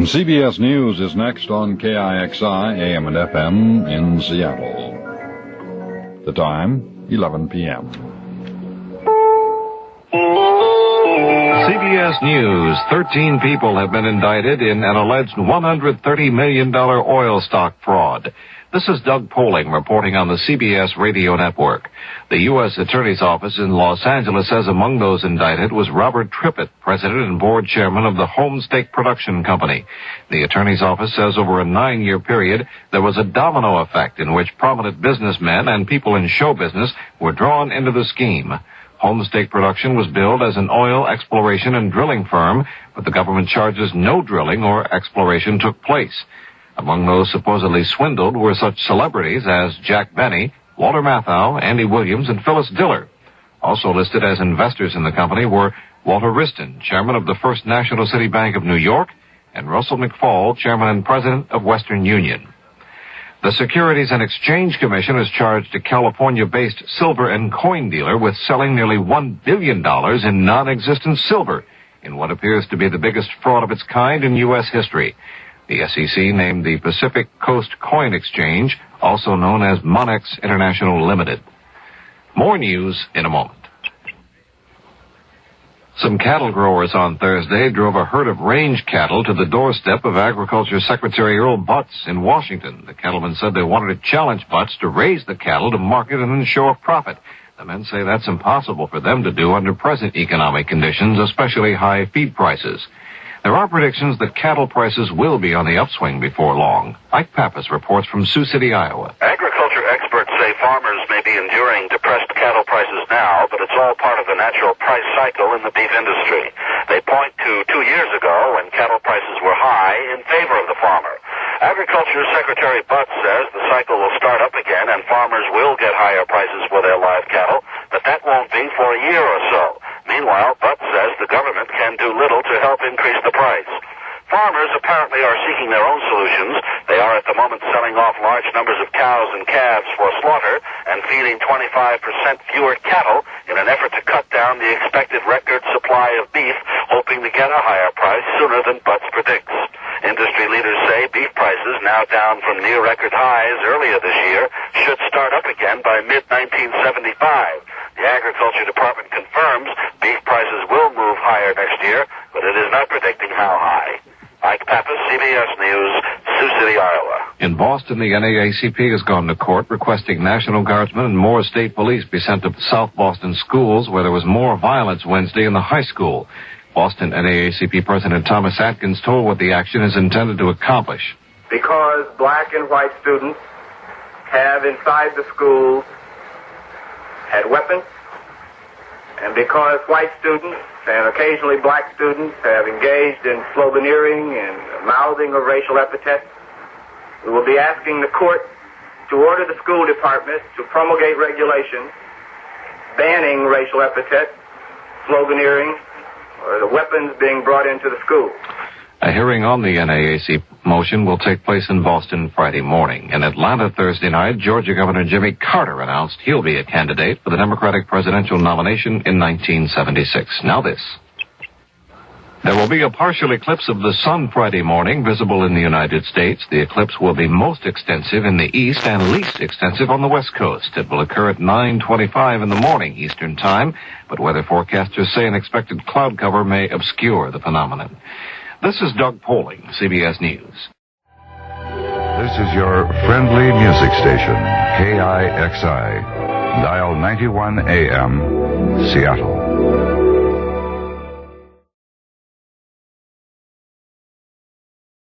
CBS News is next on KIXI AM and FM in Seattle. The time, 11 p.m. CBS News. 13 people have been indicted in an alleged $130 million oil stock fraud. This is Doug Poling reporting on the CBS radio network. The U.S. Attorney's Office in Los Angeles says among those indicted was Robert Trippett, president and board chairman of the Homestake Production Company. The Attorney's Office says over a 9-year period, there was a domino effect in which prominent businessmen and people in show business were drawn into the scheme. Homestake Production was billed as an oil exploration and drilling firm, but the government charges no drilling or exploration took place. Among those supposedly swindled were such celebrities as Jack Benny, Walter Matthau, Andy Williams, and Phyllis Diller. Also listed as investors in the company were Walter Wriston, chairman of the First National City Bank of New York, and Russell McFall, chairman and president of Western Union. The Securities and Exchange Commission has charged a California-based silver and coin dealer with selling nearly $1 billion in non-existent silver in what appears to be the biggest fraud of its kind in U.S. history. The SEC named the Pacific Coast Coin Exchange, also known as Monex International Limited. More news in a moment. Some cattle growers on Thursday drove a herd of range cattle to the doorstep of Agriculture Secretary Earl Butz in Washington. The cattlemen said they wanted to challenge Butz to raise the cattle to market and then show a profit. The men say that's impossible for them to do under present economic conditions, especially high feed prices. There are predictions that cattle prices will be on the upswing before long. Ike Pappas reports from Sioux City, Iowa. Agriculture experts say farmers may be enduring depressed cattle prices now, but it's all part of the natural price cycle in the beef industry. They point to 2 years ago when cattle prices were high in favor of the farmer. Agriculture Secretary Butz says the cycle will start up again and farmers will get higher prices for their live cattle, but that won't be for a year or so. Meanwhile, Butz says the government can do little to help increase the price. Farmers apparently are seeking their own solutions. They are at the moment selling off large numbers of cows and calves for slaughter and feeding 25% fewer cattle in an effort to cut down the expected record supply of beef, hoping to get a higher price sooner than Butz predicts. Industry leaders say beef prices, now down from near record highs earlier this year, should start up again by mid-1975. The Agriculture Department confirms beef prices will move higher next year, but it is not predicting how high. Ike Pappas, CBS News, Sioux City, Iowa. In Boston, the NAACP has gone to court requesting National Guardsmen and more state police be sent to South Boston schools where there was more violence Wednesday in the high school. Boston NAACP President Thomas Atkins told what the action is intended to accomplish. Because black and white students have inside the schools had weapons, and because white students and occasionally black students have engaged in sloganeering and mouthing of racial epithets, we will be asking the court to order the school department to promulgate regulations banning racial epithets, sloganeering, or the weapons being brought into the school. A hearing on the NAACP motion will take place in Boston Friday morning. In Atlanta Thursday night, Georgia Governor Jimmy Carter announced he'll be a candidate for the Democratic presidential nomination in 1976. Now this. There will be a partial eclipse of the sun Friday morning visible in the United States. The eclipse will be most extensive in the east and least extensive on the west coast. It will occur at 9:25 in the morning Eastern Time, but weather forecasters say an expected cloud cover may obscure the phenomenon. This is Doug Poling, CBS News. This is your friendly music station, KIXI. Dial 91 AM, Seattle.